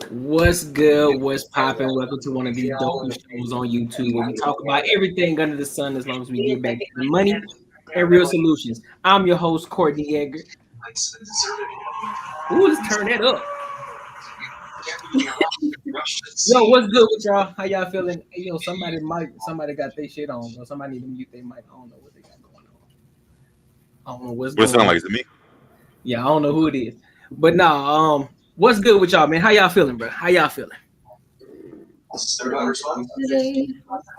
What's good? What's popping? Welcome to one of these dope shows on YouTube where we talk about everything under the sun as long as we get back to the money and real solutions. I'm your host, Courtnee Edgar. Ooh, let's turn that up. Yo, what's good with y'all? How y'all feeling? Hey, yo, somebody got their shit on, bro. Somebody need to mute their mic. I don't know what they got going on. I don't know what's What it going sound on. like to me? Yeah, I don't know who it is. But nah, what's good with y'all, man? How y'all feeling, bro? How y'all feeling?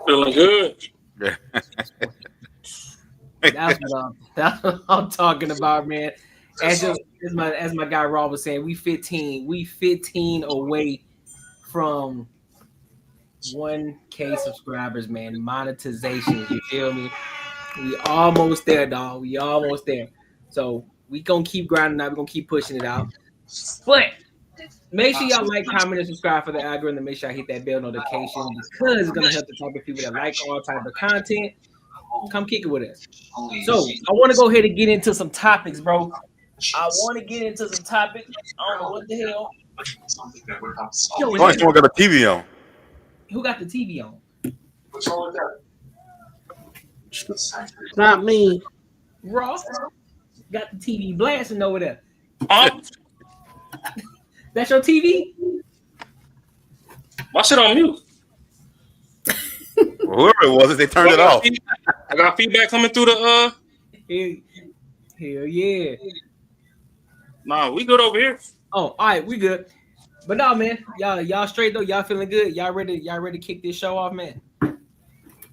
Feeling good. That's what I'm talking about, man. As my guy Rob was saying, we 15 away from 1K subscribers, man. Monetization, you feel me? We almost there, dog. We almost there. So we gonna keep grinding out. We gonna keep pushing it out. But make sure y'all like, comment, and subscribe for the algorithm. And make sure I hit that bell notification because it's gonna help the type of people that like all type of content. Come kick it with us. So I want to go ahead and get into some topics, bro. I want to get into some topics. I don't know what the hell. Yo, Someone got a TV on. who got the TV on? What's wrong with that? Not me. Ross got the TV blasting over there. That's your TV? My shit on mute. Whoever it was, they turned it off. I got feedback coming through the Hell yeah. Nah, we good over here. Oh, all right, we good. But no, man, y'all straight though. Y'all feeling good? Y'all ready to kick this show off, man?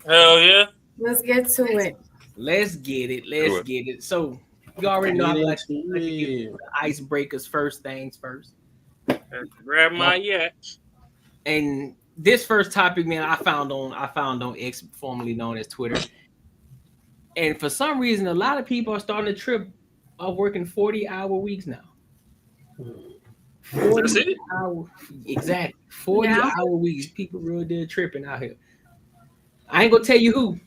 Hell yeah. Let's get to it. Let's get it. So you already know I like to get the icebreakers first things first. Grab my yak. And this first topic, man, I found on X, formerly known as Twitter. And for some reason, a lot of people are starting to trip of working 40-hour weeks now. 40 hour, exactly. 40-hour weeks. People really did tripping out here. I ain't gonna tell you who.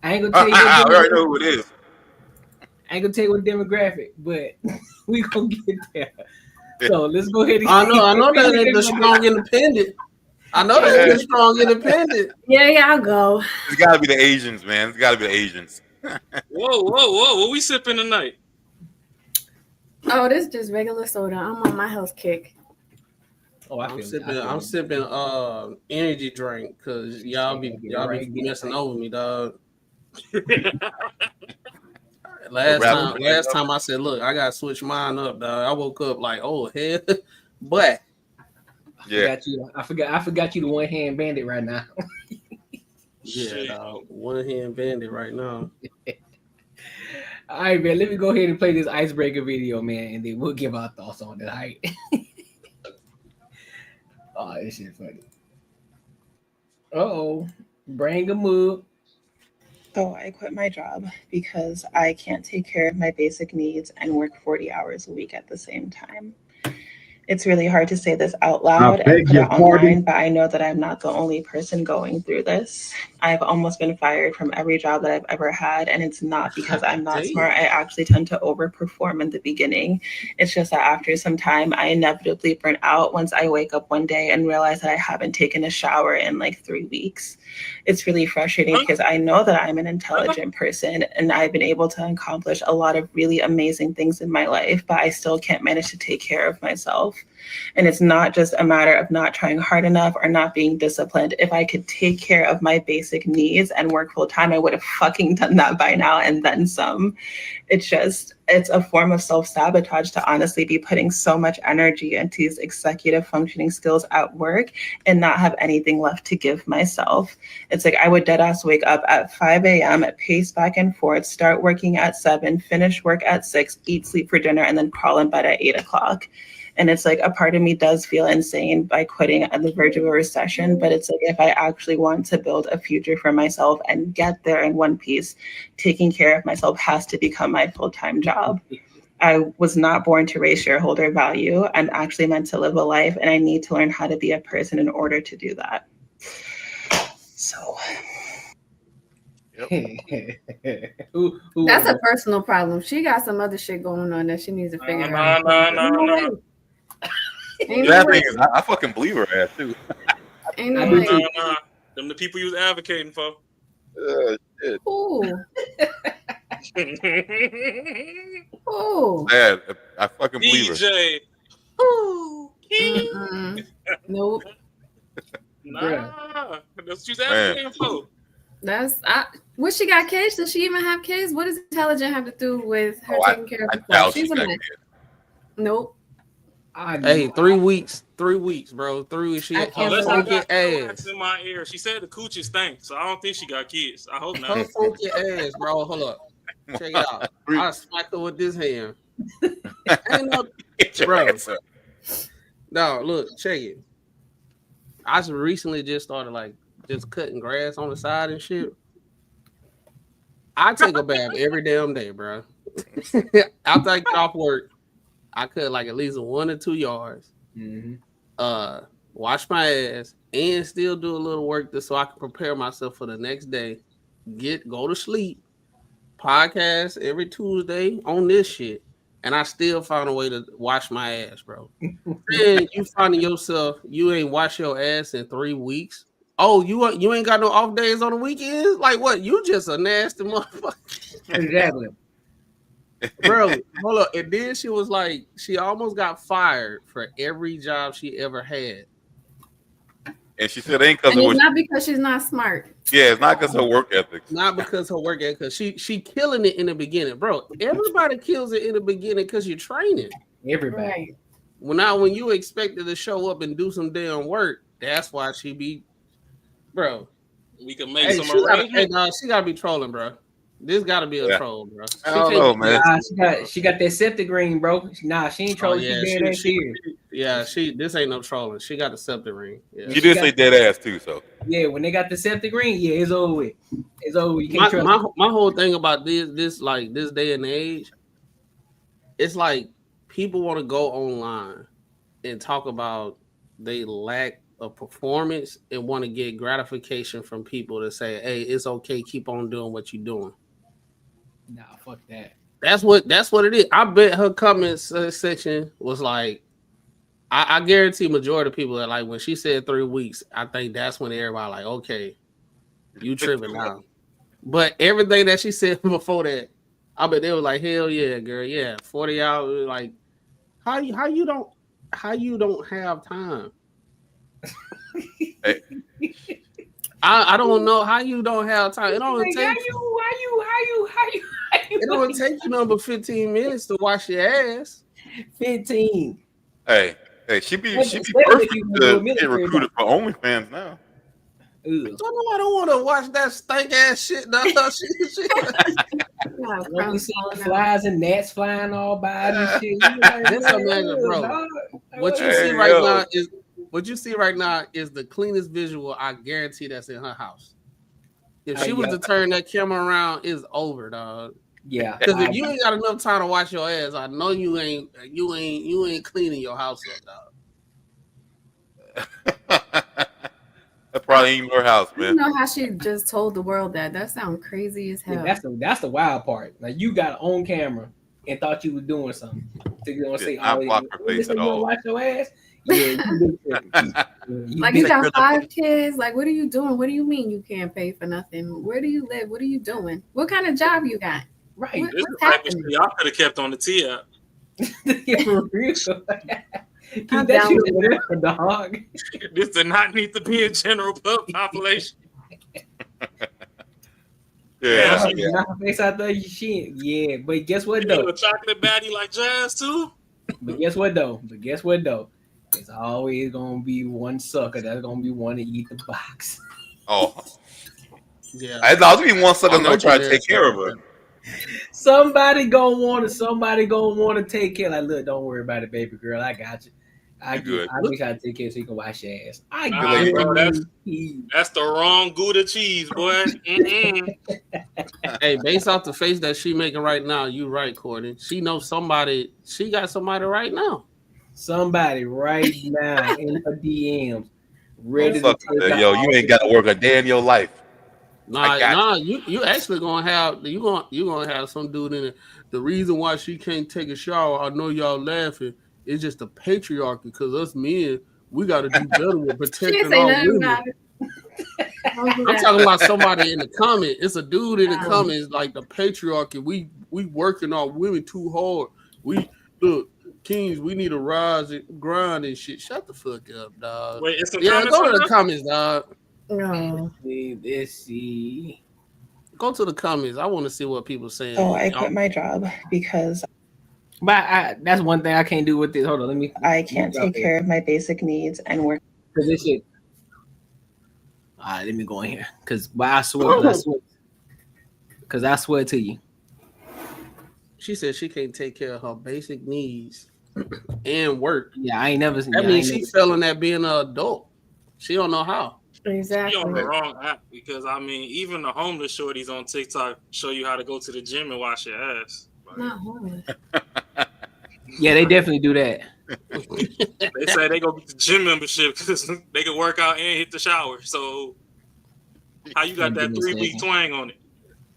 I ain't gonna tell you. I already know who it is. I ain't gonna tell you what demographic, but we gonna get there. So let's go ahead. I know that ain't the strong independent. I know that ain't the strong independent. Yeah, I'll go. It's got to be the Asians, man. It's got to be the Asians. Whoa. What we sipping tonight? Oh, this is just regular soda. I'm on my health kick. Oh, I'm sipping energy drink because y'all be messing over me, dog. Last time I said, look, I gotta switch mine up, dog. I woke up like, oh hell, but I forgot you the one hand bandit right now. Yeah, dog. One hand bandit right now. All right, man. Let me go ahead and play this icebreaker video, man, and then we'll give our thoughts on it. All right. Oh, this shit funny. Bring a move. So I quit my job because I can't take care of my basic needs and work 40 hours a week at the same time. It's really hard to say this out loud and put it online, but I know that I'm not the only person going through this. I've almost been fired from every job that I've ever had, and it's not because I'm not smart. I actually tend to overperform in the beginning. It's just that after some time, I inevitably burn out once I wake up one day and realize that I haven't taken a shower in like 3 weeks. It's really frustrating because I know that I'm an intelligent person and I've been able to accomplish a lot of really amazing things in my life, but I still can't manage to take care of myself. And it's not just a matter of not trying hard enough or not being disciplined. If I could take care of my basic needs and work full time, I would have fucking done that by now and then some. It's a form of self-sabotage to honestly be putting so much energy into these executive functioning skills at work and not have anything left to give myself. It's like I would dead ass wake up at 5 a.m., pace back and forth, start working at 7, finish work at 6, eat, sleep for dinner, and then crawl in bed at 8 o'clock. And it's like a part of me does feel insane by quitting at the verge of a recession. But it's like if I actually want to build a future for myself and get there in one piece, taking care of myself has to become my full-time job. I was not born to raise shareholder value. I'm actually meant to live a life, and I need to learn how to be a person in order to do that. So. That's a personal problem. She got some other shit going on that she needs to figure out. No. Ain't That no thing way. is, I fucking believe her ass too. Ain't no I way. do Nah. Them the people you was advocating for. Shit. Ooh. Ooh. Bad. I fucking believe her. DJ. Ooh, King. Mm-mm. Nope. Nah, that's what you was advocating for. What she got kids? Does she even have kids? What does intelligent have to do with her taking care of I herself? doubt She's she a got man. kids. Nope. Hey, 3 weeks. 3 weeks, bro. 3 weeks. She I her can't Unless I funky got ass. in my ear. She said the coochie stank, so I don't think she got kids. I hope Her not. funky ass, bro. Hold up. Check it out. I'll smack her with this hand. Ain't no, Get your bro. ass up. No, look, check it. I just recently just started like just cutting grass on the side and shit. I take a bath every damn day, bro. After I get off work, I cut like at least 1 or 2 yards. Mm-hmm. Wash my ass and still do a little work so I can prepare myself for the next day. Go to sleep. Podcast every Tuesday on this shit. And I still found a way to wash my ass, bro. Then you finding yourself, you ain't wash your ass in 3 weeks. Oh, you ain't got no off days on the weekends? Like what? You just a nasty motherfucker. Exactly. Bro, hold up. And then she was like, she almost got fired for every job she ever had. And she said it ain't because And of it's what. not because she's not smart. Yeah, it's not because of her work ethics. Not because her work ethic, because she killing it in the beginning, bro. Everybody kills it in the beginning because you're training. Everybody. Right. Well, now when you expected to show up and do some damn work, that's why she be, bro. We can make Hey, some she gotta be trolling, bro. This gotta be a troll, bro. I don't know, man. She got that septic ring, bro. Nah, she ain't trolling. Yeah, she dead ass serious. Yeah, this ain't no trolling. She got the septic ring. Yeah. She did say dead ass too, so Yeah, when they got the septic ring, yeah, it's over with. It's over with. You can't trust my whole thing about this like this day and age, it's like people want to go online and talk about they lack of performance and want to get gratification from people to say, hey, it's okay, keep on doing what you're doing. Nah, fuck that. That's what it is. I bet her comments section was like, I guarantee majority of people that like when she said 3 weeks, I think that's when everybody like, okay, you tripping now. But everything that she said before that, I bet they were like, hell yeah, girl, yeah, 40 hours. Like, how you don't have time? hey. I don't know how you don't have time. It don't Like, take it don't take you number 15 minutes to wash your ass. 15. Hey, she be That's perfect if you to do a get military recruited for OnlyFans now. Ugh. I don't want to watch that stank ass shit. No, When you see flies and gnats flying all by and shit. Just imagine, bro. What you see right now is what you see right now is the cleanest visual I guarantee that's in her house. If she was to turn that camera around, it's over, dog. Yeah. Because if you ain't got enough time to wash your ass, I know you ain't cleaning your house up, dog. That's probably ain't her house, man. You know how she just told the world that? That sounds crazy as hell. Yeah, that's the wild part. Like you got on camera and thought you were doing something. So you don't say, not block her face at all. Wash your ass. Yeah, you got 5 kids. Like, what are you doing? What do you mean you can't pay for nothing? Where do you live? What are you doing? What kind of job you got? Right. This is the type of shit y'all could have kept on the tee up. For real. Keep that shit over there for dog. This did not need to be a general population. Yeah. Face out there, shit. Yeah, but guess what though? A chocolate baddie like Jazz too. But guess what though? It's always gonna be one sucker that's gonna be one to eat the box. Oh. Yeah. I was be one sucker gonna try to take care of her. Somebody gonna want to take care. Like, look, don't worry about it, baby girl. I got you. I wish I'd take care so you can wash your ass. That's the wrong Gouda cheese, boy. Hey, based off the face that she making right now, you right, Courtney. She knows somebody. She got somebody right now. Somebody right now in her DMs, ready to take yo, you ain't got to work a day in your life. Nah, you actually gonna have gonna have some dude in it. The reason why she can't take a shower, I know y'all laughing, It's just the patriarchy because us men, we got to do better with protecting say our nothing women. about it. I'm talking about somebody in the comment. It's a dude in the comments like the patriarchy. We working our women too hard. We look, kings. We need to rise and grind and shit. Shut the fuck up, dog. Wait, it's some Yeah, comments go to on the that? comments, dog. No. Let's see. Go to the comments. I want to see what people saying. So I quit my job because But that's one thing I can't do with this. Hold on, let me. I can't take care of my basic needs and work. Cause this shit. All right, let me go in here. Cause I swear. Cause I swear to you. She said she can't take care of her basic needs and work. Yeah, I ain't never seen. That means she's failing at being an adult. She don't know how. Exactly. You on the wrong app because I mean, even the homeless shorties on TikTok show you how to go to the gym and wash your ass. Not homeless. Yeah, they definitely do that. They say they go get the gym membership because they can work out and hit the shower. So how you got that 3-week twang on it?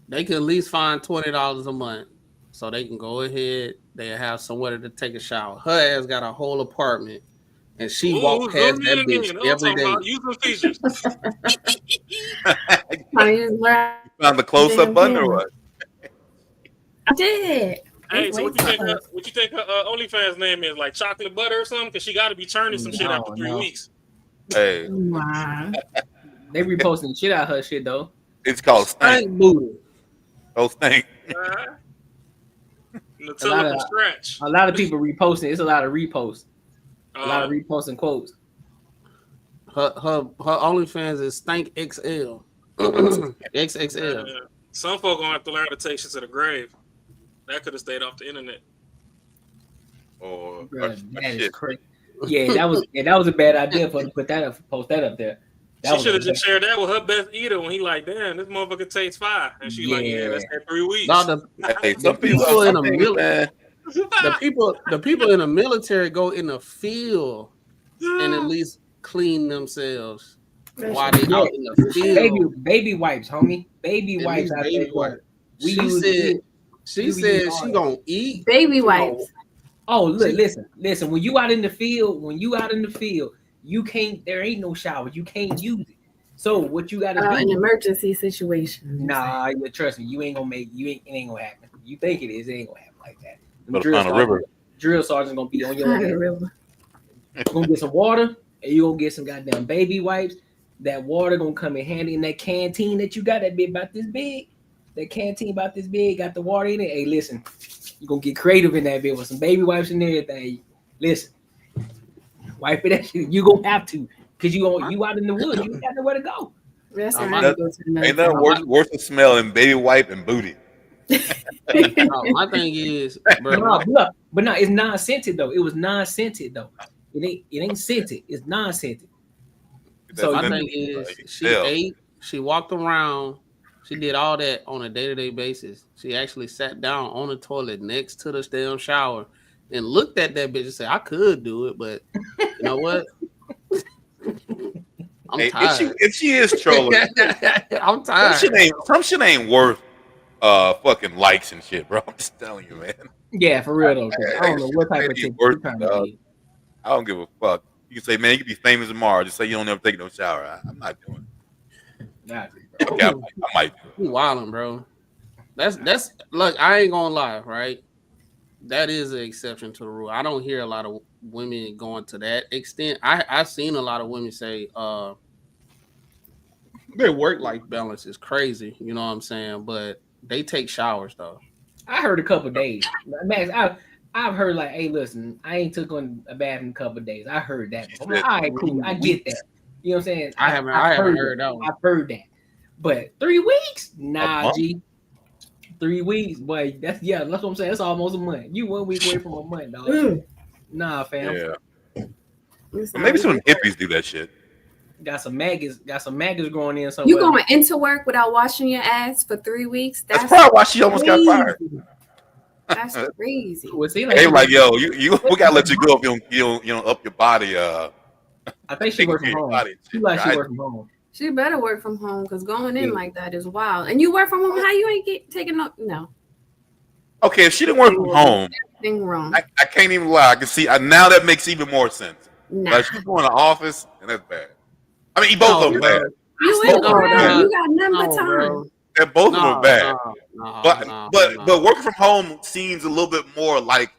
They can at least find $20 a month, so they can go ahead. They have somewhere to take a shower. Her ass got a whole apartment, and she walked past that bitch every day. Use the features. Found the close-up button or what? I did. Hey, so what you think her OnlyFans name is? Like chocolate butter or something? Because she got to be churning some shit after 3 weeks. Hey, Wow. They reposting the shit out of her shit though. it's called Stank. Booty. Oh, Stank. Nutella from scratch. A lot of people reposting. It's a lot of reposts. A lot of reposting quotes. Her OnlyFans is Stank XL. XXL. Some folk gonna have to learn to take shit to the grave. That could have stayed off the internet. Or That is crazy. Yeah, that was a bad idea for her to put that up, post that up there. She should have just shared that with her best eater when he like, damn, this motherfucker takes 5, and she like, yeah, that's that 3 weeks. No, the people in the military, the people in the military go in the field and at least clean themselves while they out in the field. Baby wipes, homie. Baby wipes. Baby wipes. She said she gonna eat baby wipes. Oh, look, listen. When you out in the field, you can't. There ain't no shower. You can't use it. So what you gotta do? An emergency situation. Nah, trust me. It ain't gonna happen. You think it is? It ain't gonna happen like that. Drill sergeant's gonna be on your head. You're gonna get some water, and you gonna get some goddamn baby wipes. That water gonna come in handy in that canteen that you got. That bit about this big. That canteen about this big. Got the water in it. Hey, listen. You're gonna get creative in that bit with some baby wipes and everything. Listen, wipe it that shit. You gonna have to, cause you out in the woods. You got nowhere to go. That's ain't nothing worse to smell than baby wipe and booty. My thing is, bro, but no, it's non-scented though. It was non-scented though. It ain't scented. It's non-scented. So my thing is, she ate. She walked around. She did all that on a day-to-day basis. She actually sat down on the toilet next to the damn shower and looked at that bitch and said, I could do it, but you know what? I'm tired. If she is trolling, I'm tired. Some shit ain't worth fucking likes and shit, bro. I'm just telling you, man. Yeah, for real though. I don't know what type of thing you're trying to be. I don't give a fuck. You can say, man, you can be famous tomorrow. Just say you don't ever take no shower. I'm not doing it. Nah. Okay, I might do it. You wildin', bro. That's look, I ain't gonna lie, right? That is an exception to the rule. I don't hear a lot of women going to that extent. I've seen a lot of women say their work-life balance is crazy, you know what I'm saying? But they take showers though. I heard a couple of days. Max, I've heard like, hey, listen, I ain't took on a bath in a couple of days. I heard that. I'm like, all right, cool. I get that. You know what I'm saying? I haven't heard that one. I've heard that. But 3 weeks? Nah, G. 3 weeks, boy. That's what I'm saying. That's almost a month. You 1 week away from a month, dog. Nah, fam. Yeah. Maybe some hippies do that shit. Got some maggots growing in somewhere. You going into work without washing your ass for 3 weeks? That's probably why she almost got fired. That's crazy. Well, see, they like, yo, we gotta let you go if you don't up your body. I think she works from home. She works from home. She better work from home because going in like that is wild. And you work from home? How you ain't taking no? Okay, if she didn't work from home, Nothing wrong. I can't even lie. I can see now that makes even more sense. Nah. Like you go in the office and that's bad. I mean, both of them bad. You Both ain't of them bad. bad. You got nothing but time. And both of them are bad. But working from home seems a little bit more like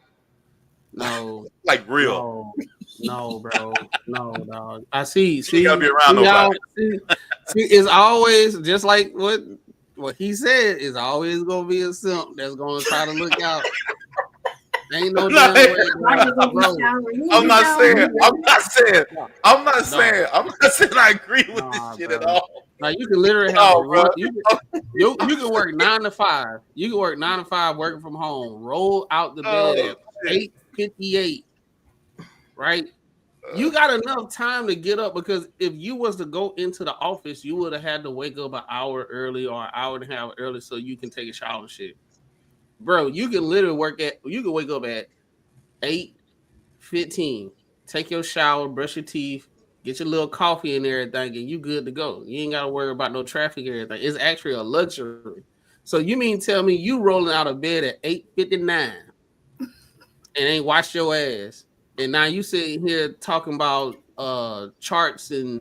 like real. No, bro. No, dog. I see. You gotta be around nobody. See, it's always just like what he said. Is always gonna be a simp that's gonna try to look out. Ain't no damn way. I'm not saying I agree with this shit at all. Like you can literally have you can work 9 to 5. You can work 9 to 5 working from home. Roll out the bed at 8:58. Right? You got enough time to get up because if you was to go into the office, you would have had to wake up an hour early or an hour and a half early so you can take a shower and shit. Bro, you can literally wake up at 8:15, take your shower, brush your teeth, get your little coffee and everything, and you good to go. You ain't gotta worry about no traffic or anything. It's actually a luxury. So you mean tell me you rolling out of bed at 8:59 and ain't washed your ass, and now you sitting here talking about charts and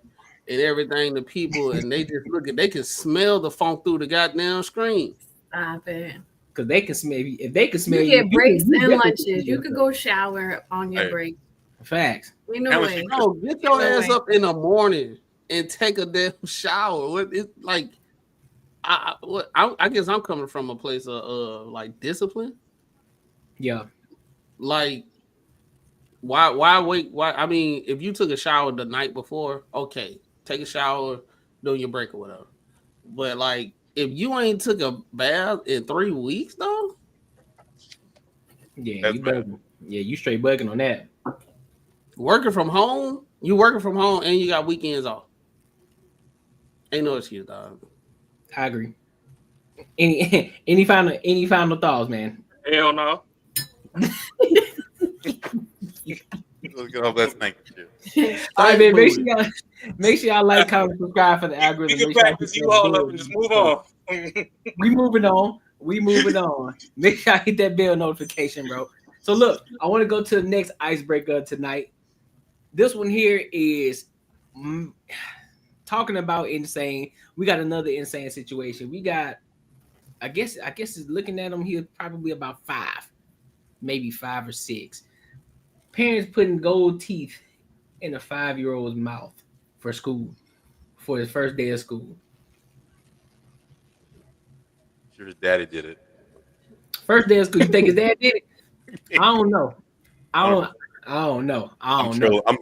everything to people, and they just they can smell the funk through the goddamn screen. Stop it. Because they can smell you. If they can smell you, get breaks and lunches. You could go shower on your break. Facts. No way. No, get your ass up in the morning and take a damn shower. It's like, I guess I'm coming from a place of like discipline. Yeah. Like, why wait? Why? I mean, if you took a shower the night before, okay, take a shower during your break or whatever. But like, if you ain't took a bath in 3 weeks, though, yeah, you straight bugging on that. Working from home, and you got weekends off. Ain't no excuse, dog. I agree. Any final thoughts, man? Hell no. Let's get off that Stank shit. All right, man. Make sure y'all like, comment, subscribe for the algorithm. We can practice you all up and just move on. We moving on. Make sure I hit that bell notification, bro. So look, I want to go to the next icebreaker tonight. This one here is talking about insane. We got another insane situation. We got, I guess is looking at them here, probably about 5, maybe 5 or 6. Parents putting gold teeth in a 5-year-old's mouth for school, for his first day of school. Sure, his daddy did it. First day of school. You think his dad did it? I don't know. I don't know. I'm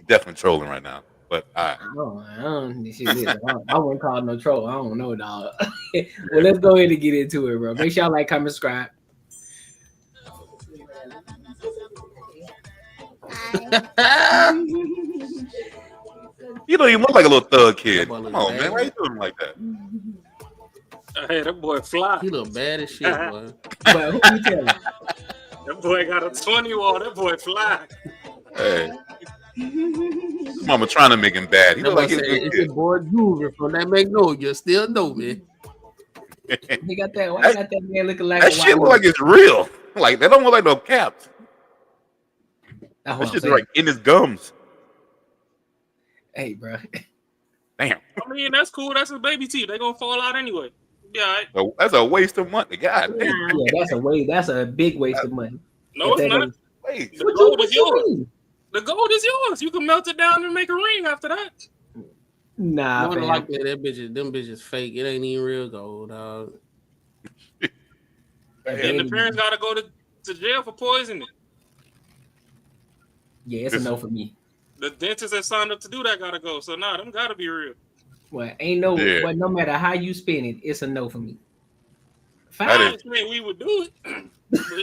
definitely trolling right now, but I wouldn't call it no troll. I don't know, dog. Well, let's go ahead and get into it, bro. Make sure y'all like, comment, subscribe. You don't even look like a little thug kid. Come on, man. Why you doing like that? Hey, that boy fly. He look bad as shit, boy. But who you telling? That boy got a 20 wall. That boy fly. Hey. Mama trying to make him bad. He look like it's your boy Grover from that Magnolia. Still know, man. He got that. Why got that man looking like that shit look like it's real. Like they don't look like no caps. That shit's like in his gums. Hey, bro. Damn. I mean, that's cool. That's his baby teeth. They gonna fall out anyway. Yeah. Right. So that's a waste of money. God damn. Yeah, that's a big waste of money. No, it's not. Wait. The gold is yours. The gold is yours. You can melt it down and make a ring after that. Nah, man. Like that. Them bitches fake. It ain't even real gold, dog. And the parents gotta go to jail for poisoning. Yeah, it's a no for me. The dentist that signed up to do that gotta go. So them gotta be real. Well, but no matter how you spin it, it's a no for me. I think we would do it.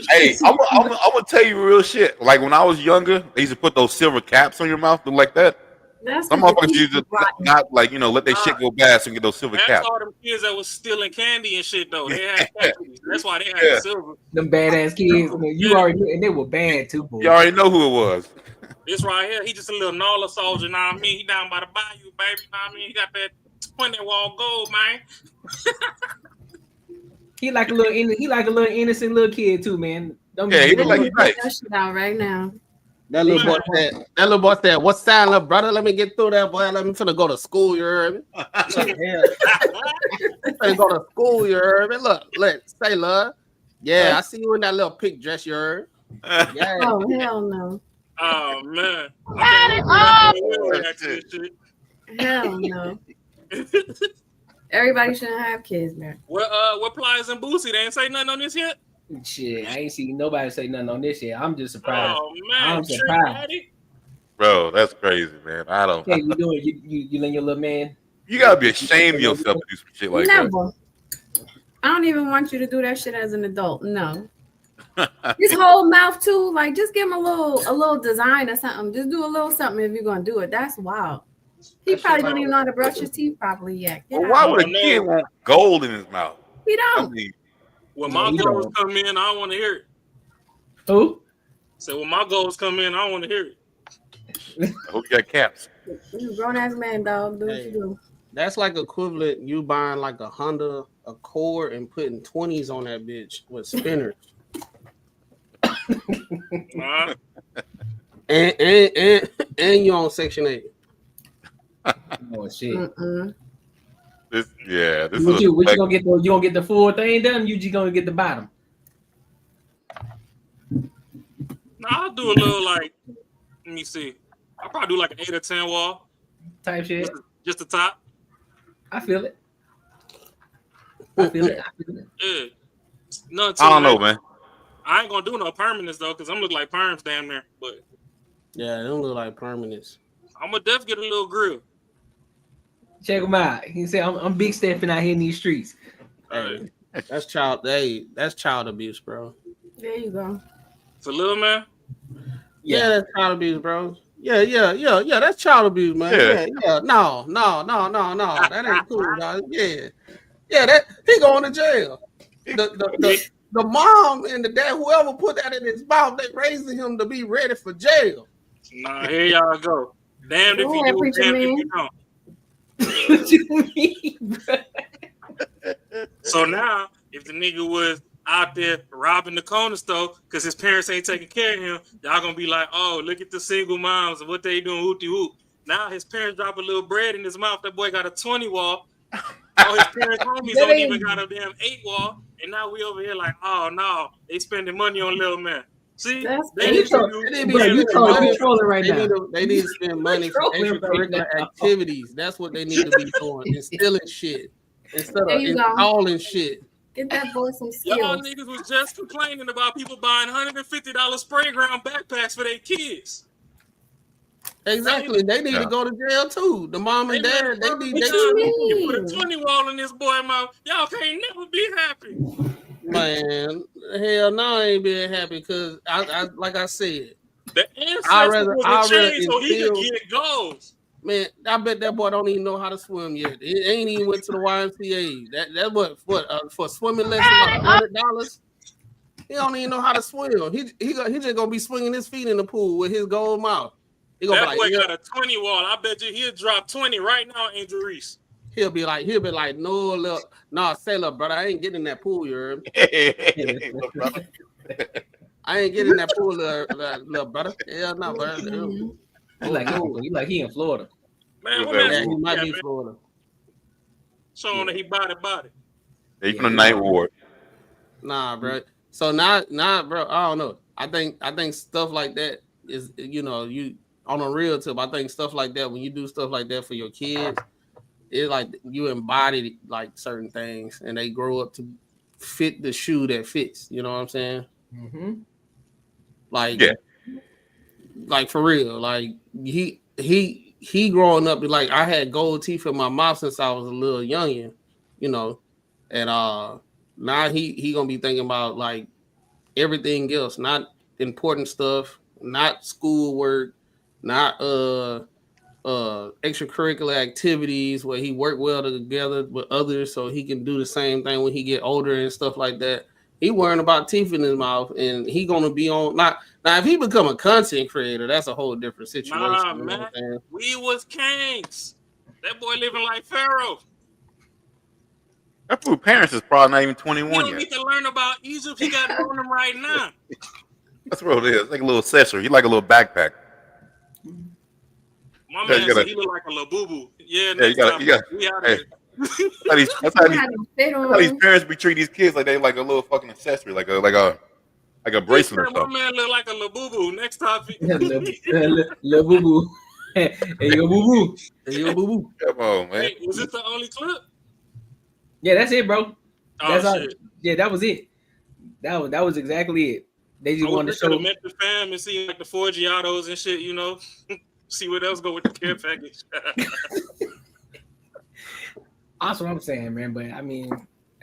Hey, I'm gonna tell you real shit. Like when I was younger, they used to put those silver caps on your mouth, like that. Some motherfuckers used to not like let their shit go bad so get those silver caps. All them kids that was stealing candy and shit though. They had factories. That's why they had the silver. Them badass kids. You already knew, and they were bad too, boy. You already know who it was. This right here, he just a little Nala soldier. Know what I mean? He down by the bayou, baby. Know what I mean? He got that 20 wall gold, man. He like a little innocent little kid too, man. Yeah, he look like he's nice. That shit out right now. That little boy said, "What's that, little brother? Let me get through that, boy. Let me finna go to school. You heard me? Finna go to school. You heard me? Look, say love. Yeah, I see you in that little pink dress. You heard? Yeah. Oh hell no. Oh man. Hell no. Everybody shouldn't have kids, man. What Plies and Boosie? They ain't say nothing on this yet. Shit, I ain't seen nobody say nothing on this yet. I'm just surprised. Oh man, I'm surprised. Bro, that's crazy, man. I don't. Hey, you doing? You letting your little man? You gotta be ashamed of yourself to do some shit like Never. that. I don't even want you to do that shit as an adult. No. His whole mouth too. Like, just give him a little design or something. Just do a little something if you're gonna do it. That's wild. He probably don't even know how to brush his teeth properly yet. Well, why would a kid want gold in his mouth? He don't. I mean, when my goals come in, I don't want to hear it. Who? So when my goals come in, I don't want to hear it. I hope you got caps. You grown ass man, dog. Do what you do. That's like equivalent you buying like a Honda Accord and putting 20s on that bitch with spinners. And you on Section 8. Oh shit. This is what you gonna get? You gonna get the full thing done? You just gonna get the bottom? Nah, I'll do a little like. Let me see. I'll probably do like an 8 or 10 wall type shit. Just the top. I feel it. Yeah. No, I don't know, man. I ain't gonna do no permanents though, cause I'm looking like perms damn near. But yeah, they don't look like permanents. I'm gonna definitely get a little grill. Check him out. He said, "I'm big stepping out here in these streets." Hey, that's child abuse, bro. There you go. For little man. Yeah, that's child abuse, bro. Yeah. That's child abuse, man. Yeah. No. That ain't cool, dog. Yeah. That he going to jail. The mom and the dad, whoever put that in his mouth, they raising him to be ready for jail. Nah, here y'all go. Damned if you do, damned if you don't. What you mean, bro? So now, if the nigga was out there robbing the corner store because his parents ain't taking care of him, y'all gonna be like, oh, look at the single moms and what they doing, hooty hoop. Now his parents drop a little bread in his mouth. That boy got a 20 wall. All his parents' homies don't even got a damn 8 wall. And now we over here like, oh no, they spending money on little man. See, they need to spend money for extracurricular activities. That's what they need to be doing. Instilling shit instead of installing shit. Get that boy some skills. Y'all niggas was just complaining about people buying $150 spray ground backpacks for their kids. Exactly. They need to go to jail too. The mom and dad, they need you put a 20 wall in this boy mouth. Y'all can't never be happy. Man, hell no, I ain't being happy because I like I said, the ancestor was changed so he could get goals. Man, I bet that boy don't even know how to swim yet. He ain't even went to the YMCA. That what for swimming lesson like $100. He don't even know how to swim. He just gonna be swinging his feet in the pool with his gold mouth. That boy got a 20 wall. I bet you he'll drop 20 right now, Andrew Reese. He'll be like, no, say, look, brother, I ain't getting in that pool, you heard me? I ain't getting in that pool, little brother. Hell no, brother. He in Florida. Man, he might be Florida. Showing that he body. He from the night ward. Nah, bro. So nah, bro. I don't know. I think stuff like that is, you on a real tip. I think stuff like that, when you do stuff like that for your kids, it's like you embody like certain things, and they grow up to fit the shoe that fits. You know what I'm saying? Mm-hmm. Like for real. Like he growing up, like I had gold teeth in my mouth since I was a little youngin, and now he gonna be thinking about like everything else, not important stuff, not schoolwork, not extracurricular activities where he work well together with others so he can do the same thing when he get older and stuff like that. He worrying about teeth in his mouth, and he gonna be on now if he become a content creator, that's a whole different situation. Nah, man, we was kings. That boy living like Pharaoh. That fool parents is probably not even He 21 don't yet. need to learn about Egypt. He got on them right now. That's what it is. Like a little accessory. He like a little backpack. My man said he look like a little boo-boo. Yeah, next time. We out hey, that's how these parents be treating these kids like they like a little fucking accessory, like a bracelet or something. My man look like a little boo-boo. Next topic. Little boo-boo. Hey, yo, boo-boo. Hey, yo, boo-boo. Come on, man. Hey, was this the only clip? Yeah, that's it, bro. That's all. Shit. Yeah, that was it. That was exactly it. They just wanted to show the Memphis fam and see like the Forgiatos and shit, you know. See what else go with the care package. That's what I'm saying, man. But I mean,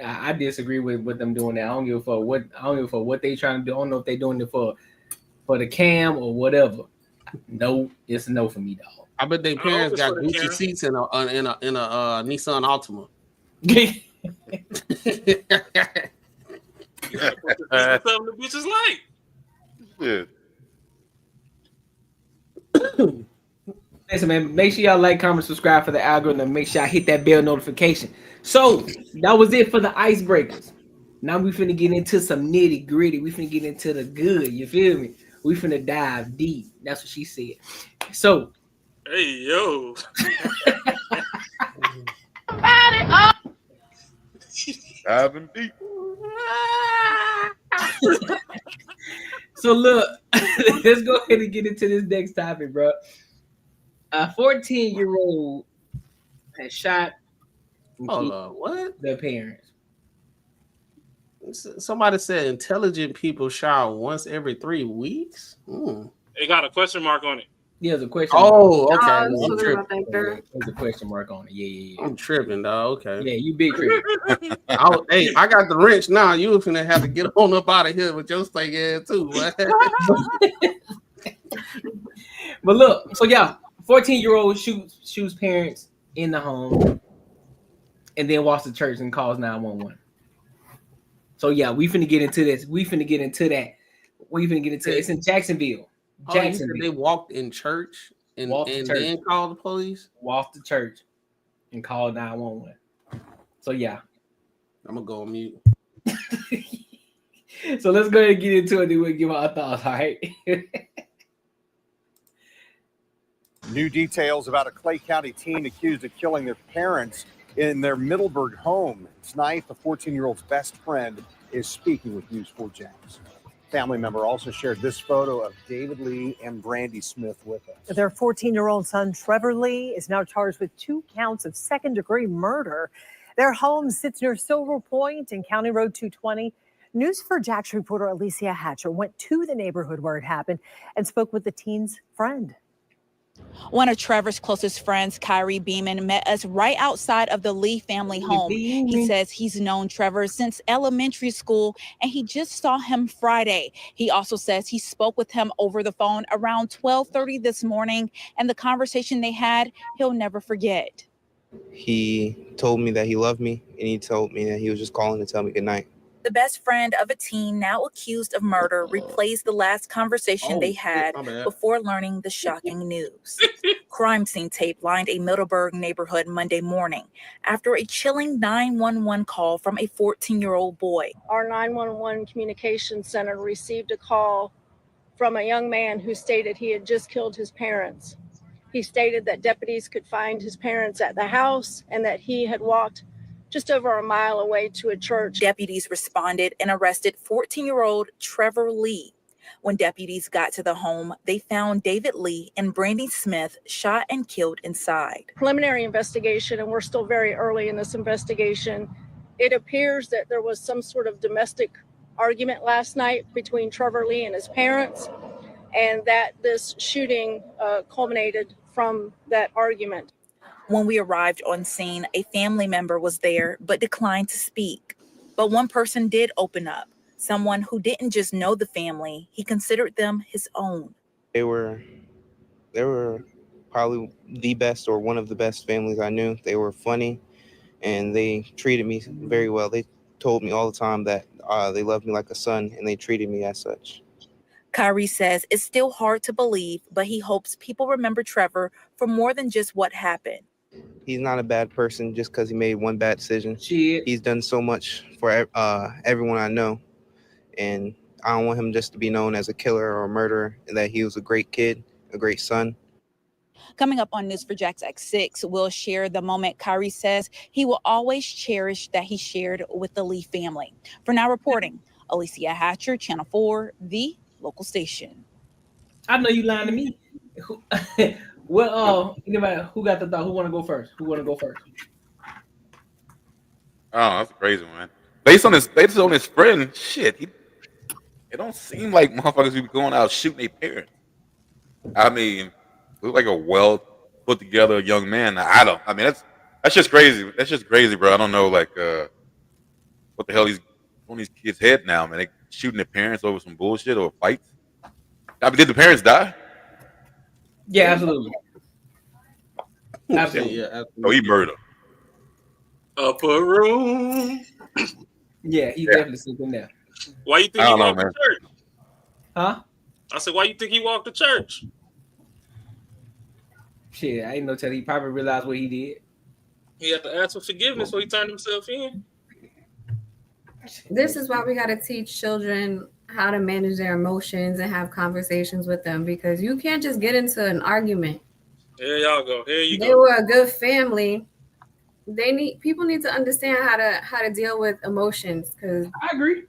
I disagree with them doing that. I don't give a fuck what they trying to do. I don't know if they doing it for the cam or whatever. No, it's a no for me, dog. I bet their parents got Gucci seats in a Nissan Altima. Something the bitches like. Yeah. Listen, man, make sure y'all like, comment, subscribe for the algorithm. Make sure I hit that bell notification. So that was it for the icebreakers. Now we finna get into some nitty gritty. We finna get into the good. You feel me? We finna dive deep. That's what she said. So, hey yo, diving deep. So look, let's go ahead and get into this next topic, bro. A 14-year-old has shot what? their parents. Somebody said intelligent people shower once every 3 weeks. It got a question mark on it. Yeah, there's a question. Oh, okay. I'm tripping. There's a question mark on it. Yeah. I'm tripping, dog. Okay. Yeah, you big tripping. Hey, I got the wrench now. You was gonna have to get on up out of here with your stank ass too. But look, so yeah, 14-year-old shoots parents in the home and then walks to church and calls 911. So yeah, we finna get into this. We finna get into that. It's in Jacksonville. They walked in church and then called the police? Walked to church and called 911. So yeah. I'm gonna go on mute. So let's go ahead and get into it and we'll give our thoughts, all right? New details about a Clay County teen accused of killing their parents in their Middberg home. Tonight, the 14-year-old's best friend is speaking with News 4 Jax. Family member also shared this photo of David Lee and Brandy Smith with us. Their 14-year-old son, Trevor Lee, is now charged with 2 counts of second-degree murder. Their home sits near Silver Point and County Road 220. News 4 Jax reporter Alicia Hatcher went to the neighborhood where it happened and spoke with the teen's friend. One of Trevor's closest friends, Kyrie Beeman, met us right outside of the Lee family home. He says he's known Trevor since elementary school and he just saw him Friday. He also says he spoke with him over the phone around 12:30 this morning, and the conversation they had, he'll never forget. He told me that he loved me, and he told me that he was just calling to tell me goodnight. The best friend of a teen now accused of murder replays the last conversation they had before learning the shocking news. Crime scene tape lined a Middberg neighborhood Monday morning after a chilling 911 call from a 14-year-old boy. Our 911 communications center received a call from a young man who stated he had just killed his parents. He stated that deputies could find his parents at the house and that he had walked just over a mile away to a church. Deputies responded and arrested 14-year-old Trevor Lee. When deputies got to the home, they found David Lee and Brandy Smith shot and killed inside. Preliminary investigation, and we're still very early in this investigation, it appears that there was some sort of domestic argument last night between Trevor Lee and his parents, and that this shooting culminated from that argument. When we arrived on scene, a family member was there but declined to speak. But one person did open up, someone who didn't just know the family, he considered them his own. They were probably the best or one of the best families I knew. They were funny and they treated me very well. They told me all the time that they loved me like a son and they treated me as such. Kyrie says it's still hard to believe, but he hopes people remember Trevor for more than just what happened. he's not a bad person just because he made one bad decision. Shit. He's done so much for everyone I know, and I don't want him just to be known as a killer or a murderer, and that he was a great kid, a great son. Coming up on News for Jax at 6, we'll share the moment Kyrie says he will always cherish that he shared with the Lee family. For now, reporting, Alicia Hatcher, Channel 4, the local station. I know you lying to me. Well, anybody who got the thought? Who want to go first? Oh, that's crazy, man. Based on his friend, shit, it don't seem like motherfuckers be going out shooting their parents. I mean, look like a well put together young man. I mean, that's just crazy. That's just crazy, bro. I don't know, like, what the hell he's on these kids' head now, man. They shooting their parents over some bullshit or fights. I mean, did the parents die? Yeah, absolutely. Absolutely. Yeah, absolutely. Oh, he murdered. Upper room. Yeah, he's definitely sleeping there. Why you think he walked to church? Huh? I said, why you think he walked to church? Shit, I ain't no tell. He probably realized what he did. He had to ask for forgiveness, so he turned himself in. This is why we got to teach children how to manage their emotions and have conversations with them, because you can't just get into an argument. Here y'all go. Here you go. They were a good family. People need to understand how to deal with emotions. Because I agree.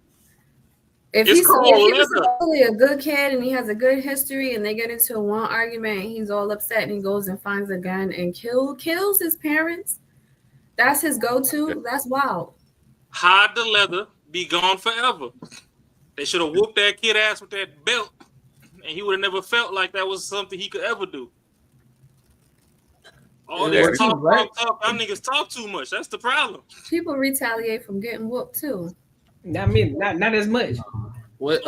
If he's really a good kid and he has a good history, and they get into one argument and he's all upset and he goes and finds a gun and kills his parents, that's his go-to. That's wild. Hide the leather, be gone forever. They should have whooped that kid ass with that belt, and he would have never felt like that was something he could ever do. All this talk. Them niggas talk too much. That's the problem. People retaliate from getting whooped too. I mean, not as much. Was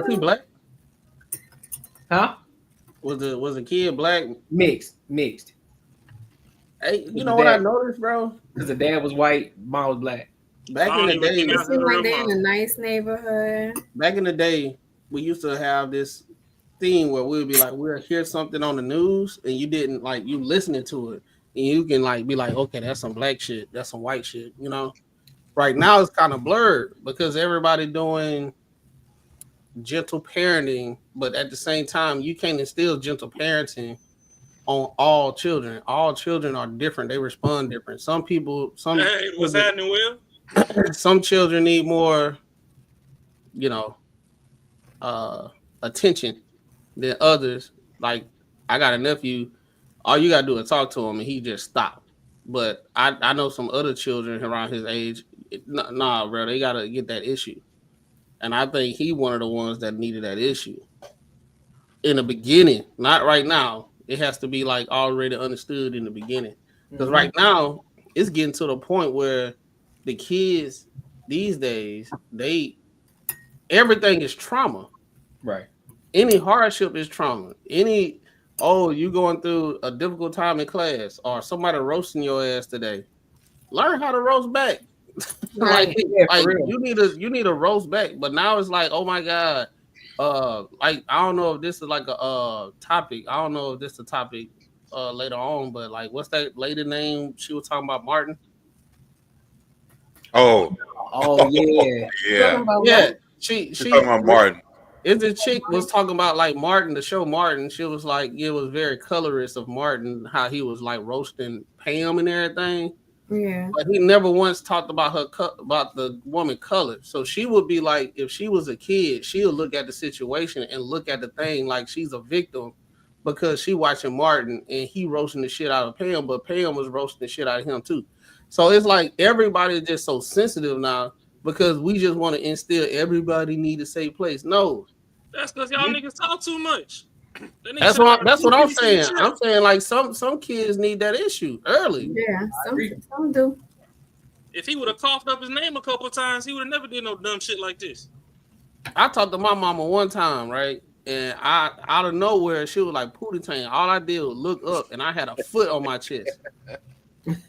he black? Huh? Was the kid black? Mixed. Hey, you know what I noticed, bro? Because the dad was white, mom was black. Back in the day, it seemed like they're in a nice neighborhood. Back in the day, we used to have this thing where we'd be like, we'll hear something on the news, and you didn't like you listening to it, and you can like be like, okay, that's some black shit, that's some white shit, you know. Right now it's kind of blurred because everybody doing gentle parenting, but at the same time, you can't instill gentle parenting on all children. All children are different. They respond different. Some people, hey, what's happening, Will? Some children need more, attention than others. Like I got a nephew, all you gotta do is talk to him and he just stopped. But I know some other children around his age, nah, bro, they gotta get that issue. And I think he one of the ones that needed that issue in the beginning, not right now. It has to be like already understood in the beginning. Because right now it's getting to the point where the kids these days, everything is trauma. Right. Any hardship is trauma. You going through a difficult time in class or somebody roasting your ass today. Learn how to roast back. You need a roast back. But now it's like, oh my God. Like I don't know if this is like a topic. I don't know if this is a topic later on, but like what's that lady name? She was talking about Martin. Oh yeah. Yeah. She talking about Martin. If the chick was talking about like Martin, the show Martin, she was like, it was very colorist of Martin, how he was like roasting Pam and everything. Yeah. But he never once talked about about the woman colored. So she would be like, if she was a kid, she'll look at the situation and look at the thing like she's a victim because she watching Martin and he roasting the shit out of Pam, but Pam was roasting the shit out of him too. So it's like everybody's just so sensitive now because we just want to instill everybody need a safe place. No. That's because y'all niggas talk too much. That's what I'm saying. I'm saying like some kids need that issue early. Yeah, some do. If he would have coughed up his name a couple of times, he would have never did no dumb shit like this. I talked to my mama one time, right? And I out of nowhere, she was like Pootie Tang. All I did was look up and I had a foot on my chest. When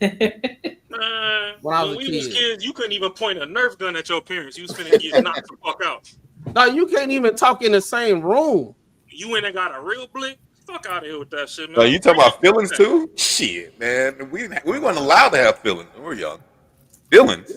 we was kids, you couldn't even point a Nerf gun at your parents. You was finna get knocked the fuck out. No, you can't even talk in the same room. You went and got a real blick. Fuck out of here with that shit, man. So you talking about feelings too? Shit, man. We weren't allowed to have feelings when we were young. Feelings.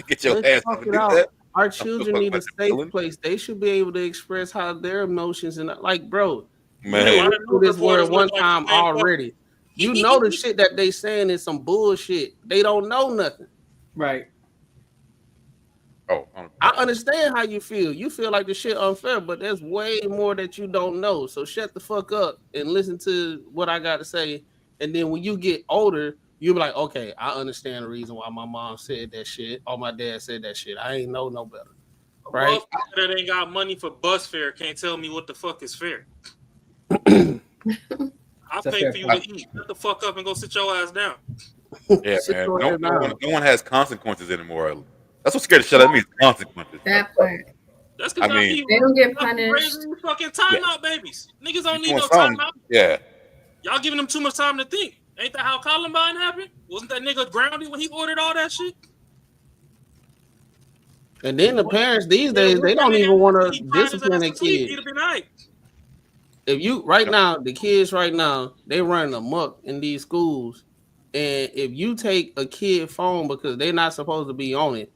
Get your ass to do that. Our children need a safe place. They should be able to express how their emotions and like, bro. Man, you know this word one time already. You know the shit that they saying is some bullshit. They don't know nothing. Right. Oh, I understand how you feel. You feel like the shit unfair, but there's way more that you don't know. So shut the fuck up and listen to what I got to say. And then when you get older, you'll be like, okay, I understand the reason why my mom said that shit or my dad said that shit. I ain't know no better. Right? That ain't got money for bus fare can't tell me what the fuck is fair. I pay for you to eat. Shut the fuck up and go sit your ass down. Yeah, man. No one has consequences anymore. That's what scared the shit out of me is consequences. That part. That's because they don't get punished. Raising fucking timeout babies. Niggas don't need no something. timeout. Yeah. Y'all giving them too much time to think. Ain't that how Columbine happened? Wasn't that nigga grounded when he ordered all that shit? And then the parents these days, they don't even want to discipline their kids. If you the kids right now, they running amok in these schools. And if you take a kid phone because they're not supposed to be on it,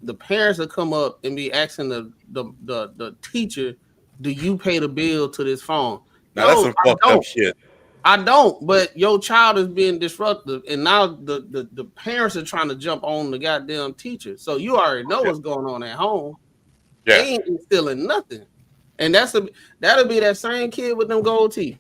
the parents will come up and be asking the teacher, do you pay the bill to this phone? Now that's some fucked up shit. I don't, but your child is being disruptive, and now the parents are trying to jump on the goddamn teacher. So you already know what's going on at home. Yeah. They ain't instilling nothing. And that'll be that same kid with them gold teeth.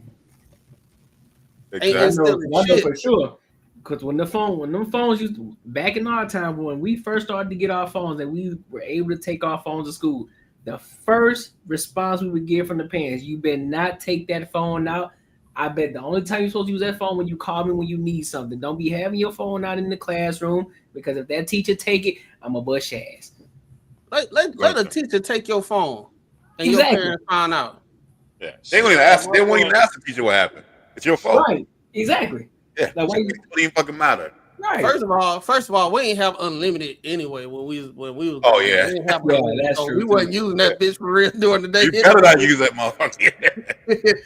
Exactly. I know for sure. Because when them phones used to, back in our time when we first started to get our phones and we were able to take our phones to school, the first response we would get from the parents, you better not take that phone out. I bet the only time you're supposed to use that phone when you call me when you need something. Don't be having your phone out in the classroom because if that teacher take it, I'm a bust your ass. Let a teacher take your phone and your parents find out. Yeah, they won't even ask. They won't even ask the teacher what happened. It's your fault. Right. Exactly. Yeah. Like, it don't even fucking matter. Right. First of all, we ain't have unlimited anyway when we was. Oh yeah. That's true. We wasn't using that bitch for real during the day. You better not use that motherfucker.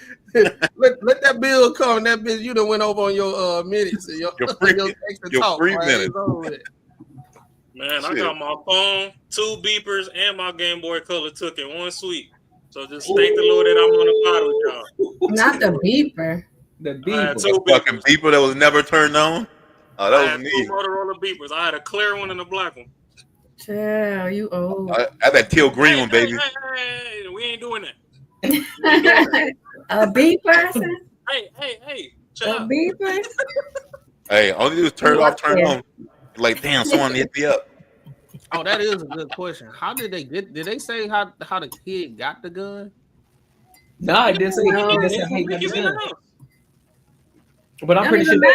let that bill come. That bitch, you done went over on your minutes and your free minutes. Man, I got my phone, 2 beepers, and my Game Boy Color took in one sweep. So just thank the Lord that I'm on the pod with y'all. Not the beeper. The beeper. The fucking beeper that was never turned on. Oh, that was me. 2 Motorola beepers. I had a clear one and a black one. Chill, you old. I had that teal green one, baby. Hey, we ain't doing that. A beeper? Hey. A beeper? Hey, all you do is turn it off, turn it on. Like, damn, someone hit me up. Oh, that is a good question. How did they get? Did they say how the kid got the gun? No, it didn't say how he got the gun. But I'm pretty sure they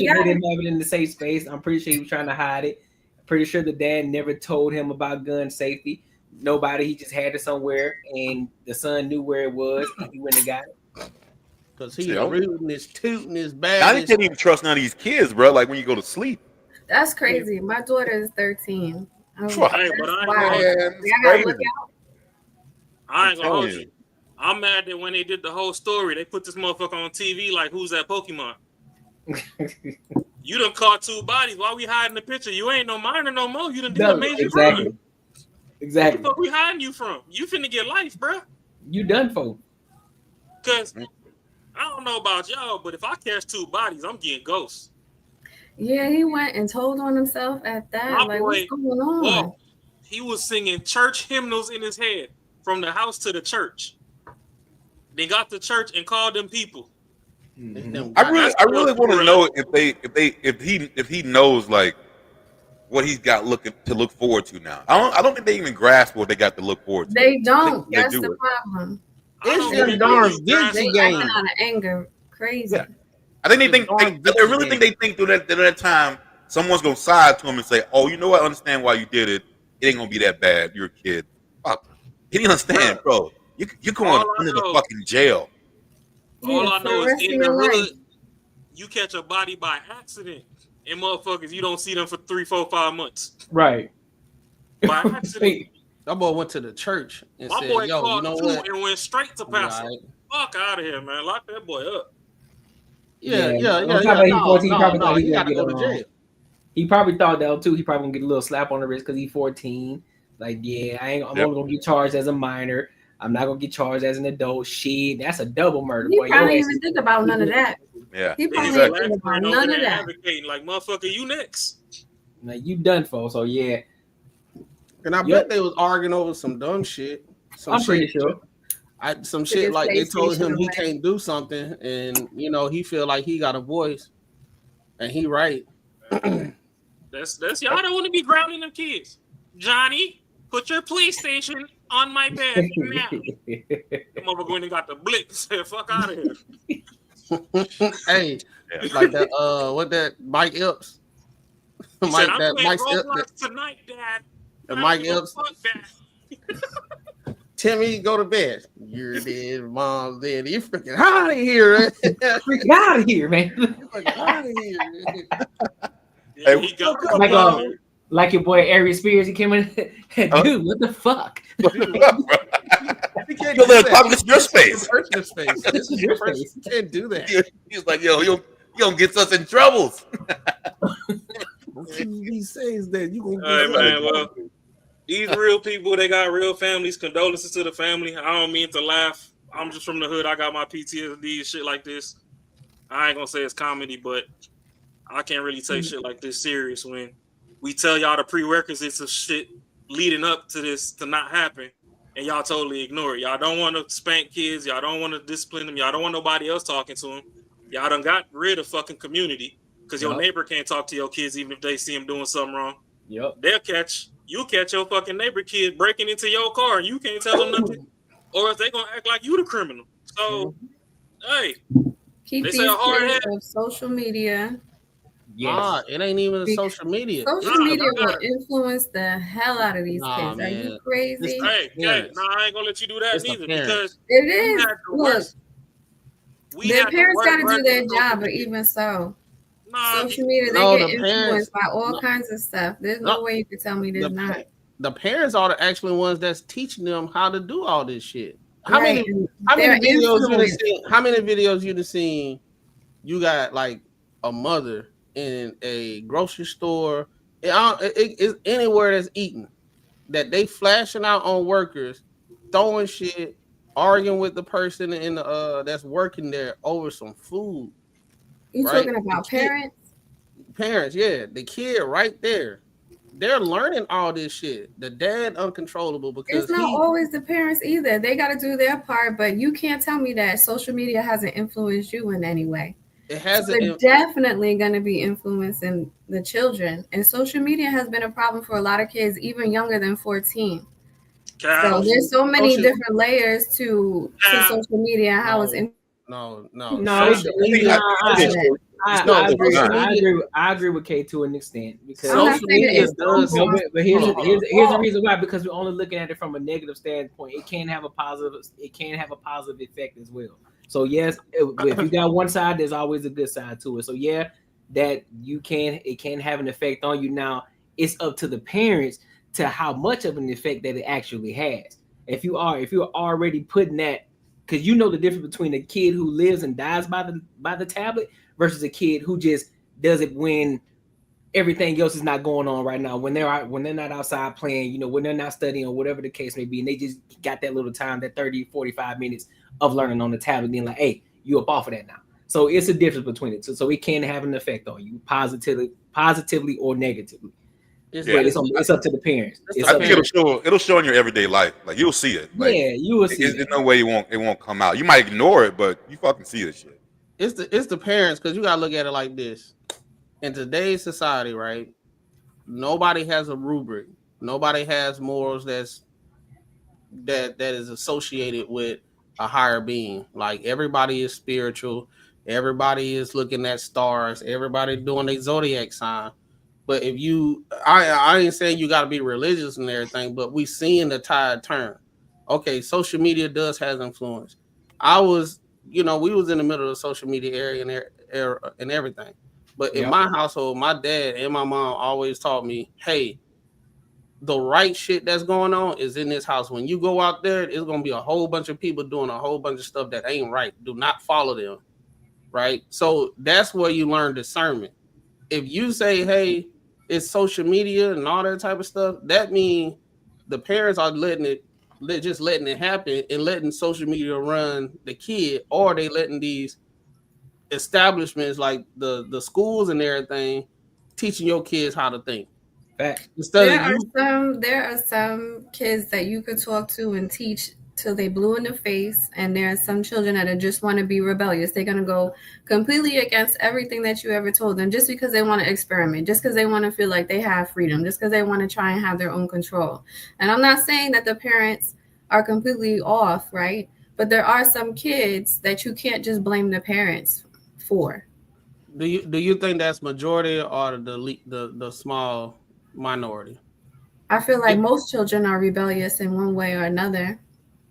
didn't have it in the safe space. I'm pretty sure he was trying to hide it. Pretty sure the dad never told him about gun safety. Nobody. He just had it somewhere, and the son knew where it was, and he went and got it. Because he's rooting his tooting his bad. Now you can't even trust none of these kids, bro. Like when you go to sleep. That's crazy. My daughter is 13. I ain't gonna hold you. I'm mad that when they did the whole story, they put this motherfucker on TV like, who's that Pokemon? You done caught 2 bodies. Why we hiding the picture? You ain't no minor no more. You done did a major crime. Exactly. What the fuck we hiding you from? You finna get life, bro. You done for. Cause I don't know about y'all, but if I catch 2 bodies, I'm getting ghosts. Yeah, he went and told on himself at that. My like, boy, what's going on? He was singing church hymnals in his head from the house to the church. They got to church and called them people. Mm-hmm. I really want to know if he knows like what he's got to look forward to now. I don't think they even grasp what they got to look forward to. They don't. That's the problem. It's just darn Gucci game. Out of anger, crazy. Yeah. I think they really think through that time someone's gonna side to him and say, "Oh, you know what? I understand why you did it. It ain't gonna be that bad. You're a kid." Fuck. He didn't understand, bro. You're going under the fucking jail. All I know is in the hood, you catch a body by accident, and motherfuckers, you don't see them for 3, 4, 5 months. Right. By accident. That boy went to the church and My said, boy "Yo, you know what?" And went straight to pastor. fuck out of here, man. Lock that boy up. Yeah. He got to go to jail. He probably thought that too. He probably gonna get a little slap on the wrist because he's 14. Like, yeah, I'm only gonna get charged as a minor. I'm not gonna get charged as an adult. Shit, that's a double murder. He probably even think about none of that. Yeah, he probably didn't think about none of that. Advocating like, motherfucker, you next. Like, you done for. So yeah. And I bet they was arguing over some dumb shit. I'm pretty sure. Some shit like they told him he can't do something, and he feel like he got a voice, and he right. That's y'all don't want to be grounding them kids. Johnny, put your PlayStation on my bed now. Come over going and got the blick. Said, fuck out of here. Hey, like that. What that Mike Epps? Mike Roblox tonight, Dad. And Mike Epps. Timmy, go to bed. You're dead, Mom's dead. You freaking out of here. Freaking out of here, man. Freaking out of here. Yeah, he got like your boy Ari Spears, he came in. Dude, what the fuck? Your little talking, this is your space. This is your space. You can't do that. He's like, yo, you don't get us in troubles. He says that you gonna. All right, man. Well, these real people, they got real families. Condolences to the family. I don't mean to laugh. I'm just from the hood. I got my PTSD and shit like this. I ain't gonna say it's comedy, but I can't really take shit like this serious when we tell y'all the prerequisites of shit leading up to this to not happen, and y'all totally ignore it. Y'all don't want to spank kids. Y'all don't want to discipline them. Y'all don't want nobody else talking to them. Y'all done got rid of fucking community because your neighbor can't talk to your kids even if they see them doing something wrong. Yep. You'll catch your fucking neighbor kid breaking into your car and you can't tell them nothing, or if they gonna act like you the criminal. So, hey, keep these kids of social media. Yes. It ain't even social media. Social media will influence the hell out of these kids. Man. Are you crazy? I ain't gonna let you do that neither because it is. Look, their parents got to do their job, but even so, social media they get influenced by all kinds of stuff. There's no way you can tell me there's not. The parents are the actual ones that's teaching them how to do all this shit. How many videos you have seen? You got like a mother in a grocery store, it's anywhere that's eating, that they flashing out on workers, throwing shit, arguing with the person in the that's working there over some food. You talking about parents? Parents, yeah. The kid right there. They're learning all this shit. The dad uncontrollable because it's not always the parents either. They got to do their part, but you can't tell me that social media hasn't influenced you in any way. It has. They're definitely going to be influencing the children, and social media has been a problem for a lot of kids, even younger than 14. So there's so many different layers to social media. How it's I agree with Kay to an extent because social media does. But here's the reason why, because we're only looking at it from a negative standpoint. It can have a positive effect as well. So yes, if you got one side, there's always a good side to it. So yeah, that it can have an effect on you. Now it's up to the parents to how much of an effect that it actually has. If you're already putting that, because you know the difference between a kid who lives and dies by the tablet versus a kid who just does it when everything else is not going on right now, when they're not outside playing, when they're not studying or whatever the case may be, and they just got that little time, that 30-45 minutes of learning on the tablet, being like, hey, you up off of that now. So it's a difference between it. So it can have an effect on you positively or negatively. It's up to the parents. I think it'll show in your everyday life. Like you'll see it. Like, you will see it. There's no way it won't come out. You might ignore it, but you fucking see this shit. It's the parents, because you gotta look at it like this. In today's society, right? Nobody has a rubric. Nobody has morals that is associated with a higher being. Like everybody is spiritual. Everybody is looking at stars. Everybody doing their zodiac sign. But if I ain't saying you got to be religious and everything, but we seeing the tide turn. Okay, social media does have influence. We was in the middle of the social media area and everything. But in my household, my dad and my mom always taught me, hey, the right shit that's going on is in this house. When you go out there, it's gonna be a whole bunch of people doing a whole bunch of stuff that ain't right. Do not follow them, right? So that's where you learn discernment. If you say, hey, it's social media and all that type of stuff, that means the parents are letting it happen and letting social media run the kid, or they letting these establishments like the schools and everything teaching your kids how to think. Fact. There are some kids that you could talk to and teach till they blue in the face, and there are some children that just want to be rebellious. They're going to go completely against everything that you ever told them just because they want to experiment, just because they want to feel like they have freedom, just because they want to try and have their own control. And I'm not saying that the parents are completely off, right? But there are some kids that you can't just blame the parents for. Do you think that's majority or the small minority? I feel like most children are rebellious in one way or another.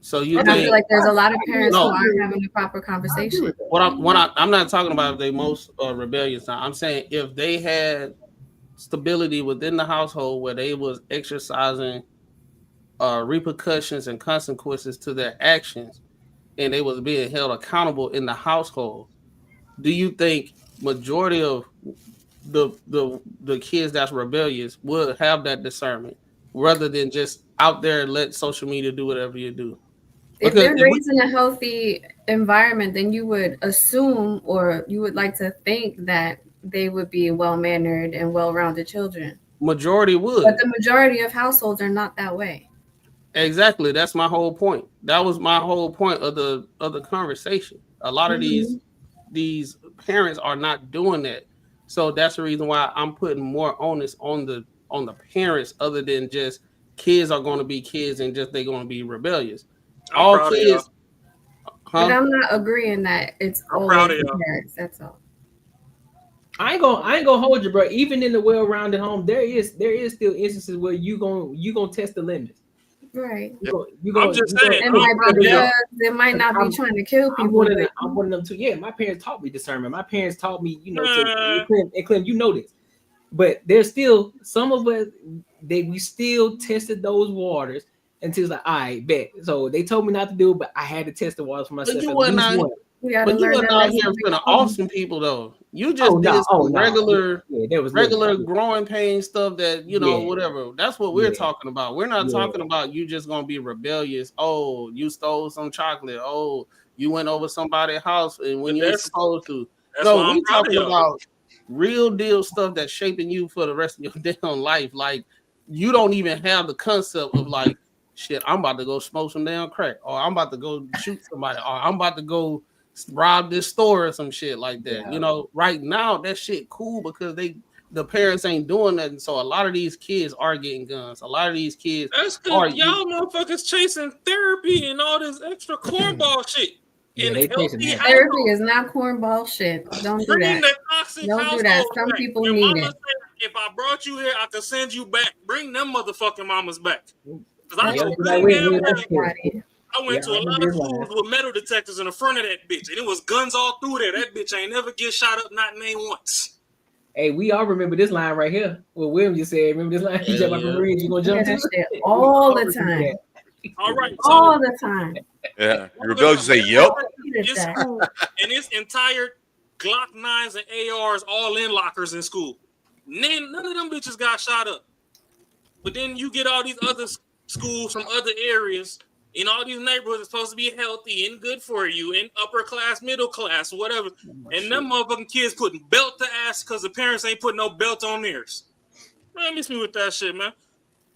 So you and think, I feel like there's a lot of parents who aren't having the proper conversation. I'm not talking about if they most rebellious. I'm saying if they had stability within the household where they was exercising repercussions and consequences to their actions, and they was being held accountable in the household, do you think majority of the kids that's rebellious would have that discernment rather than just out there and let social media do whatever you do? If they're raised in a healthy environment, then you would assume, or you would like to think that they would be well-mannered and well-rounded children. Majority would. But the majority of households are not that way. Exactly. That's my whole point. That was my whole point of the conversation. A lot of these parents are not doing that. So that's the reason why I'm putting more onus on the parents, other than just kids are going to be kids and just they're going to be rebellious. All kids. But I'm not agreeing that it's always the parents. That's all. I ain't gonna hold you, bro. Even in the well-rounded home, there is still instances where you gonna test the limits. Right. I'm just saying. It might not be trying to kill people. I'm one of them too. Yeah, my parents taught me discernment. My parents taught me, and Clem, you know this. But there's still some of us that we still tested those waters until it's like, all right, bet. So they told me not to do it, but I had to test the waters for myself. But you were not here for the awesome people though. You just did regular growing pain stuff that whatever. That's what we're talking about. We're not talking about you just gonna be rebellious. Oh, you stole some chocolate. Oh, you went over somebody's house and when you were supposed to. No, we're talking about real deal stuff that's shaping you for the rest of your damn life. Like you don't even have the concept of like, shit, I'm about to go smoke some damn crack, or I'm about to go shoot somebody, or I'm about to go rob this store or some shit like that. Yeah. Right now that shit cool because the parents ain't doing nothing. So a lot of these kids are getting guns. A lot of these kids that's because y'all motherfuckers chasing therapy and all this extra cornball shit. Therapy is not cornball shit. Don't do that. Don't do that. Some people need it. If I brought you here, I could send you back. Bring them motherfucking mamas back. I went to a lot of schools with metal detectors in the front of that bitch, and it was guns all through there. That bitch ain't never get shot up, not named once. Hey, we all remember this line right here. What William just said. Remember this line? You jump out the Marines, you gonna jump to shit all the time. All right, all the time. Yeah, rebellious say yep. And this entire Glock 9s and ARs all in lockers in school. None of them bitches got shot up. But then you get all these other schools from other areas in all these neighborhoods are supposed to be healthy and good for you and upper class, middle class, whatever. And them motherfucking kids putting belt to ass because the parents ain't putting no belt on theirs. Man, miss me with that shit, man.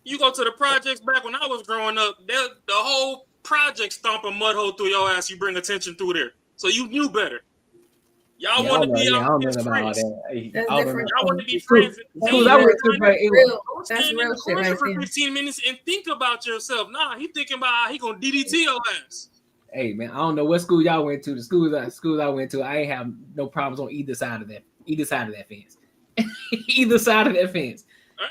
You go to the projects back when I was growing up, the whole project stomp a mud hole through your ass. You bring attention through there. So you knew better. Y'all want to be out with friends. Y'all want to be friends. That's real shit right for there. 15 minutes and think about yourself. Nah, he thinking about how he gonna DDT your ass. Hey man, I don't know what school y'all went to. The schools I went to, I ain't have no problems on either side of that fence. Either side of that fence.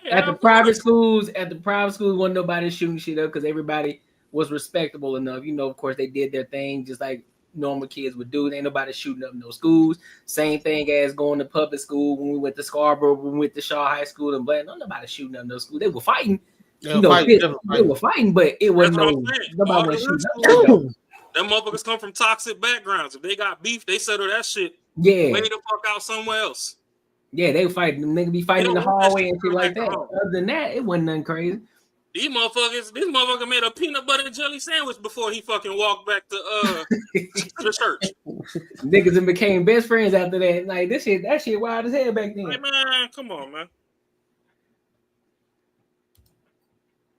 At the private schools, wasn't nobody shooting shit up because everybody was respectable enough. Of course they did their thing just like normal kids would do. Ain't nobody shooting up no schools. Same thing as going to public school when we went to Scarborough, when we went to Shaw High School and Bland. Nobody shooting up no school. They were fighting, You know, they were fighting, but it wasn't That's no what I'm saying. nobody All was the shooting hood up. schools, them motherfuckers come from toxic backgrounds. If they got beef, they settle that shit. Yeah. Way the fuck out somewhere else. Yeah, they fight. Them niggas be fighting in the hallway and shit like that. Other than that, it wasn't nothing crazy. This motherfucker made a peanut butter and jelly sandwich before he fucking walked back to the church. Niggas and became best friends after that. Like that shit wild as hell back then. Like, man, come on, man.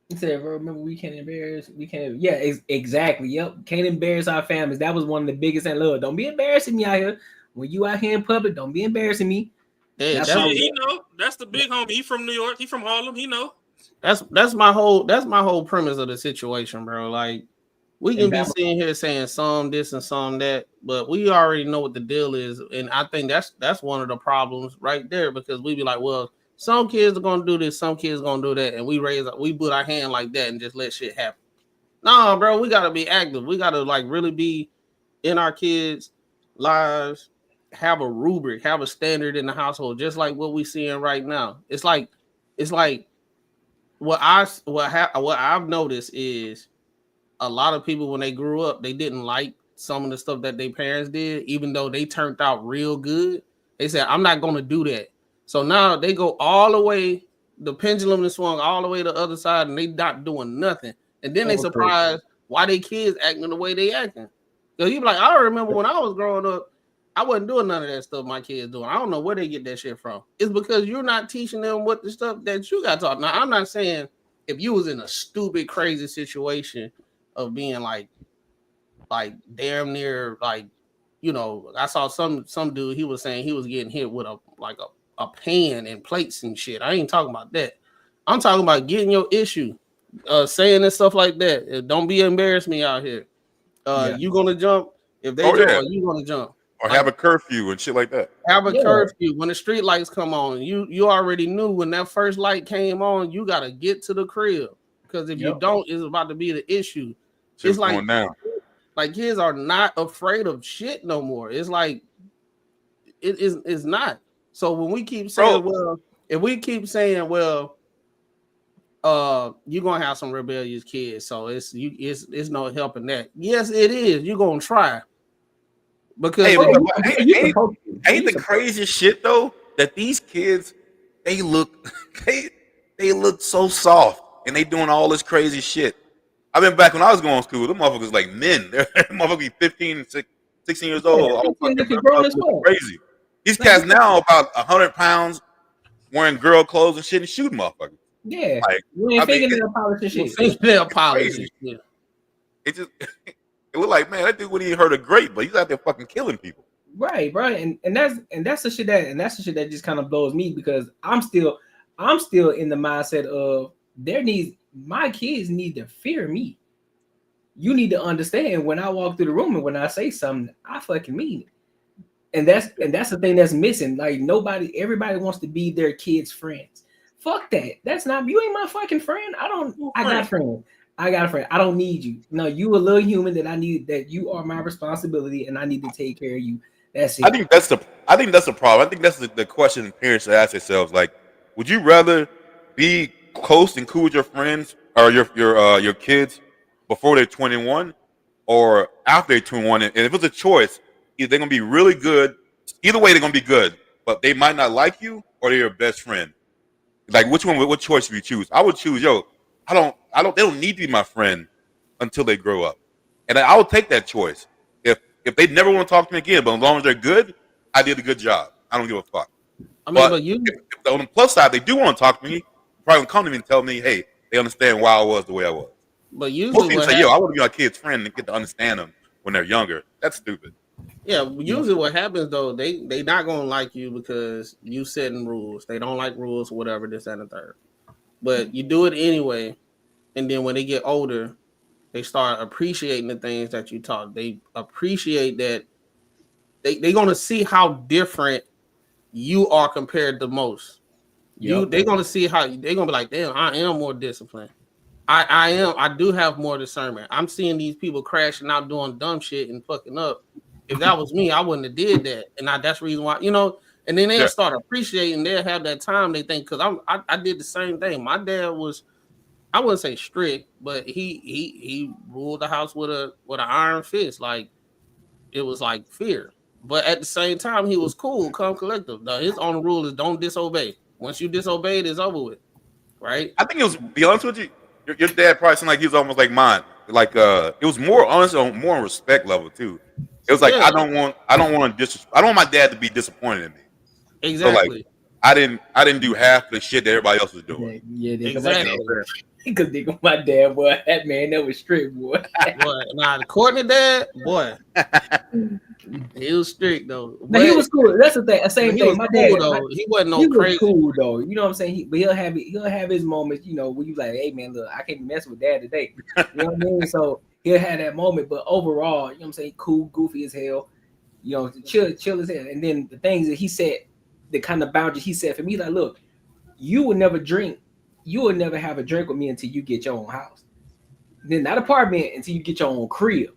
He said, remember, we can't embarrass. We can't. Yeah, exactly. Yep. Can't embarrass our families. That was one of the biggest and look. Don't be embarrassing me out here. When you out here in public, don't be embarrassing me. Yeah, he know. That's the big homie. He from New York. He from Harlem. He know. That's my whole premise of the situation, bro. Like, we can be sitting here saying some this and some that, but we already know what the deal is, and I think that's one of the problems right there, because we be like, well, some kids are gonna do this, some kids are gonna do that, and we put our hand like that and just let shit happen. No, bro, we gotta be active. We gotta like really be in our kids' lives, have a rubric, have a standard in the household, just like what we seeing right now. It's like what I've noticed is a lot of people when they grew up, they didn't like some of the stuff that their parents did, even though they turned out real good. They said, I'm not gonna do that. So now they go all the way, the pendulum is swung all the way to the other side, and they not doing nothing. And then they surprised why they kids acting the way they acting. Because you be like, I remember when I was growing up, I wasn't doing none of that stuff my kids doing. I don't know where they get that shit from. It's because you're not teaching them what the stuff that you got taught. Now, I'm not saying if you was in a stupid, crazy situation of being like damn near like, you know, I saw some dude, he was saying he was getting hit with a pan and plates and shit. I ain't talking about that. I'm talking about getting your issue, saying and stuff like that. Don't be embarrassing me out here. You gonna jump? If they jump, you gonna jump. Or have a curfew and shit like that. Have a curfew. When the street lights come on, you already knew when that first light came on, you gotta get to the crib. Because if you don't, it's about to be the issue. It's like, like kids are not afraid of shit no more. It's like it's not. So when we keep saying, if we keep saying, you're gonna have some rebellious kids, so it's no helping that. Yes, it is. You're gonna try. Because ain't the craziest shit though that these kids they look so soft and they doing all this crazy shit. I been back when I was going to school, them motherfuckers like men. They're motherfuckers 15, 16 years old. Crazy. These cats now about 100 pounds wearing girl clothes and shit and shooting motherfuckers. Yeah, like fingernail polish and shit. Fingernail polish. It just it looked like, man, that dude wouldn't even hurt a grape, but he's out there fucking killing people. Right. And that's the shit that just kind of blows me, because I'm still in the mindset of my kids need to fear me. You need to understand when I walk through the room and when I say something, I fucking mean it. And that's the thing that's missing. Like everybody wants to be their kids' friends. Fuck that. That's not, you ain't my fucking friend. I got a friend. I don't need you. No, you a little human that you are my responsibility and I need to take care of you. That's it. I think that's the problem. I think that's the question parents should ask themselves. Like, would you rather be close and cool with your friends or your kids before they're 21 or after they're 21? And if it's a choice, either they're gonna be really good. Either way, they're gonna be good, but they might not like you or they're your best friend. Like, what choice do you choose? I would choose, they don't need to be my friend until they grow up. And I would take that choice. If they never want to talk to me again, but as long as they're good, I did a good job. I don't give a fuck. I mean, but if on the plus side, they do want to talk to me, probably come to me and tell me, hey, they understand why I was the way I was. But usually most people say, I want to be my kid's friend and get to understand them when they're younger. That's stupid. Yeah, usually what happens though, they not gonna like you because you setting rules. They don't like rules, whatever, this, that, and the third. But you do it anyway, and then when they get older, they start appreciating the things that you taught. They appreciate that they're gonna see how different you are compared to most. They're gonna see how they're gonna be like, damn, I am more disciplined. I do have more discernment. I'm seeing these people crashing out doing dumb shit and fucking up. If that was me, I wouldn't have did that. And that's the reason why, and then they'll start appreciating, they'll have that time, they think, because I did the same thing. My dad was I wouldn't say strict, but he ruled the house with an iron fist. Like it was like fear. But at the same time, he was cool, calm, collective. Now, his only rule is don't disobey. Once you disobey, it's over with. Right? I think it was, be honest with you, your dad probably seemed like he was almost like mine. Like it was more honest, more on respect level too. It was like I don't want my dad to be disappointed in me. Exactly. So like I didn't do half the shit that everybody else was doing. Yeah, exactly. Because my dad, boy, that was strict, boy. Boy, nah, the Courtney dad, boy, he was strict though. Now, he was cool. That's the thing. Same thing. My dad, cool, though. He wasn't no crazy. Cool though. You know what I'm saying? But he'll have his moments. You know, where you like, hey man, look, I can't mess with dad today. You know what I mean? So he'll have that moment. But overall, you know what I'm saying? Cool, goofy as hell. You know, chill as hell. And then the things that he said, the kind of boundaries he set for me, like, look, you will never drink. You will never have a drink with me until you get your own house. Then not apartment until you get your own crib.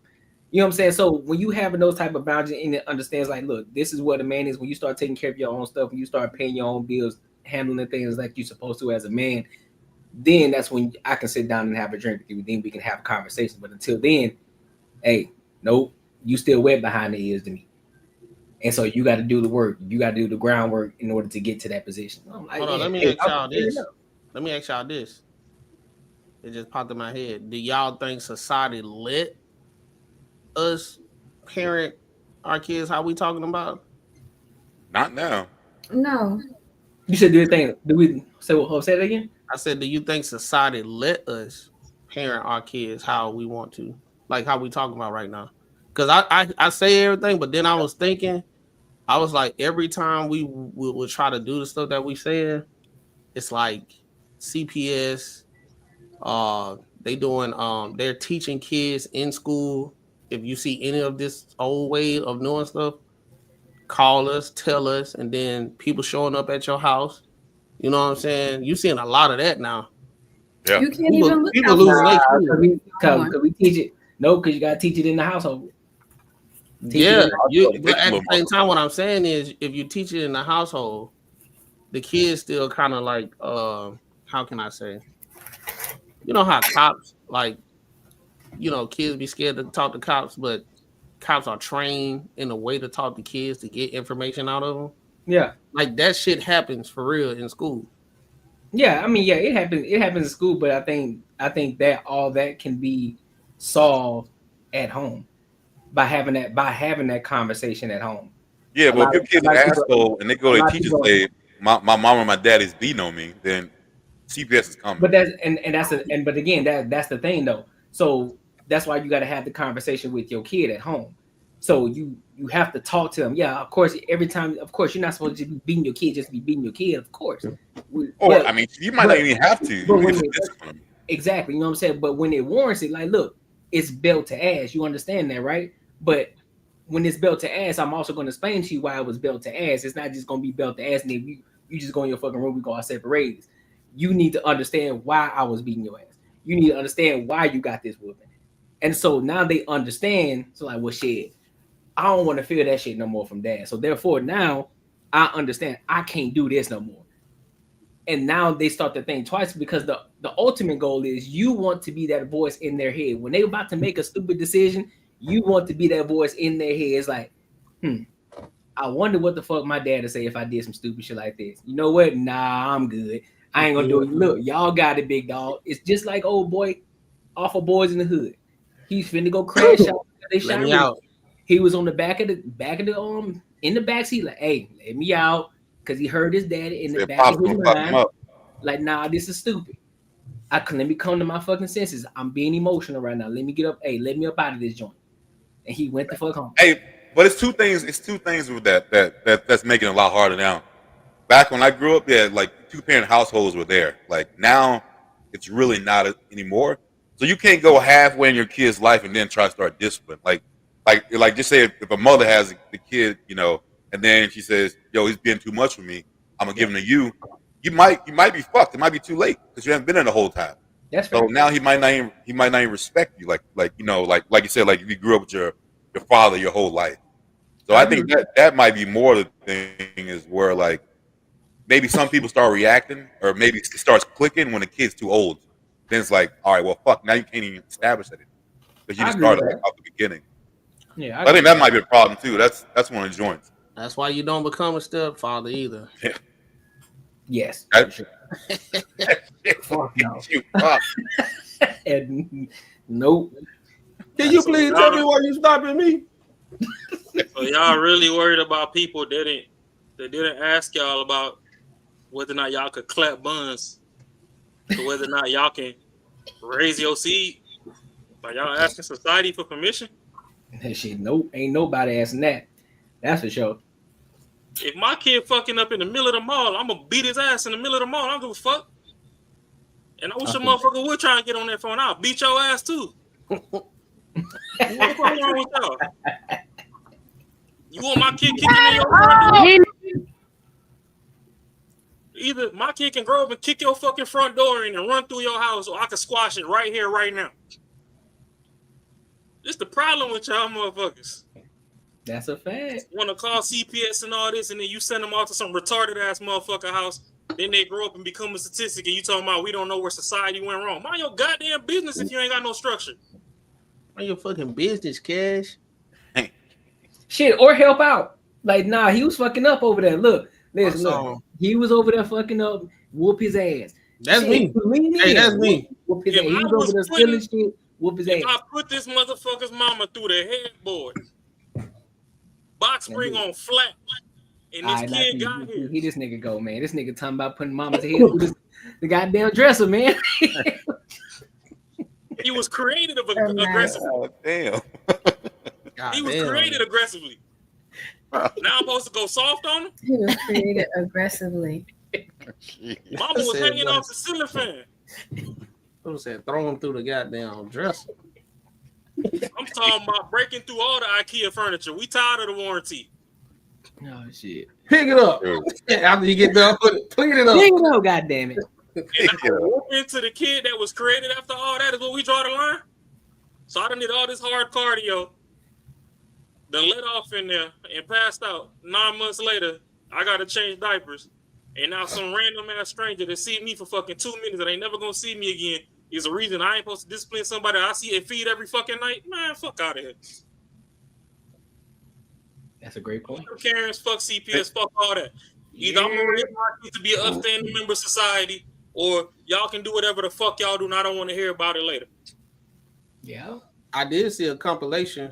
You know what I'm saying? So when you having those type of boundaries and it understands like, look, this is what a man is. When you start taking care of your own stuff, when you start paying your own bills, handling things like you're supposed to as a man, then that's when I can sit down and have a drink with you. Then we can have a conversation. But until then, hey, nope, you still wet behind the ears to me. And so you got to do the work. You got to do the groundwork in order to get to that position. I'm like, hold on, let me ask y'all this. Let me ask y'all this. It just popped in my head. Do y'all think society let us parent our kids how we talking about? Not now. No. You said do you think? Do we say that again? I said, do you think society let us parent our kids how we want to, like how we talking about right now? Because I say everything, but then I was thinking, I was like, every time we would try to do the stuff that we said, it's like CPS. They doing they're teaching kids in school. If you see any of this old way of doing stuff, call us, tell us, and then people showing up at your house. You know what I'm saying? You're seeing a lot of that now. Yeah. You can't even look people lose because we teach it. No, because you gotta teach it in the household. But at the same time, what I'm saying is, if you teach it in the household, the kids still kind of like, how can I say? You know how cops, like, you know, kids be scared to talk to cops, but cops are trained in a way to talk to kids to get information out of them. Yeah. Like that shit happens for real in school. Yeah, I mean, yeah, it happens in school, but I think that all that can be solved at home by having that conversation at home. Yeah, but if your kid's an asshole and they go to teachers say, my mom or my dad is beating on me, then CPS is coming. But but again, that's the thing though. So that's why you got to have the conversation with your kid at home. So you have to talk to them. Yeah, of course. Every time, of course, you're not supposed to be beating your kid just to be beating your kid. Of course. I mean, you might not even have to. Exactly. You know what I'm saying? But when it warrants it, like, look, it's belt to ass. You understand that, right? But when it's belt to ass, I'm also going to explain to you why it was belt to ass. It's not just going to be belt to ass, and then you just go in your fucking room. We go our separate ways. You need to understand why I was beating your ass. You need to understand why you got this whooping. And so now they understand. So like, well, shit, I don't want to feel that shit no more from dad. So therefore, now I understand I can't do this no more. And now they start to think twice, because the ultimate goal is you want to be that voice in their head. When they're about to make a stupid decision, you want to be that voice in their head. It's like, I wonder what the fuck my dad would say if I did some stupid shit like this. You know what? Nah, I'm good. I ain't gonna do it. Look, y'all got it, big dog. It's just like old boy off of Boys in the Hood. He's finna go crash out. They shot me out. He was on the back of the in the back seat, like, hey, let me out, because he heard his daddy in the back of his mind. Like, nah, this is stupid. Let me come to my fucking senses. I'm being emotional right now. Let me get up. Hey, let me up out of this joint. And he went the fuck home. Hey, but it's two things with that's making it a lot harder now. Back when I grew up, yeah, like 2-parent households were there. Like now, it's really not anymore. So you can't go halfway in your kid's life and then try to start discipline. Like just say if a mother has the kid, you know, and then she says, "Yo, he's being too much for me. I'm gonna give him to you." You might be fucked. It might be too late because you haven't been there the whole time. That's so now he might not even respect you. Like you know, like you said, like if you grew up with your father your whole life. So I think that might be more the thing, is where like maybe some people start reacting, or maybe it starts clicking when the kid's too old. then it's like, all right, well, fuck, now you can't even establish that because you I just agree with started that. off the beginning. Yeah, I think that might be a problem too. That's one of the joints. That's why you don't become a stepfather either. Yeah. Yes. That, for sure. fuck no. You, fuck. And nope. Can you please tell me why you stopping me? So y'all really worried about people that didn't ask y'all about whether or not y'all could clap buns, or whether or not y'all can raise your seed? Like y'all asking society for permission? That shit, nope, ain't nobody asking that. That's for sure. If my kid fucking up in the middle of the mall, I'm gonna beat his ass in the middle of the mall. I don't give a fuck. And I wish a motherfucker would try and get on that phone. I'll beat your ass too. What's wrong with y'all? You want my kid kicking in your front door? Either my kid can grow up and kick your fucking front door in and run through your house, or I can squash it right here, right now. This the problem with y'all motherfuckers. That's a fact. Want to call CPS and all this, and then you send them off to some retarded ass motherfucker house. Then they grow up and become a statistic, and you talking about we don't know where society went wrong. Mind your goddamn business if you ain't got no structure. Mind your fucking business, Cash. Shit, or help out. Like, nah, he was fucking up over there. Look, look. He was over there fucking up. Whoop his ass. That's shit, me. Hey, that's me. Whoop his ass. He was over there stealing shit. Whoop his ass. I put this motherfucker's mama through the headboard. Box spring on flat. And this kid got here. He this nigga go, man. This nigga talking about putting mama's head through the goddamn dresser, man. He was created aggressively. Oh, damn. He was created aggressively. Now I'm supposed to go soft on him? He was created aggressively. Mama was hanging off the ceiling fan. Who said throw him through the goddamn dresser? I'm talking about breaking through all the IKEA furniture. We tired of the warranty. Oh shit! Pick it up. After you get done, pick it up. Pick it up, goddamn it! And I whoop into the kid that was created after all that is where we draw the line. So I done did all this hard cardio, done let off in there and passed out. 9 months later, I gotta change diapers. And now some random ass stranger that see me for fucking 2 minutes that ain't never gonna see me again is a reason I ain't supposed to discipline somebody I see and feed every fucking night. Man, fuck out of here. That's a great point. Fuck Karens, fuck CPS, fuck all that. Either I'm gonna raise my kid to be an upstanding member of society, or y'all can do whatever the fuck y'all do, and I don't want to hear about it later. Yeah. I did see a compilation.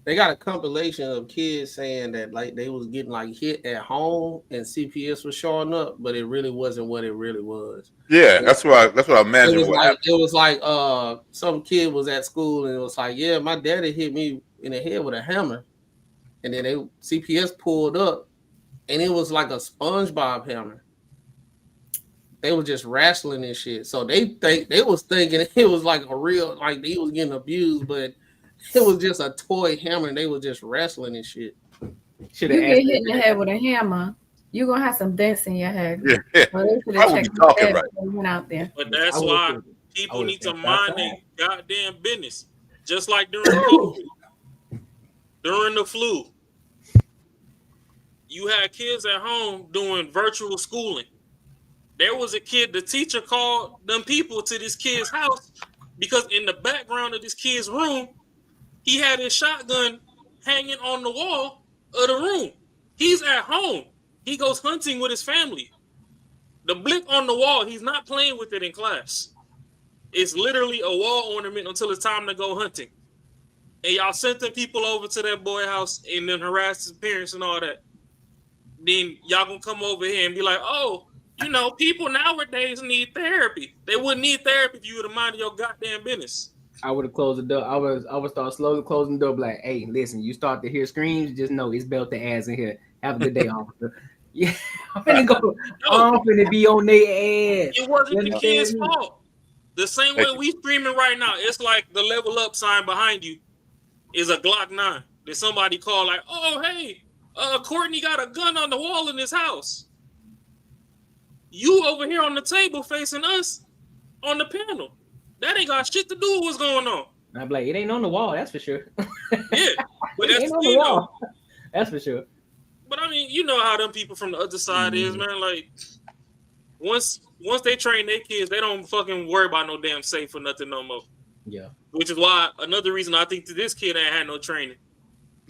They got a compilation of kids saying that like they was getting like hit at home and CPS was showing up, but it really wasn't what it really was. Yeah, that's what I imagine. It was like some kid was at school and it was like, yeah, my daddy hit me in the head with a hammer, and then CPS pulled up, and it was like a SpongeBob hammer. They were just wrestling and shit, so they was thinking it was like a real, like he was getting abused, but it was just a toy hammer, and they were just wrestling and shit. You get hit in the head with a hammer, you're gonna have some dents in your head. Yeah. Well, they should I have would be checked talking right. went out there. But that's why people need to mind their goddamn business. Just like during COVID, during the flu, you had kids at home doing virtual schooling. There was a kid, the teacher called them people to this kid's house because in the background of this kid's room, he had his shotgun hanging on the wall of the room. He's at home. He goes hunting with his family. The blick on the wall, he's not playing with it in class. It's literally a wall ornament until it's time to go hunting. And y'all sent them people over to that boy house and then harassed his parents and all that. Then y'all gonna come over here and be like, oh, you know, people nowadays need therapy. They wouldn't need therapy if you would have minded your goddamn business. I would have closed the door. I would start slowly closing the door. Like, hey, listen, you start to hear screams, just know it's belt the ass in here. Have a good day, officer. Yeah, I'm finna go. I'm finna be on their ass. It wasn't the kid's fault. The same way we screaming right now, it's like the level up sign behind you is a Glock 9. That somebody called like, oh, hey, Courtney got a gun on the wall in his house. You over here on the table facing us on the panel. That ain't got shit to do with what's going on. I'm like, it ain't on the wall, that's for sure. Yeah, but that's ain't on the wall. That's for sure. But I mean, you know how them people from the other side is, man. Like, once they train their kids, they don't fucking worry about no damn safe or nothing no more. Yeah. Which is why another reason I think that this kid ain't had no training.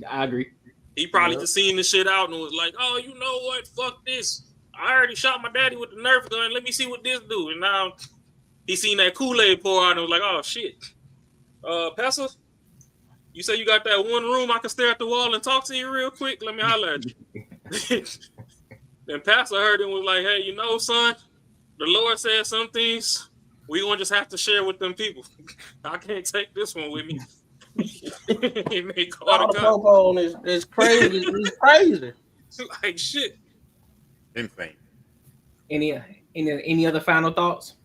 I agree. He probably just seen the shit out and was like, "Oh, you know what? Fuck this. I already shot my daddy with the Nerf gun. Let me see what this do." And now he seen that Kool-Aid pour out and was like, "Oh shit, Pastor, you say you got that one room I can stare at the wall and talk to you real quick? Let me holler at you." Then Pastor heard it and was like, "Hey, you know, son, the Lord said some things we gonna just have to share with them people. I can't take this one with me." He made all the popo is crazy. He's crazy. Like shit. Insane. Any other final thoughts?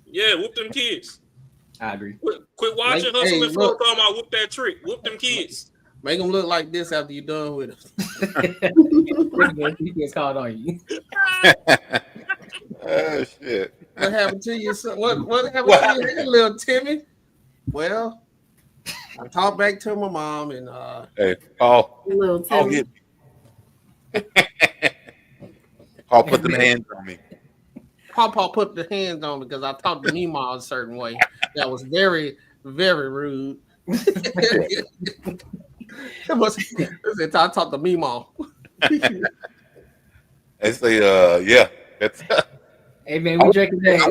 Yeah, whoop them kids. I agree. Quit watching Hustle and Flow talking about whoop that trick. Whoop them kids. Make them look like this after you're done with it. He gets called on you. Oh shit! What happened to you? What happened to you, little Timmy? Well, I talked back to my mom and hey, Paul. Little Timmy. Paul put the hands on me. Paul put the hands on me because I talked to Mima a certain way. That was very, very rude. I talked to Mima. I say, yeah. That's. Hey man, we drinking that. I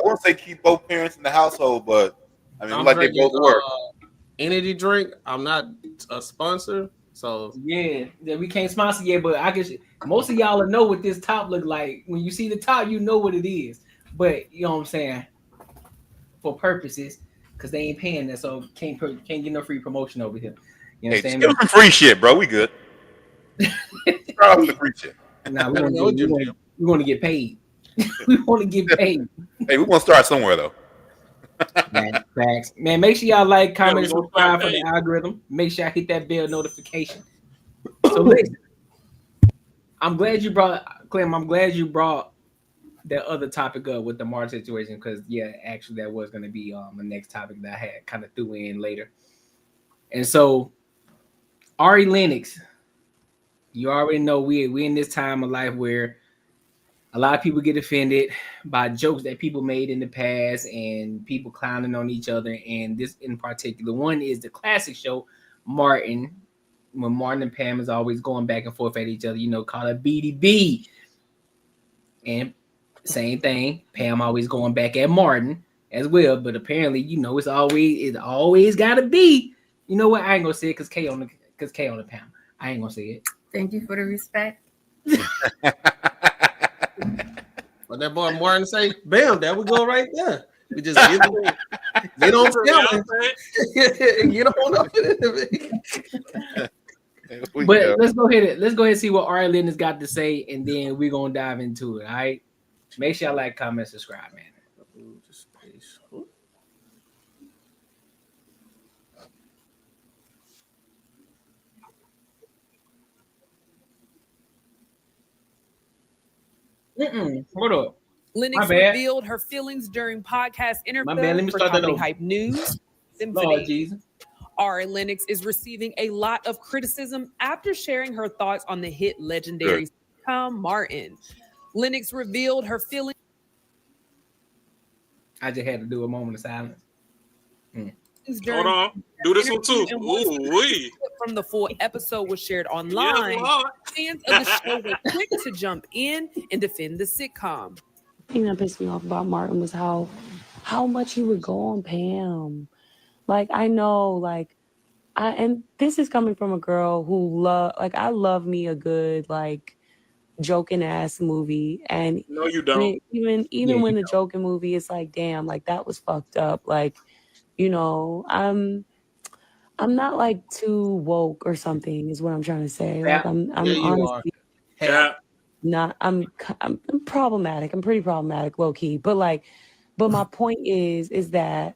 won't say keep both parents in the household, but I mean, like they both work. Energy drink. I'm not a sponsor, so yeah, we can't sponsor yet. But I guess most of y'all will know what this top look like. When you see the top, you know what it is. But you know what I'm saying, for purposes, because they ain't paying that, so can't get no free promotion over here. You know what I'm saying? Give them some free shit, bro. We good. Start with the free shit. Nah, we want to get paid. We want to get paid. Hey, we want to start somewhere though. Man, facts. Man, make sure y'all like, comment, subscribe for the algorithm. Make sure I hit that bell notification. So listen, I'm glad you brought Clem. I'm glad you brought that other topic up with the March situation because actually that was going to be the next topic that I had kind of threw in later. And so Ari Lennox. You already know we in this time of life where a lot of people get offended by jokes that people made in the past and people clowning on each other. And this in particular one is the classic show, Martin, when Martin and Pam is always going back and forth at each other, call it BDB. And same thing, Pam always going back at Martin as well. But apparently, it's always got to be. You know what? I ain't going to say it because K on the Pam. I ain't going to say it. Thank you for the respect. What that boy Martin say? Bam, there we go right there. We just get on film. Get on up But let's go ahead and see what Ari Lennox got to say, and then we're gonna dive into it. All right. Make sure y'all like, comment, subscribe, man. Hold up. Lennox revealed her feelings during podcast interview for Comedy Hype News. Lord Jesus. Ari Lennox is receiving a lot of criticism after sharing her thoughts on the hit legendary sitcom Martin. Lennox revealed her feelings. I just had to do a moment of silence. Hold on. Do this one too. Ooh-wee. From the full episode was shared online. Fans of the show were quick to jump in and defend the sitcom. The thing that pissed me off about Martin was how much he would go on Pam. Like, I know, and this is coming from a girl who I love me a good, joking ass movie. And no, you don't. Even when the joking movie is like, damn, that was fucked up. I'm not too woke or something is what I'm trying to say. I'm honestly not. I'm problematic. I'm pretty problematic, low key. But my point is that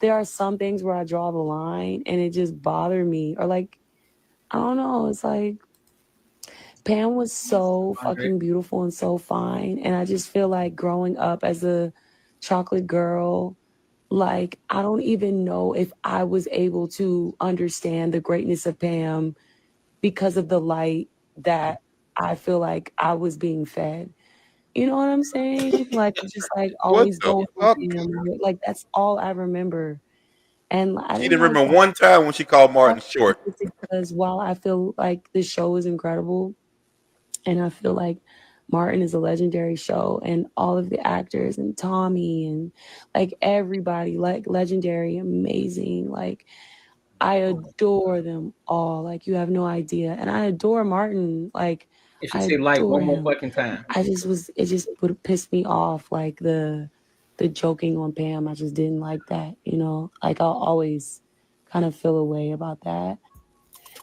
there are some things where I draw the line and it just bothered me. Or I don't know. It's Pam was so fucking beautiful and so fine, and I just feel like growing up as a chocolate girl. I don't even know if I was able to understand the greatness of Pam because of the light that I feel like I was being fed. You know what I'm saying? Like, just like What always the going fuck? on Pam. Like, that's all I remember. And I She didn't didn't like remember that. one time when she called Martin short. Because while I feel like the show is incredible, and I feel like Martin is a legendary show, and all of the actors and Tommy and like everybody, like legendary, amazing. Like, I adore them all. Like, you have no idea. And I adore Martin. Like, If she I said like adore one more him. fucking time. It just would piss me off. Like the joking on Pam. I just didn't like that, you know? Like, I'll always kind of feel a way about that.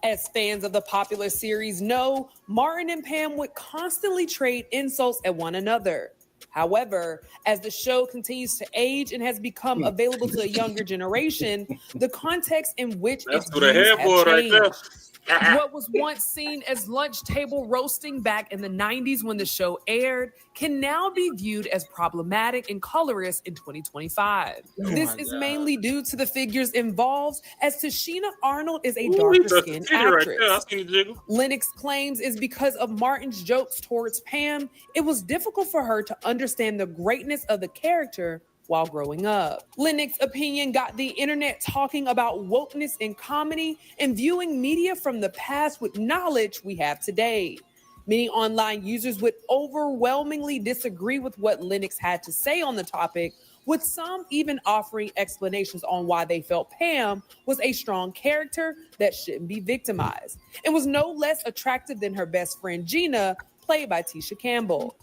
As fans of the popular series know, Martin and Pam would constantly trade insults at one another. However, as the show continues to age and has become available to a younger generation, the context in which That's it's for the used have headboard right there. changed. What was once seen as lunch table roasting back in the 90s when the show aired can now be viewed as problematic and colorist in 2025. This is mainly due to the figures involved, as Tashina Arnold is a darker-skinned actress. I seen the jiggle. Lennox claims is because of Martin's jokes towards Pam, it was difficult for her to understand the greatness of the character while growing up. Lennox's opinion got the internet talking about wokeness in comedy and viewing media from the past with knowledge we have today. Many online users would overwhelmingly disagree with what Lennox had to say on the topic, with some even offering explanations on why they felt Pam was a strong character that shouldn't be victimized and was no less attractive than her best friend Gina, played by Tisha Campbell.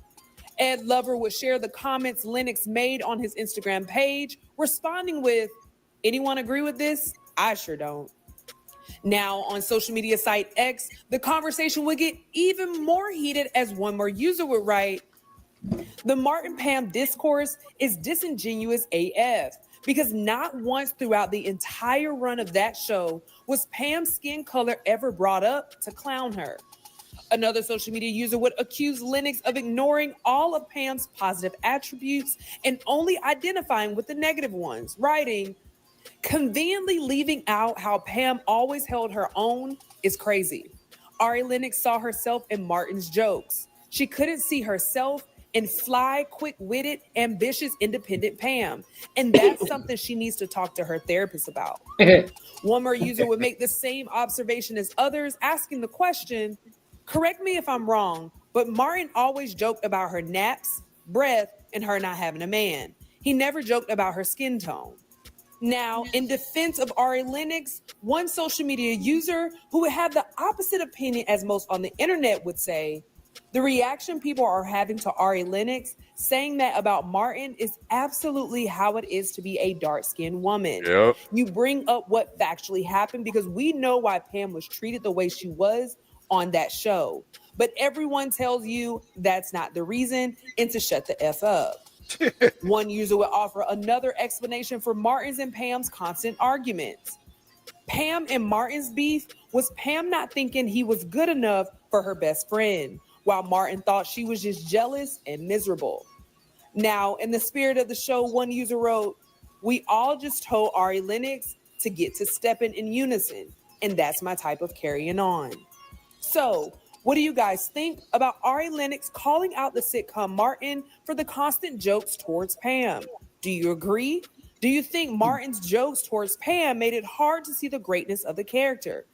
Ed Lover would share the comments Lennox made on his Instagram page, responding with, "Anyone agree with this? I sure don't." Now, on social media site X, the conversation would get even more heated as one more user would write, "The Martin Pam discourse is disingenuous AF, because not once throughout the entire run of that show was Pam's skin color ever brought up to clown her." Another social media user would accuse Lennox of ignoring all of Pam's positive attributes and only identifying with the negative ones, writing, "Conveniently leaving out how Pam always held her own is crazy. Ari Lennox saw herself in Martin's jokes. She couldn't see herself in fly, quick-witted, ambitious, independent Pam. And that's something she needs to talk to her therapist about." One more user would make the same observation as others, asking the question, "Correct me if I'm wrong, but Martin always joked about her naps, breath, and her not having a man. He never joked about her skin tone." Now, in defense of Ari Lennox, one social media user who would have the opposite opinion as most on the internet would say, "The reaction people are having to Ari Lennox saying that about Martin is absolutely how it is to be a dark-skinned woman. Yep. You bring up what factually happened because we know why Pam was treated the way she was on that show. But everyone tells you that's not the reason and to shut the F up." One user would offer another explanation for Martin's and Pam's constant arguments. Pam and Martin's beef was Pam not thinking he was good enough for her best friend, while Martin thought she was just jealous and miserable. Now, in the spirit of the show, one user wrote, "We all just told Ari Lennox to get to stepping in unison, and that's my type of carrying on." So, what do you guys think about Ari Lennox calling out the sitcom Martin for the constant jokes towards Pam? Do you agree? Do you think Martin's jokes towards Pam made it hard to see the greatness of the character?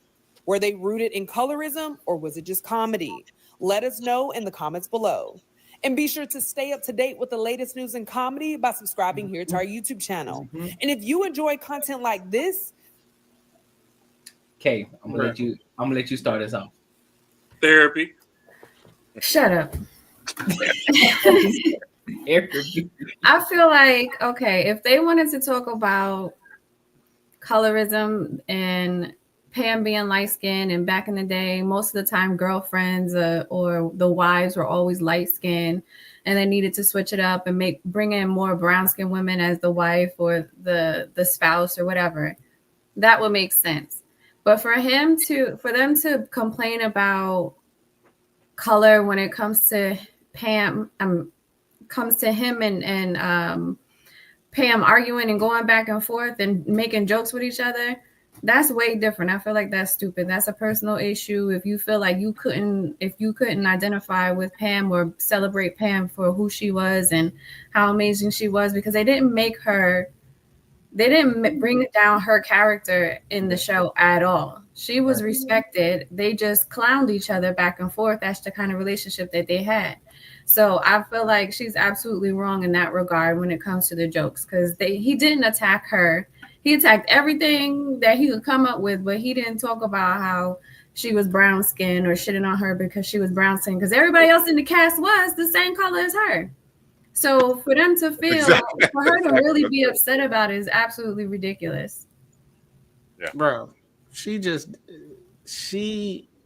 Were they rooted in colorism or was it just comedy? Let us know in the comments below. And be sure to stay up to date with the latest news and comedy by subscribing here to our YouTube channel. And if you enjoy content like this, okay, I'm gonna let you start us off. Therapy. Shut up. I feel like, okay, if they wanted to talk about colorism and Pam being light-skinned, and back in the day, most of the time girlfriends or the wives were always light-skinned, and they needed to switch it up and bring in more brown-skinned women as the wife or the spouse or whatever, that would make sense. But for them to complain about color when it comes to Pam, comes to him and Pam arguing and going back and forth and making jokes with each other, That's way different. I feel like that's stupid. That's a personal issue. If you feel like you couldn't identify with Pam or celebrate Pam for who she was and how amazing she was, because they didn't bring down her character in the show at all. She was respected. They just clowned each other back and forth. That's the kind of relationship that they had. So I feel like she's absolutely wrong in that regard when it comes to the jokes, because he didn't attack her. He attacked everything that he could come up with, but he didn't talk about how she was brown skinned or shitting on her because she was brown skinned, because everybody else in the cast was the same color as her. So for them to feel, for her to really be upset about it is absolutely ridiculous. Yeah, bro, she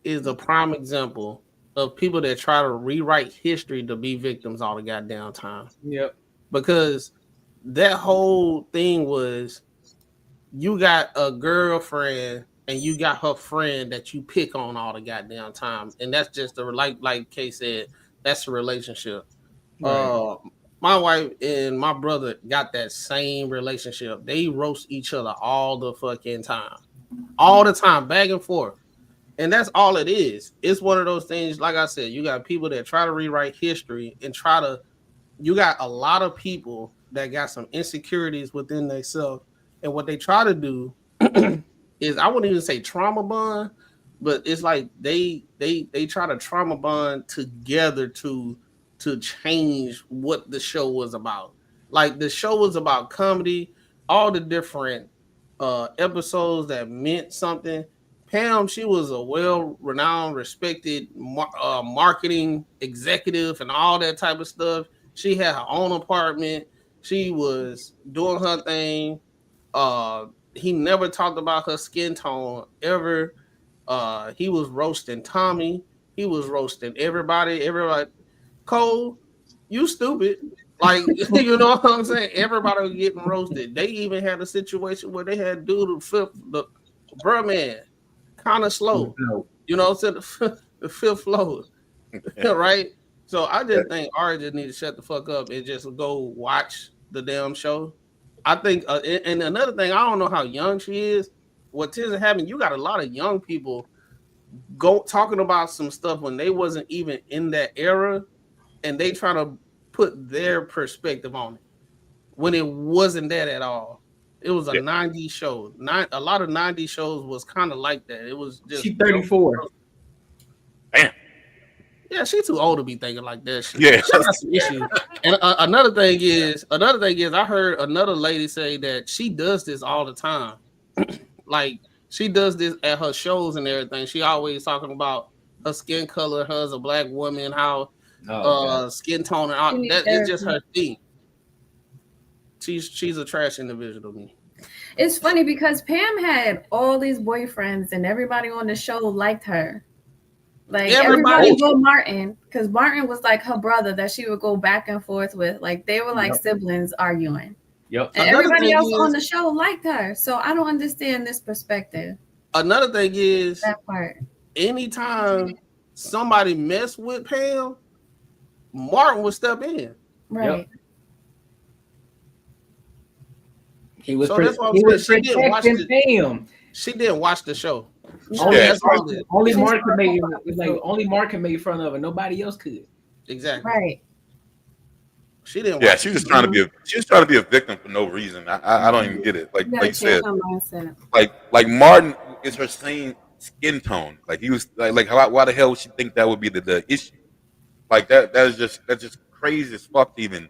is a prime example of people that try to rewrite history to be victims all the goddamn time. Yep. Because that whole thing was, you got a girlfriend and you got her friend that you pick on all the goddamn time, and that's just like Kay said, that's a relationship. Right. My wife and my brother got that same relationship. They roast each other all the fucking time, all the time, back and forth, and that's all it is. It's one of those things. Like I said, you got people that try to rewrite history and you got a lot of people that got some insecurities within themselves. And what they try to do is, I wouldn't even say trauma bond, but it's like they try to trauma bond together to change what the show was about. Like, the show was about comedy, all the different episodes that meant something. Pam, she was a well-renowned, respected marketing executive and all that type of stuff. She had her own apartment. She was doing her thing. He never talked about her skin tone ever. He was roasting Tommy. He was roasting everybody. Cole, you stupid. Like, you know what I'm saying? Everybody was getting roasted. They even had a situation where they had dude the bruh man kind of slow. You know what I'm saying? The fifth floor. Right? So I just think Ari just need to shut the fuck up and just go watch the damn show. I think, and another thing, I don't know how young she is. What tends to happen, you got a lot of young people talking about some stuff when they wasn't even in that era, and they try to put their perspective on it when it wasn't that at all. It was a 90s show. A lot of 90s shows was kind of like that. It was just. She's 34. Damn. Yeah, she's too old to be thinking like that shit. Yeah, that's some issue. And another thing is, I heard another lady say that she does this all the time. Like, she does this at her shows and everything. She always talking about her skin color, her as a black woman, how skin tone and all that. It's just her thing. She's a trash individual to me. It's funny because Pam had all these boyfriends and everybody on the show liked her. Like, everybody but Martin, because Martin was like her brother that she would go back and forth with. Like, they were like siblings arguing. Yep. And everybody else on the show liked her. So I don't understand this perspective. Another thing is, that part. Anytime somebody messed with Pam, Martin would step in. Right. Yep. He was protecting Pam. She didn't watch the show. Only Mark could make only Mark can make fun of her. Nobody else could. Exactly. Right. She didn't. Yeah, she was trying to be a victim for no reason. I don't even get it. Like you said, like Martin is her same skin tone. Like, he was like why the hell would she think that would be the issue? Like, that's just crazy as fuck to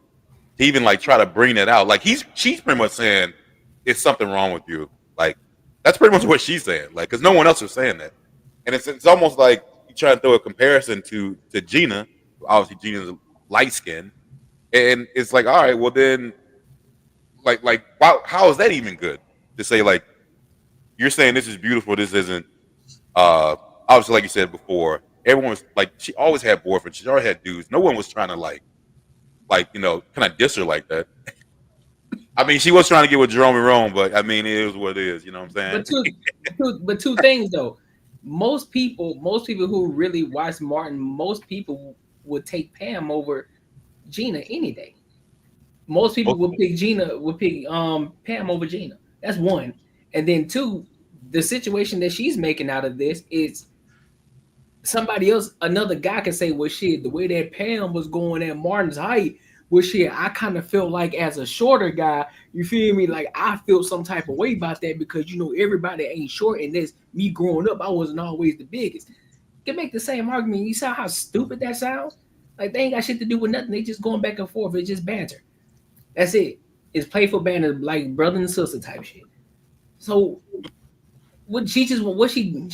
even like try to bring it out. Like, she's pretty much saying it's something wrong with you. Like, that's pretty much what she's saying. Like, because no one else is saying that. And it's almost like you try to throw a comparison to Gina. Obviously, Gina's light skin, and it's like, all right, well then, like wow, how is that even good to say? Like, you're saying this is beautiful, this isn't. Obviously, like you said before, everyone was like, she always had boyfriends, she already had dudes. No one was trying to like kind of diss her like that. I mean, she was trying to get with Jerome and Rome, but I mean, it is what it is. You know what I'm saying? But two things though. Most people who really watch Martin, most people would take Pam over Gina any day. Most people would pick Pam over Gina. That's one. And then two, the situation that she's making out of this is somebody else, another guy can say, well, shit, the way that Pam was going at Martin's height, well, shit, I kind of felt like as a shorter guy, you feel me? Like I feel some type of way about that because, you know, everybody ain't short. And that's me growing up. I wasn't always the biggest. You can make the same argument. You saw how stupid that sounds? Like they ain't got shit to do with nothing. They just going back and forth. It's just banter. That's it. It's playful banter, like brother and sister type shit. So what she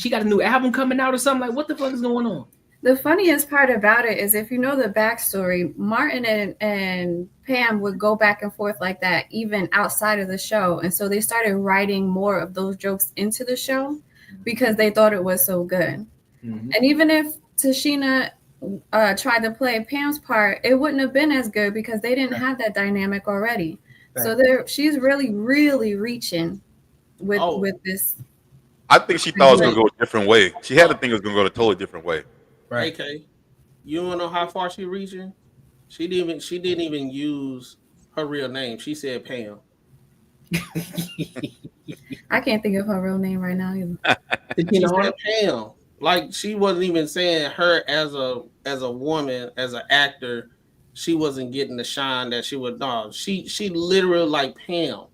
got a new album coming out or something? Like what the fuck is going on? The funniest part about it is if you know the backstory, Martin and Pam would go back and forth like that even outside of the show. And so they started writing more of those jokes into the show because they thought it was so good. Mm-hmm. And even if Tashina tried to play Pam's part, it wouldn't have been as good because they didn't have that dynamic already. Right. So she's really, really reaching with this. I think she thought it was going to go a different way. She had to think it was going to go a totally different way. Right. Okay. You wanna know how far she reaching? She didn't even use her real name. She said Pam. I can't think of her real name right now either. She said Pam. Like she wasn't even saying her as a woman, as an actor. She wasn't getting the shine that she would. No, she literally like Pam.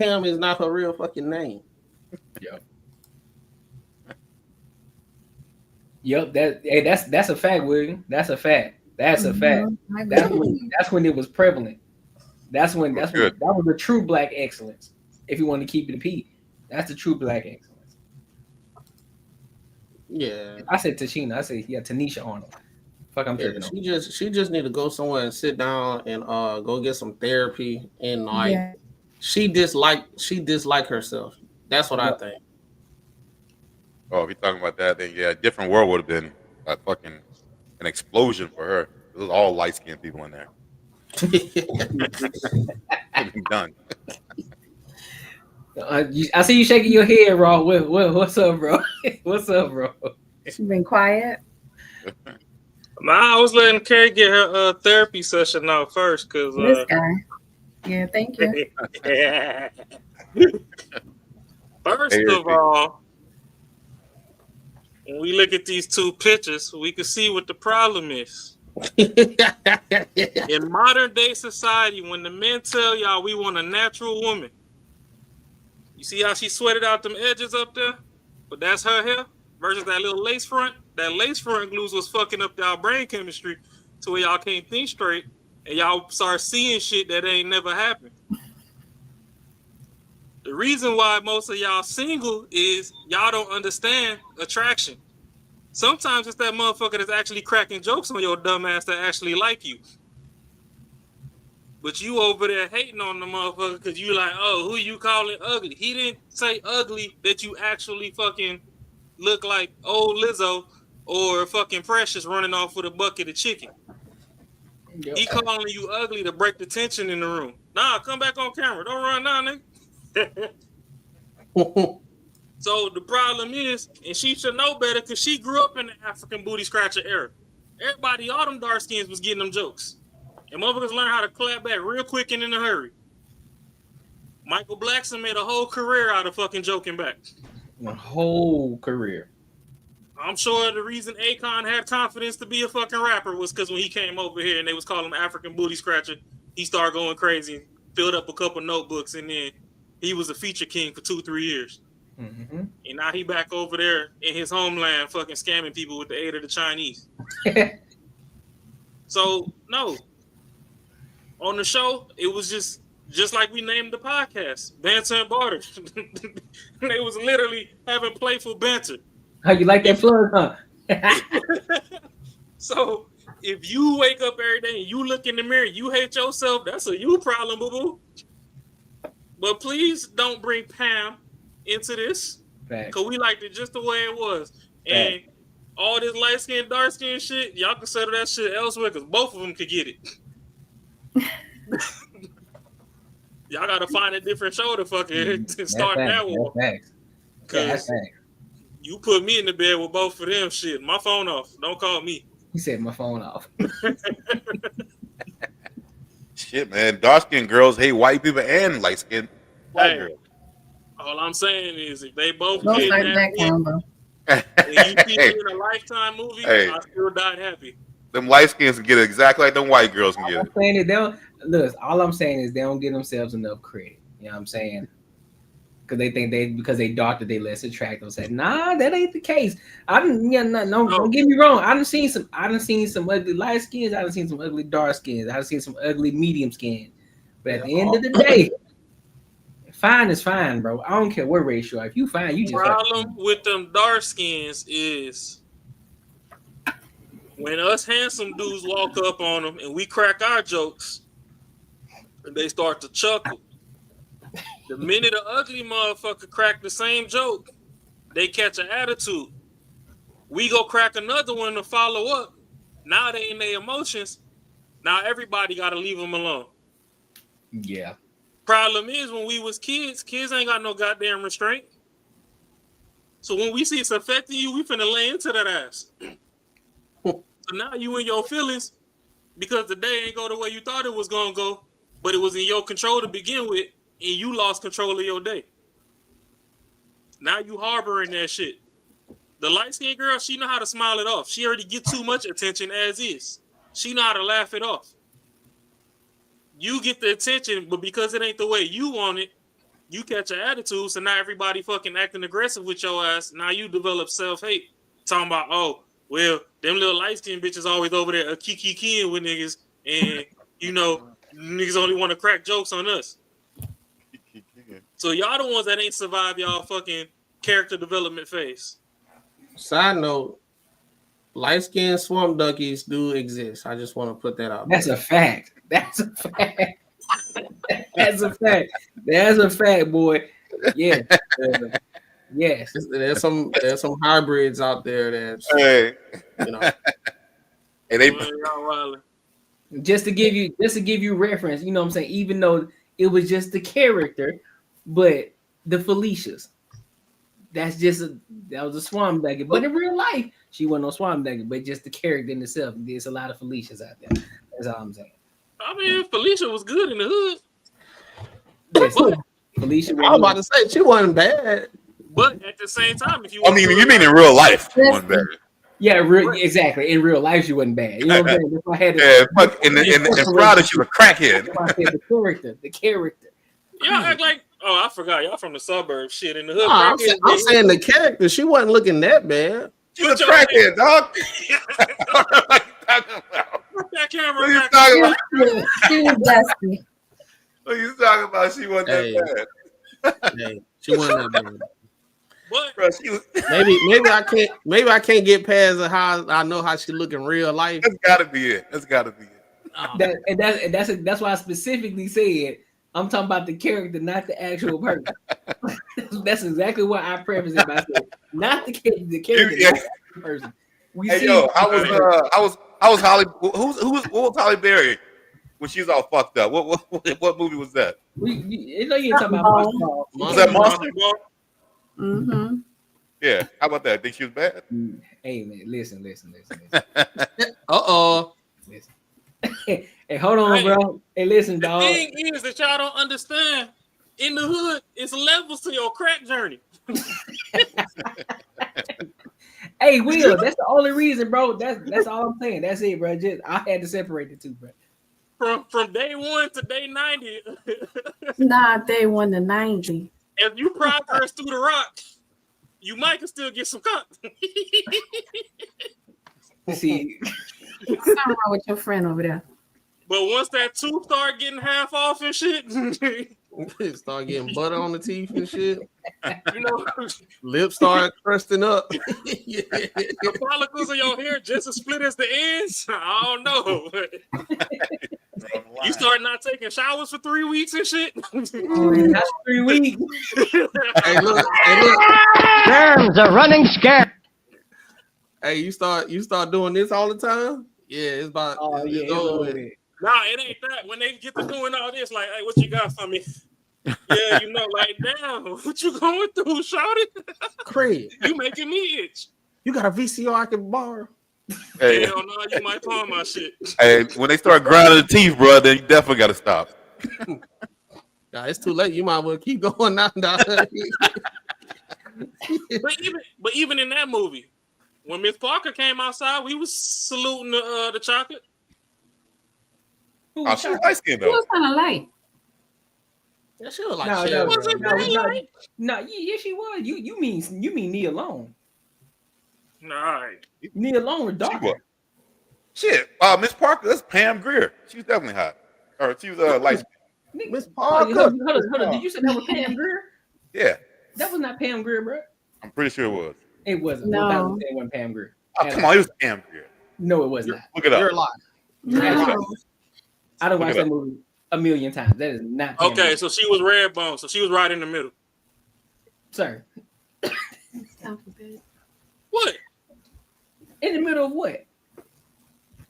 Pam is not her real fucking name. Yeah. Yep, that's a fact, William. That's a fact. That's a fact. That's when it was prevalent. That was the true black excellence. If you want to keep it a P, that's the true black excellence. Yeah. I said Tashina. I said Tanisha Arnold. Fuck, I'm tripping. She just need to go somewhere and sit down and go get some therapy and like she dislike herself. That's what I think. Oh, if you're talking about that, then yeah, a different world would have been a fucking an explosion for her. It was all light skinned people in there. Done. I see you shaking your head, Raw. What's up, bro? What's up, bro? She been quiet. I was letting Carrie get her therapy session out first because this guy. Yeah, thank you. First of all, when we look at these two pictures, we can see what the problem is. In modern day society, when the men tell y'all we want a natural woman, you see how she sweated out them edges up there? But that's her hair versus that little lace front. That lace front glues was fucking up y'all brain chemistry to where y'all can't think straight and y'all start seeing shit that ain't never happened. The reason why most of y'all single is y'all don't understand attraction. Sometimes it's that motherfucker that's actually cracking jokes on your dumb ass that actually like you. But you over there hating on the motherfucker because you like, oh, who you calling ugly? He didn't say ugly that you actually fucking look like old Lizzo or fucking Precious running off with a bucket of chicken. Yep. He calling you ugly to break the tension in the room. Nah, come back on camera. Don't run now, nigga. So the problem is, and she should know better because she grew up in the African booty scratcher era. Everybody, all them dark skins was getting them jokes. And motherfuckers learn how to clap back real quick and in a hurry. Michael Blackson made a whole career out of fucking joking back. A whole career. I'm sure the reason Akon had confidence to be a fucking rapper was because when he came over here and they was calling him African booty scratcher, he started going crazy and filled up a couple notebooks, and then he was a feature king for 2-3 years. Mm-hmm. And now he back over there in his homeland fucking scamming people with the aid of the Chinese. So, no. On the show, it was just like we named the podcast, Banter and Barter. They was literally having playful banter. How you like that plug, huh? So if you wake up every day and you look in the mirror, you hate yourself, that's a you problem, boo-boo. But please don't bring Pam into this. Because we liked it just the way it was. And all this light skin, dark skin shit, y'all can settle that shit elsewhere because both of them could get it. Y'all gotta find a different show to fucking start that war. Because you put me in the bed with both of them shit. My phone off. Don't call me. He said my phone off. Shit, man. Dark skinned girls hate white people and light skinned white girls. All I'm saying is, if they both Don't get start that combo. and you see it in a Lifetime movie, I still died happy. Them light skins can get it exactly like them white girls can get it. I'm saying is they don't, look, all I'm saying is they don't give themselves enough credit. You know what I'm saying? Because they think because they dark that they less attractive. Said, nah, that ain't the case. Don't get me wrong. I done seen some ugly light skins. I done seen some ugly dark skins. I done seen some ugly medium skin. But at the end of the day, fine is fine, bro. I don't care what race you are. If you fine, you just problem with them dark skins is when us handsome dudes walk up on them and we crack our jokes, and they start to chuckle. The minute an ugly motherfucker crack the same joke, they catch an attitude. We go crack another one to follow up. Now they in their emotions. Now everybody got to leave them alone. Yeah. Problem is when we was kids ain't got no goddamn restraint. So when we see it's affecting you, we finna lay into that ass. So now you in your feelings because the day ain't go the way you thought it was gonna go, but it was in your control to begin with, and you lost control of your day. Now you harboring that shit. The light-skinned girl, she know how to smile it off. She already get too much attention as is. She know how to laugh it off. You get the attention, but because it ain't the way you want it, you catch an attitude, so now everybody fucking acting aggressive with your ass. Now you develop self-hate. Talking about, oh, well, them little light-skinned bitches always over there kiki-kikiing with niggas, and, you know, niggas only want to crack jokes on us. So y'all the ones that ain't survived y'all fucking character development phase. Side note, light-skinned swamp donkeys do exist. I just want to put that out. That's a fact. That's a fact. That's a fact. That's a fact, boy. Yeah. Yes. There's some hybrids out there that, you know. And they just to give you reference, you know what I'm saying? Even though it was just the character, but the Felicias, that was a swamp donkey. But in real life, she wasn't no swamp donkey, but just the character in itself. There's a lot of Felicias out there. That's all I'm saying. I mean, Felicia was good in the hood. Yes, Felicia. I was about to say she wasn't bad, but at the same time, if you you mean in real life, she wasn't bad. Yeah, exactly. In real life, she wasn't bad. You know what I'm saying? That's why I had in Friday, she was a crackhead. That's why I said the character. Y'all act like, oh, I forgot. Y'all from the suburbs. Shit, in the hood. I'm saying the character. She wasn't looking that bad. She was a crackhead, dog. Put that camera back. She was dusty. What are you talking about? She wasn't that bad. Hey, she wasn't that bad. But bro, she was... maybe I can't get past how I know how she look in real life. That's gotta be it. That's why I specifically said I'm talking about the character, not the actual person. That's exactly what I prefaced it by saying, not the character, not the person. I was Holly. What was Holly Berry when she was all fucked up? What movie was that? You know you ain't talking about Monster. Was that Monster? Mm-hmm. Yeah. How about that? Think she was bad? Hey man, listen. Listen. Hey, hold on, bro. Hey, listen, dog. The thing is that y'all don't understand. In the hood, it's levels to your crack journey. Hey, Will, that's the only reason, bro. That's all I'm saying. That's it, bro. I had to separate the two, bro. From day 1 to day 90. Nah, day 1 to 90. If you progress through the rock, you might can still get some cock. See, what's wrong with your friend over there? But once that tooth start getting half off and shit, start getting butter on the teeth and shit. You know, lips start crusting up. The follicles of your hair just as split as the ends. I don't know. You start not taking showers for 3 weeks and shit. That's 3 weeks. Hey, look. Germs are running scared. Hey, you start doing this all the time? Yeah, it's about. Oh yeah, nah, it ain't that. When they get to doing all this, like, hey, what you got for me? Yeah, you know, like, damn, what you going through, shawty? Craig, you making me itch. You got a VCR I can borrow? Hey. Hell no, you might pawn my shit. Hey, when they start grinding the teeth, bro, then you definitely got to stop. Nah, it's too late. You might as well keep going now. But even in that movie, when Miss Parker came outside, we was saluting the chocolate. Oh, she was light skinned She though. was kind of light. Yeah, she was like, No, shit. no, Wasn't no, very no, light. no, yeah, she was. You mean Nia Long? All right. Nia Long was She darker. was. Shit, Miss Parker, that's Pam Grier. She was definitely hot. Or she was light skinned. Miss Hold Parker. on. Did you say that was Pam Grier? Yeah, That was not Pam Grier, bro. I'm pretty sure it was. It wasn't. No. No. It wasn't Pam Grier. Oh, come on, it was Pam Grier. No, it was not. Look it up. You're lying. No. I don't Look watch it that up. movie a million times. That is not Pam Okay, Grier. so she was red bone, so she was right in the middle. Sir. What? In the middle of what?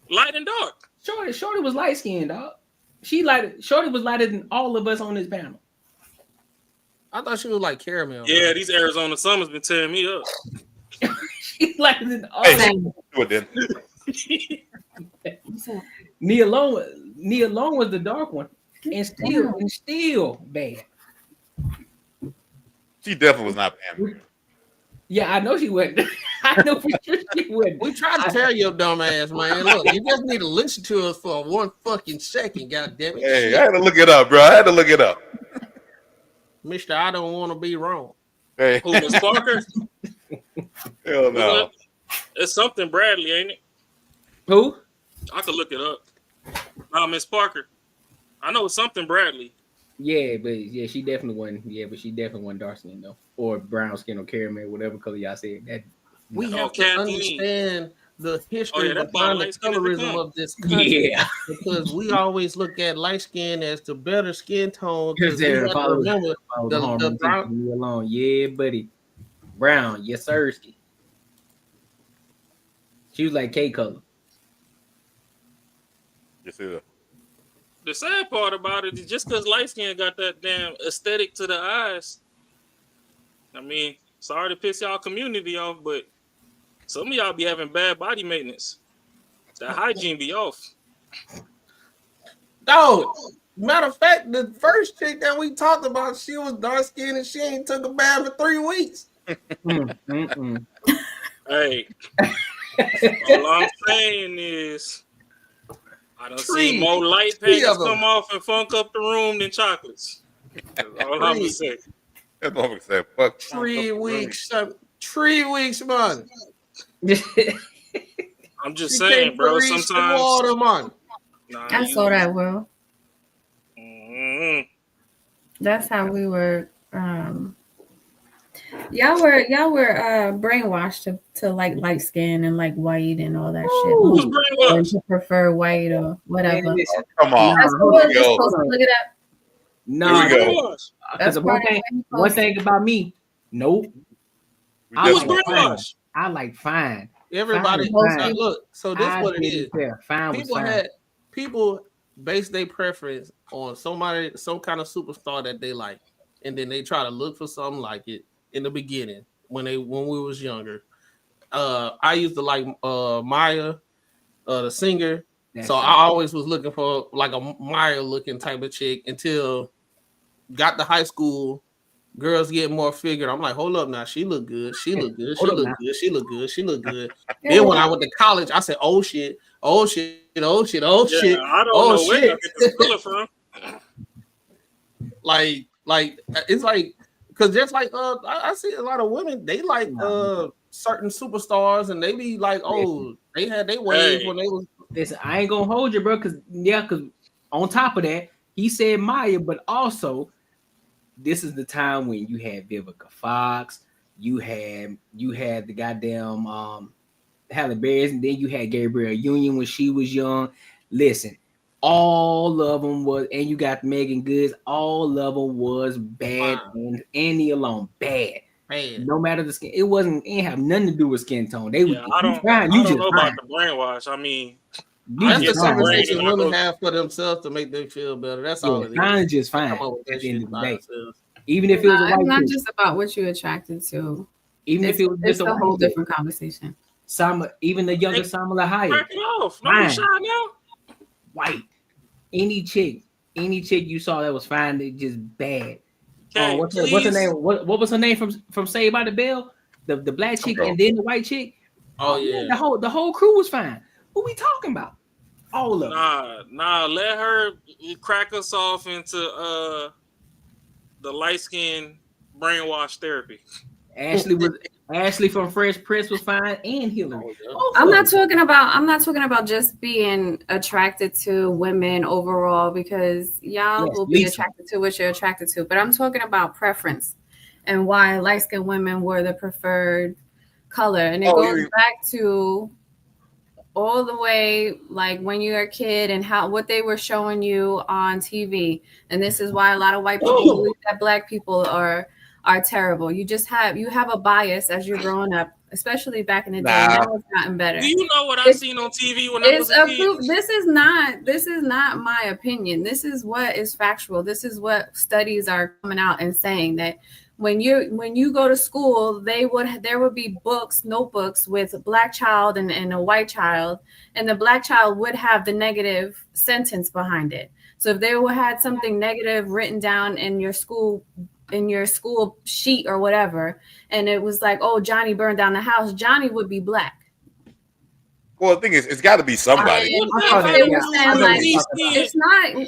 Light and dark. Shorty was light skinned, dog. Shorty was lighter than all of us on this panel. I thought she was like caramel. Yeah, these Arizona summers been tearing me up. She's lighter than all Hey, of us. do it then. Nia Long was the dark one. And still bad. She definitely was not Pam Grier. Yeah, I know she wasn't. I know for sure she wouldn't. We tried to tell your dumb ass, man. Look, you just need to listen to us for 1 fucking second, goddamn it. Hey, I had to look it up, bro. I had to look it up. Mister, I don't want to be wrong. Hey, Who, Miss Parker? hell no. It's something Bradley, ain't it? Who? I could look it up. No, Miss Parker. I know it's something Bradley. Yeah, but yeah, she definitely wasn't. Yeah, but she definitely wasn't dark skin though, or brown skin or caramel, whatever color y'all said. That We Oh, have to Kathleen. understand the history Oh, yeah, that behind the light skin is the colorism color. of this country. Yeah. Because we always look at light skin as the better skin tone. Because Because we have to remember the brown. leave me alone. Yeah, buddy. Brown, yes, sirski. She was like K color. Yes, it The sad part about it is just because light skin got that damn aesthetic to the eyes. I mean, sorry to piss y'all community off, but some of y'all be having bad body maintenance. That hygiene be off. No, matter of fact, the first chick that we talked about, she was dark skinned and she ain't took a bath for 3 weeks. Hey, all I'm saying is I done seen more light Three panties of 'em. come off and funk up the room than chocolates. That's all I'm gonna say. That motherfucker said, fuck. 3 weeks, 3 weeks, man. I'm just She saying, can't bro. freeze the Sometimes water, man. nah, I you- saw that, Will. Mhm. That's how we were. Y'all were brainwashed to like light skin and like white and all that Who's shit. brainwashed? And to prefer white or whatever. Man, listen. Come on. That's Hold what on. we're just supposed to look it up. No, Here we go. Brainwashed. because That's one part of thing, it. one thing about me, nope. We I Who's definitely- like fine. brainwashed? I like fine. Everybody, Fine. look. So this I what it didn't is. care. Fine was fine. People base their preference on some kind of superstar that they like, and then they try to look for something like it in the beginning when we was younger. I used to like Maya, the singer. That's So right. I always was looking for like a Maya looking type of chick until got to high school. Girls get more figured. I'm like, hold up now. She look good. She look good. She Hold up look now. good. She look good. She look good. Then when I went to college, I said, oh shit, oh shit, oh shit, oh Yeah, shit, I don't oh know where shit. y'all get this color from. like it's like because just like I see a lot of women, they like certain superstars and they be like, oh, they had their wave when they was. Listen, I ain't gonna hold you, bro, because on top of that, he said Maya, but also this is the time when you had Vivica Fox, you had the goddamn Halle Berry, and then you had Gabrielle Union when she was young. Listen, all of them was, and you got Megan Goods, all of them was bad, and Annie alone bad. Man. No matter the skin, it ain't have nothing to do with skin tone. They Yeah, I don't know about the brainwash. I mean, That's the fine. conversation women have for themselves to make them feel better. That's all it is. Fine is just fine Come up with that at the end shit of the by day. themselves. Even if it was a It's white not chick. just about what you're attracted to. Even if it was It's just a whole white chick. different conversation. Even the younger Samala Hayek. Crack it off. No, Fine. shy now. White. Any chick any chick you saw that was fine, they just bad. Okay, What's her name? What was her name from Saved by the Bell? The black chick and then the white chick. Oh yeah. The whole crew was fine. What we talking about? All of them. Nah. Let her crack us off into the light skin brainwash therapy. Ashley from Fresh Prince was fine, and Hillary. I'm not talking about just being attracted to women overall, because y'all will be attracted to what you're attracted to. But I'm talking about preference and why light-skinned women were the preferred color. And it goes back to all the way like when you're a kid and what they were showing you on TV. And this is why a lot of white people believe that black people are terrible. You have a bias as you're growing up, especially back in the day. Now it's gotten better. Do you know what I seen on TV when I was a kid? This is not my opinion. This is what is factual. This is what studies are coming out and saying, that when you go to school, there would be notebooks with a black child and a white child, and the black child would have the negative sentence behind it. So if they had something negative written down in your school sheet or whatever, and it was like, oh, Johnny burned down the house, Johnny would be black. Well, the thing is, it's got to be somebody. It's not.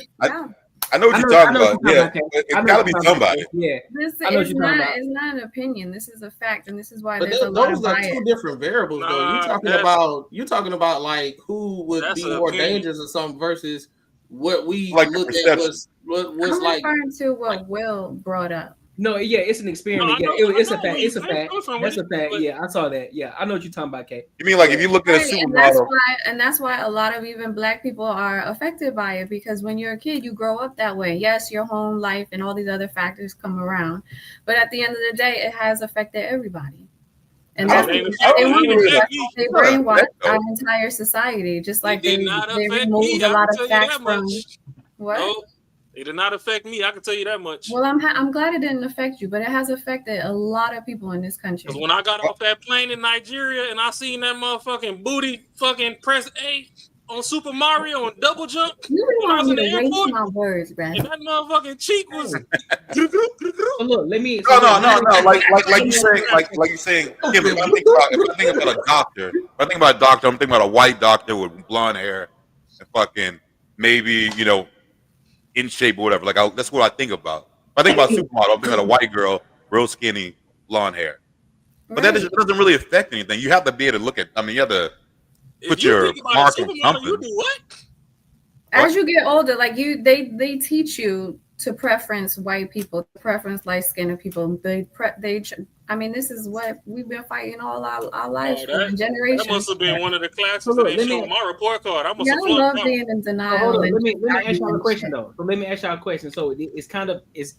I know what you're talking about. Yeah, it's got to be somebody. Yeah, it's not an opinion. This is a fact, and this is why there's a lot of bias. Those are two different variables, though. You're talking about like who would be more dangerous or something versus what we look at was like. I'm referring to what Will brought up. No, yeah, it's an experiment. It's a fact. It's a fact. That's a fact. Yeah, I saw that. Yeah, I know what you're talking about, Kate. You mean like if you look at a supermodel? And that's why a lot of even black people are affected by it, because when you're a kid, you grow up that way. Yes, your home life and all these other factors come around, but at the end of the day, it has affected everybody. And that's they brainwash our entire society, just like they removed a lot of facts from what. No. It did not affect me. I can tell you that much. Well, I'm glad it didn't affect you, but it has affected a lot of people in this country. Because when I got off that plane in Nigeria and I seen that motherfucking booty fucking press A on Super Mario and double jump, you didn't want me to waste my words, Brad. And that motherfucking cheek was. Look, let me. No. Like you saying. If I think about a doctor, I'm thinking about a white doctor with blonde hair and fucking maybe in shape or whatever. Like that's what I think about. If I think about supermodel, I'm thinking about a white girl, real skinny, blonde hair. But that doesn't really affect anything. You have to be able to look at. You have to put your mark on something. You do what? As you get older, like they teach you to preference white people, preference light-skinned people. This is what we've been fighting all our lives for generations. That must have been one of the classes that they showed my report card. I must have love being in denial. Let me ask y'all a question though. So it's kind of it's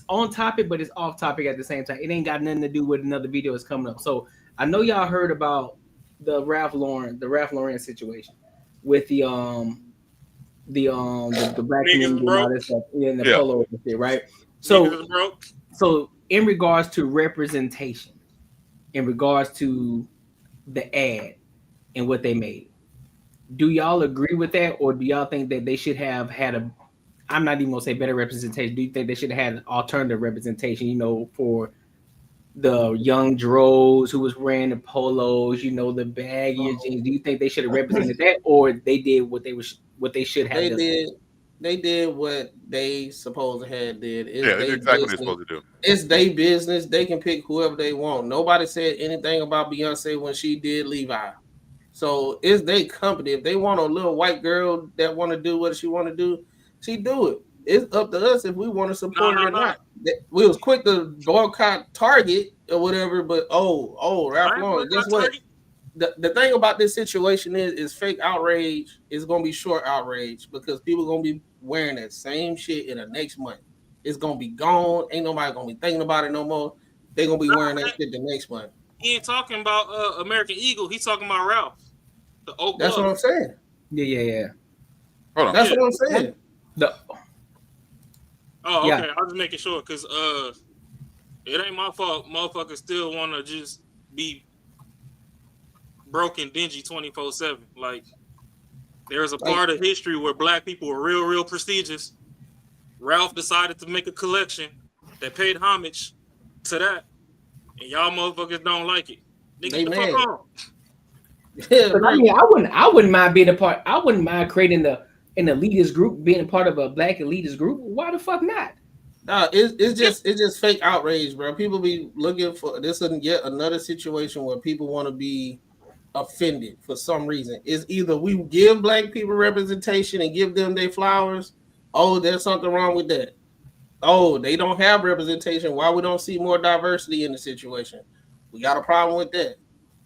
on topic, but it's off topic at the same time. It ain't got nothing to do with another video that's coming up. So I know y'all heard about the Ralph Lauren situation with the black community and all this stuff in the polo and shit, right? So in regards to representation, in regards to the ad and what they made, do y'all agree with that, or do y'all think that they should have had I'm not even gonna say better representation. Do you think they should have had an alternative representation, for the young Dros who was wearing the polos, the baggy jeans? Do you think they should have represented that, or they did what they should have done? They did what they supposed to have did. That's exactly what they're supposed to do. It's their business. They can pick whoever they want. Nobody said anything about Beyonce when she did Levi. So it's their company. If they want a little white girl that want to do what she want to do, she do it. It's up to us if we want to support her or not. We was quick to boycott Target or whatever, but Ralph Lauren, guess what? The thing about this situation is fake outrage is going to be short outrage, because people are going to be wearing that same shit in the next month. It's going to be gone. Ain't nobody going to be thinking about it no more. They're going to be wearing that shit the next month. He ain't talking about American Eagle. He's talking about Ralph. The oak That's glove. what I'm saying. Yeah. Hold on. That's what I'm saying. Oh, okay. I was just making sure, because it ain't my fault. Motherfuckers still want to just be broken, dingy 24/7. Like, there's a part of history where black people were real prestigious, Ralph decided to make a collection that paid homage to that, and y'all motherfuckers don't like it. Nigga, get the fuck on. I wouldn't mind being a part. I wouldn't mind creating an elitist group, being a part of a black elitist group. Why the fuck not? No, it's just fake outrage, bro. People be looking for this and yet another situation where people want to be offended for some reason. It's either we give black people representation and give them their flowers. Oh, there's something wrong with that. Oh, they don't have representation. Why we don't see more diversity in the situation? We got a problem with that.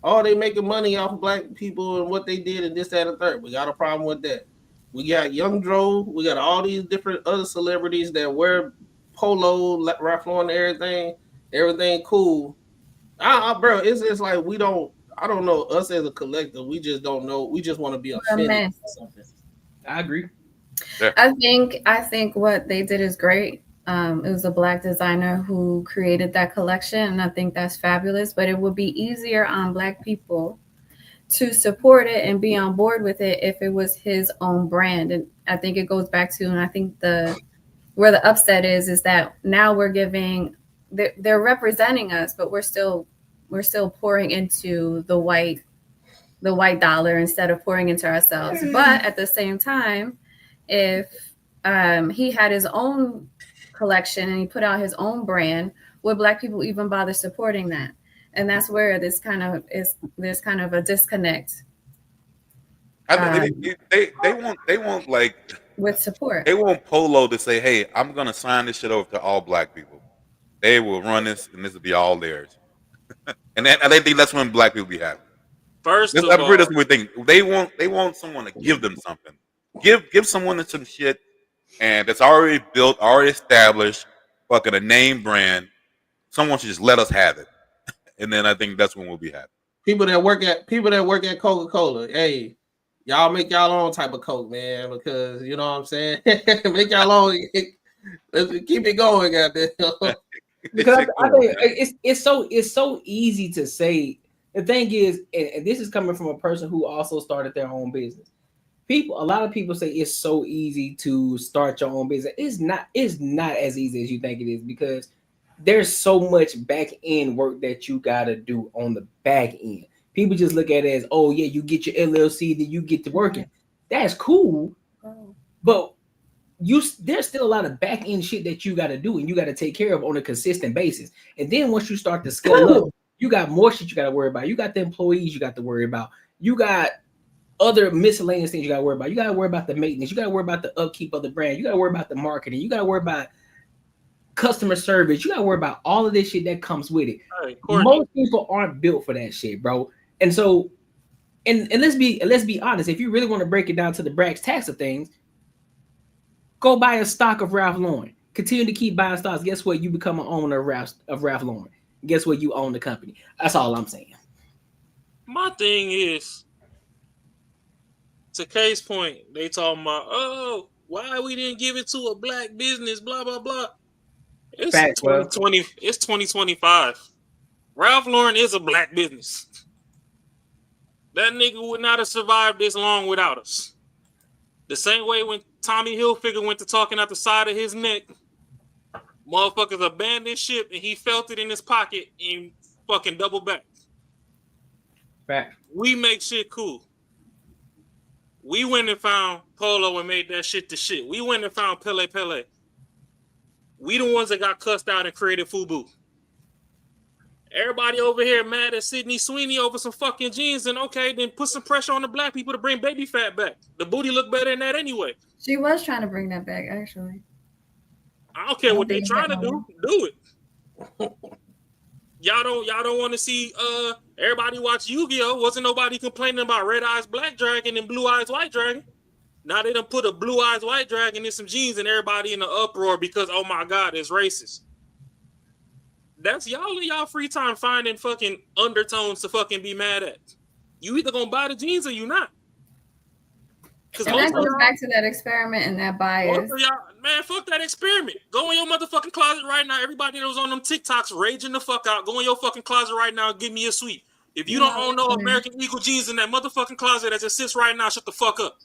Oh, they making money off of black people and what they did and this, that, and third. We got a problem with that. We got Young Dro. We got all these different other celebrities that wear polo, Ralph Lauren, everything cool. Bro, it's like we don't. I don't know. Us as a collective, we just don't know. We just want to be offended or something. I agree. Yeah. I think what they did is great. It was a black designer who created that collection, and I think that's fabulous. But it would be easier on black people to support it and be on board with it if it was his own brand. And I think it goes back to, and I think where the upset is that now we're giving, they're representing us, but we're still pouring into the white dollar instead of pouring into ourselves. But at the same time, if he had his own collection and he put out his own brand, would black people even bother supporting that? And that's where there's kind of a disconnect. I think they want like with support. They want Polo to say, "Hey, I'm gonna sign this shit over to all black people. They will run this, and this will be all theirs." And they think that's when black people be happy. First of all, that's what we think. They want someone to give them something. Give someone some shit, and that's already built, already established, fucking a name brand. Someone should just let us have it, and then I think that's when we'll be happy. People that work at Coca-Cola, hey, y'all make y'all own type of Coke, man, because you know what I'm saying. Make y'all own. Let's keep it going, goddamn. Because I think it's so easy to say. The thing is, and this is coming from a person who also started their own business. A lot of people say it's so easy to start your own business. It's not as easy as you think it is, because there's so much back end work that you gotta do on the back end. People just look at it as, oh yeah, you get your LLC, then you get to working. That's cool, but there's still a lot of back end shit that you gotta do and you gotta take care of on a consistent basis. And then once you start to scale up, you got more shit you gotta worry about. You got the employees you got to worry about. You got other miscellaneous things you gotta worry about. You gotta worry about the maintenance. You gotta worry about the upkeep of the brand. You gotta worry about the marketing. You gotta worry about customer service. You gotta worry about all of this shit that comes with it. Right, most people aren't built for that shit, bro. And so, and let's be honest. If you really want to break it down to the brass tacks of things, go buy a stock of Ralph Lauren. Continue to keep buying stocks. Guess what? You become an owner of Ralph Lauren. Guess what? You own the company. That's all I'm saying. My thing is, to case point, they talking about, oh, why we didn't give it to a black business, blah blah blah. It's 2020. It's 2025. Ralph Lauren is a black business. That nigga would not have survived this long without us. The same way when Tommy Hilfiger went to talking out the side of his neck, motherfuckers abandoned ship and he felt it in his pocket and fucking double back. Fact. We make shit cool. We went and found Polo and made that shit the shit. We went and found Pele Pele. We the ones that got cussed out and created FUBU. Everybody over here mad at Sydney Sweeney over some fucking jeans, and okay, then put some pressure on the black people to bring baby fat back. The booty look better than that anyway. She was trying to bring that back, actually. I don't care what they trying to do. Do it. Y'all don't want to see everybody watch Yu-Gi-Oh! Wasn't nobody complaining about Red Eyes Black Dragon and Blue Eyes White Dragon. Now they done put a Blue Eyes White Dragon in some jeans and everybody in an uproar because, oh my God, it's racist. That's y'all in y'all free time finding fucking undertones to fucking be mad at. You either gonna buy the jeans or you not. And that goes back to that experiment and that bias. Man, fuck that experiment. Go in your motherfucking closet right now. Everybody that was on them TikToks raging the fuck out. Go in your fucking closet right now and give me a sweep. If you don't own no American Eagle jeans in that motherfucking closet that just sits right now, shut the fuck up.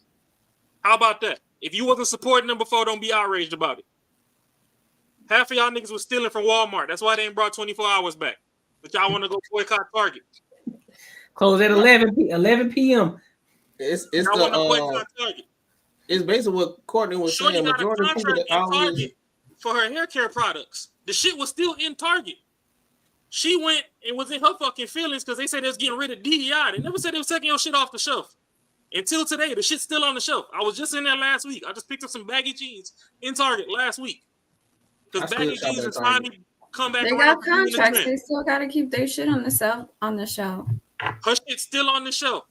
How about that? If you wasn't supporting them before, don't be outraged about it. Half of y'all niggas was stealing from Walmart. That's why they ain't brought 24 hours back. But y'all want to go boycott Target. Close at 11 p.m. It's basically what Courtney was saying. Got a Majority of people contract that in Target for her hair care products. The shit was still in Target. She went and was in her fucking feelings because they said they was getting rid of DEI. They never said they was taking your shit off the shelf. Until today, the shit's still on the shelf. I was just in there last week. I just picked up some baggy jeans in Target last week. Because baggy jeans is finally come back. They got contracts. They still got to keep their shit on the shelf. Her shit's still on the shelf.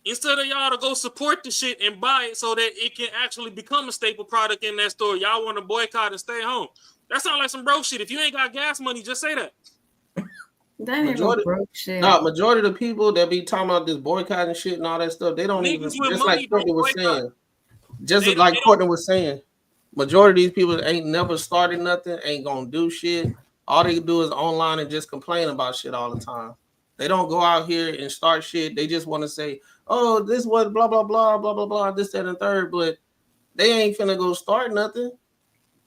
Instead of y'all to go support the shit and buy it so that it can actually become a staple product in that store, y'all want to boycott and stay home. That sounds like some broke shit. If you ain't got gas money, just say that. That ain't no broke shit. No, majority of the people that be talking about this boycotting shit and all that stuff, they don't even, just like Courtney was saying. Just like Courtney was saying, majority of these people ain't never started nothing, ain't gonna do shit. All they do is online and just complain about shit all the time. They don't go out here and start shit. They just want to say, oh, this was blah, blah, blah, blah, blah, blah, this, that, and third, but they ain't finna go start nothing.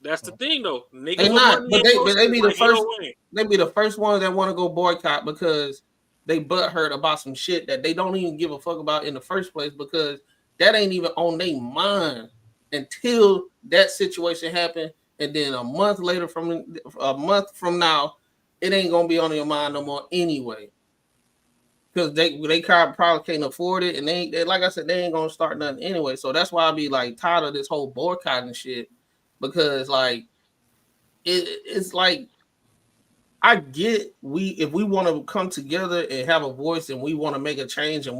That's the thing, though. Niggas they not, but they be the first. They be the first ones that want to go boycott because they butthurt about some shit that they don't even give a fuck about in the first place because that ain't even on their mind until that situation happened, and then a month from now, it ain't gonna be on your mind no more anyway. Because they probably can't afford it, and they like I said, they ain't gonna start nothing anyway. So that's why I be like tired of this whole boycotting shit. Because like it's like I get if we want to come together and have a voice and we want to make a change and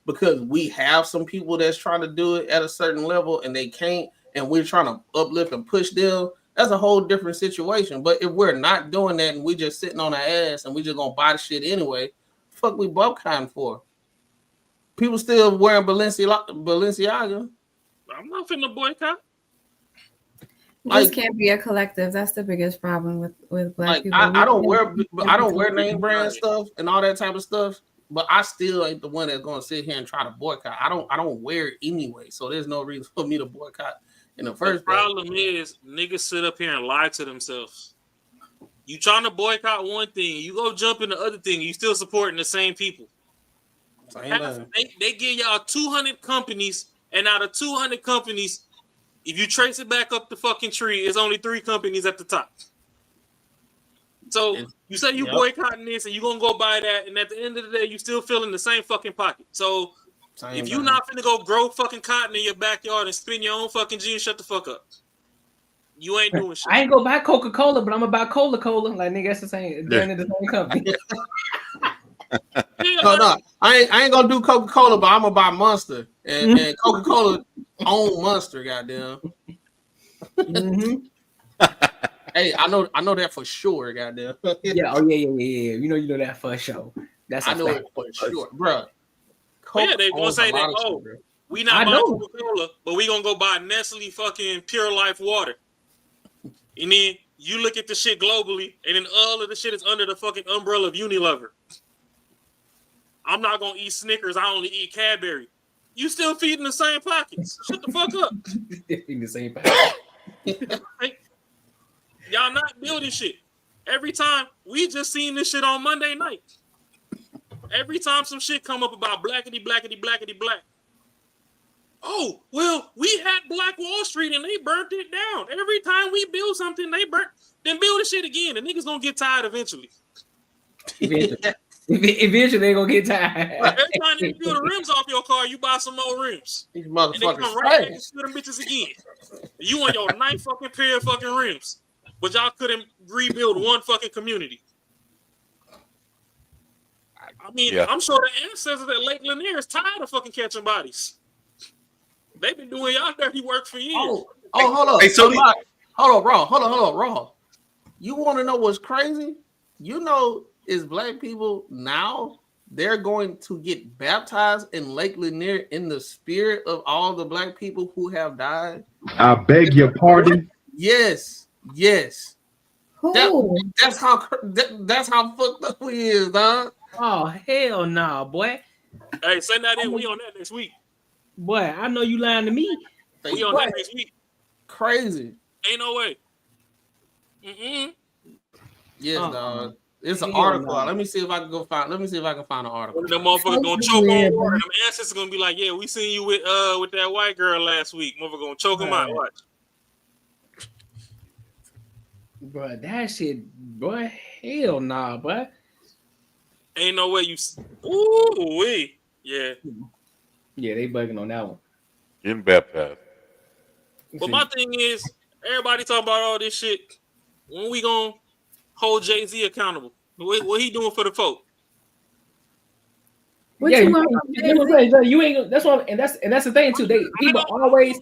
because we have some people that's trying to do it at a certain level and they can't and we're trying to uplift and push them, that's a whole different situation. But if we're not doing that and we just sitting on our ass and we just gonna buy the shit anyway, fuck we boycotting for? People still wearing Balenciaga. I'm not finna boycott. This can't be a collective. That's the biggest problem with black people. I don't wear name brand stuff and all that type of stuff, but I still ain't the one that's gonna sit here and try to boycott. I don't wear it anyway, so there's no reason for me to boycott in the first place. The problem is niggas sit up here and lie to themselves. You trying to boycott one thing, you go jump in the other thing, you still supporting the same people. They give y'all 200 companies, and out of 200 companies, if you trace it back up the fucking tree, it's only 3 companies at the top. So you say you boycotting this and you're going to go buy that, and at the end of the day, you still feeling the same fucking pocket. So if you're not finna go grow fucking cotton in your backyard and spin your own fucking jeans, shut the fuck up. You ain't doing shit. I ain't go buy Coca-Cola, but I'm gonna buy Cola. Like nigga, that's the same. They're in the same company. No, I ain't gonna do Coca-Cola, but I'm gonna buy Monster and Coca-Cola own Monster. Goddamn. Hey, I know that for sure. Goddamn. Yeah. Oh yeah. You know that for sure. That's I know it for sure, bro. Yeah, they gonna say that. Oh, we not buying Coca-Cola, but we gonna go buy Nestle fucking Pure Life water. And then you look at the shit globally, and then all of the shit is under the fucking umbrella of Unilever. I'm not gonna eat Snickers. I only eat Cadbury. You still feeding the same pockets. Shut the fuck up. Feeding the same pockets. Y'all not building shit. Every time we just seen this shit on Monday night. Every time some shit come up about blackity black. Oh, well, we had Black Wall Street and they burnt it down. Every time we build something, they burnt. Then build the shit again. The niggas gonna get tired eventually. Eventually they gonna get tired. Every time you peel the rims off your car, you buy some more rims. These And they motherfuckers. come right back and steal them bitches again. You want your 9th fucking pair of fucking rims, but y'all couldn't rebuild one fucking community. I mean, I'm sure the ancestors at Lake Lanier is tired of fucking catching bodies. They've been doing y'all dirty work for years. Oh, hold on. Hey, so hold on, Raw. You want to know what's crazy? You know, is black people now, they're going to get baptized in Lake Lanier in the spirit of all the black people who have died. I beg your pardon? Yes. That's how fucked up we is, huh? Oh, hell nah, boy. Hey, send that in. We on that next week. Boy, I know you lying to me. We on that next week. Crazy. Ain't no way. Yes, dog. It's an article. Let me see if I can go find. Let me see if I can find an article. Them motherfuckers gonna choke on water. Them ancestors gonna be like, "Yeah, we seen you with that white girl last week." Motherfucker gonna choke him out. Watch. Bro, that shit, boy, hell nah, boy. Ain't no way you. Ooh wee. Yeah. Yeah, they bugging on that one. Getting baptized. But my thing is, everybody talking about all this shit. When we gonna hold Jay-Z accountable? What he doing for the folk? What Yeah, you want from Jay-Z? you ain't. That's what, and that's the thing too. People always,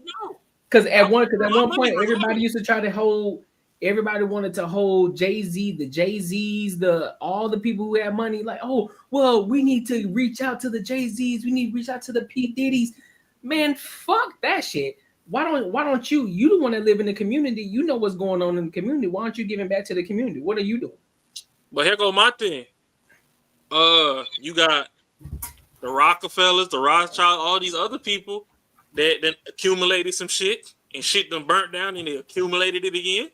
because at one point everybody used to try to hold. Everybody wanted to hold Jay-Z, the Jay-Z's, all the people who had money. Like, oh, well, we need to reach out to the Jay-Z's. We need to reach out to the P. Diddy's. Man, fuck that shit. Why don't you? You the one that live in the community. You know what's going on in the community. Why aren't you giving back to the community? What are you doing? But here go my thing. You got the Rockefellers, the Rothschild, all these other people that accumulated some shit and shit done burnt down and they accumulated it again.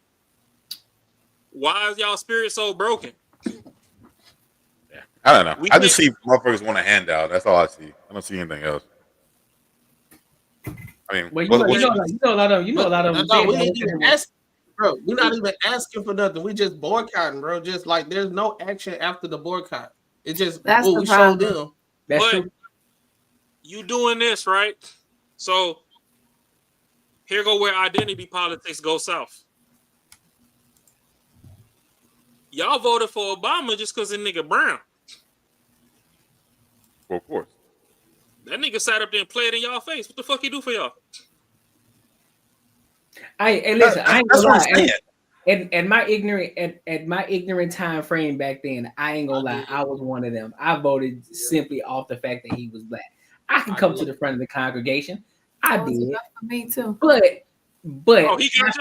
Why is y'all spirit so broken? I don't know. I just see motherfuckers want a handout. That's all I see. I don't see anything else. I mean, well, you know a lot of them. We ain't even asking, bro. We're not even asking for nothing. We just boycotting, bro. Just like there's no action after the boycott. It's just we showed them. That's but true. You doing this right? So here go where identity politics go south. Y'all voted for Obama just because the nigga brown. Well, of course. That nigga sat up there and played in y'all face. What the fuck he do for y'all? Listen, I ain't gonna lie. At my ignorant time frame back then, I ain't gonna lie. I was one of them. I voted simply off the fact that he was black. I can come to the front of the congregation. I did. Me too. But oh, he got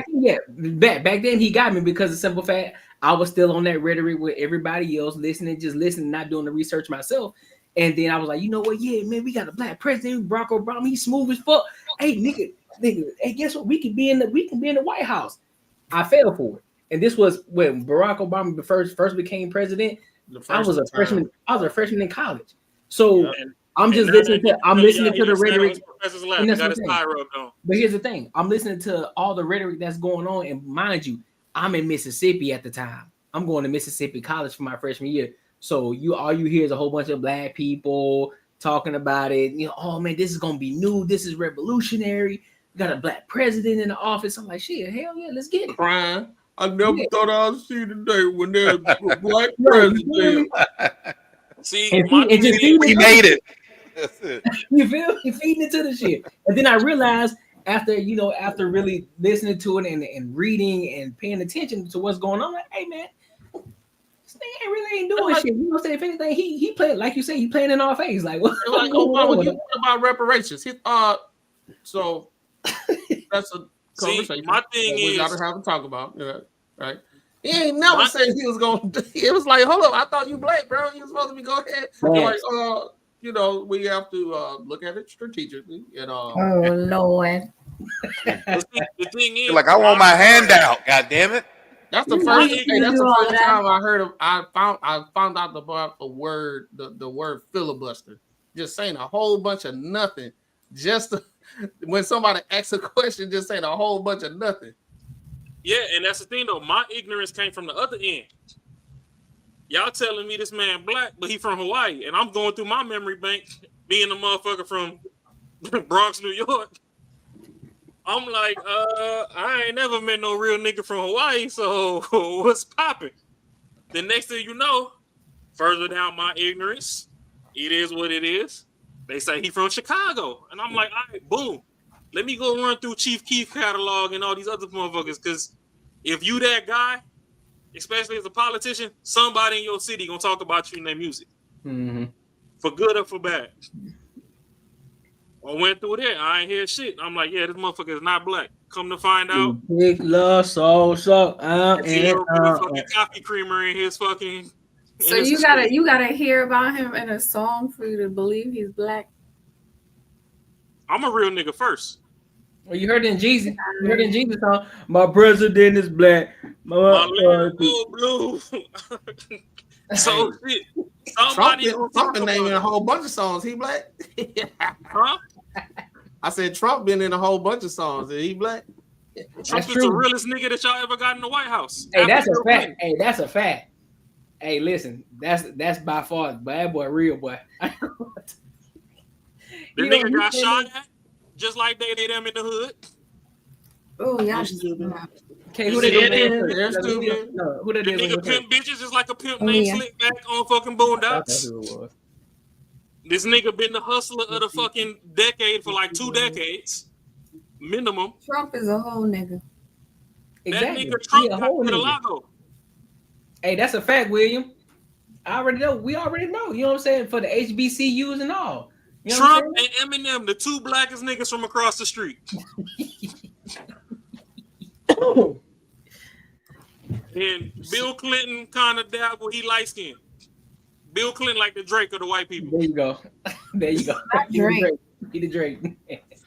you. Back then he got me because of simple fact I was still on that rhetoric with everybody else, just listening, not doing the research myself. And then I was like, you know what? Yeah, man, we got a black president, Barack Obama. He's smooth as fuck. Hey, nigga, hey, guess what? We can be in the White House. I fell for it. And this was when Barack Obama first became president. I was a freshman. I was a freshman in college. So I'm just listening to. I'm listening to the rhetoric. But here's the thing: I'm listening to all the rhetoric that's going on, and mind you, I'm in Mississippi at the time. I'm going to Mississippi College for my freshman year. So all you hear is a whole bunch of black people talking about it. You know, oh man, this is gonna be new. This is revolutionary. We got a black president in the office. I'm like, shit, hell yeah, let's get it. Crying. I never thought I'd see the day when there's a black president. See, we made it. That's it. You feel? You're feeding into the shit. And then I realized after really listening to it and reading and paying attention to what's going on, like, hey man, this nigga really ain't doing shit. You know what I'm saying? If anything, he played, like you say, he playing in our face. Like, what about reparations? So that's a conversation. My thing we is gotta have to talk about, right? He ain't never said he was going to. It was like, hold up, I thought you black, bro. You supposed to be go ahead. Like, we have to look at it strategically. Oh Lord. The thing is, like, I want my handout. God damn it. That's the first. That's the first time I heard of. I found out about the word filibuster. Just saying a whole bunch of nothing. When somebody asks a question, just saying a whole bunch of nothing. Yeah, and that's the thing though. My ignorance came from the other end. Y'all telling me this man black, but he from Hawaii, and I'm going through my memory bank, being a motherfucker from Bronx, New York. I'm like, I ain't never met no real nigga from Hawaii, so what's popping? The next thing you know, further down my ignorance, it is what it is. They say he from Chicago, and I'm like, all right, boom. Let me go run through Chief Keef catalog and all these other motherfuckers, because if you that guy, especially as a politician, somebody in your city gonna talk about you in their music, for good or for bad. I went through there, I ain't hear shit. I'm like, yeah, this motherfucker is not black. Come to find out, big love, so fucking coffee creamer in his fucking. So you gotta hear about him in a song for you to believe he's black. I'm a real nigga first. Well, you heard it in Jesus. You heard it in Jesus song. My president is black. My land go blue. So shit. Somebody Trump been naming a whole bunch of songs. He black? Huh? I said Trump been in a whole bunch of songs. Is he black? Trump is the realest nigga that y'all ever got in the White House. Hey, that's a fact. Hey, that's a fact. Hey, listen, that's by far bad boy, real boy. The nigga got shot at, just like they did them in the hood. Oh, y'all okay, who they did? They're stupid. Who they the did? nigga pimp bitches is like a pimp named Slickback on fucking Boondocks. This nigga been the hustler of the fucking decade for like 2 decades. Minimum. Trump is a whole nigga. Exactly. That nigga Trump He a got whole to the nigga. logo. Hey, that's a fact, William. I already know. We already know. You know what I'm saying? For the HBCUs and all. You know Trump and Eminem, the 2 blackest niggas from across the street. And Bill Clinton kind of dabble. He light skinned. Bill Clinton like the Drake of the white people. There you go. There you go. He the Drake. He the Drake.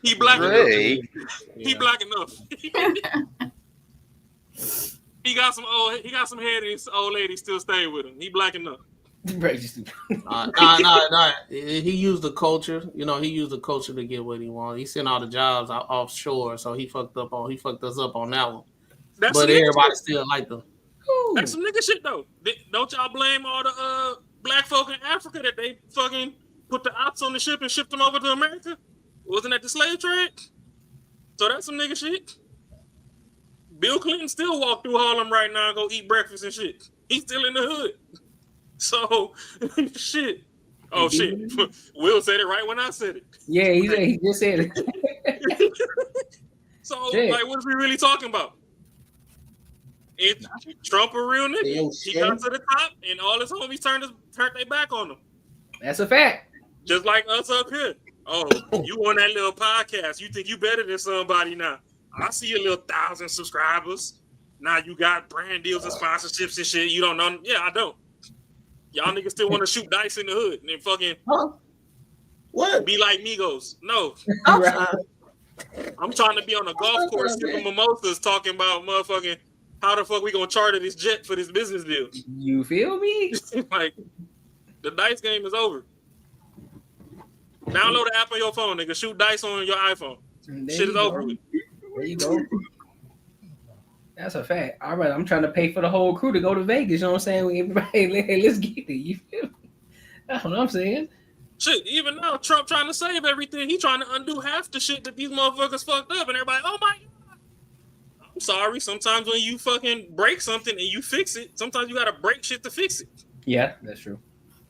He black Drake. enough. He black enough. He got some head and his old lady still stay with him. He black enough. Nah. He used the culture. You know, he used the culture to get what he wanted. He sent all the jobs offshore, so he fucked us up on that one. That's but everybody still liked him. That's some nigga shit though. Don't y'all blame all the black folk in Africa that they fucking put the ops on the ship and shipped them over to America? Wasn't that the slave trade? So that's some nigga shit. Bill Clinton still walk through Harlem right now and go eat breakfast and shit. He's still in the hood. So shit. Oh shit. Will said it right when I said it. Yeah, he just said it. So like, what are we really talking about? It's Trump a real nigga. He got to the top, and all his homies turned their back on him. That's a fact. Just like us up here. Oh, you on that little podcast? You think you better than somebody now? I see your little 1,000 subscribers. Now you got brand deals and sponsorships and shit. You don't know? Yeah, I don't. Y'all niggas still want to shoot dice in the hood and then fucking what? Be like Migos? No. I'm trying to be on a golf course sipping mimosas, talking about motherfucking. How the fuck we gonna charter this jet for this business deal? You feel me? Like, the dice game is over. Download the app on your phone, nigga. Shoot dice on your iPhone. Shit is over with. There you go. That's a fact. All right, I'm trying to pay for the whole crew to go to Vegas. You know what I'm saying? Everybody, let's get it. You feel me? That's what I'm saying. Shit, even now, Trump trying to save everything. He trying to undo half the shit that these motherfuckers fucked up, and everybody, oh my God. I'm sorry. Sometimes when you fucking break something and you fix it, sometimes you gotta break shit to fix it. Yeah, that's true.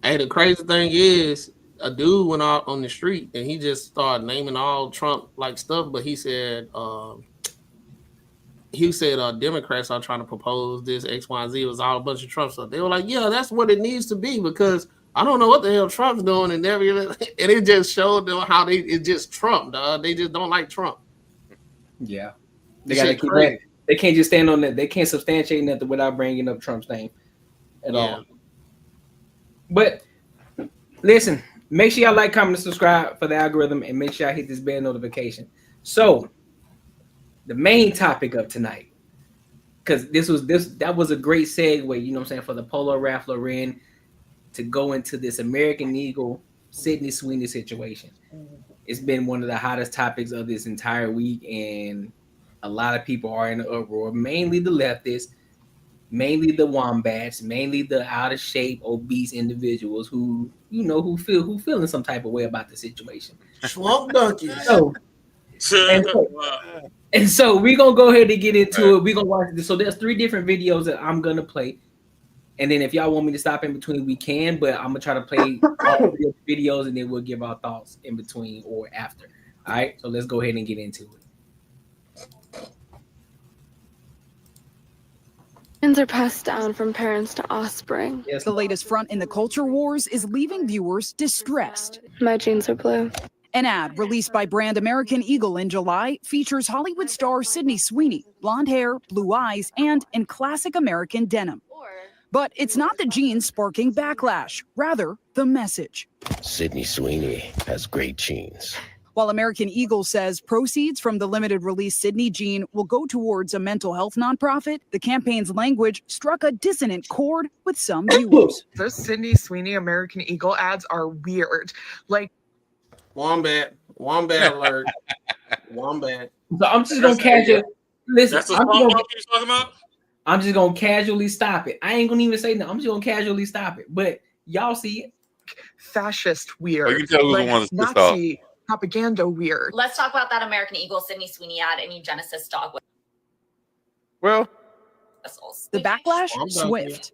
Hey, the crazy thing is, a dude went out on the street and he just started naming all Trump like stuff, but he said Democrats are trying to propose this X, Y, and Z. It was all a bunch of Trump stuff. They were like, yeah, that's what it needs to be because I don't know what the hell Trump's doing and everything. And it just showed them how it's just Trump, dog. They just don't like Trump. Yeah. They gotta keep that. They can't just stand on that. They can't substantiate nothing without bringing up Trump's name at all. But listen, make sure y'all like, comment, and subscribe for the algorithm, and make sure y'all hit this bell notification. So, the main topic of tonight, because that was a great segue, you know what I'm saying, for the Polo Ralph Lauren to go into this American Eagle Sydney Sweeney situation. It's been one of the hottest topics of this entire week, and a lot of people are in an uproar, mainly the leftists, mainly the wombats, mainly the out of shape, obese individuals who, you know, who feeling some type of way about the situation. Swamp donkeys. And so we're gonna go ahead and get into it. We're gonna watch this. So there's 3 different videos that I'm gonna play. And then if y'all want me to stop in between, we can, but I'm gonna try to play all the videos and then we'll give our thoughts in between or after. All right, so let's go ahead and get into it. Genes are passed down from parents to offspring. Yes. The latest front in the culture wars is leaving viewers distressed. My genes are blue. An ad released by brand American Eagle in July features Hollywood star Sydney Sweeney, blonde hair, blue eyes, and in classic American denim. But it's not the genes sparking backlash, rather the message. Sydney Sweeney has great genes. While American Eagle says proceeds from the limited release Sydney jean will go towards a mental health nonprofit, the campaign's language struck a dissonant chord with some viewers. Those Sydney Sweeney American Eagle ads are weird. Like, Wombat alert. Wombat. So I'm just gonna casually listen. That's the song y'all keep talking about? I'm just gonna casually stop it. I ain't gonna even say no. I'm just gonna casually stop it. But y'all see it. Fascist weird. Oh, you can tell who's the one that's pissed off. Nazi propaganda weird. Let's talk about that American Eagle Sydney Sweeney ad and eugenicist dog Well, whistles. The backlash swift.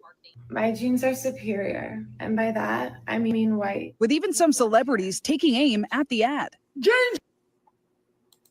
My jeans are superior, and by that I mean white. With even some celebrities taking aim at the ad. Jeans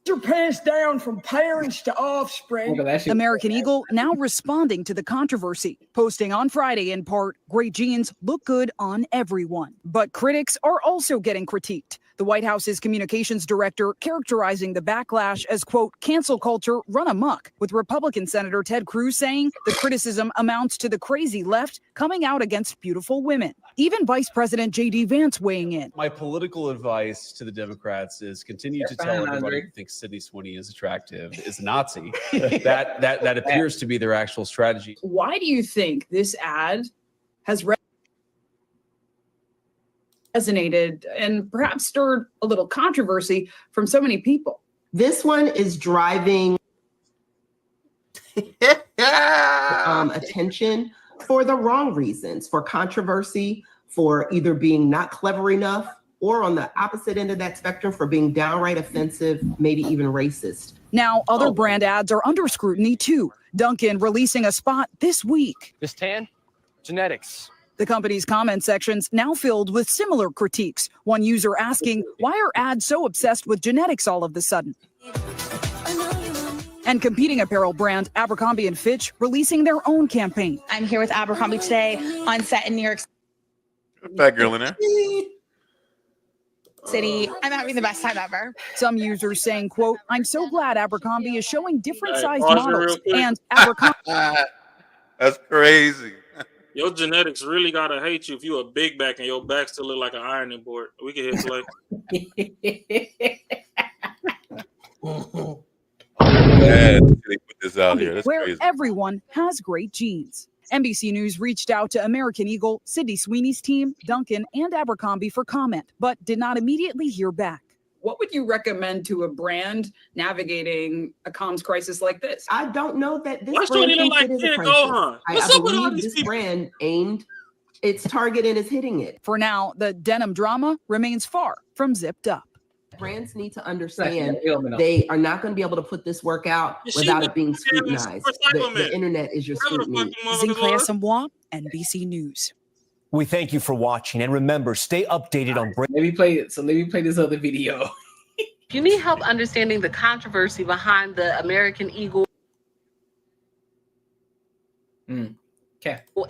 are passed down from parents to offspring. American Eagle now responding to the controversy, posting on Friday in part, "Great jeans look good on everyone." But critics are also getting critiqued. The White House's communications director characterizing the backlash as, quote, cancel culture run amok, with Republican Senator Ted Cruz saying the criticism amounts to the crazy left coming out against beautiful women. Even Vice President J.D. Vance weighing in. My political advice to the Democrats is continue to tell everybody who thinks Sydney Sweeney is attractive is a Nazi. that appears to be their actual strategy. Why do you think this ad has resonated and perhaps stirred a little controversy from so many people? This one is driving attention for the wrong reasons, for controversy, for either being not clever enough, or on the opposite end of that spectrum, for being downright offensive, maybe even racist. Now, other brand ads are under scrutiny too. Dunkin' releasing a spot this week. This tan, genetics. The company's comment sections now filled with similar critiques. One user asking, why are ads so obsessed with genetics all of a sudden? And competing apparel brand Abercrombie & Fitch releasing their own campaign. I'm here with Abercrombie today on set in New York That girl in there. City. I'm having the best time ever. Some users saying, quote, I'm so glad Abercrombie is showing different sized pause it models. real quick. And Abercrombie. That's crazy. Your genetics really gotta hate you if you a big back and your back still look like an ironing board. We can hit play. They put this out here. That's where crazy. everyone has great genes. NBC News reached out to American Eagle, Sydney Sweeney's team, Dunkin', and Abercrombie for comment, but did not immediately hear back. What would you recommend to a brand navigating a comms crisis like this? I don't know that this Why brand should he look thinks like it is a Ted crisis. Gohan? What's I up with all believe these this brand aimed its target and is hitting it. For now, the denim drama remains far from zipped up. Brands need to understand they are not going to be able to put this work out without it being scrutinized. The internet is your scrutiny. Sinclair Samoa, NBC News. We thank you for watching, and remember, stay updated on Let me play it. So let me play this other video. If you need help understanding the controversy behind the American Eagle and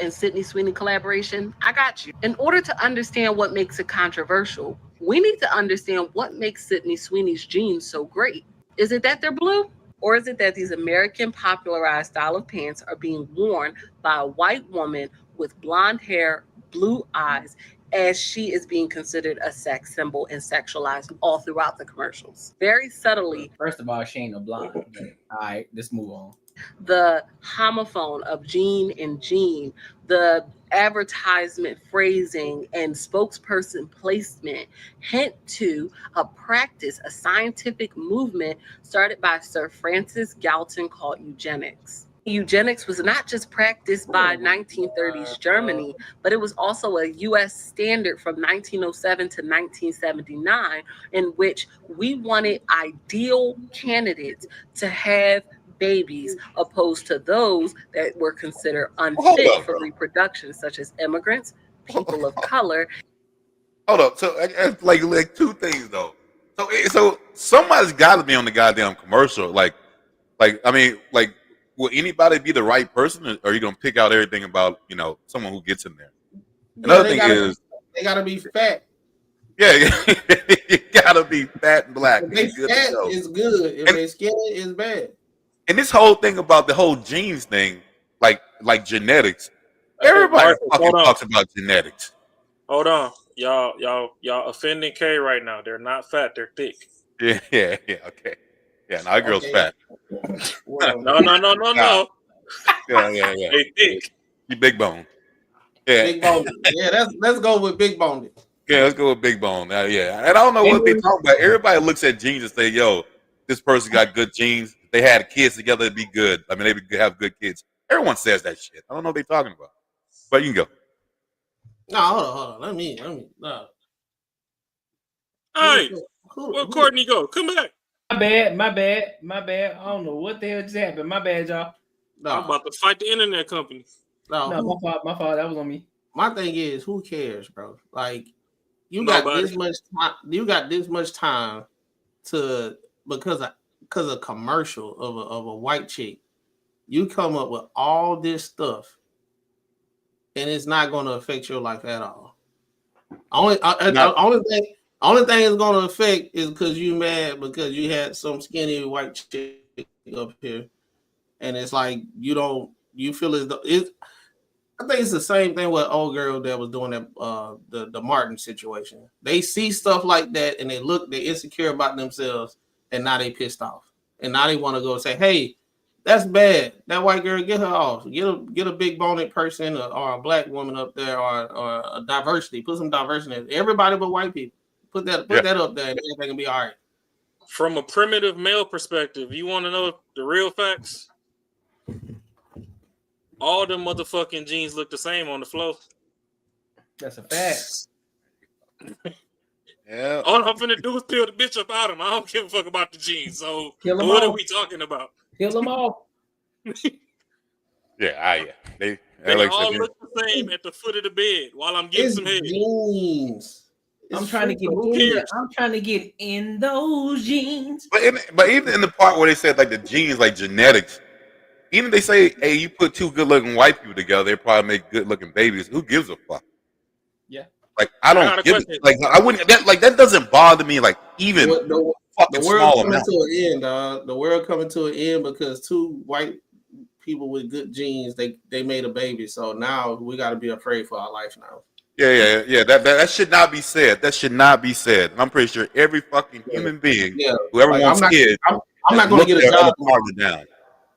Sydney Sweeney collaboration, I got you. In order to understand what makes it controversial, we need to understand what makes Sydney Sweeney's jeans so great. Is it that they're blue? Or is it that these American popularized style of pants are being worn by a white woman with blonde hair, blue eyes, as she is being considered a sex symbol and sexualized all throughout the commercials? Very subtly. First of all, she ain't no blonde. All right, let's move on. The homophone of Jean and Jean, the advertisement phrasing and spokesperson placement hint to a practice, a scientific movement started by Sir Francis Galton called eugenics. Eugenics was not just practiced by 1930s Germany, but it was also a U.S. standard from 1907 to 1979, in which we wanted ideal candidates to have babies, opposed to those that were considered unfit for reproduction, such as immigrants, people of color. Hold up. So, like two things though. So somebody's got to be on the goddamn commercial. Will anybody be the right person, or are you gonna pick out everything about someone who gets in there? Another thing is they gotta be fat. Yeah, you gotta be fat and black. If they fat is good. If they skinny is bad. And this whole thing about the whole genes thing, like genetics, everybody fucking talks about genetics. Hold on, y'all offending K right now. They're not fat. They're thick. Yeah, okay. Yeah, now that girl's Okay. fat. No. Yeah. They thick. You big bone. Yeah. Big bone. Yeah, let's go with big bone. Yeah, let's go with big bone. Yeah. And I don't know what they talking about. Everybody looks at genes and say, yo, this person got good genes. If they had kids together, it'd be good. I mean, they would have good kids. Everyone says that shit. I don't know what they're talking about. But you can go. No, hold on. Let me. No. All right. Where Courtney go? Come back. My bad. I don't know what the hell just happened. My bad, y'all. No. I'm about to fight the internet company. No, my fault. That was on me. My thing is, who cares, bro? Like, you got this much time. You got this much time to because of commercial of a white chick. You come up with all this stuff, and it's not going to affect your life at all. Only thing it's going to affect is because you mad because you had some skinny white chick up here, and it's like you feel as though it's. I think it's the same thing with old girl that was doing that the Martin situation. They see stuff like that and they're insecure about themselves, and now they pissed off, and now they want to go say, "Hey, that's bad. That white girl, get her off. Get a big boned person or a black woman up there or a diversity. Put some diversity. Everybody but white people. Put that up there, and everything will be all right." From a primitive male perspective, you want to know the real facts? All them motherfucking jeans look the same on the floor. That's a fact. Yeah. All I'm finna do is peel the bitch up out of them. I don't give a fuck about the jeans. So what are we talking about? Kill them all. Yeah. They all look the same at the foot of the bed while I'm getting some head. Jeans. I'm trying to get in those jeans. But even in the part where they said like the genes, like genetics, even they say, hey, you put two good looking white people together, they probably make good looking babies. Who gives a fuck? Yeah. Like I don't give it. Like I wouldn't. That doesn't bother me. Like even the fucking world small coming amount. to an end, dog. The world coming to an end because two white people with good genes they made a baby. So now we got to be afraid for our life now. Yeah. That should not be said. That should not be said. And I'm pretty sure every fucking human being, whoever wants kids, I'm not going to get a job. Down.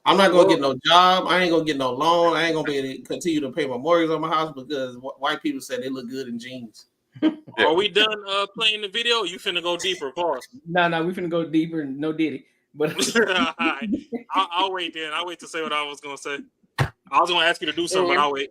I'm not going to get no job. I ain't going to get no loan. I ain't going to be able to continue to pay my mortgage on my house because white people said they look good in jeans. Are we done playing the video? You finna go deeper, pause. No, we finna go deeper. No Diddy. But right. I'll wait then. I'll wait to say what I was going to say. I was going to ask you to do something, but I'll wait.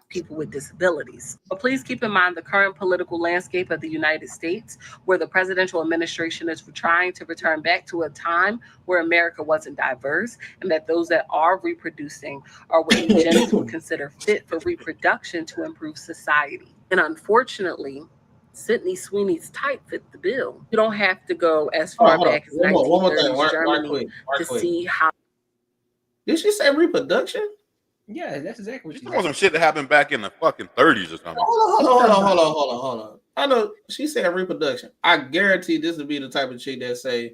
People with disabilities. But please keep in mind the current political landscape of the United States, where the presidential administration is trying to return back to a time where America wasn't diverse, and that those that are reproducing are what eugenics would consider fit for reproduction to improve society. And unfortunately, Sydney Sweeney's type fit the bill. You don't have to go as far back as 1930s Germany to see how. Did she say reproduction? Yeah, that's exactly what she said. Some shit that happened back in the fucking 30s or something. Hold on. I know she said reproduction. I guarantee this would be the type of chick that say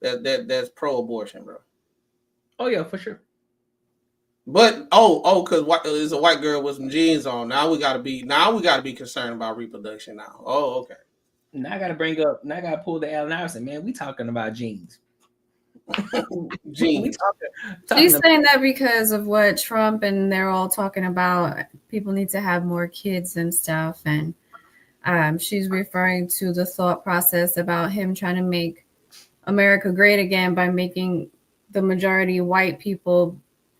that's pro-abortion, bro. Oh yeah, for sure. But because it's a white girl with some jeans on. Now we gotta be concerned about reproduction now. Oh, okay. Now I gotta pull the Allen Iverson, man. We talking about jeans. Jeans. She's saying that because of what Trump and they're all talking about. People need to have more kids and stuff, and she's referring to the thought process about him trying to make America great again by making the majority white people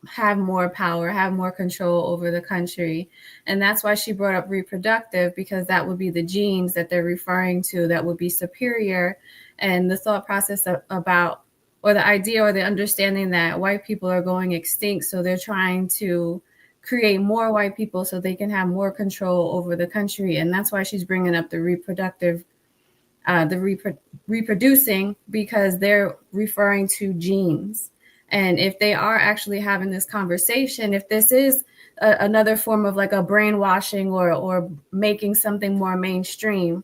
have more power, have more control over the country. And that's why she brought up reproductive, because that would be the genes that they're referring to that would be superior. And the thought process about, or the idea or the understanding that white people are going extinct, so they're trying to create more white people so they can have more control over the country. And that's why she's bringing up the reproductive, reproducing, because they're referring to genes. And if they are actually having this conversation, if this is another form of like a brainwashing or making something more mainstream,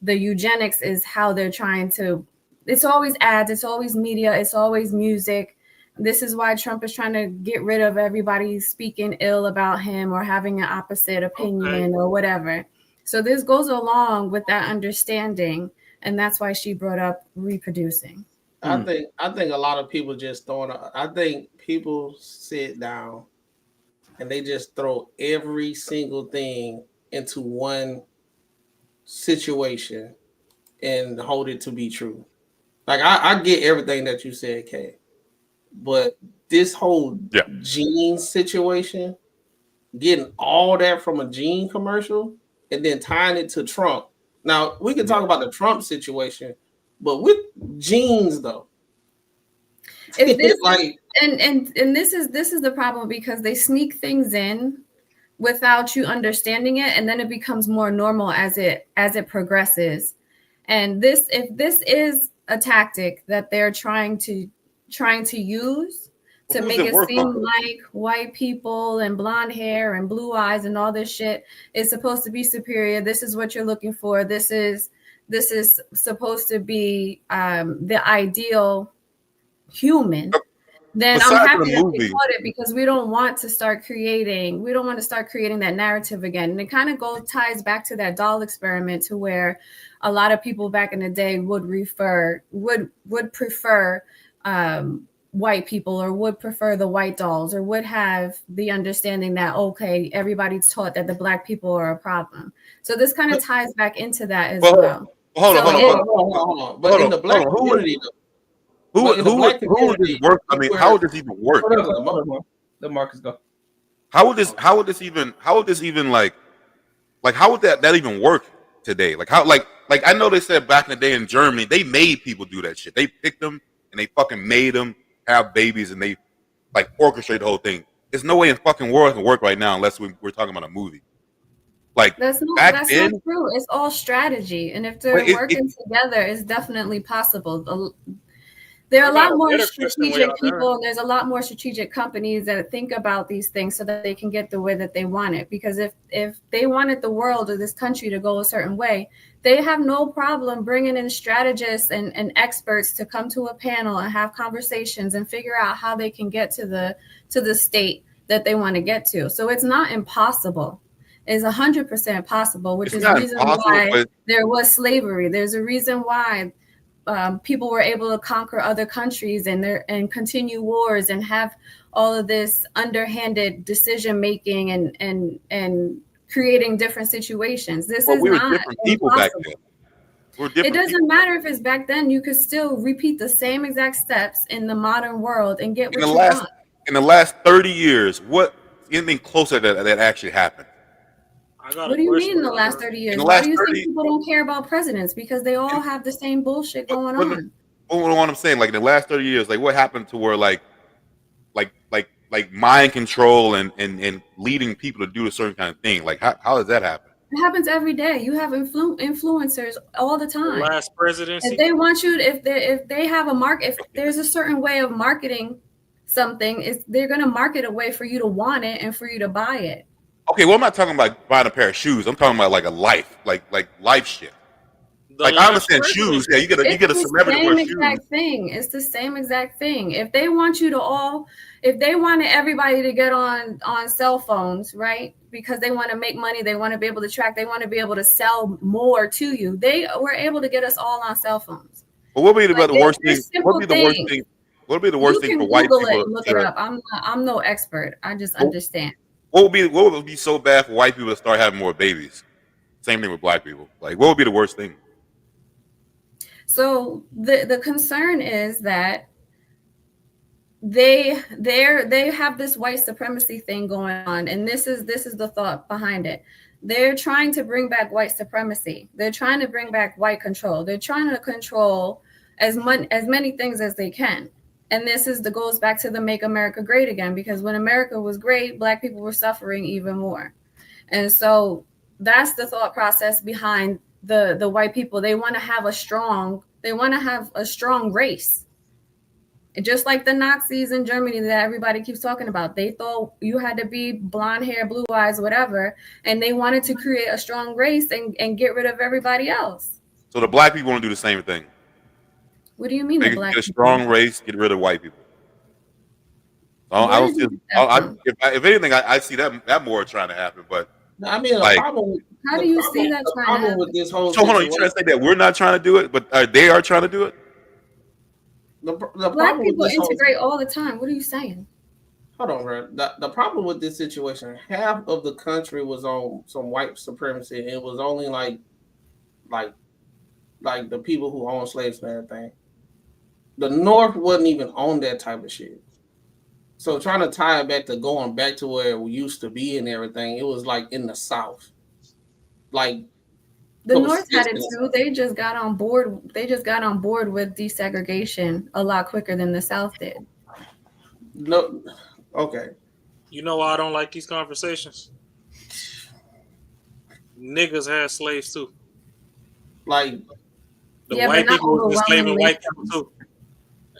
the eugenics is how they're trying to. It's always ads, it's always media, it's always music. This is why Trump is trying to get rid of everybody speaking ill about him or having an opposite opinion or whatever. So this goes along with that understanding, and that's why she brought up reproducing. I think a lot of people just I think people sit down and they just throw every single thing into one situation and hold it to be true. Like I get everything that you said, Kay, but this whole gene situation, getting all that from a gene commercial and then tying it to Trump. Now we can talk about the Trump situation, but with genes though. If this and this is the problem, because they sneak things in without you understanding it, and then it becomes more normal as it progresses. And if this is a tactic that they're trying to use to make it seem like white people and blonde hair and blue eyes and all this shit is supposed to be superior. This is what you're looking for. This is supposed to be the ideal human. Then I'm happy that they caught it, because we don't want to start creating that narrative again. And it kind of ties back to that doll experiment, to where a lot of people back in the day would prefer white people, or would prefer the white dolls, or would have the understanding that, okay, everybody's taught that the black people are a problem. So this kind of ties back into that as well. Hold on. But in the black community, who would this work? I mean, how would this even work? The Marcus go. How would this even how would that even work today? Like I know they said back in the day in Germany, they made people do that shit. They picked them and they fucking made them have babies, and they like orchestrate the whole thing. There's no way in fucking world it can work right now unless we're talking about a movie. Like that's not true. It's all strategy, and if they're working together, it's definitely possible. There are a lot more strategic people, and there's a lot more strategic companies that think about these things so that they can get the way that they want it. Because if they wanted the world or this country to go a certain way, they have no problem bringing in strategists and experts to come to a panel and have conversations and figure out how they can get to the state that they want to get to. So it's not impossible. It's 100% possible, which is the reason why there was slavery. There's a reason why people were able to conquer other countries and continue wars and have all of this underhanded decision making and creating different situations. This is not different people back then. It doesn't matter if it's back then. You could still repeat the same exact steps in the modern world and get what you want. In the last 30 years, anything closer that actually happened? What do you mean in the last 30 years? Why do you think people don't care about presidents? Because they all have the same bullshit going on. What I'm saying, like in the last 30 years, like what happened to where like mind control and leading people to do a certain kind of thing? Like how does that happen? It happens every day. You have influencers all the time. The last presidency. If they want you, if they have if there's a certain way of marketing something, they're going to market a way for you to want it and for you to buy it. Okay, well, I'm not talking about buying a pair of shoes. I'm talking about like a life, like life shit. Like I understand shoes. Yeah, you get a celebrity wear shoes. It's the same exact thing. If they want you to if they wanted everybody to get on cell phones, right? Because they want to make money, they want to be able to track, they want to be able to sell more to you. They were able to get us all on cell phones. Well, what would be the worst thing? What would be the worst thing? What would be the worst thing for white people? Look it up. I'm no expert. I just understand. What would be so bad for white people to start having more babies? Same thing with black people. Like, what would be the worst thing? So the concern is that they have this white supremacy thing going on, and this is the thought behind it. They're trying to bring back white supremacy. They're trying to bring back white control. They're trying to control as many things as they can. And this goes back to the Make America Great Again, because when America was great, black people were suffering even more. And so that's the thought process behind the white people. They want to have a strong race. And just like the Nazis in Germany that everybody keeps talking about, they thought you had to be blonde hair, blue eyes, whatever. And they wanted to create a strong race and get rid of everybody else. So the black people want to do the same thing. What do you mean? They get a strong race, get rid of white people. I don't see. If anything, I see that more trying to happen. But I mean, the problem How do you see that The trying to problem happen? with this whole So hold on, you trying to say that we're not trying to do it, but they are trying to do it? The Black problem with people this whole integrate all the time. What are you saying? hold on, bro. The problem with this situation, half of the country was on some white supremacy. It was only like the people who own slaves and everything. The North wasn't even on that type of shit. So trying to tie it back to going back to where we used to be and everything, it was like in the South. Like The North had it too. They just got on board. They just got on board with desegregation a lot quicker than the South did. No, okay. You know why I don't like these conversations? Niggas had slaves too. Like the white people was enslaving white people too.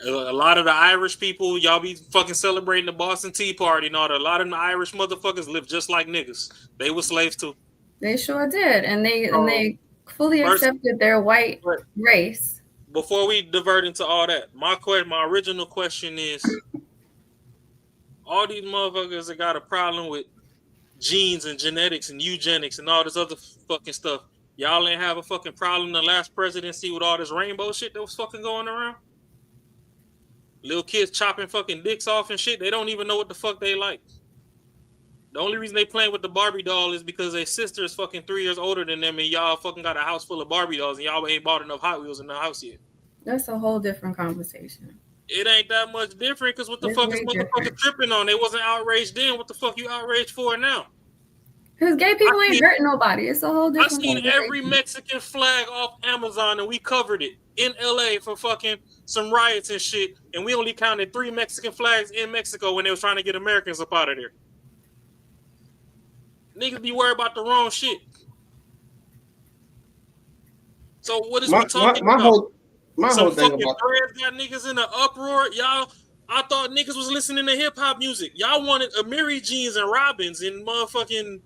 A lot of the Irish people, y'all be fucking celebrating the Boston Tea Party and all that. A lot of the Irish motherfuckers live just like niggas. They were slaves too. They sure did, and they fully accepted their white race. Before we divert into all that, my original question is: all these motherfuckers that got a problem with genes and genetics and eugenics and all this other fucking stuff, y'all ain't have a fucking problem in the last presidency with all this rainbow shit that was fucking going around? Little kids chopping fucking dicks off and shit. They don't even know what the fuck they like. The only reason they playing with the Barbie doll is because their sister is fucking 3 years older than them, and y'all fucking got a house full of Barbie dolls, and y'all ain't bought enough Hot Wheels in the house yet. That's a whole different conversation. It ain't that much different, because what the fuck is motherfucker tripping on? They wasn't outraged then. What the fuck you outraged for now? Because gay people ain't hurting nobody. It's a whole different. I seen every Mexican flag off Amazon, and we covered it in LA for fucking some riots and shit, and we only counted 3 Mexican flags in Mexico when they was trying to get Americans up out of there. Niggas be worried about the wrong shit. So what is we talking about? My some whole thing fucking about threads got niggas in an uproar. Y'all, I thought niggas was listening to hip hop music. Y'all wanted Amiri Jeans and Robbins and motherfucking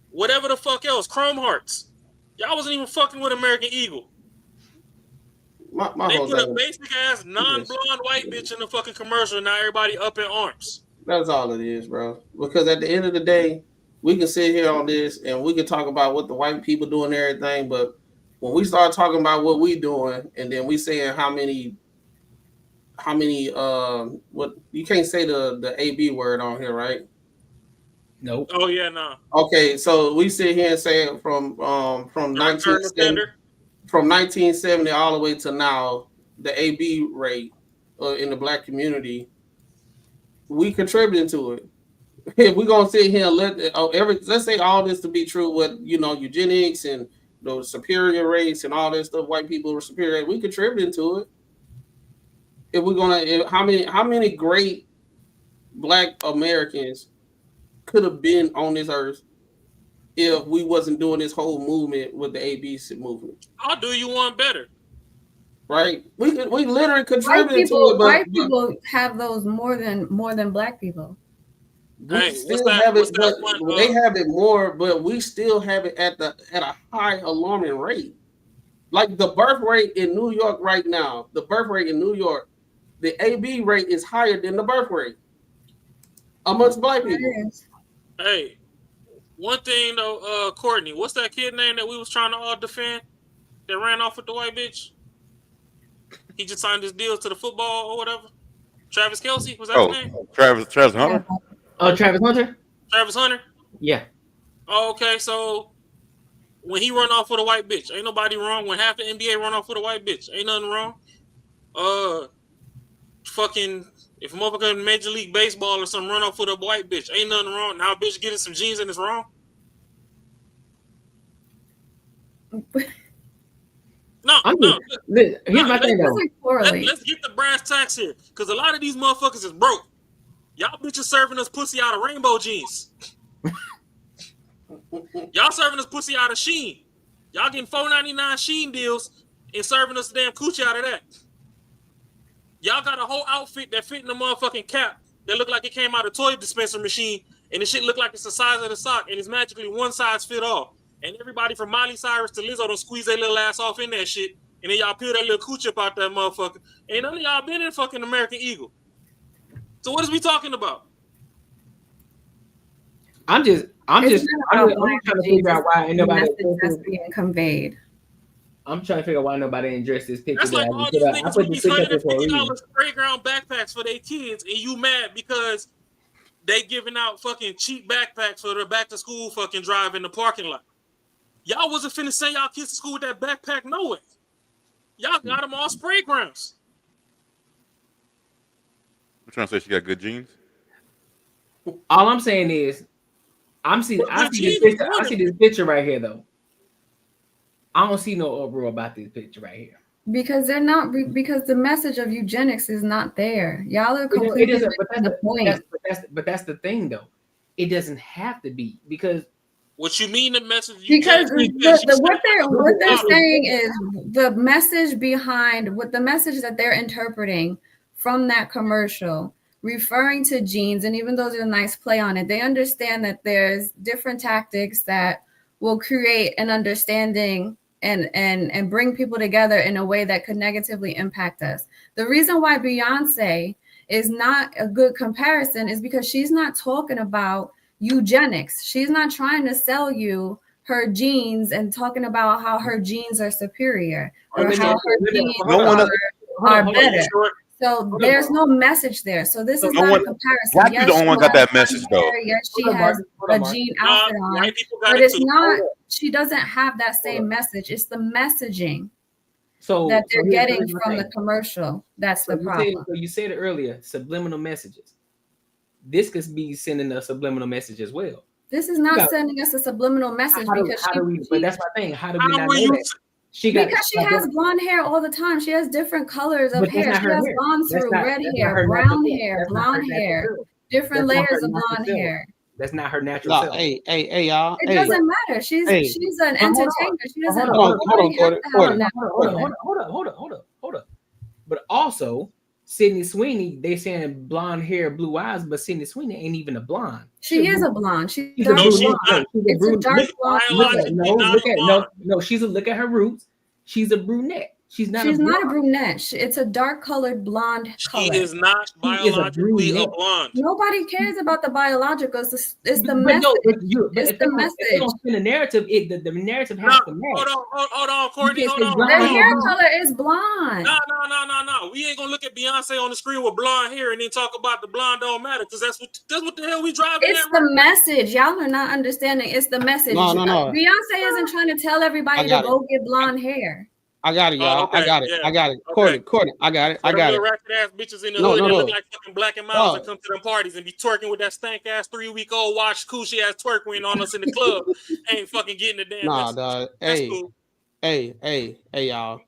whatever the fuck else, Chrome Hearts. Y'all wasn't even fucking with American Eagle. They put a basic ass non-blonde white bitch in the fucking commercial, and now everybody up in arms. That's all it is, bro. Because at the end of the day, we can sit here on this and we can talk about what the white people do and everything, but when we start talking about what we doing, and then we saying how many what you can't say the AB word on here, right? Nope. Oh yeah, no. Okay, so we sit here and say from 1970 all the way to now, the AB rate in the black community, we contributing to it. If we're gonna sit here and let's say all this to be true, with eugenics and the superior race and all this stuff, white people are superior, we contributing to it. If we're gonna, how many great black Americans could have been on this earth if we wasn't doing this whole movement with the ABC movement? I'll do you one better. Right? We literally contributed to it. White people have those more than black people. We still have it, but they have it more, but we still have it at a high alarming rate. Like the birth rate in New York right now, the AB rate is higher than the birth rate amongst black people. Hey, one thing though, Courtney, what's that kid name that we was trying to all defend that ran off with the white bitch? He just signed his deal to the football or whatever. Travis Kelce, was that his name? Travis Hunter. Oh, Travis Hunter? Travis Hunter? Yeah. Oh, okay, so when he run off with a white bitch, ain't nobody wrong. When half the NBA run off with a white bitch, ain't nothing wrong. Fucking, if a motherfucker in Major League Baseball or something run off with a white bitch, ain't nothing wrong. Now a bitch getting some jeans and it's wrong. Here's my thing though. Let's get the brass tacks here, because a lot of these motherfuckers is broke. Y'all bitches serving us pussy out of rainbow jeans. Y'all serving us pussy out of Sheen. Y'all getting $4.99 Sheen deals and serving us damn coochie out of that. Y'all got a whole outfit that fit in the motherfucking cap that look like it came out of a toy dispenser machine, and the shit look like it's the size of the sock, and it's magically one size fit all. And everybody from Miley Cyrus to Lizzo don't squeeze their little ass off in that shit, and then y'all peel that little coochie up out that motherfucker. Ain't none of y'all been in fucking American Eagle. So what is we talking about? I'm trying to figure out why ain't nobody that's being conveyed. I'm trying to figure out why nobody didn't address this picture. That's like all these I niggas put with this these picture up for a reason. $150 spray ground backpacks for their kids, and you mad because they giving out fucking cheap backpacks for the back to school fucking drive in the parking lot. Y'all wasn't finna send y'all kids to school with that backpack, no way. Y'all got them all spray grounds. I'm trying to say she got good genes. All I'm saying is, I see this picture right here though. I don't see no uproar about this picture right here. Because they're not, because the message of eugenics is not there. Y'all are completely missing the point. But that's the thing though. It doesn't have to be because. What you mean the message? Because what they're saying is the message behind what the message that they're interpreting from that commercial, referring to genes, and even though there's a nice play on it, they understand that there's different tactics that will create an understanding and bring people together in a way that could negatively impact us. The reason why Beyonce is not a good comparison is because she's not talking about eugenics. She's not trying to sell you her genes and talking about how her genes are superior or how her genes are better. So there's no message there. So this is not a comparison. Black people don't want got that message though. Yes, she has a jean outfit on, but it's not. She doesn't have that same message. It's the messaging that they're getting from the commercial. That's the problem. So you said it earlier, subliminal messages. This could be sending a subliminal message as well. This is not sending us a subliminal message but that's my thing. How do we not know that? Because she has blonde hair all the time. She has different colors of hair. She has gone through red hair, brown hair, blonde hair, different layers of blonde hair. That's not her natural self. Hey, y'all. It doesn't matter. She's an entertainer. She doesn't. Hold up. But also, Sydney Sweeney, they saying blonde hair, blue eyes, but Sydney Sweeney ain't even a blonde. She is a blonde. She's a blonde. It's a dark blonde. No. Look at her roots. She's a brunette. She's not a brunette. It's a dark colored blonde color. She is not biologically a blonde. Nobody cares about the biological. It's the message. It's the message. If they don't spin the narrative, the narrative has to match. Hold on, Courtney. Hold on. Their hair color is blonde. No. We ain't gonna look at Beyonce on the screen with blonde hair and then talk about the blonde don't matter because that's what the hell we driving. It's the message. Y'all are not understanding. It's the message. No. Beyonce isn't trying to tell everybody to go get blonde hair. I got it, y'all. Okay. I got it. Okay. Courtney, I got it. Ratchet ass bitches in the hood that look like fucking Black and Miles and come to them parties and be twerking with that stank ass 3-week-old watch coochie ass twerking on us in the club. Ain't fucking getting the damn. Nah, dog. Hey, cool. Hey, y'all.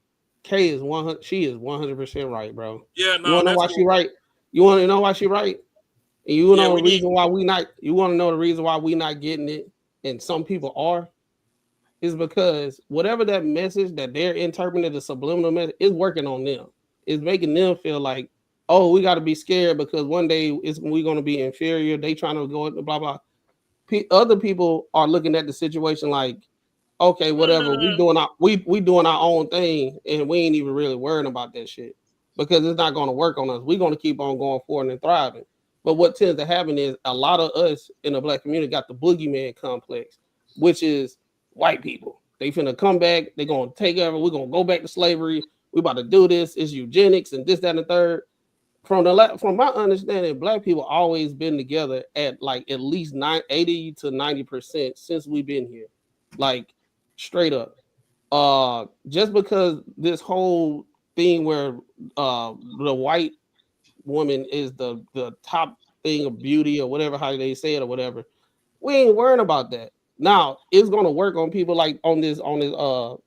Kay is 100. She is 100% right, bro. Yeah, no. You wanna know why she right? You want to know why she right? And you know the reason why we not. You want to know the reason why we not getting it, and some people are. Is because whatever that message that they're interpreting the subliminal message is working on them. It's making them feel like, oh, we got to be scared because one day we're going to be inferior. They trying to go blah blah. Other people are looking at the situation like, okay, whatever. We doing our own thing, and we ain't even really worrying about that shit because it's not going to work on us. We're going to keep on going forward and thriving. But what tends to happen is a lot of us in the Black community got the boogeyman complex, which is white people. They finna come back. They're gonna take over. We're gonna go back to slavery. We about to do this. It's eugenics and this, that, and the third. From my understanding, Black people always been together at like at least 80 to 90% since we've been here. Like straight up. Just because this whole thing where the white woman is the top thing of beauty or whatever, how they say it or whatever, we ain't worrying about that. Now it's gonna work on people like on this video,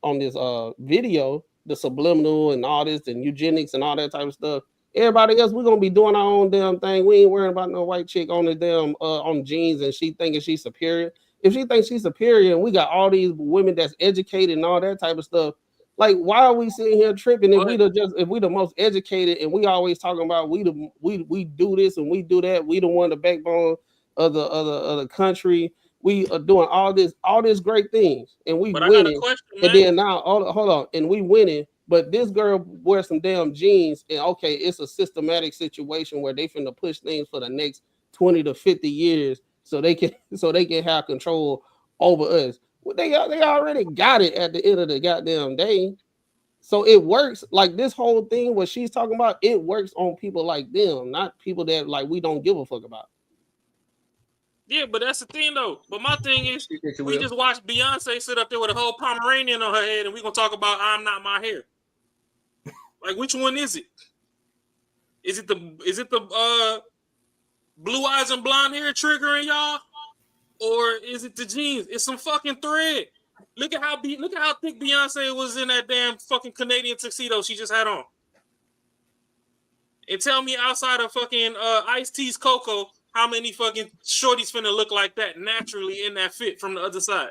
the subliminal and all this and eugenics and all that type of stuff. Everybody else, we're gonna be doing our own damn thing. We ain't worrying about no white chick on the damn on jeans and she thinking she's superior. If she thinks she's superior and we got all these women that's educated and all that type of stuff, like why are we sitting here tripping if we the most educated and we always talking about we do this and we do that, we the one the backbone of the country. We are doing all this great things, and we winning. And then now, hold on, and we winning. But this girl wears some damn jeans, and it's a systematic situation where they finna push things for the next 20 to 50 years. so they can have control over us. Well, they already got it at the end of the goddamn day. So it works. Like this whole thing, what she's talking about, it works on people like them, not people that like we don't give a fuck about. Yeah, but that's the thing though. But my thing is, we just watched Beyonce sit up there with a whole Pomeranian on her head, and we gonna talk about I'm Not My Hair. Like, which one is it? Is it the blue eyes and blonde hair triggering y'all, or is it the jeans? It's some fucking thread. Look at how thick Beyonce was in that damn fucking Canadian tuxedo she just had on. And tell me, outside of fucking Ice-T's Coco, how many fucking shorties finna look like that naturally in that fit from the other side?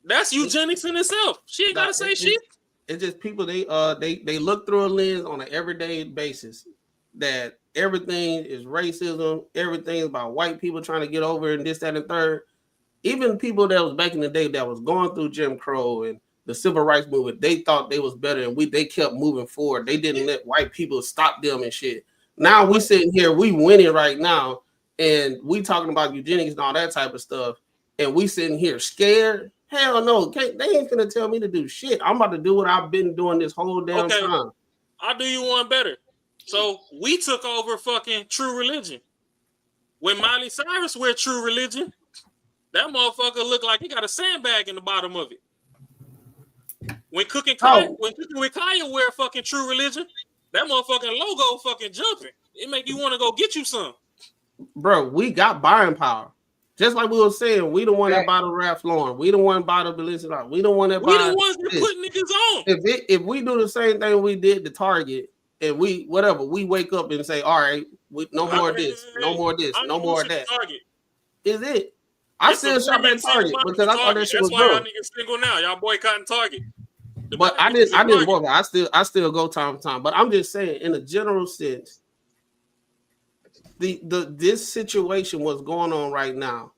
That's eugenics in itself. She ain't gotta say shit. It's just people they look through a lens on an everyday basis that everything is racism, everything is about white people trying to get over and this, that, and third. Even people that was back in the day that was going through Jim Crow and the civil rights movement, they thought they was better and they kept moving forward. They didn't let white people stop them and shit. Now we sitting here, we winning right now, and we talking about eugenics and all that type of stuff, and we sitting here scared. Hell no, they ain't finna tell me to do shit. I'm about to do what I've been doing this whole damn time. I'll do you one better. So we took over fucking True Religion. When Miley Cyrus wear True Religion, that motherfucker look like he got a sandbag in the bottom of it. When Cooking with Kaya wear fucking True Religion, that motherfucking logo fucking jumping. It make you want to go get you some. Bro, we got buying power. Just like we were saying, we the one that bought the Ralph Lauren. We the one bought the Balenciaga. We the one that we the ones that put niggas on. If we do the same thing we did to Target, and we wake up and say, all right, no more of this, no more of this, no more of that. Target. Is it? I still shop at Target because I thought that shit was good. That's why y'all good. niggas single now. Y'all boycotting Target. But I didn't boycott. I still go time to time. But I'm just saying, in a general sense, this situation what's going on right now,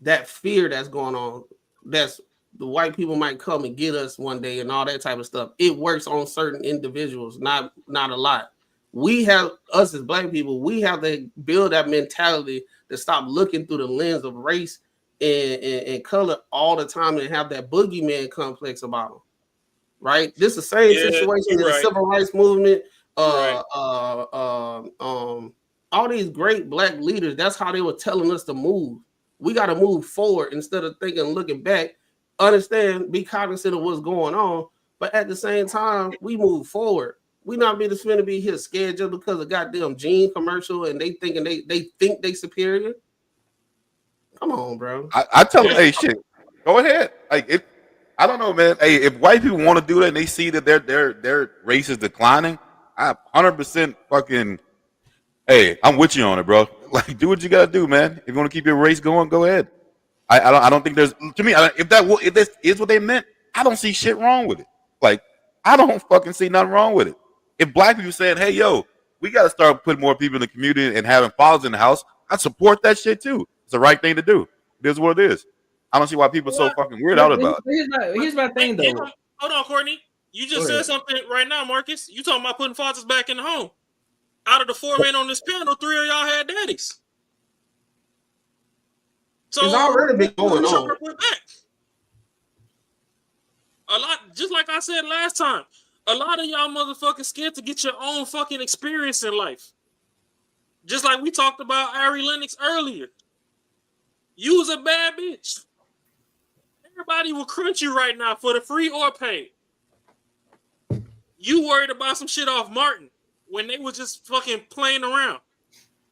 that fear that's going on, that's the white people might come and get us one day and all that type of stuff. It works on certain individuals, not a lot. We have, us as black people, we have to build that mentality to stop looking through the lens of race and color all the time and have that boogeyman complex about them. Right? This is the same situation in the civil rights movement. All these great black leaders, that's how they were telling us to move. We got to move forward instead of looking back. Understand, be cognizant of what's going on, but at the same time, we move forward. We not just going to be here scared just because of goddamn jean commercial and they thinking they think they superior. Come on, bro. I tell them, hey, shit, go ahead. Like I don't know, man. Hey, if white people want to do that and they see that their race is declining, I 100% fucking. Hey, I'm with you on it, bro. Like, do what you gotta do, man. If you want to keep your race going, go ahead. I don't think there's, to me, if this is what they meant, I don't see shit wrong with it. Like, I don't fucking see nothing wrong with it. If black people said, hey, yo, we got to start putting more people in the community and having fathers in the house, I support that shit too. It's the right thing to do. It is what it is. I don't see why people are so fucking weird out about it. Here's my thing, though. Hold on, Courtney. You just said something right now, Marcus. You talking about putting fathers back in the home. Out of the 4 men on this panel, 3 of y'all had daddies. So it's already been going on. A lot, just like I said last time, a lot of y'all motherfuckers scared to get your own fucking experience in life. Just like we talked about Ari Lennox earlier. You was a bad bitch. Everybody will crunch you right now for the free or paid. You worried about some shit off Martin when they was just fucking playing around.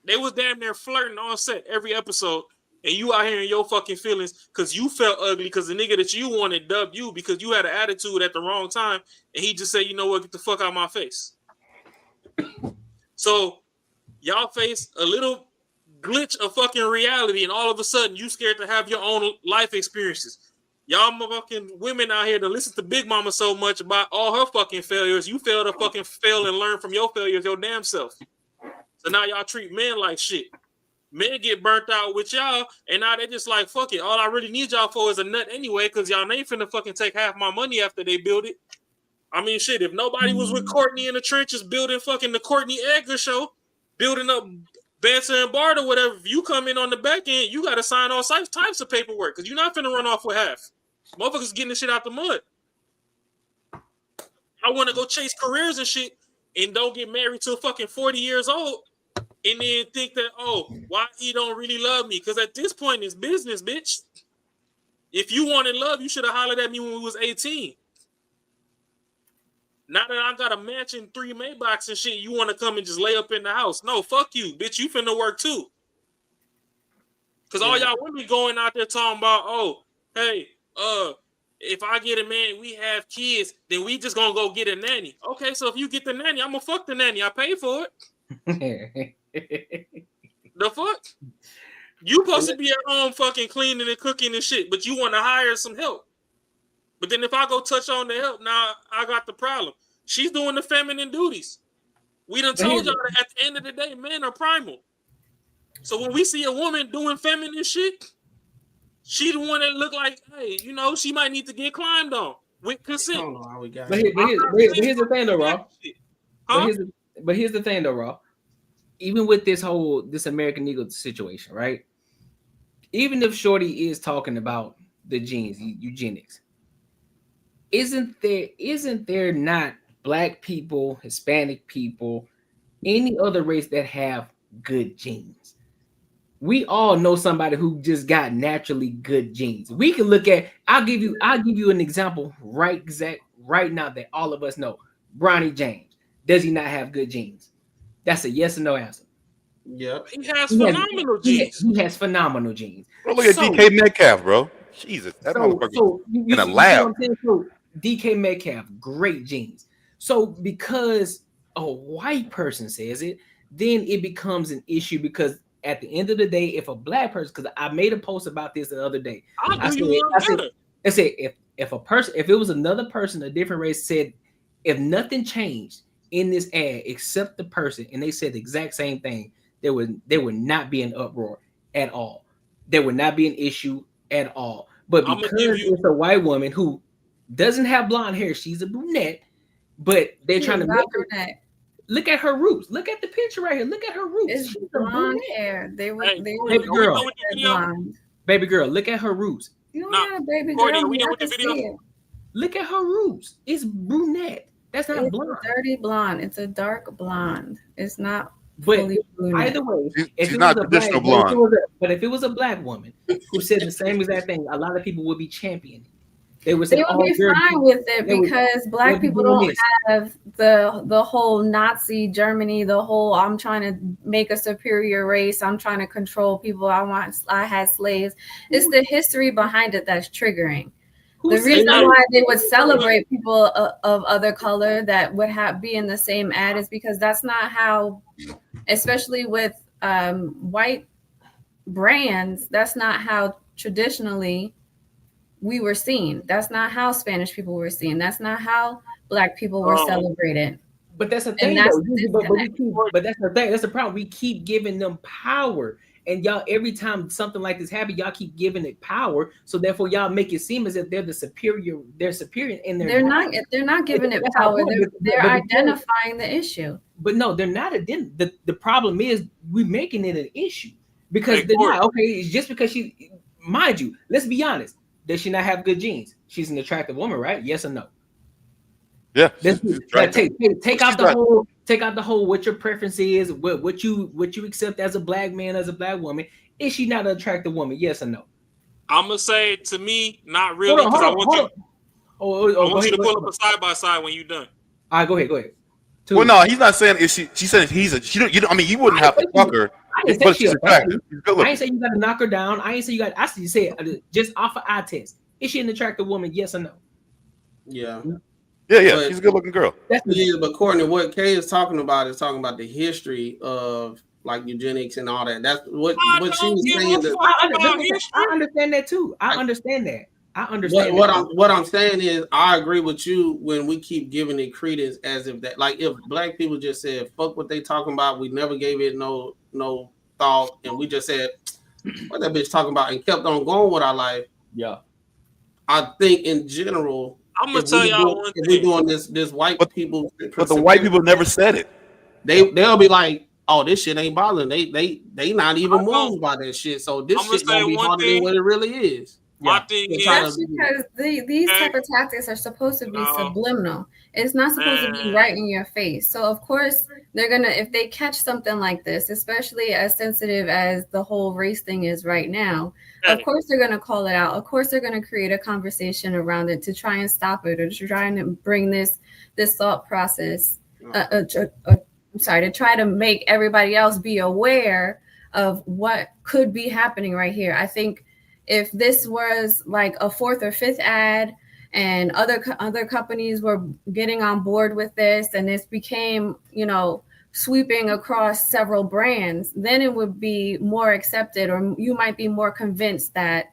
They was damn near flirting on set every episode, and you out here in your fucking feelings because you felt ugly because the nigga that you wanted dubbed you because you had an attitude at the wrong time, and he just said, you know what, get the fuck out of my face. So y'all face a little glitch of fucking reality, and all of a sudden you scared to have your own life experiences. Y'all motherfucking women out here to listen to Big Mama so much about all her fucking failures, you fail to fucking fail and learn from your failures your damn self. So now y'all treat men like shit. Men get burnt out with y'all, and now they just like, fuck it. All I really need y'all for is a nut anyway, because y'all ain't finna fucking take half my money after they build it. I mean, shit, if nobody was with Courtney in the trenches building fucking the Courtnee Edgar Show, building up Banter and Barter, whatever, if you come in on the back end, you got to sign all types of paperwork because you're not finna run off with half. Motherfuckers getting this shit out the mud. I want to go chase careers and shit and don't get married till fucking 40 years old and then think that, oh, why he don't really love me? Because at this point, it's business, bitch. If you wanted love, you should have hollered at me when we was 18. Now that I got a mansion, 3 Maybachs and shit, you want to come and just lay up in the house. No, fuck you, bitch. You finna work too. Because all y'all women going out there talking about, oh, hey, if I get a man, we have kids, then we just gonna go get a nanny. Okay, so if you get the nanny, I'm gonna fuck the nanny. I pay for it. The fuck? You supposed to be at home fucking cleaning and cooking and shit, but you want to hire some help. But then if I go touch on the help, now I got the problem. She's doing the feminine duties. We done told y'all that at the end of the day, men are primal. So when we see a woman doing feminine shit, she the one that look like, hey, you know, she might need to get climbed on with consent. But here's the thing, though, Raw. But here's the thing, though, Raw. Even with this American Eagle situation, right? Even if Shorty is talking about the genes, eugenics, isn't there not Black people, Hispanic people, any other race that have good genes? We all know somebody who just got naturally good genes. We can look at. I'll give you an example right now that all of us know. Bronny James, does he not have good genes? That's a yes or no answer. Yep, he has phenomenal genes. He has phenomenal genes. Bro, look at DK Metcalf, bro. Jesus, that motherfucker in a lab. DK Metcalf, great genes. So because a white person says it, then it becomes an issue because at the end of the day, if a Black person, because I made a post about this the other day, I said if it was another person, a different race, said if nothing changed in this ad except the person, and they said the exact same thing, there would not be an uproar at all. There would not be an issue at all. But because it's a white woman who doesn't have blonde hair, she's a brunette, but they're trying to make her brunette. Look at her roots. Look at the picture right here. Look at her roots. It's blonde hair. They were baby girl. Baby girl, look at her roots. You don't have a baby girl. Look at her roots. It's brunette. That's not blonde. It's dirty blonde. It's a dark blonde. It's not. But either way, she's not traditional blonde. But if it was a Black woman who said the same exact thing, a lot of people would be championing. They would be fine with it because Black people don't have the whole Nazi Germany, the whole I'm trying to make a superior race, I'm trying to control people, I had slaves. It's the history behind it that's triggering. The reason why they would celebrate people of other color that would be in the same ad is because that's not how, especially with white brands, that's not how traditionally we were seen. That's not how Spanish people were seen. That's not how Black people were celebrated. But that's the thing. But that's the thing. That's the problem. We keep giving them power. And y'all, every time something like this happens, y'all keep giving it power. So therefore, y'all make it seem as if they're the superior. They're superior, and they're not. They're not giving it power. They're identifying the issue. But no, they're not. The problem is we're making it an issue because they're not. Okay, it's just because she. Mind you, let's be honest. Does she not have good genes? She's an attractive woman, right? Yes or no? Yeah. Take out the whole what your preference is, what you accept as a Black man, as a Black woman. Is she not an attractive woman? Yes or no? I'm gonna say to me, not really, because I want you to pull up a side by side when you're done. All right, go ahead. Well, no, he's not saying is she. She said he's a. I mean, you wouldn't have to fuck her. But she's attractive. I ain't say you got to knock her down. I ain't say you got. I said just off of eye test. Is she an attractive woman? Yes or no? Yeah. Yeah. She's a good looking girl. But Courtnee, what Kay is talking about the history of like eugenics and all that. That's what she's saying. I understand that too. I understand that. What I'm saying is I agree with you when we keep giving it credence as if that, like, if Black people just said fuck what they talking about, we never gave it no thought, and we just said what that bitch talking about and kept on going with our life. Yeah, I think in general, I'm gonna tell y'all one thing. We're doing this white people, but the white people never said it. They'll be like, oh, this shit ain't bothering. They not even moved by that shit. So this shit gonna be harder than what it really is. My thing is that's because these type of tactics are supposed to be subliminal. It's not supposed to be right in your face. So of course they're gonna, if they catch something like this, especially as sensitive as the whole race thing is right now, of course they're gonna call it out. Of course they're gonna create a conversation around it to try and stop it, or to try and bring this thought process. I'm sorry, to try to make everybody else be aware of what could be happening right here. I think if this was like a 4th or 5th ad and other companies were getting on board with this and this became, you know, sweeping across several brands, then it would be more accepted, or you might be more convinced that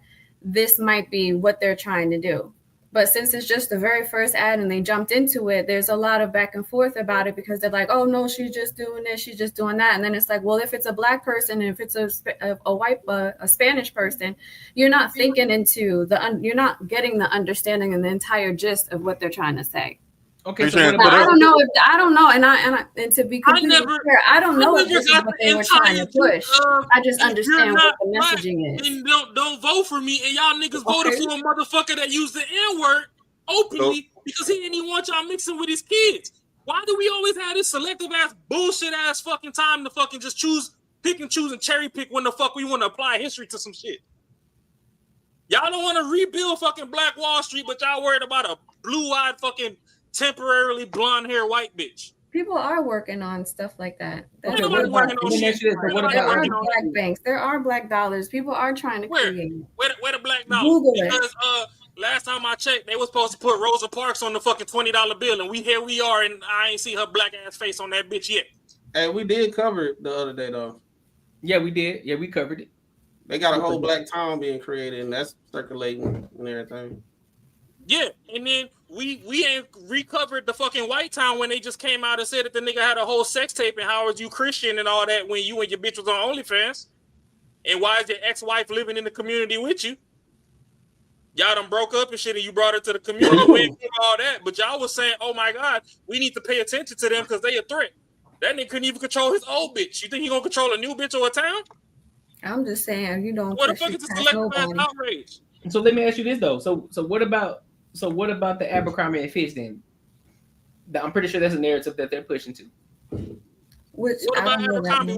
this might be what they're trying to do. But since it's just the very first ad and they jumped into it, there's a lot of back and forth about it because they're like, oh, no, she's just doing this, she's just doing that. And then it's like, well, if it's a black person, and if it's a Spanish person, you're not thinking into you're not getting the understanding and the entire gist of what they're trying to say. Okay, so I don't know, and to be completely clear, I don't know if this is what they were trying to push. I just understand what the messaging is. And don't vote for me, and y'all niggas voted for a motherfucker that used the N-word openly because he didn't even want y'all mixing with his kids. Why do we always have this selective ass bullshit ass fucking time to fucking just pick and choose and cherry pick when the fuck we want to apply history to some shit? Y'all don't want to rebuild fucking Black Wall Street, but y'all worried about a blue-eyed fucking temporarily blonde hair white bitch. People are working on stuff like that. There are black banks. There are black dollars. People are trying to create. Where the black dollars? Google because last time I checked, they were supposed to put Rosa Parks on the fucking $20 bill, and here we are, and I ain't see her black ass face on that bitch yet. Hey, we did cover it the other day though. Yeah, we did. Yeah, we covered it. They got a whole black town being created, and that's circulating and everything. Yeah, and then we ain't recovered the fucking White Town when they just came out and said that the nigga had a whole sex tape and how was you Christian and all that when you and your bitch was on OnlyFans. And why is your ex-wife living in the community with you? Y'all done broke up and shit and you brought her to the community. We ain't doing all that, but y'all was saying, oh my God, we need to pay attention to them because they a threat. That nigga couldn't even control his old bitch. You think he gonna control a new bitch or a town? I'm just saying, you don't. What the fuck is this selective ass outrage? So let me ask you this though. So what about the Abercrombie and Fitch then? I'm pretty sure that's a narrative that they're pushing to. Which what about Abercrombie?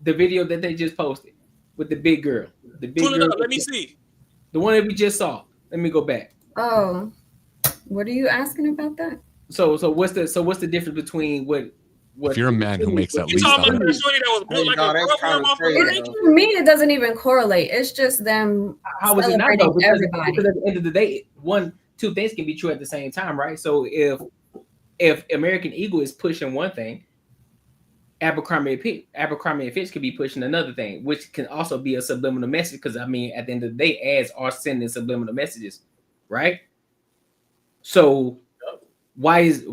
The video that they just posted with the big girl. The big Pull it girl. up. Let me see. The one that we just saw. Let me go back. Oh, what are you asking about that? So what's the difference between what if you're a man who makes at least To me, it doesn't even correlate. It's just them how is it not celebrating though? everybody. Because at the end of the day, two things can be true at the same time, right? So if American Eagle is pushing one thing, Abercrombie and Fitch could be pushing another thing, which can also be a subliminal message. Because I mean, at the end of the day, ads are sending subliminal messages, right? So why is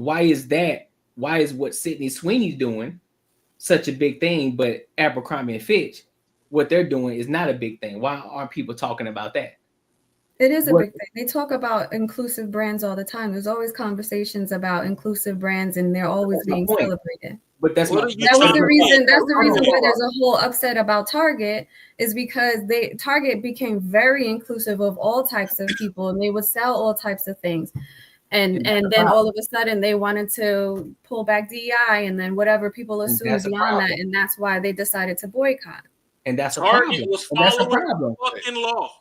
what Sydney Sweeney's doing such a big thing, but Abercrombie and Fitch, what they're doing is not a big thing? Why aren't people talking about that? It is a big thing. They talk about inclusive brands all the time. There's always conversations about inclusive brands, and they're always being celebrated. But that was the reason. That's the reason why there's a whole upset about Target, is because Target became very inclusive of all types of people, and they would sell all types of things. And then all of a sudden they wanted to pull back DEI, and then whatever people assumed beyond that, and that's why they decided to boycott. And that's a Target problem. was And that's a following problem. the fucking law.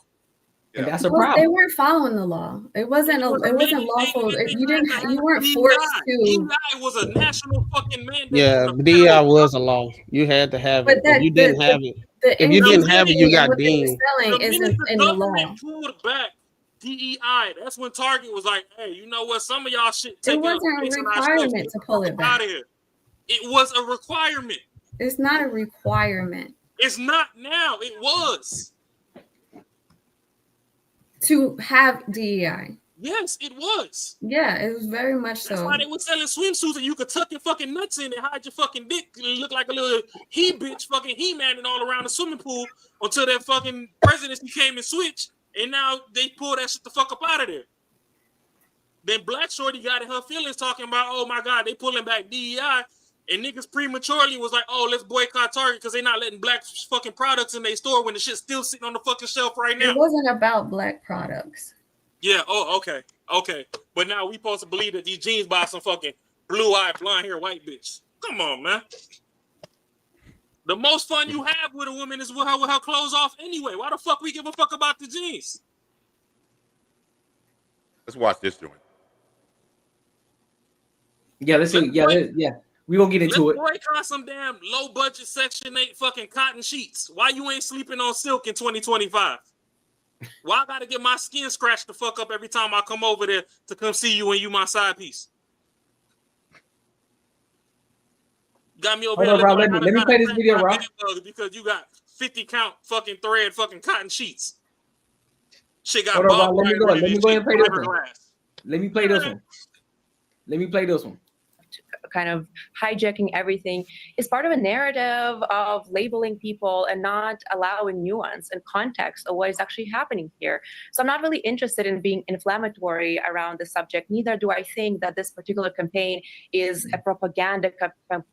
And that's a Well, problem. they weren't following the law. It wasn't lawful. You weren't forced to. DEI was a national fucking mandate. Yeah, DEI was a law. You had to have it. If you didn't have it, if you didn't have it, you got deemed. Selling isn't in the law. Pulled back DEI. That's when Target was like, "Hey, you know what? Some of y'all shit." It wasn't a requirement to pull it back. Out of here. It was a requirement. It's not a requirement. It's not now. It was. To have DEI. Yes, it was. Yeah, it was very much so. That's why they were selling swimsuits and you could tuck your fucking nuts in and hide your fucking dick and look like a little bitch fucking He-Man and all around the swimming pool until that fucking presidency came and switched, and now they pulled that shit the fuck up out of there. Then Black Shorty got in her feelings talking about, oh my God, they pulling back DEI. and niggas prematurely was like, oh, let's boycott Target because they're not letting black fucking products in their store when the shit's still sitting on the fucking shelf right now. It wasn't about black products. Yeah, oh, okay. But now we supposed to believe that these jeans by some fucking blue-eyed, blonde-haired white bitch. Come on, man. The most fun you have with a woman is with her clothes off anyway. Why the fuck we give a fuck about the jeans? Let's watch this joint. Yeah, let's see. Yeah. We gonna get into it. Let's boycott some damn low-budget Section 8 fucking cotton sheets. Why you ain't sleeping on silk in 2025? Why I gotta get my skin scratched the fuck up every time I come over there to come see you and you my side piece? Got me over here. Let me play this video, Rob. Because you got 50 count fucking thread fucking cotton sheets. Shit got Hold on, Rob. Let me go ahead and play this one. Let me play this one. Kind of hijacking everything is part of a narrative of labeling people and not allowing nuance and context of what is actually happening here. So I'm not really interested in being inflammatory around the subject. Neither do I think that this particular campaign is a propaganda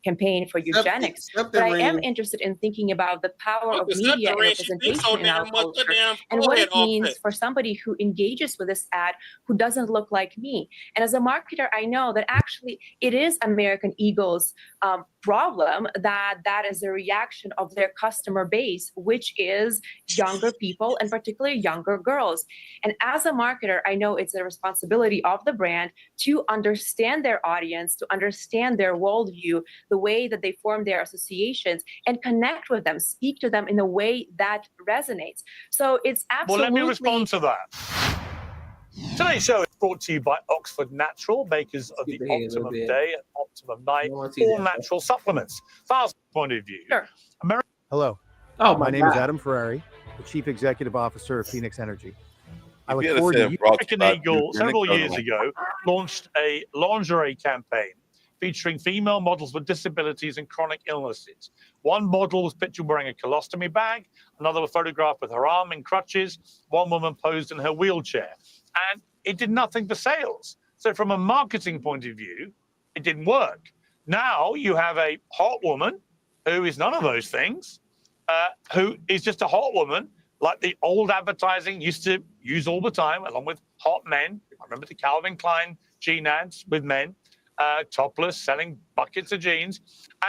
campaign for eugenics. But I am interested in thinking about the power of media and representation in our culture and what it means for somebody who engages with this ad who doesn't look like me. And as a marketer, I know that actually it is American Eagle's problem that is a reaction of their customer base, which is younger people and particularly younger girls. And as a marketer, I know it's a responsibility of the brand to understand their audience, to understand their worldview, the way that they form their associations, and connect with them, speak to them in a way that resonates. So it's absolutely... Well, let me respond to that. Today's show is brought to you by Oxford Natural, makers of the Optimum Day and Optimum Night, all natural supplements. From point of view, Hello. My name is Adam Ferrari, the Chief Executive Officer of Phoenix Energy. I look forward to you. American Eagle several years ago launched a lingerie campaign featuring female models with disabilities and chronic illnesses. One model was pictured wearing a colostomy bag, another was photographed with her arm in crutches, one woman posed in her wheelchair. And it did nothing for sales. So from a marketing point of view, it didn't work. Now you have a hot woman who is none of those things, who is just a hot woman like the old advertising used to use all the time, along with hot men. I remember the Calvin Klein jean ads with men, topless, selling buckets of jeans.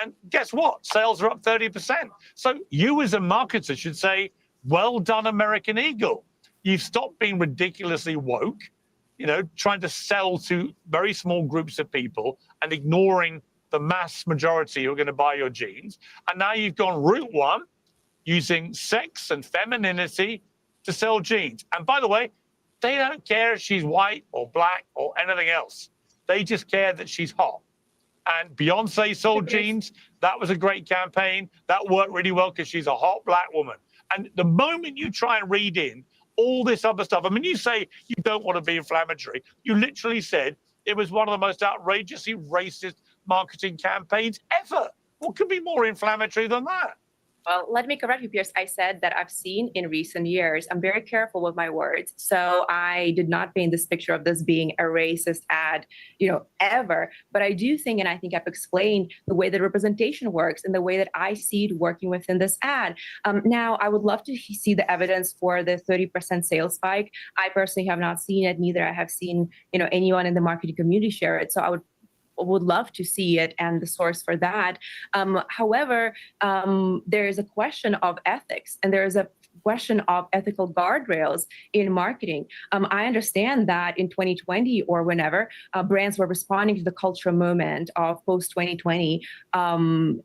And guess what? Sales are up 30%. So you as a marketer should say, well done, American Eagle. You've stopped being ridiculously woke, trying to sell to very small groups of people and ignoring the mass majority who are going to buy your jeans. And now you've gone route one, using sex and femininity to sell jeans. And by the way, they don't care if she's white or black or anything else. They just care that she's hot. And Beyonce sold jeans. That was a great campaign. That worked really well because she's a hot black woman. And the moment you try and read in all this other stuff. I mean, you say you don't want to be inflammatory. You literally said it was one of the most outrageously racist marketing campaigns ever. What could be more inflammatory than that? Well, let me correct you, Pierce. I said that I've seen in recent years. I'm very careful with my words. So I did not paint this picture of this being a racist ad, ever. But I do think, and I think I've explained the way that representation works and the way that I see it working within this ad. Now, I would love to see the evidence for the 30% sales spike. I personally have not seen it. Neither I have seen, anyone in the marketing community share it. So I would love to see it and the source for that. However, there is a question of ethics and there is a question of ethical guardrails in marketing. I understand that in 2020 or whenever, brands were responding to the cultural moment of post-2020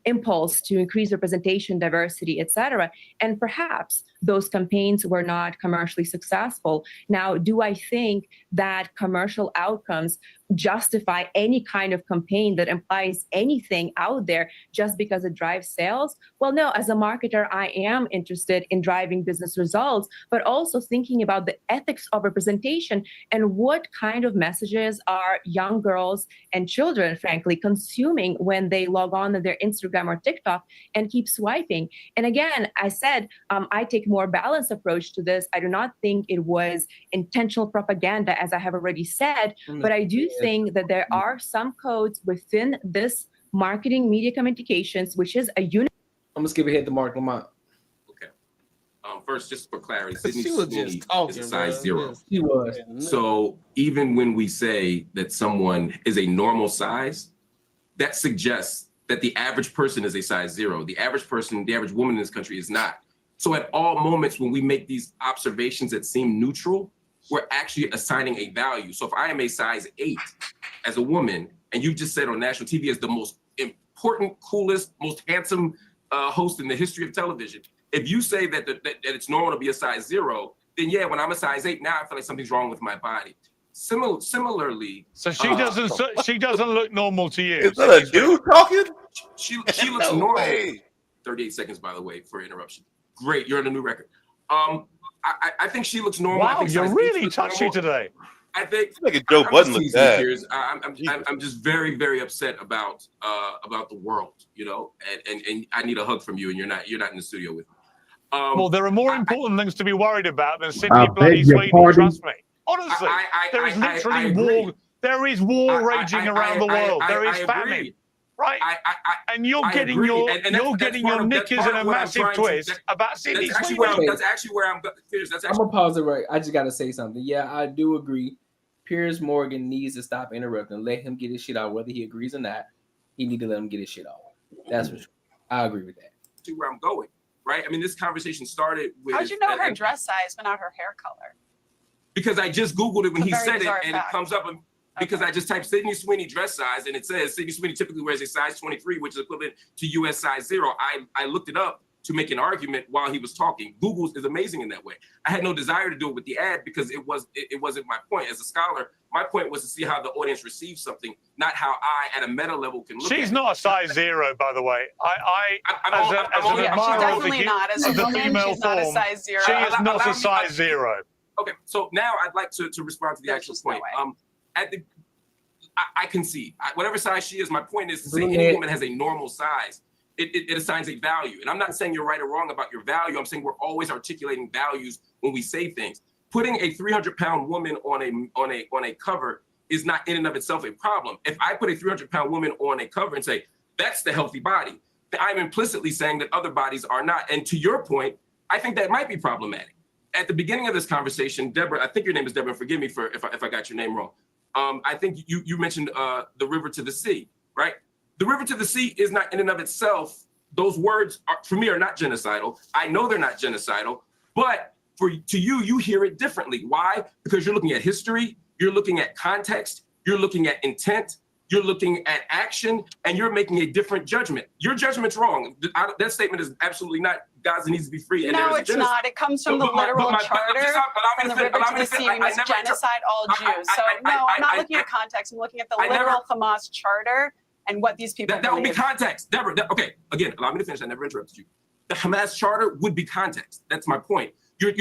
impulse to increase representation, diversity, etc. And perhaps those campaigns were not commercially successful. Now, do I think that commercial outcomes justify any kind of campaign that implies anything out there just because it drives sales? Well, no, as a marketer, I am interested in driving business results, but also thinking about the ethics of representation and what kind of messages are young girls and children, frankly, consuming when they log on to their Instagram or TikTok and keep swiping. And again, I said, I take more balanced approach to this. I do not think it was intentional propaganda, as I have already said, but I do think that there are some codes within this marketing, media communications, which is a unit. I'm gonna skip ahead to Mark Lamont. First, just for clarity, Sydney She was Sweeney just talking, is a size bro. 0. She was. So even when we say that someone is a normal size, that suggests that the average person is a size 0. The average person, the average woman in this country is not. So at all moments when we make these observations that seem neutral, we're actually assigning a value. So if I am a size 8 as a woman, and you just said on national TV as the most important, coolest, most handsome host in the history of television, if you say that it's normal to be a size 0, then yeah, when I'm a size 8, now I feel like something's wrong with my body. Similarly, so she doesn't look normal to you. Is that a dude talking? She looks normal. Way. 38 seconds, by the way, for interruption. Great, you're on a new record. I think she looks normal. Wow, you're really touchy today. I think like a Joe Budden looks bad. I'm just very, very upset about the world, you know, and I need a hug from you, and you're not in the studio with me. Well, there are more important things to be worried about than Sydney bloody Sweeney. Trust me. Honestly, there is literally war. There is war raging around the world. There is famine, right? And you're getting your knickers in a massive twist about Sydney Sweeney. That's actually where I'm. I'm gonna pause it right. I just gotta say something. Yeah, I do agree. Piers Morgan needs to stop interrupting. Let him get his shit out, whether he agrees or not. He need to let him get his shit out. That's for sure. I agree with that. To where I'm going, right? I mean, this conversation started with. How'd you know her dress size but not her hair color? Because I just Googled it when he said it, and fact. it comes up. Because I just typed Sydney Sweeney dress size, and it says Sydney Sweeney typically wears a size 23, which is equivalent to US size 0. I looked it up to make an argument while he was talking. Google is amazing in that way. I had no desire to do it with the ad because it wasn't my point. As a scholar, my point was to see how the audience receives something, not how I, at a meta level, can look at it. She's not a size 0, by the way. She's definitely not. As a woman, she's not a size 0. She is not a size 0. Okay, so now I'd like to respond to the actual point. I concede. Whatever size she is, my point is to say any woman has a normal size. It assigns a value. And I'm not saying you're right or wrong about your value. I'm saying we're always articulating values when we say things. Putting a 300-pound woman on a cover is not in and of itself a problem. If I put a 300-pound woman on a cover and say, that's the healthy body, then I'm implicitly saying that other bodies are not. And to your point, I think that might be problematic. At the beginning of this conversation, Deborah, I think your name is Deborah, and forgive me for if I got your name wrong. I think you mentioned the river to the sea, right? The river to the sea is not in and of itself, those words for me are not genocidal. I know they're not genocidal, but to you, you hear it differently. Why? Because you're looking at history, you're looking at context, you're looking at intent, you're looking at action, and you're making a different judgment. Your judgment's wrong. That statement is absolutely not Gaza needs to be free. And no, it's not. It comes from the literal charter from the river to the sea. We must genocide all Jews. So no, I'm not looking at context. I'm looking at the literal Hamas charter and what these people that would be context. Deborah, okay, again, allow me to finish. I never interrupted you. The Hamas charter would be context. That's my point. You're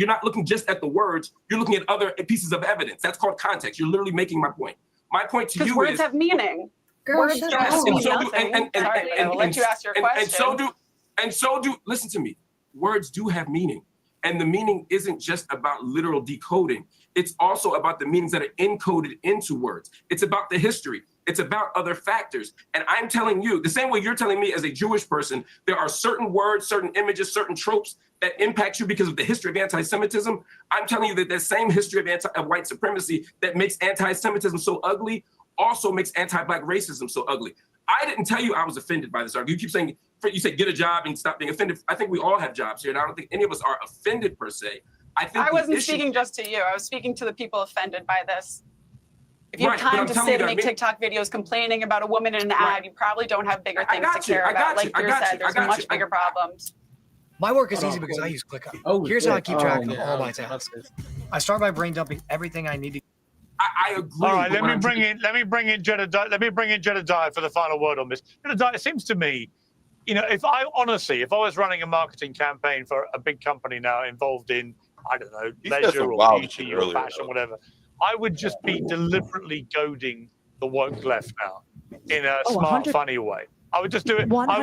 not looking just at the words. You're looking at other pieces of evidence. That's called context. You're literally making my point. My point to you is words have meaning. Words don't mean nothing. Sorry, I will let you ask your question. And so do, listen to me, words do have meaning. And the meaning isn't just about literal decoding. It's also about the meanings that are encoded into words. It's about the history. It's about other factors. And I'm telling you, the same way you're telling me as a Jewish person, there are certain words, certain images, certain tropes that impact you because of the history of anti-Semitism. I'm telling you that same history of white supremacy that makes anti-Semitism so ugly also makes anti-Black racism so ugly. I didn't tell you I was offended by this argument. You keep saying, you said get a job and stop being offended. I think we all have jobs here, and I don't think any of us are offended per se. I wasn't speaking just to you. I was speaking to the people offended by this. If you have time to sit and make TikTok videos complaining about a woman in an ad, you probably don't have bigger things to care about. Like you said, there's much bigger problems. My work is easy because I use ClickUp. Here's how I keep track of all my tasks. I start by brain dumping everything I need to. I agree. All right, let me bring in Jedediah for the final word on this. Jedediah, it seems to me, if I was running a marketing campaign for a big company now involved in, I don't know, leisure or beauty or fashion, whatever, I would just be deliberately goading the woke left now in a smart, funny way. I would just do it. 100%. I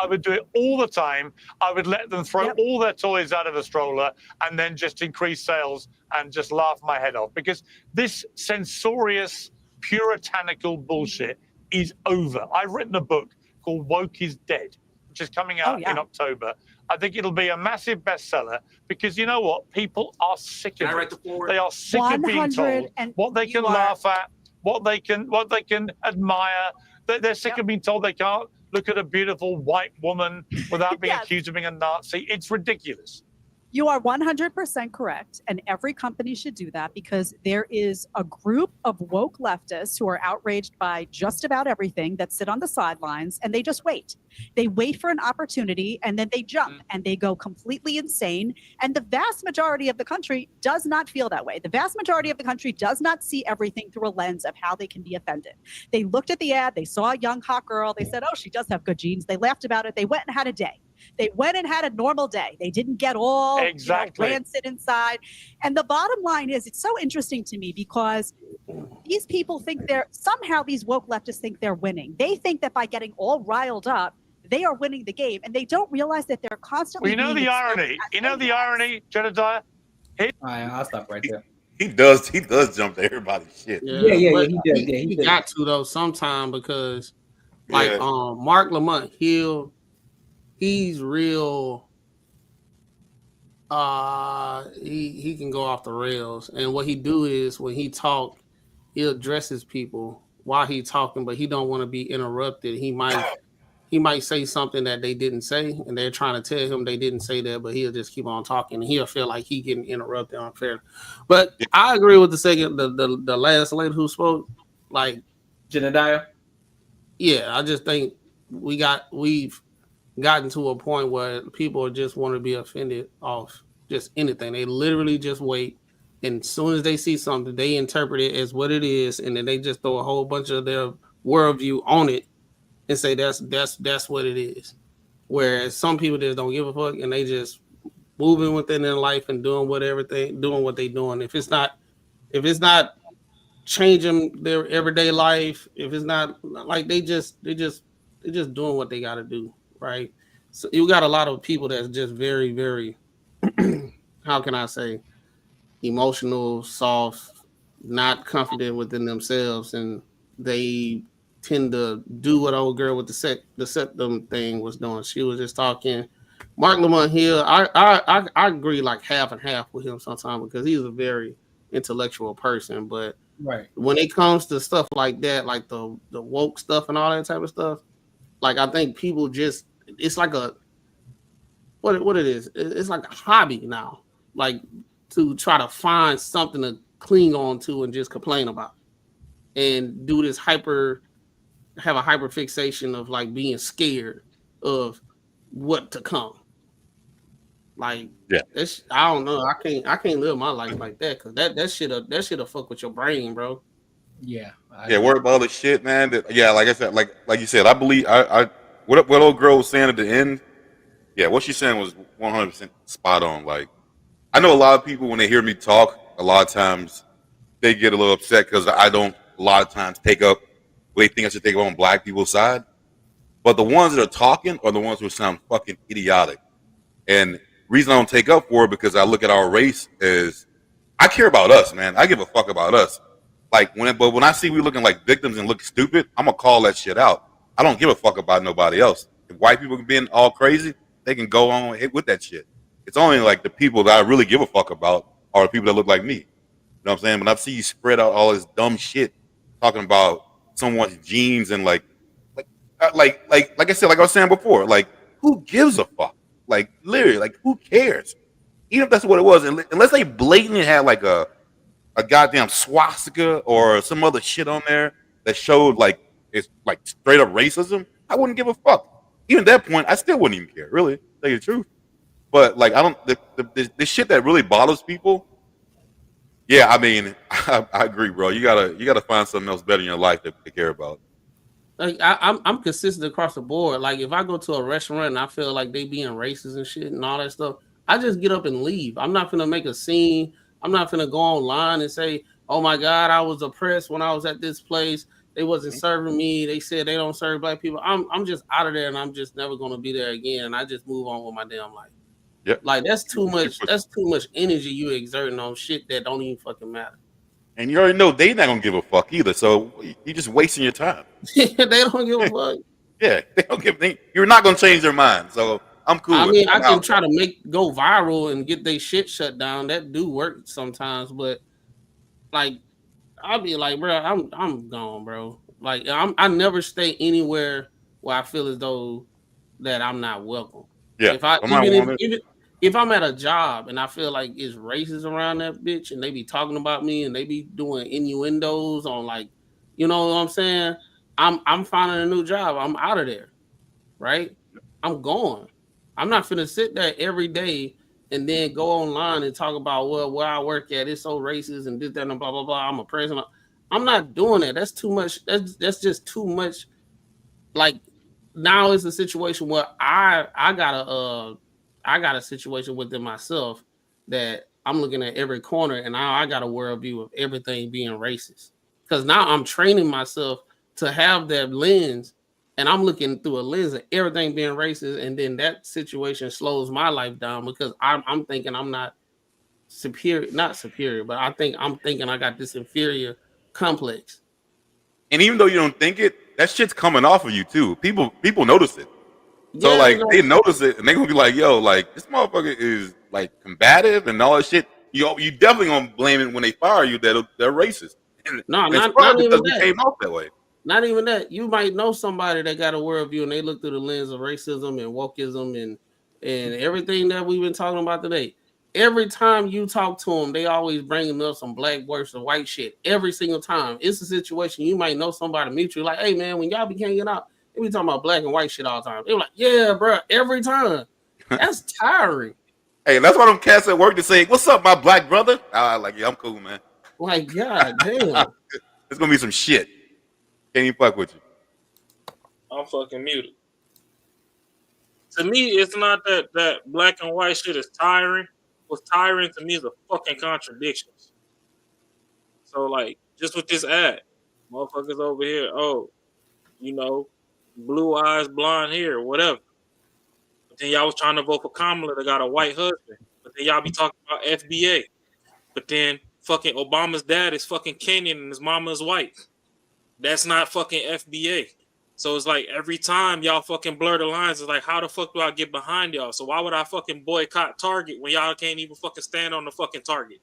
would do it all the time. I would let them throw all their toys out of the stroller and then just increase sales and just laugh my head off, because this censorious, puritanical bullshit is over. I've written a book called Woke is Dead, which is coming out in October. I think it'll be a massive bestseller because you know what? People are sick of it. They are sick of being told what they can laugh at, what they can admire. They're sick of being told they can't look at a beautiful white woman without being accused of being a Nazi. It's ridiculous. You are 100% correct, and every company should do that because there is a group of woke leftists who are outraged by just about everything that sit on the sidelines, and they just wait. They wait for an opportunity, and then they jump, and they go completely insane, and the vast majority of the country does not feel that way. The vast majority of the country does not see everything through a lens of how they can be offended. They looked at the ad, they saw a young hot girl, they said, oh, she does have good genes. They laughed about it, they went and had a day. They went and had a normal day. They didn't get all rancid inside. And the bottom line is, it's so interesting to me because these people think somehow these woke leftists think they're winning. They think that by getting all riled up, they are winning the game. And they don't realize that they're constantly the irony. You know the irony, Jedediah? All right, I'll stop right there. He does jump to everybody's shit. Yeah, he got to though sometime because Mark Lamont Hill, he's real. He can go off the rails, and what he do is when he talk, he addresses people while he talking, but he don't want to be interrupted. He might say something that they didn't say, and they're trying to tell him they didn't say that, but he'll just keep on talking, and he'll feel like he getting interrupted unfairly. But I agree with the last lady who spoke, like Jedediah. Yeah, I just think we've gotten to a point where people just want to be offended off just anything. They literally just wait, and as soon as they see something, they interpret it as what it is, and then they just throw a whole bunch of their worldview on it and say that's what it is. Whereas some people just don't give a fuck, and they just moving within their life and doing what they're doing. If it's not changing their everyday life, if it's not like they're just doing what they got to do. Right. So you got a lot of people that's just very, very, how can I say, emotional, soft, not confident within themselves. And they tend to do what old girl with the septum thing was doing. She was just talking. Mark Lamont Hill, I agree like half and half with him sometimes because he's a very intellectual person. But when it comes to stuff like that, like the woke stuff and all that type of stuff, like I think people just, it's like what it is. It's like a hobby now, like to try to find something to cling on to and just complain about, and do this have a hyper fixation of like being scared of what to come. Like, I don't know. I can't live my life like that because that shit'll fuck with your brain, bro. Yeah. Worry about all the shit, man. Like I said, like you said, I believe what old girl was saying at the end. Yeah, what she's saying was 100% spot on. Like, I know a lot of people when they hear me talk, a lot of times they get a little upset because I don't a lot of times take up what they think I should take up on black people's side. But the ones that are talking are the ones who sound fucking idiotic. And reason I don't take up for it because I look at our race as I care about us, man. I give a fuck about us. Like when I see we looking like victims and look stupid, I'm gonna call that shit out. I don't give a fuck about nobody else. If white people can be all crazy, they can go on with that shit. It's only like the people that I really give a fuck about are the people that look like me. You know what I'm saying? When I see you spread out all this dumb shit talking about someone's genes and like I said, like I was saying before, like who gives a fuck? Like literally, like who cares? Even if that's what it was, unless they blatantly had like a goddamn swastika or some other shit on there that showed like it's like straight up racism, I wouldn't give a fuck. Even at that point, I still wouldn't even care, really, to tell you the truth. But like I don't the shit that really bothers people. Yeah, I mean, I agree, bro. You gotta find something else better in your life to care about. Like I'm consistent across the board. Like if I go to a restaurant and I feel like they being racist and shit and all that stuff, I just get up and leave. I'm not gonna make a scene. I'm not gonna go online and say, "Oh my God, I was oppressed when I was at this place. They wasn't serving me. They said they don't serve black people." I'm just out of there, and I'm just never gonna be there again. And I just move on with my damn life. Yep. Like that's too much. That's too much energy you exerting on shit that don't even fucking matter. And you already know they not gonna give a fuck either. So you're just wasting your time. They don't give a fuck. Yeah, they don't give. You're not gonna change their mind. So I'm cool. I with mean, it. I can try to go viral and get their shit shut down. That do work sometimes, but like I'll be like, bro, I'm gone, bro. Like I never stay anywhere where I feel as though that I'm not welcome. Yeah. If I'm at a job and I feel like it's racist around that bitch and they be talking about me and they be doing innuendos on like, you know what I'm saying? I'm finding a new job. I'm out of there. Right? I'm gone. I'm not finna sit there every day and then go online and talk about where I work at. It's so racist and this, that, and blah, blah, blah. I'm a president. I'm not doing that. That's too much. That's just too much. Like now it's a situation where I got a situation within myself that I'm looking at every corner and now I got a worldview of everything being racist. Because now I'm training myself to have that lens. And I'm looking through a lens of everything being racist, and then that situation slows my life down because I'm thinking I'm not superior, but I'm thinking I got this inferior complex. And even though you don't think it, that shit's coming off of you too. People notice it. So like they notice it, and they gonna be like, "Yo, like this motherfucker is like combative and all that shit." You definitely gonna blame it when they fire you that they're racist. And not even that. Came off that way. Not even that. You might know somebody that got a worldview and they look through the lens of racism and wokeism and everything that we've been talking about today. Every time you talk to them, they always bringing up some black versus white shit. Every single time. It's a situation you might know somebody mutually like, hey man, when y'all be hanging out, they be talking about black and white shit all the time. They're like, yeah, bro, every time. That's tiring. Hey, that's why them cats at work to say, "What's up, my black brother?" Like, yeah, I'm cool, man. Like, god damn. It's gonna be some shit. Can't even fuck with you. I'm fucking muted. To me, it's not that black and white shit is tiring. What's tiring to me is the fucking contradictions. So, like, just with this ad, motherfuckers over here, blue eyes, blonde hair, whatever. But then y'all was trying to vote for Kamala that got a white husband. But then y'all be talking about FBA. But then fucking Obama's dad is fucking Kenyan and his mama is white. That's not fucking FBA. So it's like every time y'all fucking blur the lines, it's like, how the fuck do I get behind y'all? So why would I fucking boycott Target when y'all can't even fucking stand on the fucking Target?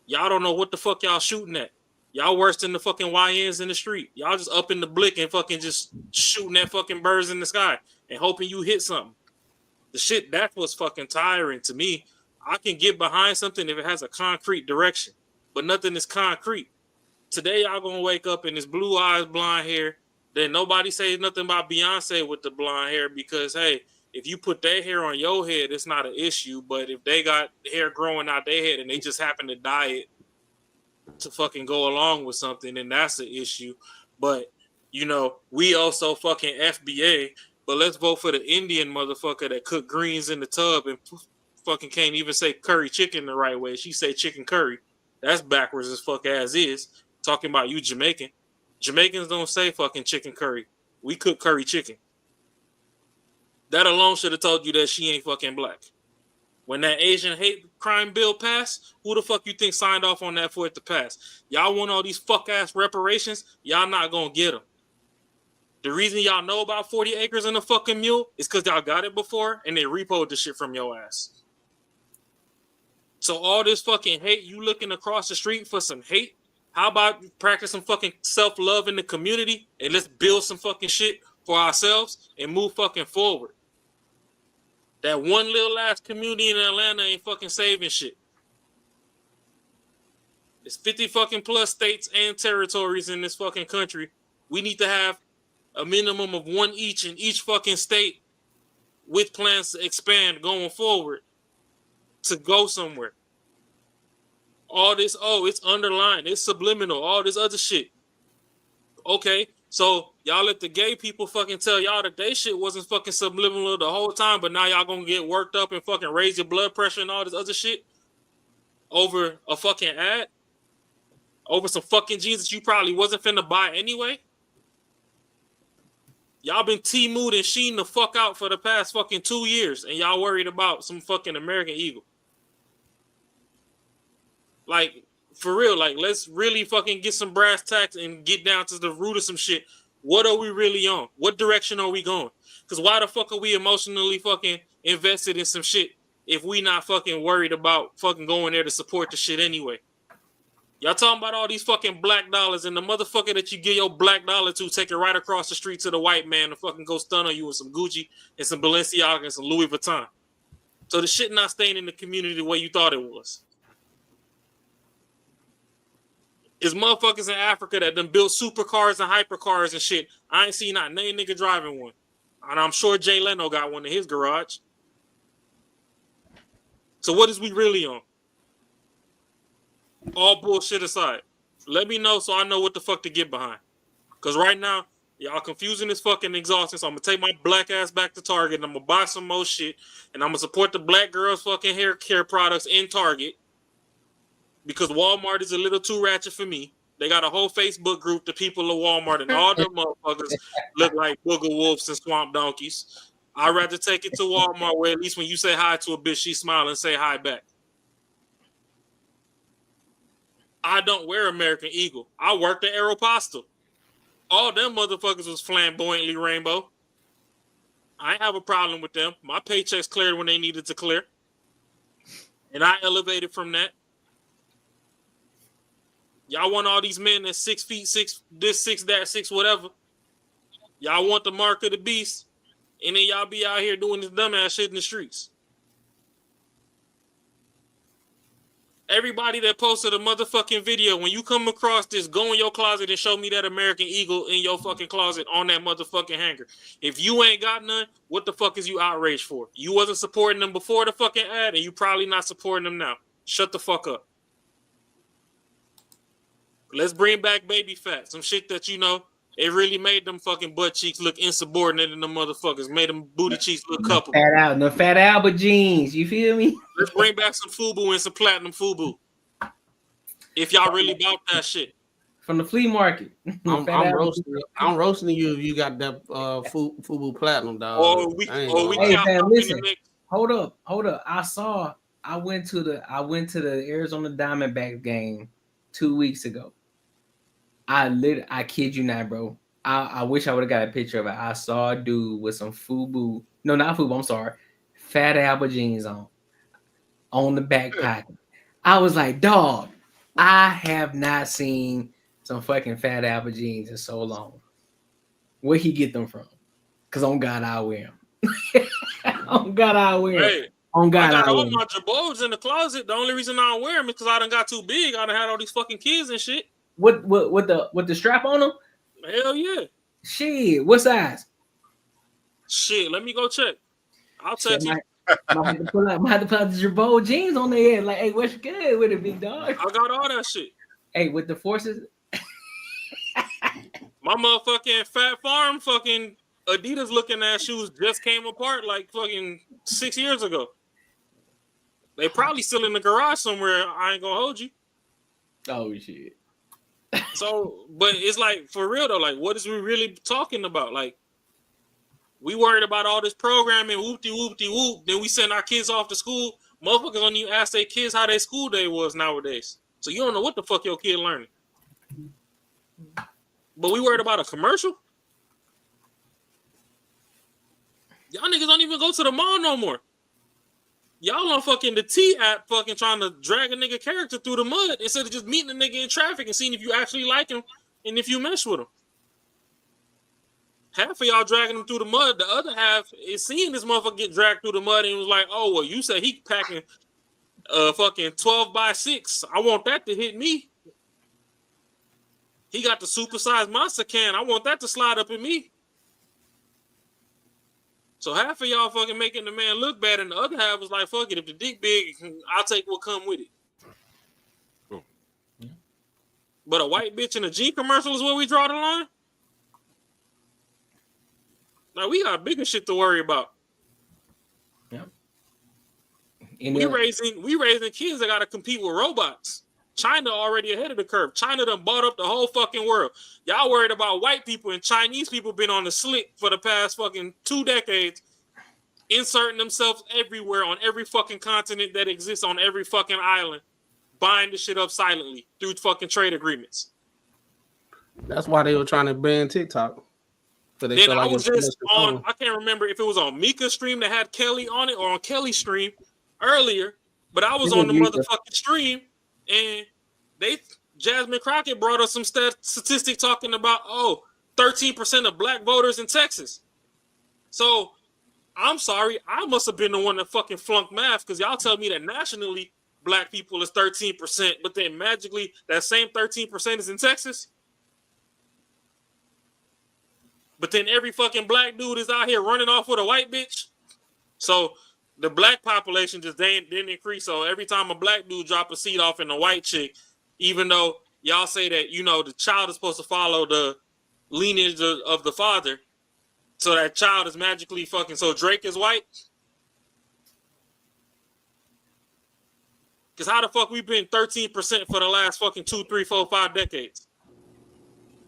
Y'all don't know what the fuck y'all shooting at. Y'all worse than the fucking YNs in the street. Y'all just up in the blick and fucking just shooting at fucking birds in the sky and hoping you hit something. The shit, that's what's fucking tiring to me. I can get behind something if it has a concrete direction, but nothing is concrete. Today, y'all gonna wake up in this blue eyes, blonde hair. Then nobody says nothing about Beyonce with the blonde hair because, hey, if you put their hair on your head, it's not an issue. But if they got hair growing out their head and they just happen to dye it to fucking go along with something, then that's an issue. But, we also fucking FBA, but let's vote for the Indian motherfucker that cook greens in the tub and fucking can't even say curry chicken the right way. She say chicken curry. That's backwards as fuck as is. Talking about you Jamaican. Jamaicans don't say fucking chicken curry. We cook curry chicken. That alone should have told you that she ain't fucking black. When that Asian hate crime bill passed, who the fuck you think signed off on that for it to pass? Y'all want all these fuck ass reparations? Y'all not gonna get them. The reason y'all know about 40 acres and a fucking mule is because y'all got it before and they repoed the shit from your ass. So all this fucking hate, you looking across the street for some hate? How about practice some fucking self-love in the community and let's build some fucking shit for ourselves and move fucking forward? That one little ass community in Atlanta ain't fucking saving shit. There's 50 fucking plus states and territories in this fucking country. We need to have a minimum of one each in each fucking state with plans to expand going forward to go somewhere. All this, it's underlined, it's subliminal, all this other shit. Okay, so y'all let the gay people fucking tell y'all that they shit wasn't fucking subliminal the whole time, but now y'all gonna get worked up and fucking raise your blood pressure and all this other shit over a fucking ad? Over some fucking jeans that you probably wasn't finna buy anyway? Y'all been T-Mood and Sheen the fuck out for the past fucking 2 years, and y'all worried about some fucking American Eagle. Like, for real, like, let's really fucking get some brass tacks and get down to the root of some shit. What are we really on? What direction are we going? Because why the fuck are we emotionally fucking invested in some shit if we not fucking worried about fucking going there to support the shit anyway? Y'all talking about all these fucking black dollars, and the motherfucker that you give your black dollar to take it right across the street to the white man to fucking go stun on you with some Gucci and some Balenciaga and some Louis Vuitton. So the shit not staying in the community the way you thought it was. It's motherfuckers in Africa that done built supercars and hypercars and shit. I ain't seen not no nigga driving one. And I'm sure Jay Leno got one in his garage. So what is we really on? All bullshit aside. Let me know so I know what the fuck to get behind. Because right now, y'all confusing this fucking exhausting. So I'm going to take my black ass back to Target and I'm going to buy some more shit. And I'm going to support the black girls' fucking hair care products in Target. Because Walmart is a little too ratchet for me. They got a whole Facebook group, the people of Walmart, and all them motherfuckers look like booger wolves and swamp donkeys. I'd rather take it to Walmart where at least when you say hi to a bitch, she smile and say hi back. I don't wear American Eagle. I worked at Aeropostale. All them motherfuckers was flamboyantly rainbow. I ain't have a problem with them. My paychecks cleared when they needed to clear. And I elevated from that. Y'all want all these men that's 6 feet, 6, this, 6, that, 6, whatever. Y'all want the mark of the beast. And then y'all be out here doing this dumbass shit in the streets. Everybody that posted a motherfucking video, when you come across this, go in your closet and show me that American Eagle in your fucking closet on that motherfucking hanger. If you ain't got none, what the fuck is you outraged for? You wasn't supporting them before the fucking ad, and you probably not supporting them now. Shut the fuck up. Let's bring back baby fat. Some shit that, you know, it really made them fucking butt cheeks look insubordinate in the motherfuckers. Made them booty cheeks look coupled. No Fat Albert jeans. You feel me? Let's bring back some FUBU and some platinum FUBU. If y'all really about that shit. From the flea market. I'm roasting you if you got that FUBU platinum, dog. Hey, fam, listen. Hold up. I went to the Arizona Diamondbacks game 2 weeks ago. I kid you not, bro. I wish I would have got a picture of it. I saw a dude with some FUBU. No, not FUBU. I'm sorry. Fat Albert jeans on the back pocket. I was like, dog, I have not seen some fucking Fat Albert jeans in so long. Where he get them from? Because on God, I'll wear them. On God, I'll wear them. Hey, I got all my Jabos in the closet. The only reason I don't wear them is because I done got too big. I done had all these fucking kids and shit. With the strap on them? Hell yeah. Shit, what size? Shit, let me go check. I'll tell you. I have to pull out the Jabot jeans on their head. Like, hey, what's good with it, big dog? I got all that shit. Hey, with the forces. My motherfucking Fat Farm fucking Adidas looking ass shoes just came apart like fucking 6 years ago. They probably still in the garage somewhere. I ain't gonna hold you. Oh shit. So, but it's like, for real though, like, what is we really talking about? Like, we worried about all this programming, whoop-de-whoop-de-whoop. Then we send our kids off to school. Motherfuckers don't even ask their kids how their school day was nowadays. So you don't know what the fuck your kid learning. But we worried about a commercial? Y'all niggas don't even go to the mall no more. Y'all on fucking the T app fucking trying to drag a nigga character through the mud instead of just meeting a nigga in traffic and seeing if you actually like him and if you mesh with him. Half of y'all dragging him through the mud. The other half is seeing this motherfucker get dragged through the mud and was like, oh, well, you said he packing fucking 12x6. I want that to hit me. He got the supersized monster can. I want that to slide up in me. So half of y'all fucking making the man look bad, and the other half was like, fuck it, if the dick big, I'll take what come with it. Cool. But a white bitch in a G commercial is where we draw the line? Like, we got bigger shit to worry about. Yeah. We raising kids that gotta compete with robots. China already ahead of the curve. China done bought up the whole fucking world. Y'all worried about white people, and Chinese people been on the slick for the past fucking 2 decades, inserting themselves everywhere on every fucking continent that exists on every fucking island. buying this shit up silently through fucking trade agreements. That's why they were trying to ban TikTok. So they Then feel I like was it's just on, I can't remember if it was on Mika's stream that had Kelly on it or on Kelly's stream earlier, but I was on the motherfucking stream and Jasmine Crockett brought us some statistic talking about, 13% of black voters in Texas. So I'm sorry, I must have been the one that fucking flunked math because y'all tell me that nationally black people is 13%, but then magically that same 13% is in Texas. But then every fucking black dude is out here running off with a white bitch. So the black population just didn't increase. So every time a black dude drop a seed off in a white chick, even though y'all say that, the child is supposed to follow the lineage of the father, so that child is magically fucking, so Drake is white? Because how the fuck we been 13% for the last fucking 2, 3, 4, 5 decades?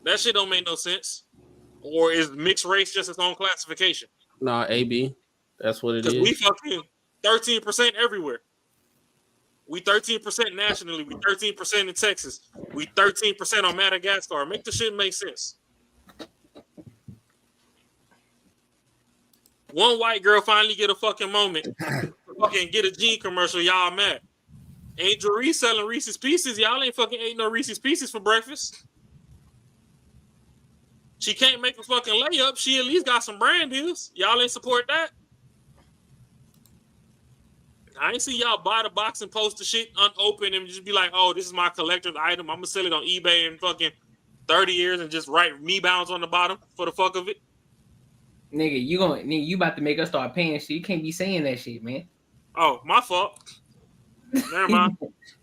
That shit don't make no sense. Or is mixed race just its own classification? No, AB. That's what it is. Because we fucking 13% everywhere. We 13% nationally. We 13% in Texas. We 13% on Madagascar. Make the shit make sense. One white girl finally get a fucking moment. Fucking get a Gene commercial. Y'all mad. Angel Reese selling Reese's Pieces. Y'all ain't fucking ate no Reese's Pieces for breakfast. She can't make a fucking layup. She at least got some brand deals. Y'all ain't support that. I ain't see y'all buy the box and post the shit unopened and just be like, oh, this is my collector's item. I'm going to sell it on eBay in fucking 30 years and just write me bounds on the bottom for the fuck of it. Nigga, you about to make us start paying shit. You can't be saying that shit, man. Oh, my fault. Never mind.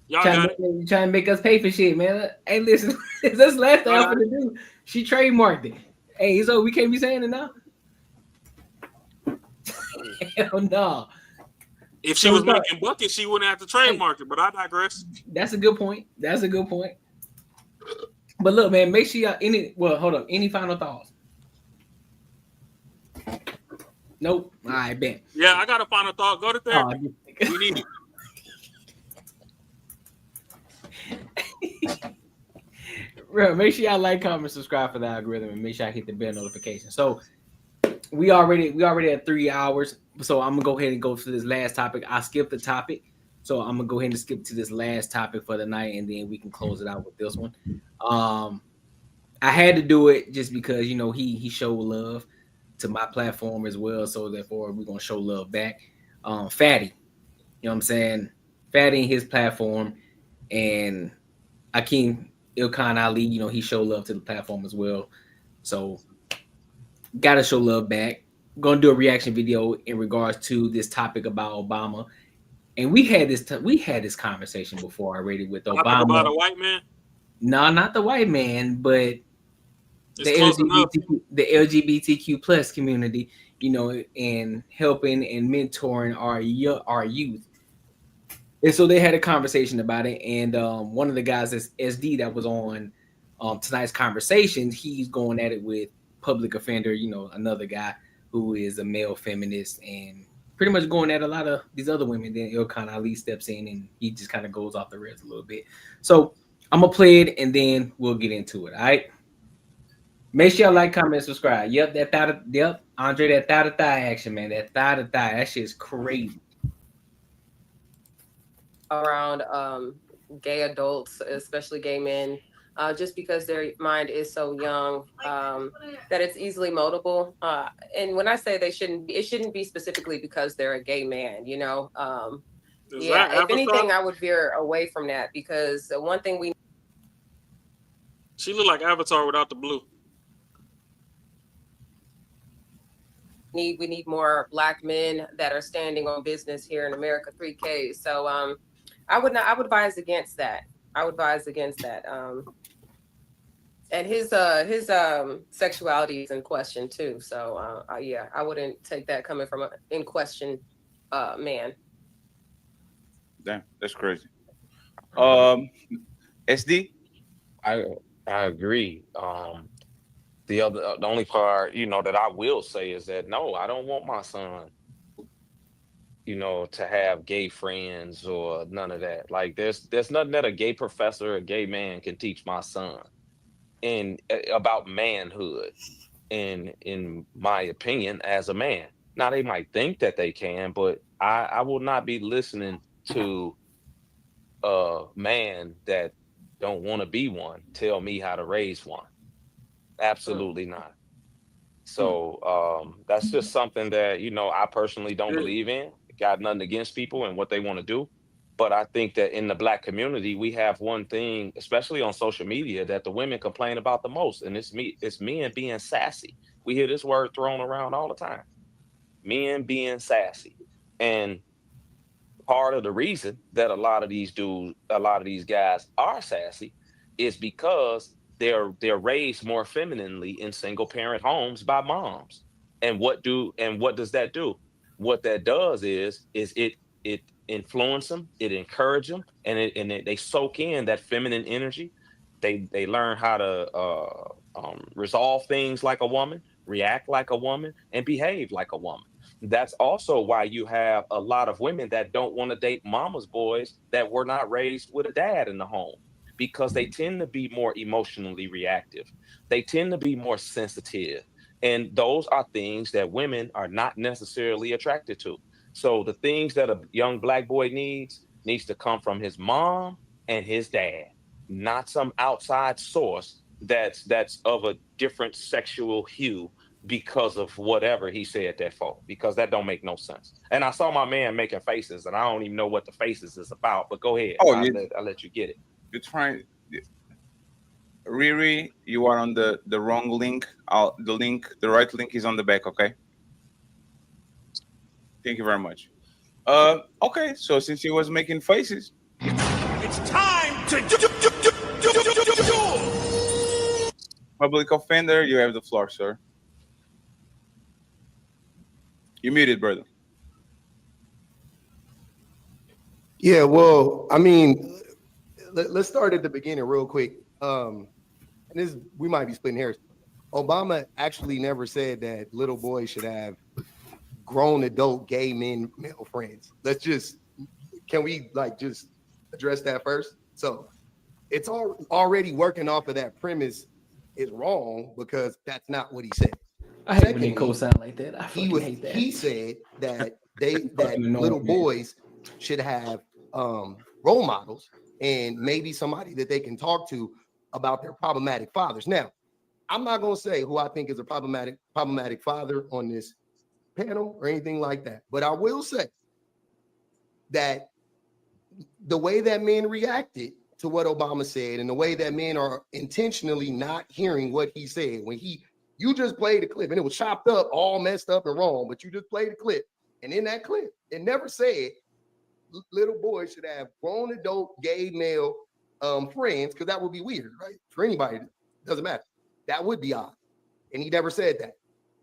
Y'all trying to make us pay for shit, man. Hey, listen, that's the last thing I'm gonna do. She trademarked it. Hey, so we can't be saying it now. Hell no. If she was making buckets, she wouldn't have to trademark it. But I digress. That's a good point. But look, man, make sure y'all hold up. Any final thoughts? Nope. All right, bet. Yeah, I got a final thought. Go to therapy. We need it. Real, make sure y'all like, comment, subscribe for the algorithm, and make sure I hit the bell notification. So we already at 3 hours. So I'm gonna go ahead and go to this last topic. I skipped the topic, so I'm gonna go ahead and skip to this last topic for the night, and then we can close it out with this one. I had to do it just because he showed love to my platform as well, so therefore we're gonna show love back. Fatty, you know what I'm saying? Fatty and his platform, and Akeem Ilkhan Ali, he showed love to the platform as well. So gotta show love back. Gonna do a reaction video in regards to this topic about Obama. And we had this conversation before already with Obama. About a white man? No, not the white man, but the LGBTQ plus community, and helping and mentoring our youth. And so they had a conversation about it, and one of the guys that's SD that was on tonight's conversation, he's going at it with public offender, another guy who is a male feminist and pretty much going at a lot of these other women. Then Ilkhan Ali steps in and he just kind of goes off the rails a little bit. So I'm gonna play it and then we'll get into it. All right. Make sure y'all like, comment, subscribe. Yep, Andre, that thigh to thigh action, man. That thigh to thigh, that shit's crazy. Around gay adults, especially gay men, just because their mind is so young, that it's easily moldable. And when I say it shouldn't be specifically because they're a gay man, if anything, I would veer away from that, because the one thing she looked like Avatar without the blue. we need more Black men that are standing on business here in America. 3K. So I would advise against that. And his sexuality is in question too. So yeah, I wouldn't take that coming from in question man. Damn, that's crazy. SD? I agree. The only part, that I will say is that no, I don't want my son to have gay friends or none of that. Like there's nothing that a gay professor or a gay man can teach my son about manhood. In my opinion, as a man. Now they might think that they can, but I will not be listening to a man that don't want to be one tell me how to raise one. Absolutely not. So that's just something that I personally don't believe in. Got nothing against people and what they want to do, but I think that in the Black community we have one thing, especially on social media, that the women complain about the most, and it's men being sassy. We hear this word thrown around all the time, men being sassy. And part of the reason that a lot of these guys are sassy is because they're raised more femininely in single parent homes by moms. And what does that do? What that does is it influence them, it encourage them, and they soak in that feminine energy. They learn how to resolve things like a woman, react like a woman, and behave like a woman. That's also why you have a lot of women that don't want to date mama's boys that were not raised with a dad in the home, because they tend to be more emotionally reactive. They tend to be more sensitive. And those are things that women are not necessarily attracted to. So the things that a young Black boy needs to come from his mom and his dad, not some outside source that's of a different sexual hue because of whatever he said that for, because that don't make no sense. And I saw my man making faces, and I don't even know what the faces is about, but go ahead. I'll let you get it. You're trying, Riri, you are on the wrong link. The right link is on the back, okay? Thank you very much. Okay, so since he was making faces, it's time to do. Public offender, you have the floor, sir. You're muted, brother. Yeah, well, I mean, let's start at the beginning real quick. And we might be splitting hairs. Obama actually never said that little boys should have grown adult gay male friends. Can we just address that first? So it's already working off of that premise is wrong, because that's not what he said. I hate when they co-sign like that. I hate that. He said that little boys should have role models and maybe somebody that they can talk to about their problematic fathers. Now, I'm not going to say who I think is a problematic father on this panel or anything like that, but I will say that the way that men reacted to what Obama said, and the way that men are intentionally not hearing what he said, when you just played the clip and it was chopped up, all messed up and wrong, but you just played the clip, and in that clip, it never said little boys should have grown adult gay male friends, because that would be weird, right? For anybody, it doesn't matter. That would be odd. And he never said that.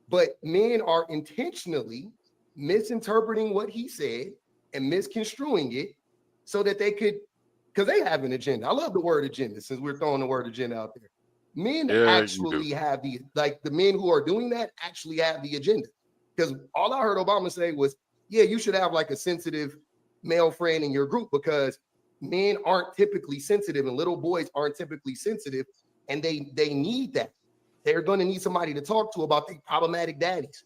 But men are intentionally misinterpreting what he said and misconstruing it so that they could, because they have an agenda. I love the word agenda, since we're throwing the word agenda out there. Men actually have the men who are doing that actually have the agenda. Because all I heard Obama say was, yeah, you should have like a sensitive male friend in your group, because men aren't typically sensitive and little boys aren't typically sensitive, and they need that. They're going to need somebody to talk to about the problematic daddies,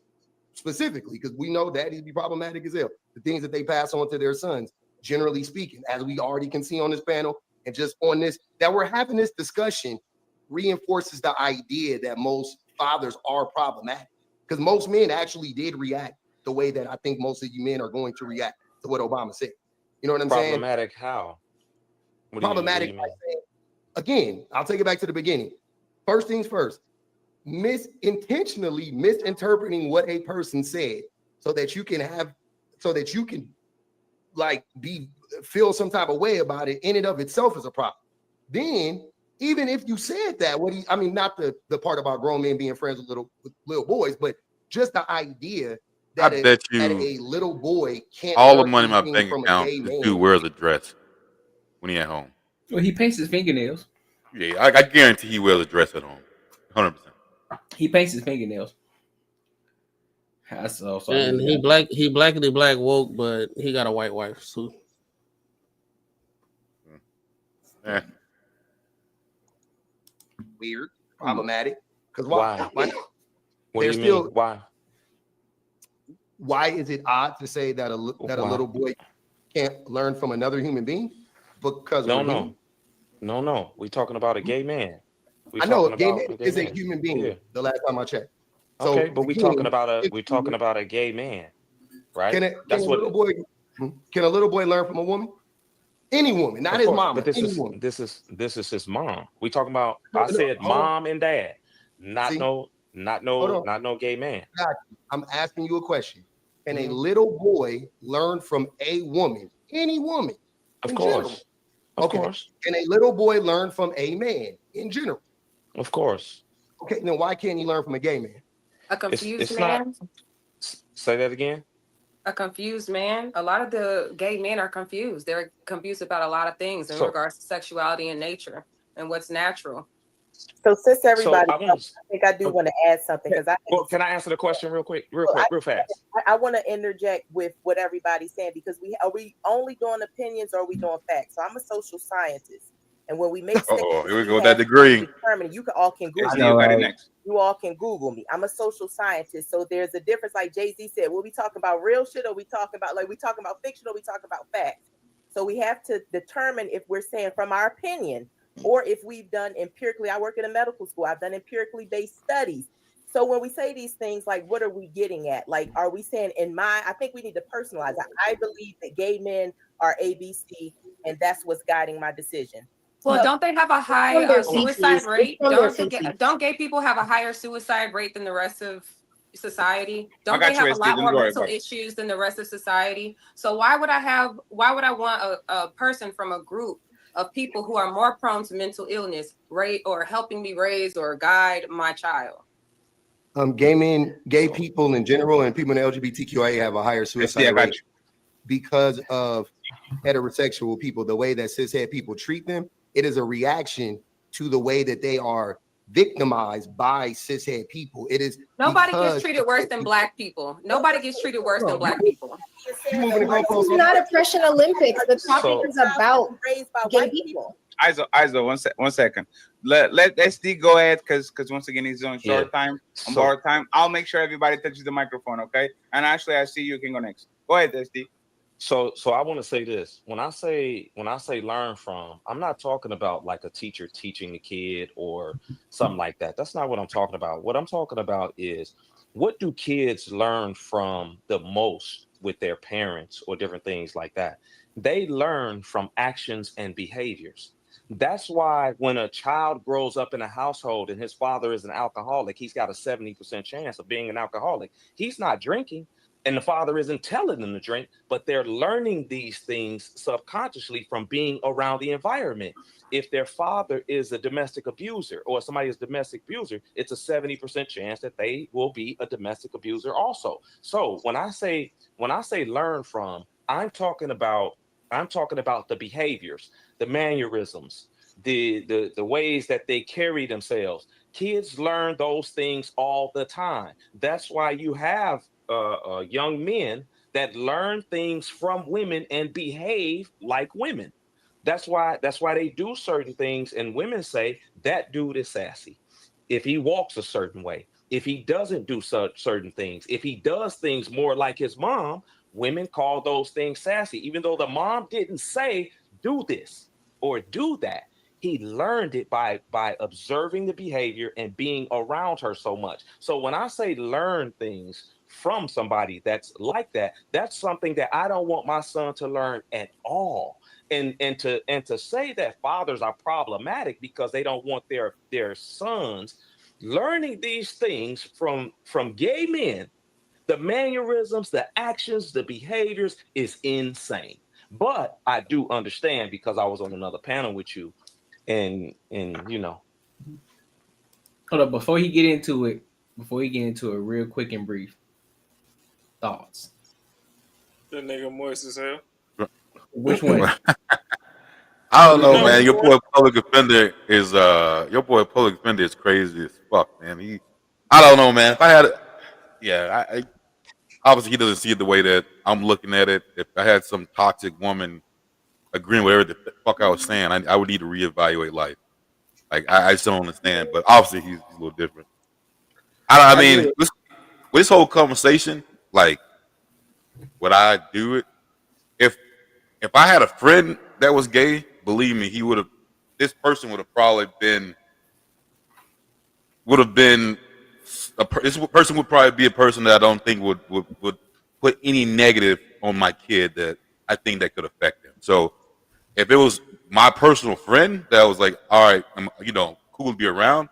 specifically, because we know daddies be problematic as hell. The things that they pass on to their sons, generally speaking, as we already can see on this panel, and just on this, that we're having this discussion reinforces the idea that most fathers are problematic, because most men actually did react the way that I think most of you men are going to react to what Obama said. You know what I'm saying? Problematic how? Problematic. Again, I'll take it back to the beginning. First things first, intentionally misinterpreting what a person said so that you can feel some type of way about it in and of itself is a problem. Then, even if you said that, not the part about grown men being friends with little boys, but just the idea that a little boy can't. All the money in my bank account, this dude wears a dress when he at home. Well, he paints his fingernails. Yeah, I guarantee he wears a dress at home, 100%. He paints his fingernails. That's also. And he blackity black woke, but he got a white wife too. Yeah. Weird, problematic. Because Why? Why? What do you mean? Why? Why is it odd to say that a little boy can't learn from another human being? Because No. We're talking about a gay man. I know a gay man is a human being. Yeah. The last time I checked. Okay, but we're talking about a gay man, right? Can a little boy learn from a woman? Any woman, not his mom. But this is his mom. We talking about. I said mom and dad, not no gay man. I'm asking you a question. Can a little boy learn from a woman? Any woman? Of course. Of course. Can a little boy learn from a man in general? Of course. Okay, then why can't he learn from a gay man? A confused man. Say that again. A confused man. A lot of the gay men are confused. They're confused about a lot of things in regards to sexuality and nature and what's natural. So since everybody, I think I do want to add something because can I answer the question real fast? I want to interject with what everybody's saying because are we only doing opinions or are we doing facts? So I'm a social scientist, and when we make statements, here we go with that degree. You all can Google me. You all can Google me. I'm a social scientist, so there's a difference. Like Jay-Z said, will we talking about real shit or we talking about we talking about fiction or we talking about facts? So we have to determine if we're saying from our opinion or if we've done empirically. I work in a medical school. I've done empirically based studies. So when we say these things, like, what are we getting at? Like, are we saying I think we need to personalize it. I believe that gay men are ABC, and that's what's guiding my decision. Well, don't they have a high suicide rate? Don't gay people have a higher suicide rate than the rest of society? Don't they have a lot more mental issues than the rest of society? So why would I want a person from a group of people who are more prone to mental illness, or helping me raise or guide my child? Gay people in general and people in the LGBTQIA have a higher suicide rate because of heterosexual people. The way that cishet people treat them, it is a reaction to the way that they are victimized by cishet people. It is nobody gets treated worse than black people. Nobody gets treated worse than black people. It's not Oppression Olympics. The topic is about gay people. Iso, one second. Let SD go ahead because once again he's on short time, on borrowed time. I'll make sure everybody touches the microphone, okay? And actually, I see you can go next. Go ahead, SD. So I want to say this. When I say learn from, I'm not talking about like a teacher teaching a kid or something like that. That's not what I'm talking about. What I'm talking about is, what do kids learn from the most with their parents or different things like that? They learn from actions and behaviors. That's why when a child grows up in a household and his father is an alcoholic, he's got a 70% chance of being an alcoholic. He's not drinking, and the father isn't telling them to drink, but they're learning these things subconsciously from being around the environment. If their father is a domestic abuser or somebody is a domestic abuser, it's a 70% chance that they will be a domestic abuser also. So when I say learn from, I'm talking about the behaviors, the mannerisms, the ways that they carry themselves. Kids learn those things all the time. That's why you have young men that learn things from women and behave like women. That's why they do certain things, and women say that dude is sassy if he walks a certain way, if he doesn't do certain things, if he does things more like his mom. Women call those things sassy, even though the mom didn't say do this or do that. He learned it by observing the behavior and being around her so much. So when I say learn things from somebody that's like that, that's something that I don't want my son to learn at all. And to say that fathers are problematic because they don't want their sons learning these things from gay men, the mannerisms, the actions, the behaviors is insane. But I do understand because I was on another panel with you, and you know. Hold up, before he get into it, real quick and brief thoughts. That nigga moist as hell. Which one? I don't know, man. Your boy public offender is crazy as fuck, man. I don't know, man. If I had, obviously he doesn't see it the way that I'm looking at it. If I had some toxic woman agreeing with everything the fuck I was saying, I would need to reevaluate life. Like I just don't understand. But obviously he's a little different. I mean, this whole conversation, like, would I do it? If I had a friend that was gay, believe me, this person would have probably been. This person would probably be a person that I don't think would put any negative on my kid that I think that could affect him. So if it was my personal friend that was like, all right, I'm, cool to be around,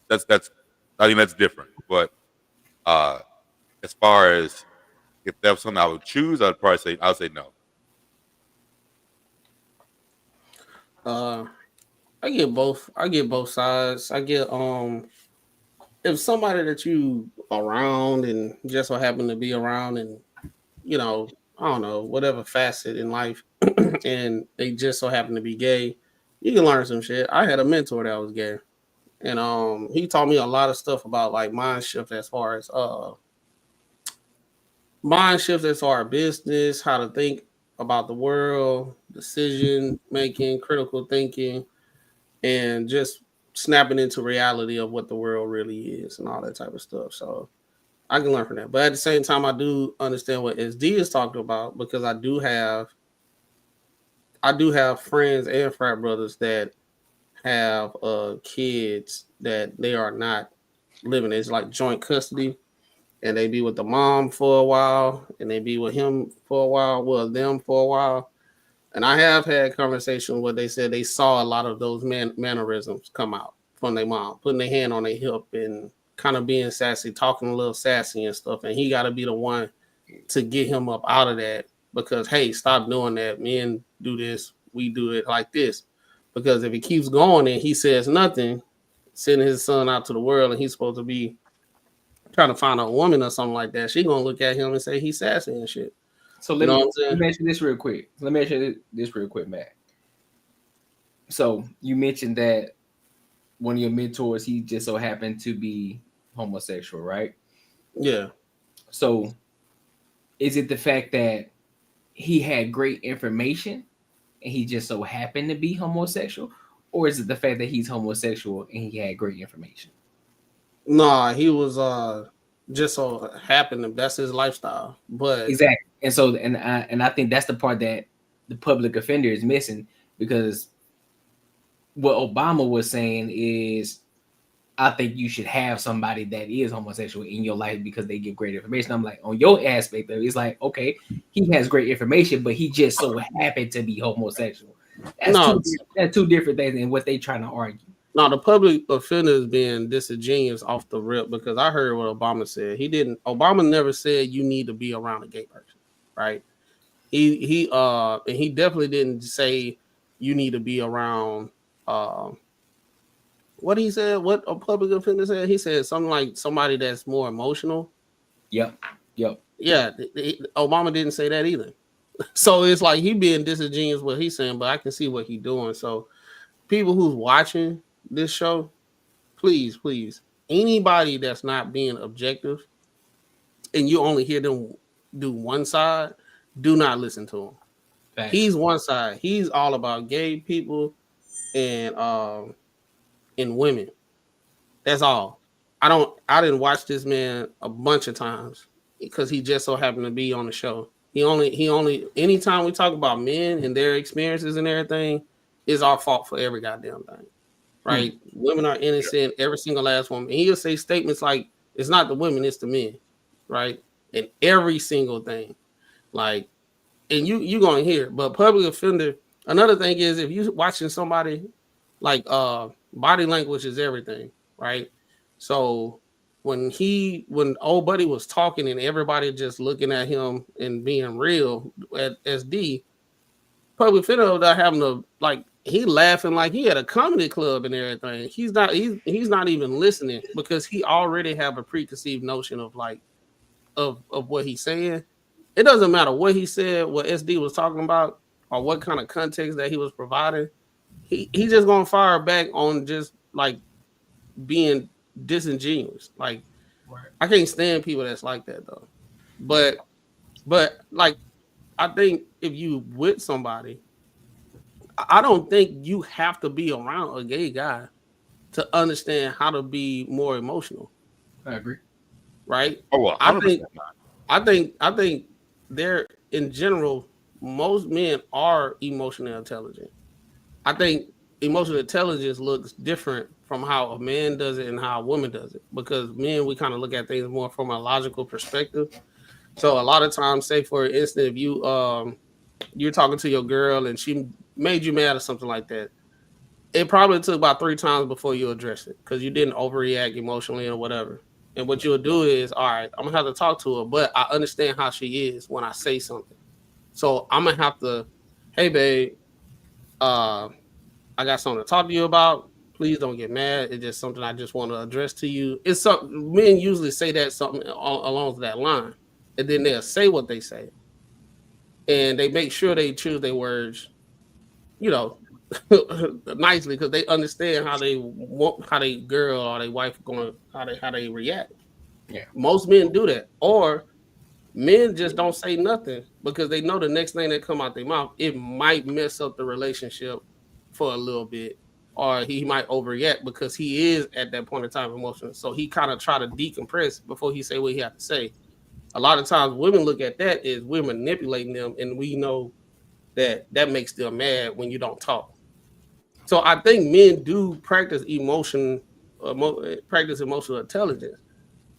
that's I think that's different. But as far as if that was something I would choose, I'd say no. I get both. I get both sides. I get if somebody that you around and just so happen to be around and I don't know, whatever facet in life and they just so happen to be gay, you can learn some shit. I had a mentor that was gay. And he taught me a lot of stuff about like mind shift as far as business, how to think about the world, decision making, critical thinking, and just snapping into reality of what the world really is and all that type of stuff. So I can learn from that. But at the same time, I do understand what SD is talking about because I do have friends and frat brothers that have kids that they are not living. It's like joint custody, and they be with the mom for a while, and they be with him for a while, well, them for a while. And I have had conversations where they said they saw a lot of those mannerisms come out from their mom, putting their hand on their hip and kind of being sassy, talking a little sassy and stuff. And he got to be the one to get him up out of that because, hey, stop doing that. Men do this. We do it like this. Because if he keeps going and he says nothing, sending his son out to the world and he's supposed to be trying to find a woman or something like that, she going to look at him and say he's sassy and shit. So let me mention this real quick. Matt. So you mentioned that one of your mentors, he just so happened to be homosexual, right? Yeah. So is it the fact that he had great information and he just so happened to be homosexual? Or is it the fact that he's homosexual and he had great information? Nah, he was just so happened that's his lifestyle. But exactly. And so and I think that's the part that the public offender is missing, because what Obama was saying is, I think you should have somebody that is homosexual in your life because they give great information. I'm like, on your aspect of it, it's like, okay, he has great information, but he just so happened to be homosexual. That's two different things than what they trying to argue. No, the public offender is being disingenuous off the rip, because I heard what Obama said. Obama never said you need to be around a gay person, right? He definitely didn't say you need to be around what he said, what a public offender said. He said something like somebody that's more emotional. Yep. Yeah, Obama didn't say that either. So it's like he being disingenuous what he's saying, but I can see what he's doing. So people who's watching this show, please, anybody that's not being objective and you only hear them do one side, do not listen to him. Thanks. He's one side. He's all about gay people and women. That's all. I didn't watch this man a bunch of times because he just so happened to be on the show. He only anytime we talk about men and their experiences and everything, is our fault for every goddamn thing. Right? Women are innocent, every single last woman. And he'll say statements like, it's not the women, it's the men. Right? And every single thing. Like, and you gonna hear, but public offender, another thing is, if you watching somebody, like body language is everything, right? So when old buddy was talking and everybody just looking at him and being real at SD, public offender that having to, like, he laughing like he at a comedy club and everything. He's not even listening because he already have a preconceived notion of like of what he's saying. It doesn't matter what he said, what SD was talking about, or what kind of context that he was providing. He just gonna fire back on just like being disingenuous. Like, right. I can't stand people that's like that though. But like, I think if you with somebody, I don't think you have to be around a gay guy to understand how to be more emotional. I agree. Right? Oh well, 100% I think they're in general, most men are emotionally intelligent. I think emotional intelligence looks different from how a man does it and how a woman does it, because men, we kind of look at things more from a logical perspective. So a lot of times, say for instance, if you're talking to your girl and she made you mad or something like that, it probably took about 3 times before you address it because you didn't overreact emotionally or whatever. And what you'll do is, all right, I'm gonna have to talk to her, but I understand how she is when I say something. So I'm gonna have to, hey babe, I got something to talk to you about. Please don't get mad. It's just something I just want to address to you. It's something men usually say that something along that line, and then they'll say what they say, and they make sure they choose their words, nicely, because they understand how they want, how they girl or their wife going, how they react. Yeah, most men do that, or men just don't say nothing because they know the next thing that come out their mouth, it might mess up the relationship for a little bit, or he might overreact because he is at that point in time emotional. So he kind of try to decompress before he say what he have to say. A lot of times women look at that as we're manipulating them, and we know that makes them mad when you don't talk. So I think men do practice emotional intelligence.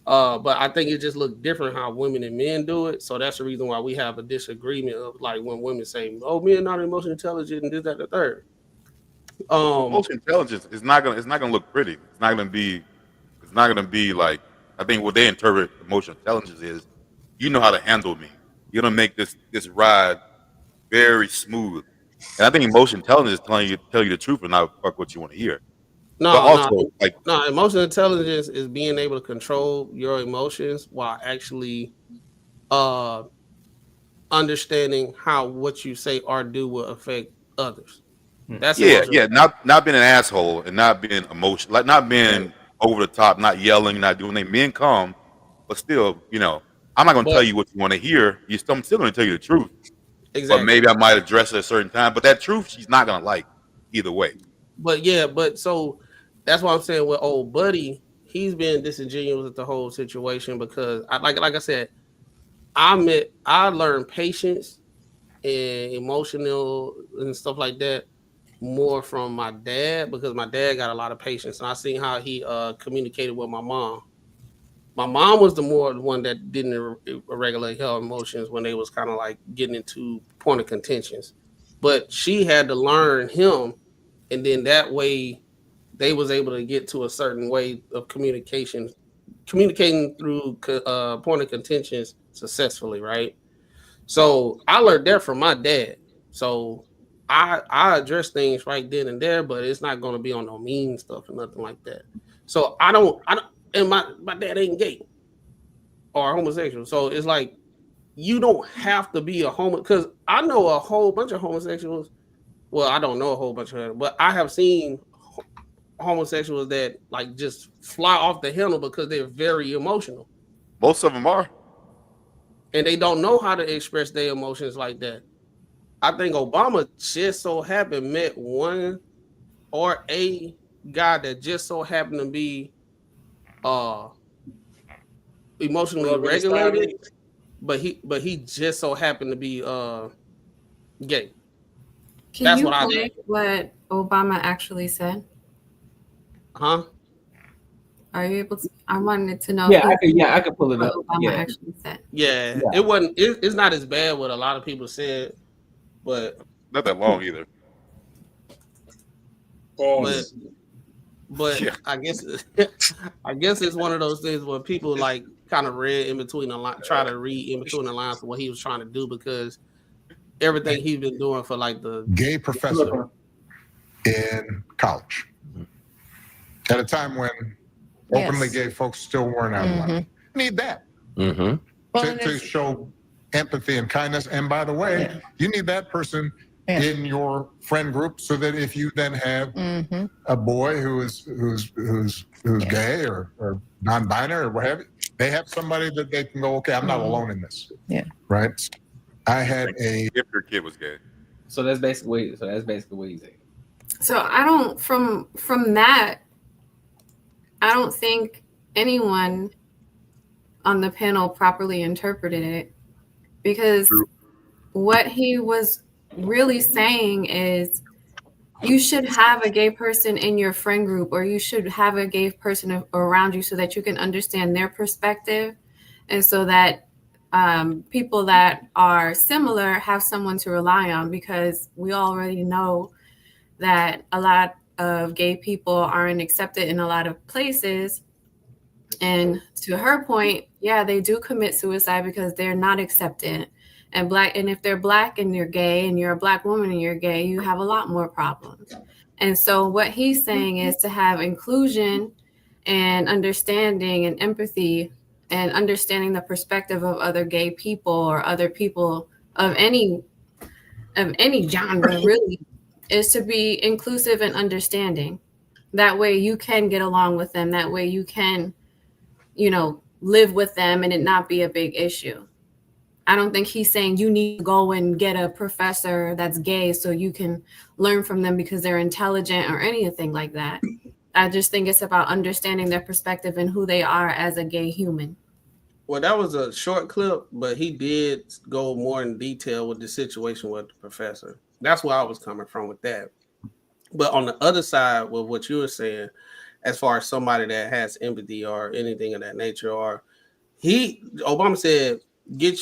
But I think it just looks different how women and men do it. So that's the reason why we have a disagreement of like when women say, "Oh, men not emotionally intelligent," and this, that, the third. Emotional intelligence is not gonna look pretty. It's not gonna be like, I think what they interpret emotional intelligence is, you know how to handle me. You're gonna make this ride very smooth. And I think emotional intelligence is tell you the truth and not fuck what you want to hear. No, emotional intelligence is being able to control your emotions while actually understanding how what you say or do will affect others. That's not being an asshole and not being emotional, like not being over the top, not yelling, not doing anything. Men calm, but still, I'm not gonna tell you what you want to hear. I'm still gonna tell you the truth. Exactly. But maybe I might address it at a certain time. But that truth, she's not gonna like either way. But so that's why I'm saying with old buddy, he's been disingenuous with the whole situation because like I said, I learned patience and emotional and stuff like that more from my dad, because my dad got a lot of patience, and I seen how he communicated with my mom. My mom was the one that didn't regulate her emotions when they was kind of like getting into point of contentions, but she had to learn him, and then that way they was able to get to a certain way of communicating through point of contentions successfully, right? So I learned that from my dad. So I address things right then and there, but it's not going to be on no mean stuff or nothing like that. So I don't, and my dad ain't gay or homosexual. So it's like, you don't have to be a homo, because I know a whole bunch of homosexuals. Well, I don't know a whole bunch of them, but I have seen homosexuals that like just fly off the handle because they're very emotional. Most of them are. And they don't know how to express their emotions like that. I think Obama just so happened met one or a guy that just so happened to be emotionally regulated, but he just so happened to be gay. That's what I think. What Obama actually said? Huh? Are you able to? I wanted to know. I could pull it up. Obama actually said. Yeah, it wasn't. It's not as bad what a lot of people said, but not that long either. But yeah. I guess it's one of those things where people like kind of read in between the line, try to read in between the lines of what he was trying to do, because everything he's been doing for like the gay professor in college at a time when openly gay folks still weren't out of line. Need that to show empathy and kindness. And by the way, you need that person in your friend group, so that if you then have a boy who's gay or non-binary or whatever, they have somebody that they can go, okay, I'm not alone in this. Yeah. Right. I had a. If your kid was gay. So that's basically what he's saying. So I don't from that. I don't think anyone on the panel properly interpreted it, because what he was really saying is you should have a gay person in your friend group, or you should have a gay person around you so that you can understand their perspective, and so that people that are similar have someone to rely on, because we already know that a lot of gay people aren't accepted in a lot of places. And to her point, yeah, they do commit suicide because they're not accepted. And if they're Black and you're gay, and you're a Black woman and you're gay, you have a lot more problems. And so what he's saying is to have inclusion and understanding and empathy and understanding the perspective of other gay people or other people of any genre, really, is to be inclusive and understanding. That way you can get along with them. That way you can, live with them and it not be a big issue. I don't think he's saying you need to go and get a professor that's gay so you can learn from them because they're intelligent or anything like that. I just think it's about understanding their perspective and who they are as a gay human. Well, that was a short clip, but he did go more in detail with the situation with the professor. That's where I was coming from with that. But on the other side, with what you were saying, as far as somebody that has empathy or anything of that nature, or Obama said, he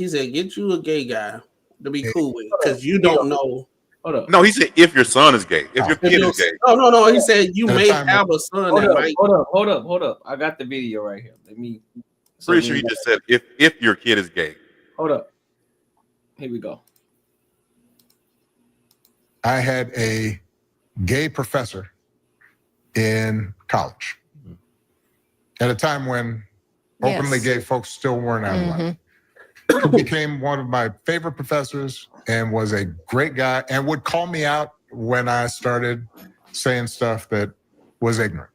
said, get you a gay guy to be cool with, because you don't know. Hold up. No, he said if your son is gay, if your kid is gay. No. He said you may have a son that might. Hold up. I got the video right here. Pretty sure he just said if your kid is gay. Hold up. Here we go. I had a gay professor in college at a time when openly gay folks still weren't outlawed. He became one of my favorite professors and was a great guy, and would call me out when I started saying stuff that was ignorant.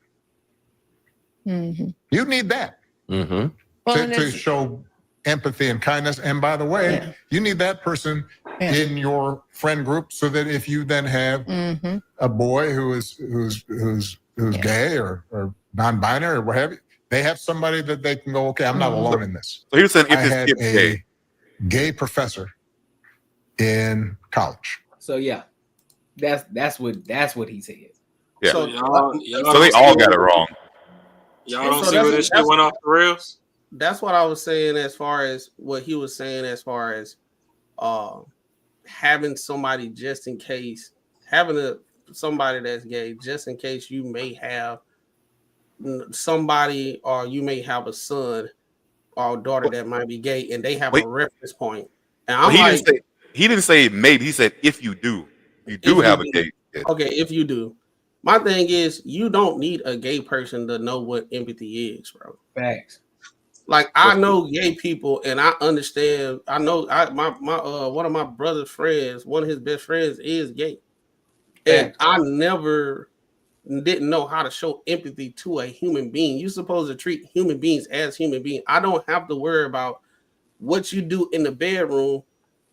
You need that to show empathy and kindness. And by the way, you need that person in your friend group, so that if you then have a boy who's gay or non-binary or whatever, they have somebody that they can go, okay, I'm not alone in this. So he was saying if I his had kid's gay. gay professor in college. So yeah, that's what he said. Yeah. So So they all got it wrong. Y'all don't see where this shit went off the rails? That's what I was saying, as far as what he was saying, as far as having somebody just in case, somebody that's gay, just in case you may have somebody, or you may have a son or daughter that might be gay, and they have a reference point. And I'm he didn't say maybe. He said if you do have a gay kid. Okay, if you do. My thing is, you don't need a gay person to know what empathy is, bro. Facts. Like, I know gay people, and I understand. I know my one of my brother's friends, one of his best friends, is gay, and I never didn't know how to show empathy to a human being. You're supposed to treat human beings as human beings. I don't have to worry about what you do in the bedroom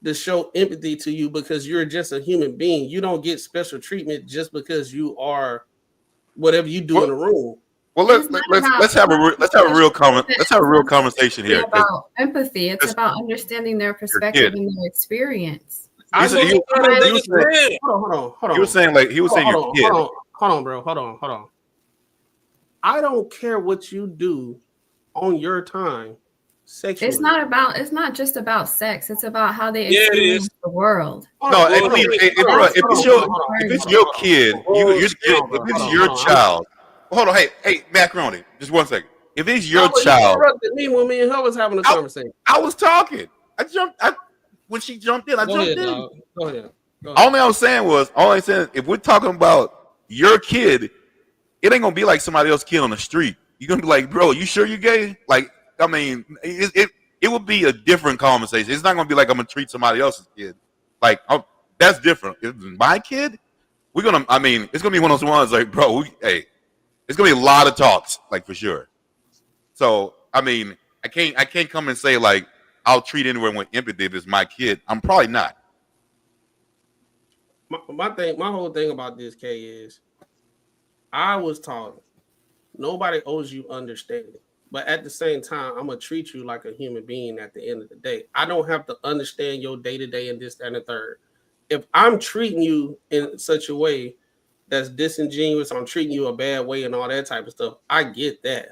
to show empathy to you, because you're just a human being. You don't get special treatment just because you are whatever you do in the room. Well, let's have a real conversation here. It's about empathy. It's about understanding their perspective and their experience. Hold on. He was saying your kid. Hold on, bro. Hold on. I don't care what you do on your time sexually. It's not just about sex. It's about how they experience the world. No, if it's your kid, if it's your child. Hold on, hey, Macaroni, just 1 second. If it's your child, me when me and her was having a conversation. I was talking. When she jumped in, I jumped in. Go ahead. All I'm saying, if we're talking about your kid, it ain't gonna be like somebody else's kid on the street. You're gonna be like, bro, you sure you're gay? Like, I mean, it would be a different conversation. It's not gonna be like I'm gonna treat somebody else's kid. Like, that's different. If it's my kid, it's gonna be one of those ones like, bro, it's gonna be a lot of talks, like for sure. So I can't come and say like I'll treat anyone with empathy if it's my kid. I'm probably not. My whole thing about this, K, is I was taught nobody owes you understanding. But at the same time, I'm going to treat you like a human being at the end of the day. I don't have to understand your day-to-day and this, that, and the third. If I'm treating you in such a way that's disingenuous, I'm treating you a bad way and all that type of stuff, I get that.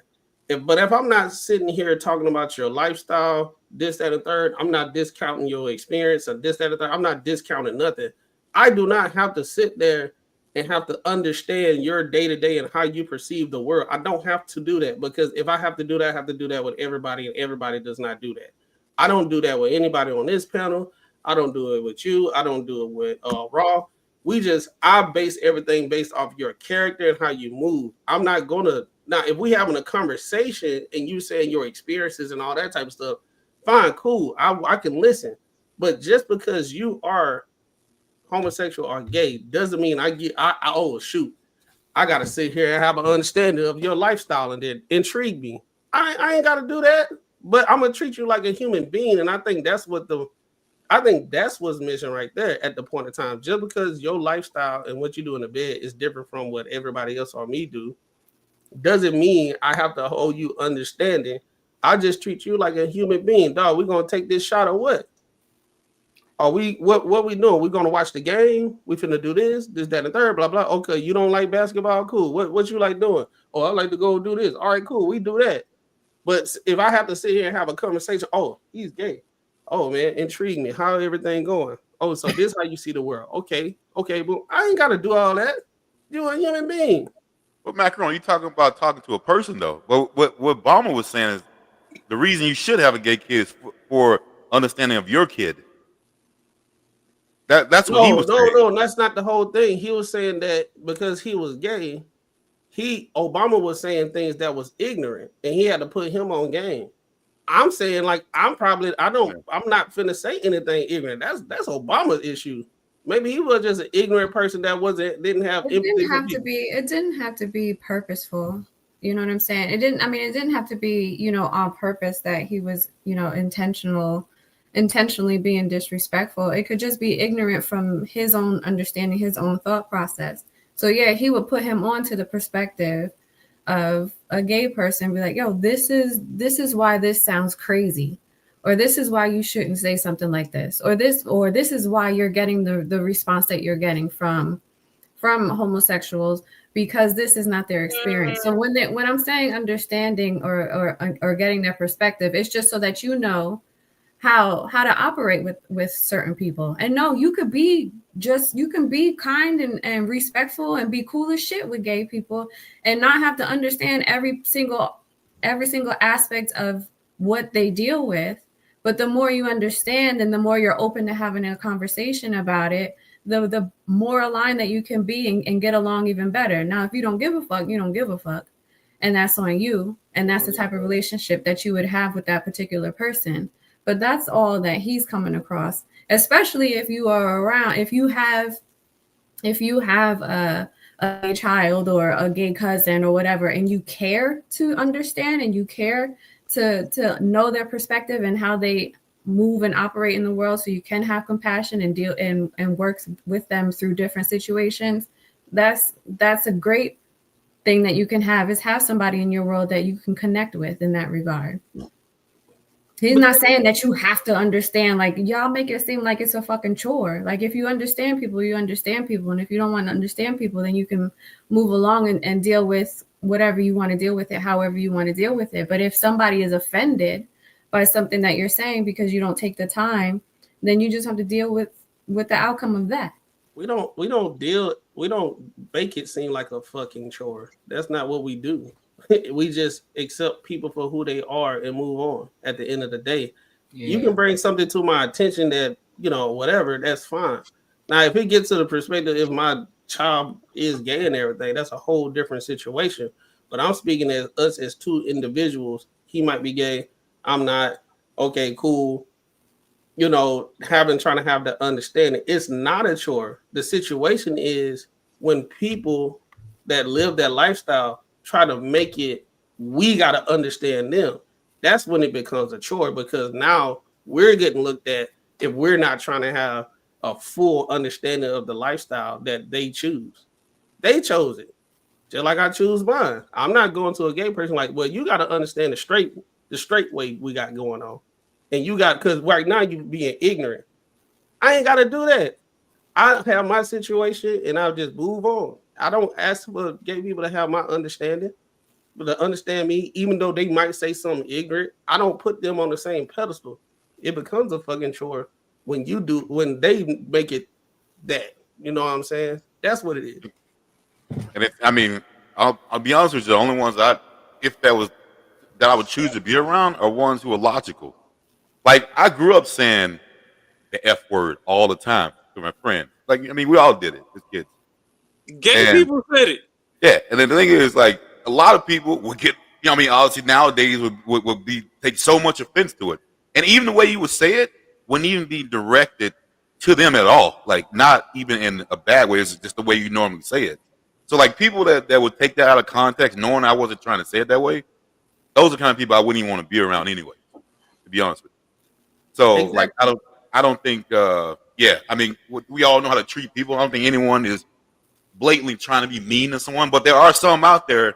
But if I'm not sitting here talking about your lifestyle, this, that, and third, I'm not discounting your experience or this, that, and third. I'm not discounting nothing. I do not have to sit there and have to understand your day-to-day and how you perceive the world. I don't have to do that, because if I have to do that, I have to do that with everybody, and everybody does not do that. I don't do that with anybody on this panel. I don't do it with you. I don't do it with Raw. I base everything based off your character and how you move. I'm not gonna, now if we having a conversation and you saying your experiences and all that type of stuff, fine, cool. I can listen. But just because you are homosexual or gay doesn't mean I gotta sit here and have an understanding of your lifestyle and then intrigue me. I ain't gotta do that, but I'm gonna treat you like a human being, and I think that's what's missing right there at the point of time. Just because your lifestyle and what you do in the bed is different from what everybody else or me do, doesn't mean I have to hold you understanding. I just treat you like a human being. Dog, we gonna take this shot or what? Are we what we doing? We gonna watch the game? We finna do this, that, and third, blah blah. Okay, you don't like basketball? Cool. What you like doing? Oh, I like to go do this. All right, cool. We do that. But if I have to sit here and have a conversation, oh, he's gay. Oh man, intrigue me. How everything going? Oh, so this how you see the world? Okay, but I ain't gotta do all that. You're a human being. But Macron, you talking to a person though. But what Obama was saying is the reason you should have a gay kid is for understanding of your kid. That's what he was saying. No, that's not the whole thing. He was saying that because he was gay, Obama was saying things that was ignorant, and he had to put him on game. I'm saying like I'm not finna say anything ignorant. That's Obama's issue. Maybe he was just an ignorant person that didn't have. It didn't have to be purposeful. You know what I'm saying? It didn't have to be, on purpose that he was, intentionally being disrespectful. It could just be ignorant from his own understanding, his own thought process. So yeah, he would put him on to the perspective of a gay person, be like, yo, this is why this sounds crazy, or this is why you shouldn't say something like this, or this is why you're getting the response that you're getting from homosexuals, because this is not their experience. So when I'm saying understanding or getting their perspective, it's just so that you know how to operate with certain people. And no, you can be kind and respectful and be cool as shit with gay people and not have to understand every single aspect of what they deal with. But the more you understand and the more you're open to having a conversation about it, the more aligned that you can be and get along even better. Now, if you don't give a fuck, you don't give a fuck. And that's on you. And that's the type of relationship that you would have with that particular person. But that's all that he's coming across, especially if you are around, if you have a child or a gay cousin or whatever, and you care to understand and you care to know their perspective and how they move and operate in the world, so you can have compassion and deal and work with them through different situations. That's a great thing that you can have, is have somebody in your world that you can connect with in that regard. He's not saying that you have to understand, like y'all make it seem like it's a fucking chore. Like if you understand people, you understand people. And if you don't want to understand people, then you can move along and deal with whatever you want to deal with it, however you want to deal with it. But if somebody is offended by something that you're saying because you don't take the time, then you just have to deal with the outcome of that. We don't make it seem like a fucking chore. That's not what we do. We just accept people for who they are and move on at the end of the day. Yeah. You can bring something to my attention that, whatever, that's fine. Now, if it gets to the perspective, if my child is gay and everything, that's a whole different situation. But I'm speaking as us as two individuals. He might be gay. I'm not. Okay, cool. trying to have that understanding. It's not a chore. The situation is when people that live that lifestyle try to make it, we got to understand them. That's when it becomes a chore, because now we're getting looked at if we're not trying to have a full understanding of the lifestyle that they choose. They chose it. Just like I choose mine. I'm not going to a gay person like, well, you got to understand the straight way we got going on. And you got, because right now you being ignorant. I ain't got to do that. I have my situation and I'll just move on. I don't ask for gay people to have my understanding, but to understand me, even though they might say something ignorant, I don't put them on the same pedestal. It becomes a fucking chore when they make it that. You know what I'm saying? That's what it is. And I'll be honest with you. The only ones that I would choose to be around are ones who are logical. Like, I grew up saying the F word all the time to my friends. Like, we all did it as kids. Gay people said it. Yeah, and then the thing is, like, a lot of people would get, obviously nowadays would take so much offense to it. And even the way you would say it wouldn't even be directed to them at all. Like, not even in a bad way. It's just the way you normally say it. So, like, people that would take that out of context, knowing I wasn't trying to say it that way, those are the kind of people I wouldn't even want to be around anyway, to be honest with you. So, exactly. Like, I don't think, we all know how to treat people. I don't think anyone is blatantly trying to be mean to someone, but there are some out there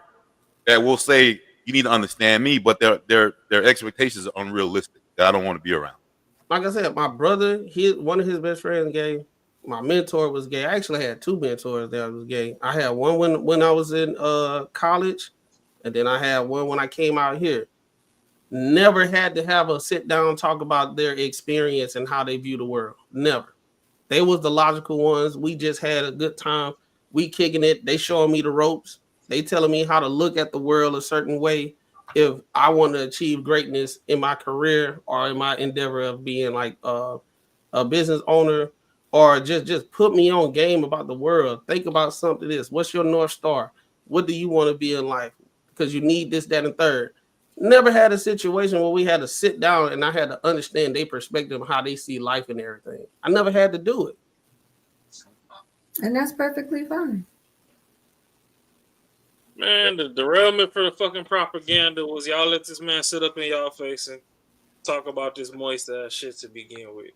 that will say, you need to understand me, but their expectations are unrealistic that I don't want to be around. Like I said, my brother, one of his best friends gay. My mentor was gay. I actually had two mentors that was gay. I had one when I was in college, and then I had one when I came out here. Never had to have a sit down talk about their experience and how they view the world. Never. They was the logical ones. We just had a good time. We kicking it. They showing me the ropes. They telling me how to look at the world a certain way if I want to achieve greatness in my career or in my endeavor of being like a business owner, or just put me on game about the world. Think about something this. What's your North Star? What do you want to be in life? Because you need this, that, and third. Never had a situation where we had to sit down and I had to understand their perspective of how they see life and everything. I never had to do it. And that's perfectly fine. Man, the derailment for the fucking propaganda was y'all let this man sit up in y'all face and talk about this moist ass shit to begin with.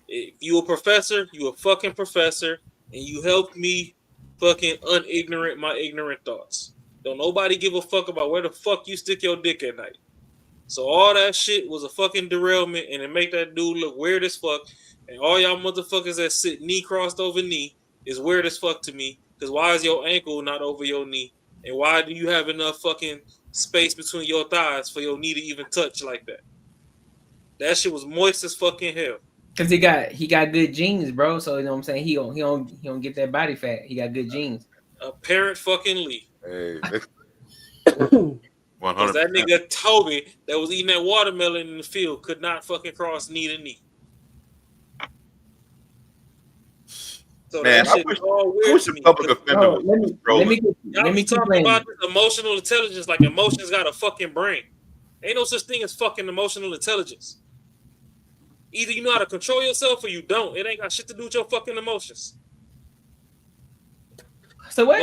If you a professor, you a fucking professor, and you helped me fucking unignorant my ignorant thoughts. Don't nobody give a fuck about where the fuck you stick your dick at night. So all that shit was a fucking derailment, and it make that dude look weird as fuck. And all y'all motherfuckers that sit knee crossed over knee is weird as fuck to me. Because why is your ankle not over your knee? And why do you have enough fucking space between your thighs for your knee to even touch like that? That shit was moist as fucking hell. Cause he got good genes, bro. So you know what I'm saying? He don't get that body fat. He got good genes. Apparent fucking Lee. Hey, 100%. That nigga Toby that was eating that watermelon in the field could not fucking cross knee to knee. So man, that shit is all weird to me. Let me talk about this emotional intelligence like emotions got a fucking brain. Ain't no such thing as fucking emotional intelligence. Either you know how to control yourself or you don't. It ain't got shit to do with your fucking emotions. So what?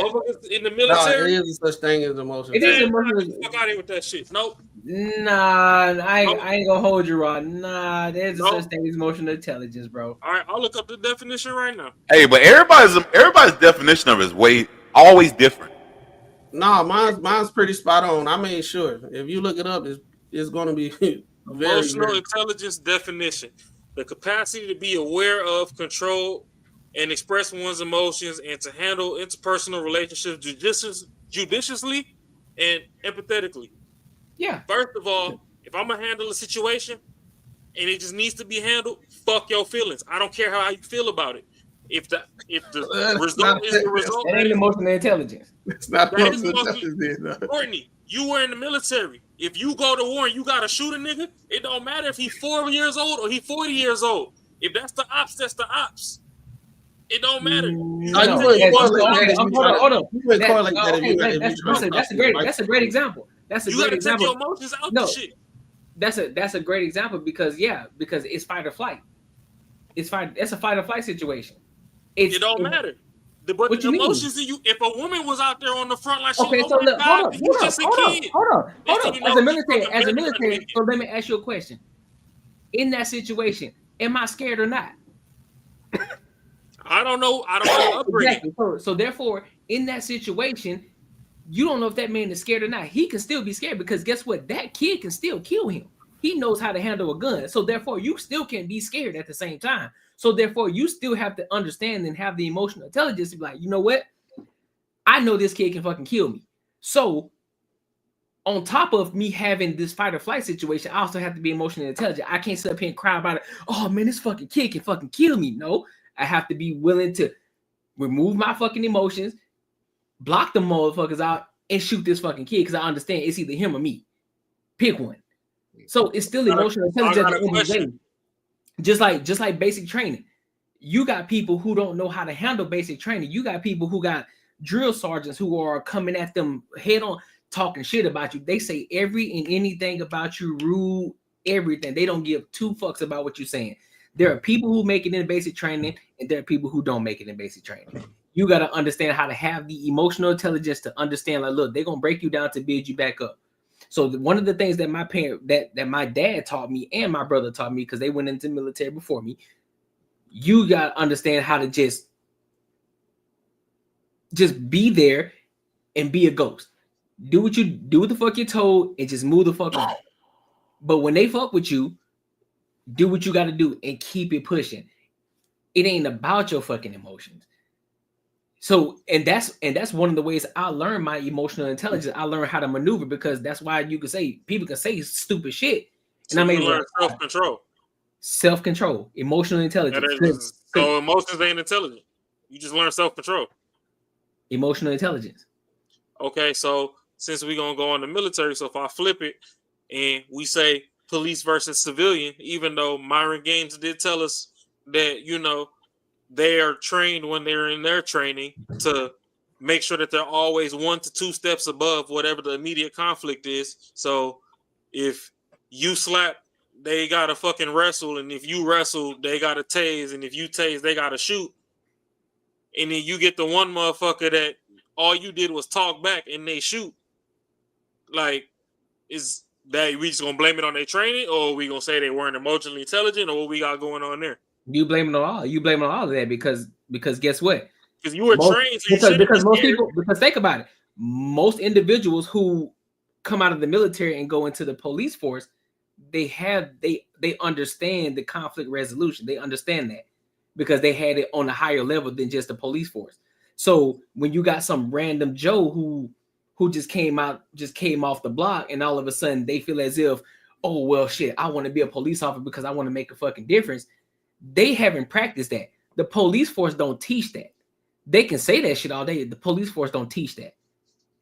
In the military, there is a such thing as emotions. It is emotional. Fuck out of here with that shit. Nope. Nah, I ain't gonna hold you, Ron. Nah, there's a such thing as emotional intelligence, bro. All right, I'll look up the definition right now. Hey, but everybody's definition of it is always different. No, mine's pretty spot on. I made sure. If you look it up, it's going to be emotional intelligence definition: the capacity to be aware of, control, and express one's emotions, and to handle interpersonal relationships judiciously and empathetically. Yeah. First of all, if I'm gonna handle a situation and it just needs to be handled, fuck your feelings. I don't care how you feel about it. If the result is the result, that ain't emotional intelligence. It's not emotional intelligence. Courtney, you were in the military. If you go to war and you gotta shoot a nigga, it don't matter if he's 4 years old or he's 40 years old. If that's the ops, that's the ops. It don't matter. That's a great example. That's a great example. You gotta take your emotions out the shit. that's a great example because it's fight or flight. It's fight. That's a fight or flight situation. It don't matter. But the emotions in you. If a woman was out there on the front line, okay, so look, hold on. As a military. So let me ask you a question. In that situation, am I scared or not? I don't know. I don't know. Exactly. So therefore, in that situation, you don't know if that man is scared or not. He can still be scared because guess what? That kid can still kill him. He knows how to handle a gun. So therefore, you still can be scared at the same time. So therefore, you still have to understand and have the emotional intelligence to be like, you know what? I know this kid can fucking kill me. So on top of me having this fight or flight situation, I also have to be emotionally intelligent. I can't sit up here and cry about it. Oh man, this fucking kid can fucking kill me. No, I have to be willing to remove my fucking emotions, block the motherfuckers out, and shoot this fucking kid because I understand it's either him or me. Pick one. So it's still emotional intelligence. Just like basic training. You got people who don't know how to handle basic training. You got people who got drill sergeants who are coming at them head on, talking shit about you. They say every and anything about you, rude, everything. They don't give two fucks about what you're saying. There are people who make it in basic training, and there are people who don't make it in basic training. You got to understand how to have the emotional intelligence to understand, like, look, they're going to break you down to build you back up. So one of the things that my dad taught me and my brother taught me, because they went into the military before me, you got to understand how to just be there and be a ghost. Do what the fuck you're told and just move the fuck on. But when they fuck with you, do what you got to do and keep it pushing. It ain't about your fucking emotions. So, and that's one of the ways I learned my emotional intelligence. I learned how to maneuver, because that's why people can say stupid shit. And so I learn self-control, emotional intelligence. So emotions ain't intelligent. You just learn self-control. Emotional intelligence. Okay, so since we're gonna go on the military, so if I flip it and we say police versus civilian, even though Myron Gaines did tell us that, you know, they are trained when they're in their training to make sure that they're always 1 to 2 steps above whatever the immediate conflict is. So if you slap, they gotta fucking wrestle, and if you wrestle, they gotta tase, and if you tase, they gotta shoot. And then you get the one motherfucker that all you did was talk back and they shoot. Like, is that we just gonna blame it on their training, or we gonna say they weren't emotionally intelligent, or what we got going on there? You blame it on all. You blame it on all of that because guess what? Because you were trained. So because most people, because think about it, most individuals who come out of the military and go into the police force, they understand the conflict resolution. They understand that because they had it on a higher level than just the police force. So when you got some random Joe who just came off the block, and all of a sudden they feel as if, oh well, shit, I want to be a police officer because I want to make a fucking difference. They haven't practiced that. The police force don't teach that. They can say that shit all day. The police force don't teach that.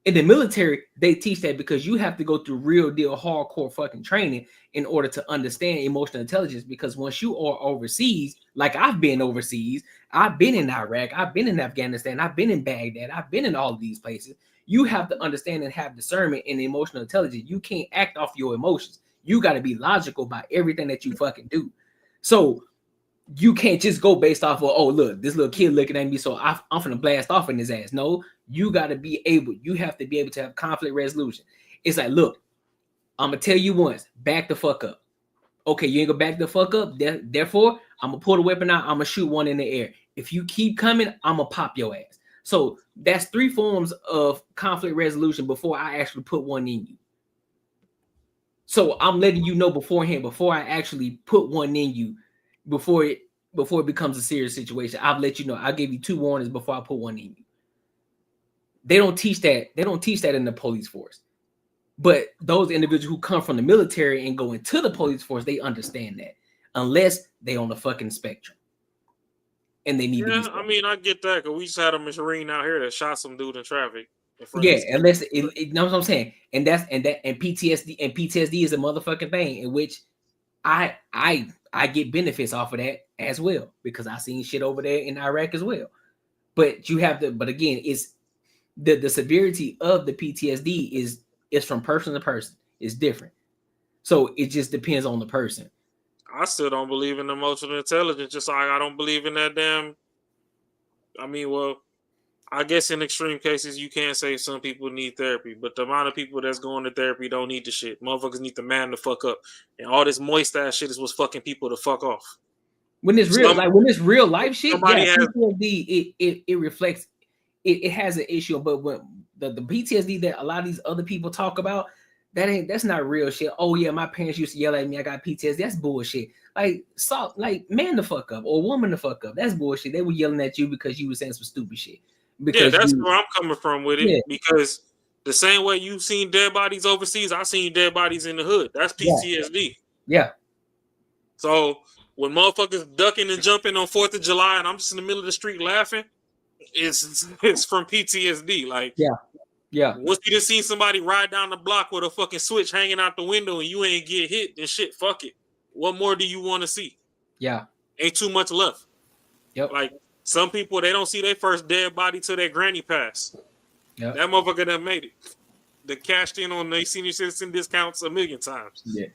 In the military, they teach that because you have to go through real deal hardcore fucking training in order to understand emotional intelligence. Because once you are overseas, like I've been overseas, I've been in Iraq, I've been in Afghanistan, I've been in Baghdad, I've been in all of these places. You have to understand and have discernment and emotional intelligence. You can't act off your emotions. You got to be logical about everything that you fucking do. So you can't just go based off of, oh, look, this little kid looking at me, so I'm finna blast off in his ass. No, you have to be able to have conflict resolution. It's like, look, I'm gonna tell you once, back the fuck up. Okay, you ain't gonna back the fuck up. Therefore, I'm gonna pull the weapon out, I'm gonna shoot one in the air. If you keep coming, I'm gonna pop your ass. So that's 3 forms of conflict resolution before I actually put one in you. So I'm letting you know beforehand, before I actually put one in you, before it becomes a serious situation. I'll let you know. I'll give you 2 warnings before I put one in you. They don't teach that. They don't teach that in the police force. But those individuals who come from the military and go into the police force, they understand that. Unless they on the fucking spectrum. And they need to be. I mean, I get that, because we just had a Marine out here that shot some dude in traffic. Yeah, unless you know what I'm saying. And PTSD is a motherfucking thing in which I get benefits off of that as well, because I seen shit over there in Iraq as well. But you have to, but again, it's the severity of the PTSD is from person to person. It's different. So it just depends on the person. I still don't believe in emotional intelligence, just like I don't believe in that damn. I mean, well, I guess in extreme cases you can say some people need therapy, but the amount of people that's going to therapy don't need the shit. Motherfuckers need to man the fuck up, and all this moist ass shit is what's fucking people to fuck off. When it's real, when it's real life shit, yeah, has, PTSD it reflects. It has an issue, but when the PTSD that a lot of these other people talk about, that's not real shit. Oh yeah, my parents used to yell at me. I got PTSD. That's bullshit. Like man the fuck up or woman the fuck up. That's bullshit. They were yelling at you because you were saying some stupid shit. Because that's where I'm coming from with it. Yeah. Because the same way you've seen dead bodies overseas, I've seen dead bodies in the hood. That's PTSD. Yeah. So when motherfuckers ducking and jumping on 4th of July and I'm just in the middle of the street laughing, it's from PTSD. Like, yeah. Once you just seen somebody ride down the block with a fucking switch hanging out the window and you ain't get hit, then shit, fuck it. What more do you want to see? Yeah. Ain't too much left. Yep. Like some people, they don't see their first dead body till their granny pass. Yep. That motherfucker done made it. They cashed in on their senior citizen discounts 1,000,000 times. Yeah.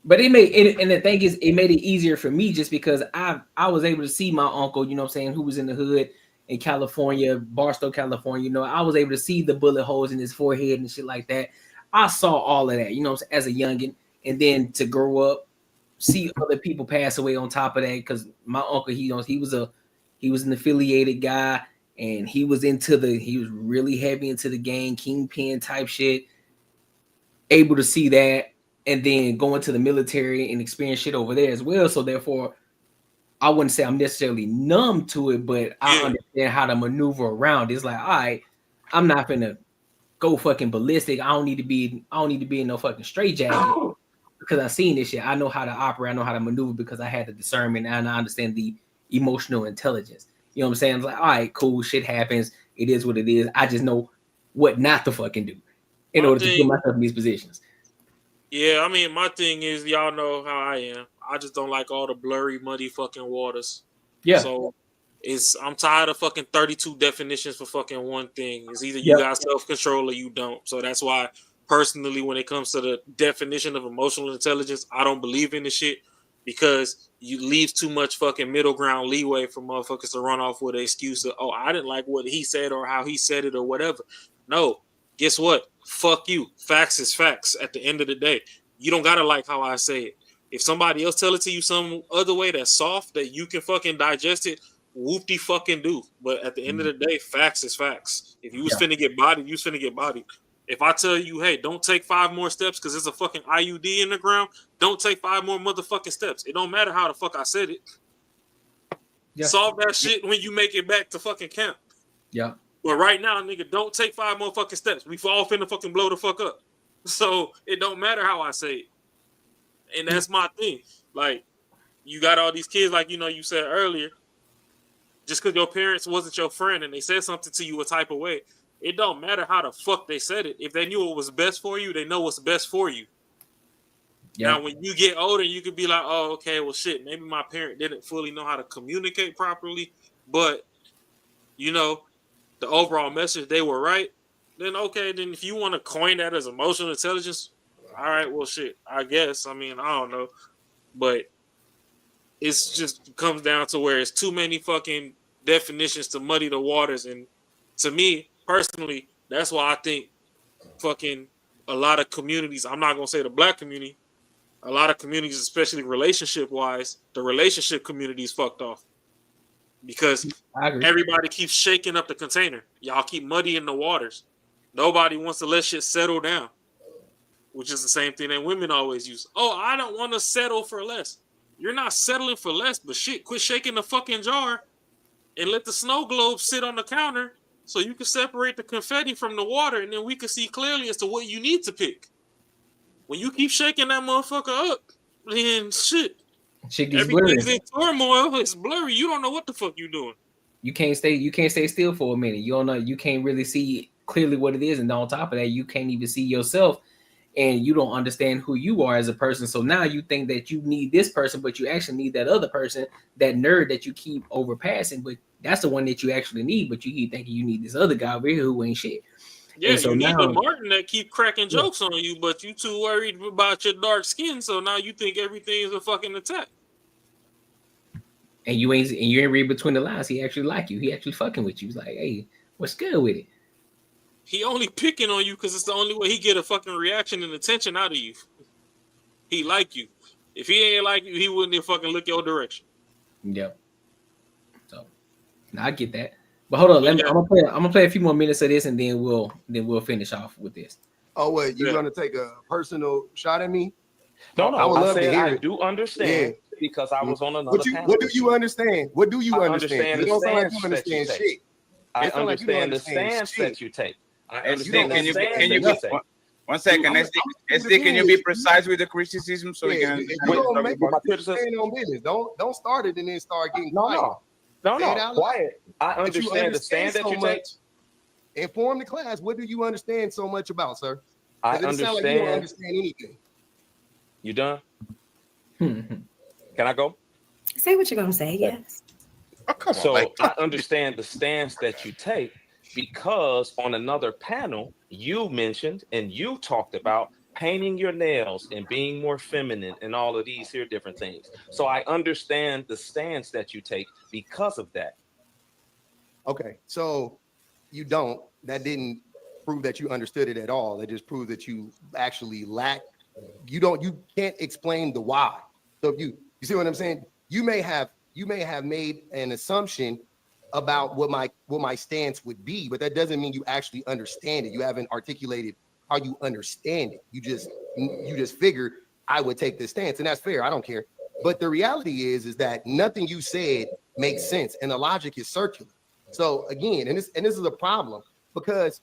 But it made it, and the thing is, it made it easier for me just because I was able to see my uncle, you know what I'm saying, who was in the hood in California, Barstow, California. You know, I was able to see the bullet holes in his forehead and shit like that. I saw all of that, you know, as a youngin', and then to grow up, see other people pass away on top of that. Because my uncle, he was an affiliated guy, and he was really heavy into the gang, kingpin type shit. Able to see that. And then going to the military and experience shit over there as well. So therefore, I wouldn't say I'm necessarily numb to it, but I understand how to maneuver around. It's like, all right, I'm not gonna go fucking ballistic. I don't need to be in no fucking straitjacket because I've seen this shit. I know how to operate. I know how to maneuver because I had the discernment and I understand the emotional intelligence. You know what I'm saying? It's like, all right, cool, shit happens. It is what it is. I just know what not to fucking do in order to put myself in these positions. Yeah, I mean, my thing is, y'all know how I am. I just don't like all the blurry, muddy fucking waters. Yeah. So I'm tired of fucking 32 definitions for fucking one thing. It's either you got self-control or you don't. So that's why, personally, when it comes to the definition of emotional intelligence, I don't believe in the shit because you leave too much fucking middle ground leeway for motherfuckers to run off with an excuse of, oh, I didn't like what he said or how he said it or whatever. No. Guess what? Fuck you. Facts is facts at the end of the day. You don't gotta like how I say it. If somebody else tell it to you some other way that's soft that you can fucking digest it, whoop-de fucking do. But at the end of the day, facts is facts. If you was finna get bodied, you was finna get bodied. If I tell you, hey, don't take 5 more steps because there's a fucking IUD in the ground, don't take 5 more motherfucking steps. It don't matter how the fuck I said it. Yeah. Solve that shit when you make it back to fucking camp. Yeah. But right now, nigga, don't take 5 more fucking steps. We all finna fucking blow the fuck up. So it don't matter how I say it. And that's my thing. Like, you got all these kids, like, you know, you said earlier, just because your parents wasn't your friend and they said something to you a type of way, it don't matter how the fuck they said it. If they knew what was best for you, they know what's best for you. Yeah. Now, when you get older, you could be like, oh, okay, well, shit, maybe my parent didn't fully know how to communicate properly, but, you know, the overall message, they were right, then okay, then if you want to coin that as emotional intelligence, all right, well, shit, I guess. I mean, I don't know. But it's just comes down to where it's too many fucking definitions to muddy the waters. And to me, personally, that's why I think fucking a lot of communities, I'm not going to say the black community, a lot of communities, especially relationship-wise, the relationship community is fucked off. Because everybody keeps shaking up the container. Y'all keep muddying the waters. Nobody wants to let shit settle down, which is the same thing that women always use. Oh, I don't want to settle for less. You're not settling for less, but shit, quit shaking the fucking jar and let the snow globe sit on the counter so you can separate the confetti from the water, and then we can see clearly as to what you need to pick. When you keep shaking that motherfucker up, then shit. Everything's in turmoil. It's blurry. You don't know what the fuck you doing. You can't stay still for a minute. You don't know. You can't really see clearly what it is, and on top of that, you can't even see yourself, and you don't understand who you are as a person. So now you think that you need this person, but you actually need that other person, that nerd that you keep overpassing. But that's the one that you actually need. But you keep thinking you need this other guy over here who ain't shit. Yeah, so you need now, the Martin that keep cracking jokes on you, but you too worried about your dark skin, so now you think everything's a fucking attack. and you ain't read between the lines. He actually like you. He actually fucking with you. He's like, hey, what's good with it? He only picking on you because it's the only way he get a fucking reaction and attention out of you. He like you. If he ain't like you, he wouldn't even fucking look your direction. Yep. So, now I get that. But hold on, I'm gonna play a few more minutes of this, and then we'll finish off with this. Oh, wait, you're gonna take a personal shot at me? No, I would love to hear I it. do understand because I was on another panel. What do you understand? What do you understand? Understand It don't sound like you the stance understand that you shit. I It sound like you don't understand the understand stance shit. that you take. I SD, understand can the you stance can you that be take. one second? SD, can you be precise with the criticism so we can? If you don't make it stand on business, don't start it and then start getting quiet. No, quiet. I understand the stand that you take. Inform the class. What do you understand so much about, sir? I It sound like you don't understand anything. You done? Can I go? Say what you're gonna say. Yes. So I understand the stance that you take because on another panel you mentioned and you talked about painting your nails and being more feminine and all of these here different things. So I understand the stance that you take because of that. Okay, so you don't. That didn't prove that you understood it at all. It just proved that you actually lack. You can't explain the why. So if you see what I'm saying? You may have made an assumption about what my stance would be, but that doesn't mean you actually understand it. You haven't articulated how you understand it. You just figured I would take this stance, and that's fair. I don't care. But the reality is that nothing you said makes sense, and the logic is circular. So again, and this is a problem because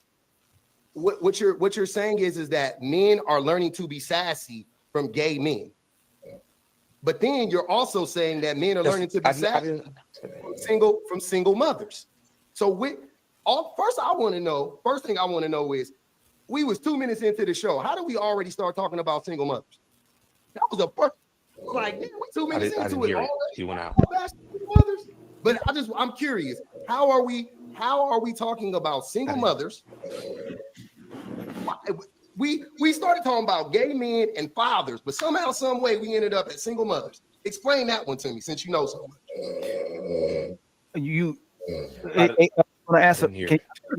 what you're saying is that men are learning to be sassy from gay men. But then you're also saying that men are learning to be sassy from single mothers. So first thing I want to know is, we was 2 minutes into the show. How did we already start talking about single mothers? That was a first, like, we 2 minutes into it already. He went out. Mothers? But I'm curious. How are we talking about single mothers? We started talking about gay men and fathers, but somehow, some way, we ended up at single mothers. Explain that one to me, since you know so much. Answer.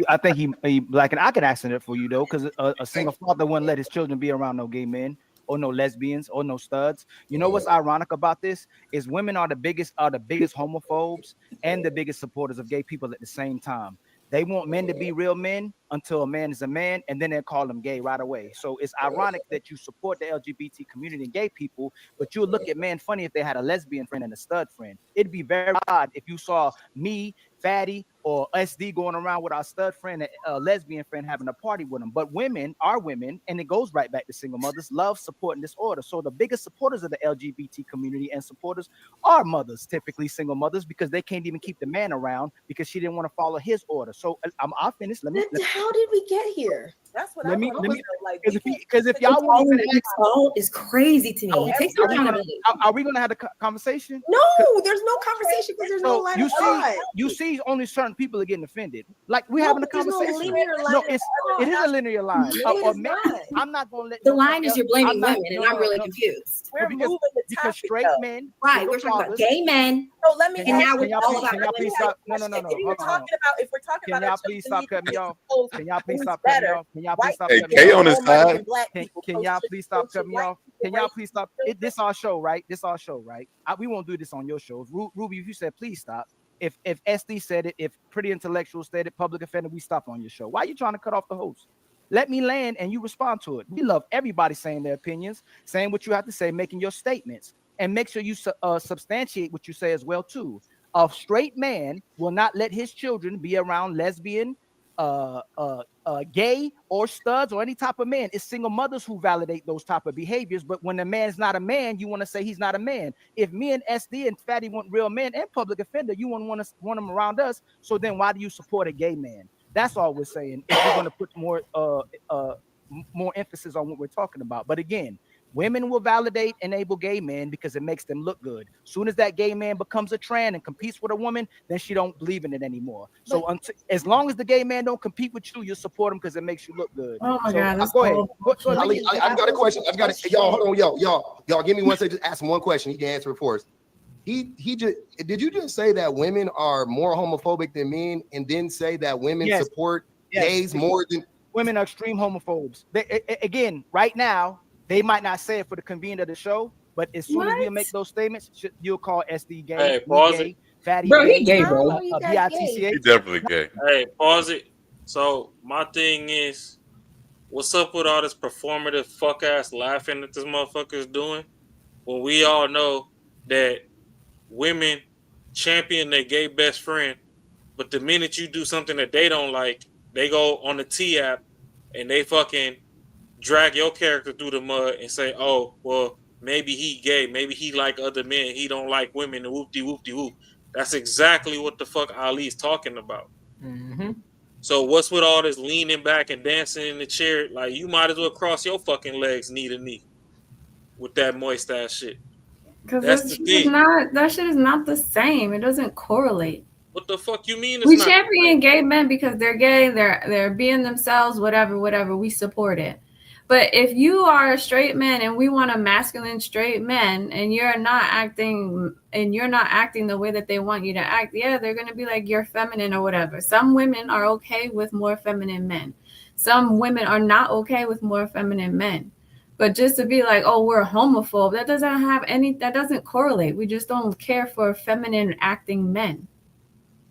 I think he black, and I can answer it for you though, because a single father wouldn't let his children be around no gay men or no lesbians or no studs. You know what's ironic about this is women are the biggest homophobes and the biggest supporters of gay people at the same time. They want men to be real men until a man is a man, and then they call them gay right away. So it's ironic that you support the LGBT community and gay people, but you'll look at men funny if they had a lesbian friend and a stud friend. It'd be very odd if you saw me, Fatty, or SD going around with our stud friend and a lesbian friend having a party with them. But women are women, and it goes right back to single mothers, love, support, and disorder. So the biggest supporters of the LGBT community and supporters are mothers, typically single mothers, because they can't even keep the man around because she didn't want to follow his order. So I'll finish. How did we get here? That's what I want to know. Like, because if y'all want to is crazy to me. Take some accountability. Are we gonna have the conversation? No, there's no conversation because there's no line of thought. You see, only certain people are getting offended. Like we're having a conversation. It is a linear line. I'm not gonna let the line is you're blaming women, and I'm really confused. We're moving the topic, straight men, right? We're talking about gay men. So let me. And now we're all about. Can y'all please stop? No. If we're talking about, can y'all please stop cutting me off? Can y'all please stop cutting me off? Can y'all please stop cutting me K off? on his side. Can y'all please stop cutting me off? Can y'all please stop? This our show, right? This our show, right? We won't do this on your shows. Ruby, if you said please stop. If SD said it, if Pretty Intellectual said it, Public Offender, we stop on your show. Why are you trying to cut off the host? Let me land and you respond to it. We love everybody saying their opinions, saying what you have to say, making your statements, and make sure you substantiate what you say as well too. A straight man will not let his children be around lesbian, gay, or studs, or any type of man. It's single mothers who validate those type of behaviors. But when a man's not a man, you want to say he's not a man. If me and SD and Fatty want real men and Public Offender, you want them around us. So then why do you support a gay man? That's all we're saying. If you're going to put more emphasis on what we're talking about. But again, Women will validate, enable gay men because it makes them look good. Soon as that gay man becomes a trend and competes with a woman, then she don't believe in it anymore. So as long as the gay man don't compete with you, you support him because it makes you look good. Oh my so, God, that's go ahead. Ali, I've got a question. I've got it. Y'all, hold on, y'all. Give me one second. Just ask him one question. He can answer it for us. He just did you just say that women are more homophobic than men, and then say that women support gays more than women are extreme homophobes? Again, right now, they might not say it for the convenience of the show, but as soon as we make those statements, you'll call SD gay, Hey, pause gay, it. fatty Bro, gay, he gay, bro. BITCH. He definitely gay. Hey, pause it. So my thing is, what's up with all this performative fuck ass laughing that this motherfucker is doing? When we all know that women champion their gay best friend, but the minute you do something that they don't like, they go on the T app and they fucking drag your character through the mud and say, oh, well, maybe he gay, maybe he like other men, he don't like women, and whoop-de-whoop-de-whoop. That's exactly what the fuck Ali's talking about. Mm-hmm. So what's with all this leaning back and dancing in the chair? Like, you might as well cross your fucking legs knee to knee with that moist ass shit. Because That's that the shit thing. is not the same. It doesn't correlate. What the fuck you mean? It's We not champion gay men because they're gay, they're being themselves, whatever, we support it. But if you are a straight man and we want a masculine straight man and you're not acting the way that they want you to act, yeah, they're gonna be like you're feminine or whatever. Some women are okay with more feminine men. Some women are not okay with more feminine men. But just to be like, oh, we're homophobe, that doesn't correlate. We just don't care for feminine acting men.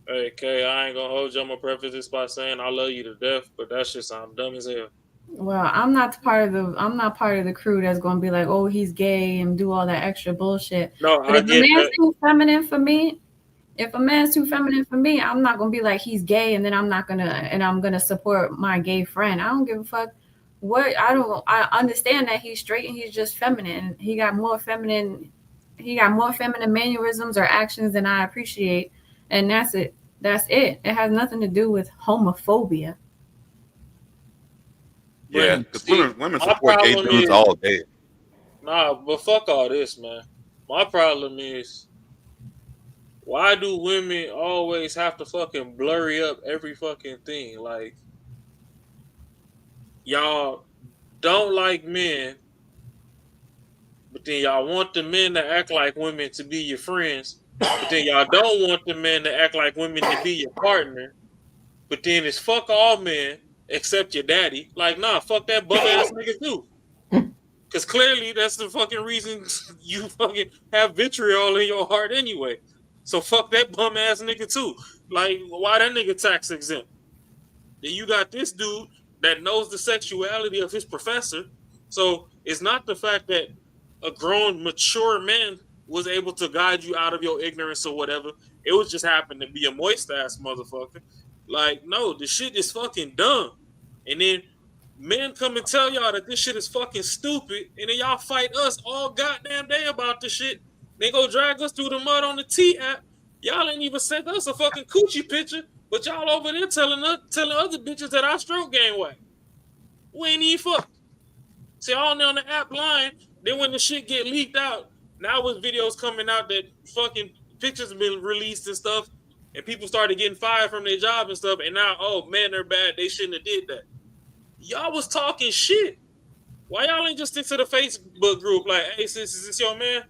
Hey, Kay, I ain't gonna hold you. I'm gonna preface this by saying I love you to death, but that shit sound dumb as hell. Well, I'm not part of the crew that's gonna be like, oh, he's gay and do all that extra bullshit. No, but I if get a man's that. too feminine for me, I'm not gonna be like he's gay and then I'm gonna support my gay friend. I don't give a fuck I understand that he's straight and he's just feminine. He got more feminine mannerisms or actions than I appreciate, and that's it. It has nothing to do with homophobia. Yeah, because women support gay dudes all day. Nah, but fuck all this, man. My problem is, why do women always have to fucking blurry up every fucking thing? Like, y'all don't like men, but then y'all want the men to act like women to be your friends, but then y'all don't want the men to act like women to be your partner, but then it's fuck all men except your daddy. Like, nah, fuck that bum ass nigga too. Because clearly that's the fucking reason you fucking have vitriol in your heart anyway. So fuck that bum ass nigga too. Like, why that nigga tax exempt? Then you got this dude that knows the sexuality of his professor. So it's not the fact that a grown, mature man was able to guide you out of your ignorance or whatever. It was just happened to be a moist ass motherfucker. Like, no, the shit is fucking dumb. And then men come and tell y'all that this shit is fucking stupid, and then y'all fight us all goddamn day about this shit. They go drag us through the mud on the T app. Y'all ain't even sent us a fucking coochie picture, but y'all over there telling other bitches that our stroke game whack. We ain't even fucked. See, all on the app lying. Then when the shit get leaked out, now with videos coming out that fucking pictures have been released and stuff, and people started getting fired from their job and stuff, and now, oh man, they're bad. They shouldn't have did that. Y'all was talking shit. Why y'all ain't just stick to the Facebook group like, hey, sis, is this your man?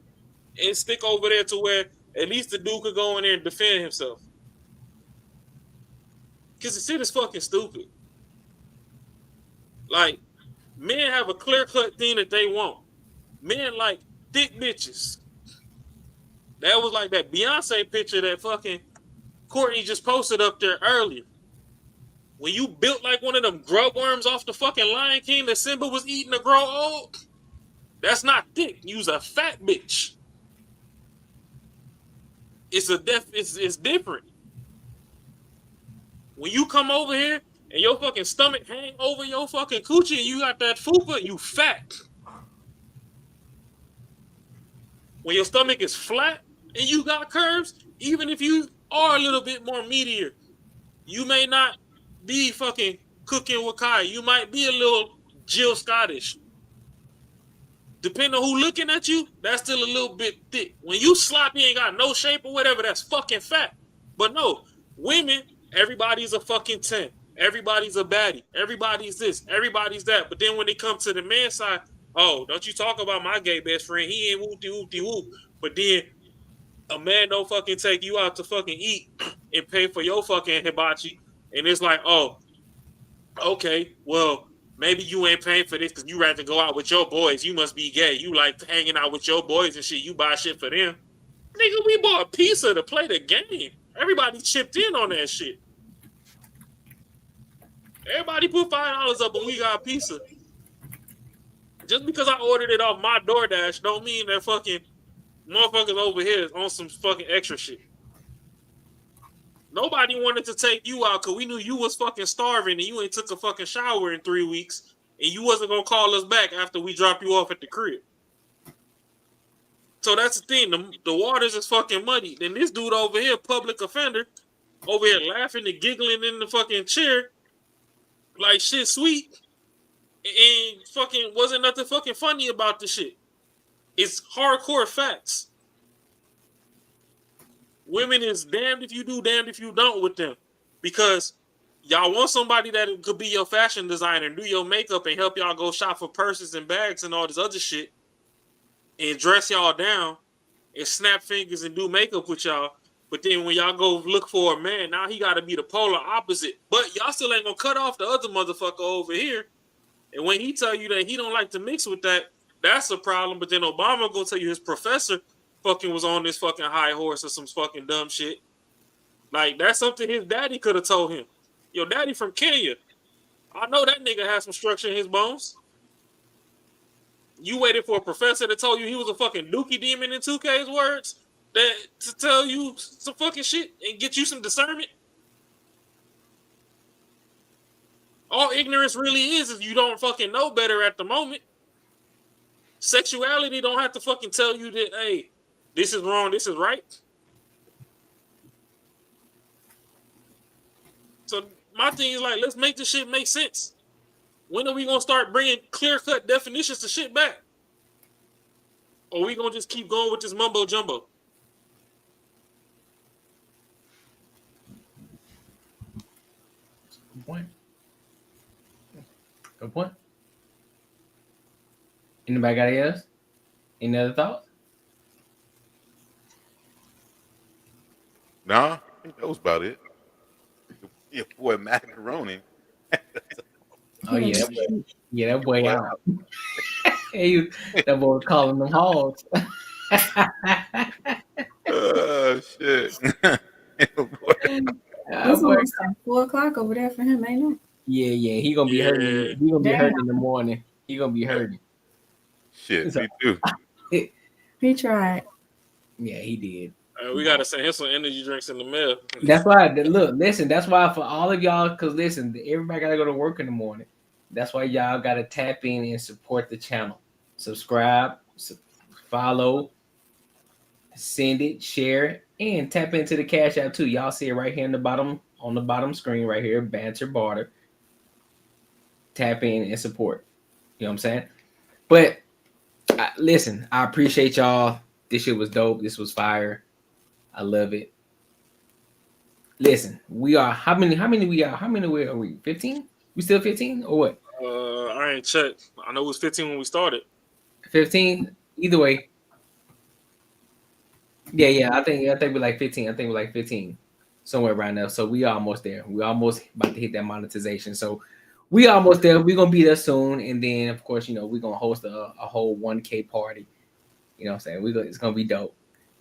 And stick over there to where at least the dude could go in there and defend himself. Because the shit is fucking stupid. Like, men have a clear-cut thing that they want. Men like thick bitches. That was like that Beyonce picture that fucking Courtney just posted up there earlier. When you built like one of them grub worms off the fucking Lion King that Simba was eating to grow old, that's not thick. You's a fat bitch. It's different. When you come over here and your fucking stomach hang over your fucking coochie and you got that fupa, you fat. When your stomach is flat and you got curves, even if you are a little bit more meatier, you may not be fucking cooking with Kai. You might be a little Jill Scottish. depending on who looking at you, that's still a little bit thick. When you sloppy, ain't got no shape or whatever, that's fucking fat. But no, women, everybody's a fucking 10. Everybody's a baddie. Everybody's this. Everybody's that. But then when they come to the man side, oh, don't you talk about my gay best friend. He ain't whoop-de-whoop-de-whoop. But then a man don't fucking take you out to fucking eat and pay for your fucking hibachi. And it's like, oh, okay, well, maybe you ain't paying for this because you rather go out with your boys. You must be gay. You like hanging out with your boys and shit. You buy shit for them. Nigga, we bought a pizza to play the game. Everybody chipped in on that shit. Everybody put $5 up and we got pizza. Just because I ordered it off my DoorDash don't mean that fucking motherfuckers over here is on some fucking extra shit. Nobody wanted to take you out because we knew you was fucking starving and you ain't took a fucking shower in 3 weeks and you wasn't going to call us back after we drop you off at the crib. So that's the thing. The waters is fucking muddy. Then this dude over here, public offender, over here laughing and giggling in the fucking chair like shit sweet, and fucking wasn't nothing fucking funny about the shit. It's hardcore facts. Women is damned if you do, damned if you don't with them, because y'all want somebody that could be your fashion designer, do your makeup, and help y'all go shop for purses and bags and all this other shit, and dress y'all down and snap fingers and do makeup with y'all. But then when y'all go look for a man, now he got to be the polar opposite. But y'all still ain't going to cut off the other motherfucker over here. And when he tell you that he don't like to mix with that, that's a problem. But then Obama going to tell you his professor fucking was on this fucking high horse or some fucking dumb shit. Like, that's something his daddy could have told him. Your daddy from Kenya. I know that nigga has some structure in his bones. You waited for a professor that told you he was a fucking dookie demon in 2K's words? That to tell you some fucking shit and get you some discernment? All ignorance really is you don't fucking know better at the moment. Sexuality don't have to fucking tell you that, hey, this is wrong, this is right. So my thing is like, let's make this shit make sense. When are we gonna start bringing clear-cut definitions to shit back? Or we gonna just keep going with this mumbo jumbo? Good point. Good point. Anybody got any else? Any other thoughts? Nah, I think that was about it. Your boy Macaroni. Oh yeah, that boy out. Hey, that boy was calling them hogs. Oh shit. It's almost like 4 o'clock over there for him, ain't it? Yeah. He gonna be hurting. He gonna be hurting in the morning. He gonna be hurting. Shit, me too. He tried. Yeah, he did. We gotta send him some energy drinks in the mail. That's why. Look, listen. That's why for all of y'all, because listen, everybody gotta go to work in the morning. That's why y'all gotta tap in and support the channel. Subscribe, follow, send it, share it, and tap into the Cash App too. Y'all see it right here in the bottom, on the bottom screen right here. Banter, Barter. Tap in and support. You know what I'm saying? But listen, I appreciate y'all. This shit was dope. This was fire. I love it. Listen, we are how many we are? How many are we? 15? We still 15 or what? I ain't checked. I know it was 15 when we started. 15. Either way. Yeah. I think we're like 15. I think we're like 15, somewhere around there. So we almost there. We almost about to hit that monetization. So we almost there. We're gonna be there soon. And then of course, we're gonna host a whole 1K party. You know what I'm saying? It's gonna be dope.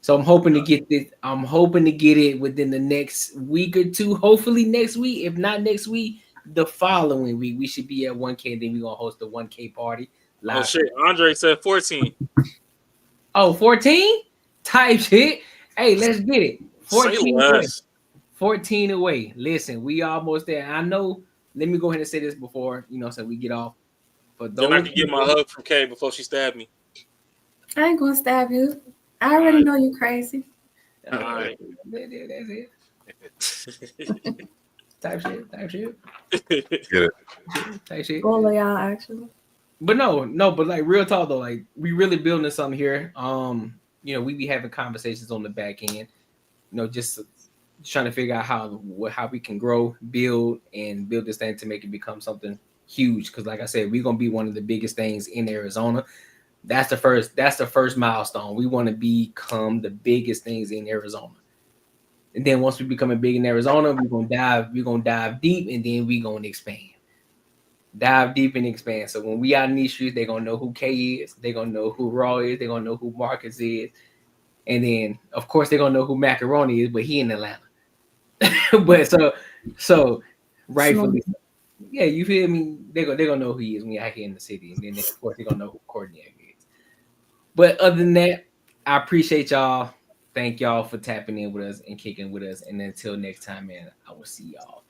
So I'm hoping to get this. I'm hoping to get it within the next week or two. Hopefully next week. If not next week, the following week we should be at 1K. And then we're gonna host a 1K party. Oh shit! Andre said 14. Oh, 14? Type shit. Hey, let's get it. 14 away. 14 away. Listen, we almost there. I know. Let me go ahead and say this before so we get off. But then I can get my hug from Kay before she stabbed me. I ain't gonna stab you. I already know you crazy. All right. That's it. Type shit. Get it. Type shit. All of y'all, actually. But but like real talk though, like we really building something here. We be having conversations on the back end, just trying to figure out how we can grow, build this thing to make it become something huge. Because like I said, we're gonna be one of the biggest things in Arizona. That's the first milestone. We want to become the biggest things in Arizona. And then once we become big in Arizona, we're gonna dive deep, and then we're gonna expand. Dive deep and expand. So when we out in these streets, they're gonna know who K is, they're gonna know who Raw is, they're gonna know who Marcus is, and then of course they're gonna know who Macaroni is, but he in Atlanta. But so rightfully, yeah, you feel me? They're gonna know who he is when you're out here in the city, and then of course they're gonna know who Courtnee Edgar is. But other than that, I appreciate y'all. Thank y'all for tapping in with us and kicking with us. And until next time, man, I will see y'all.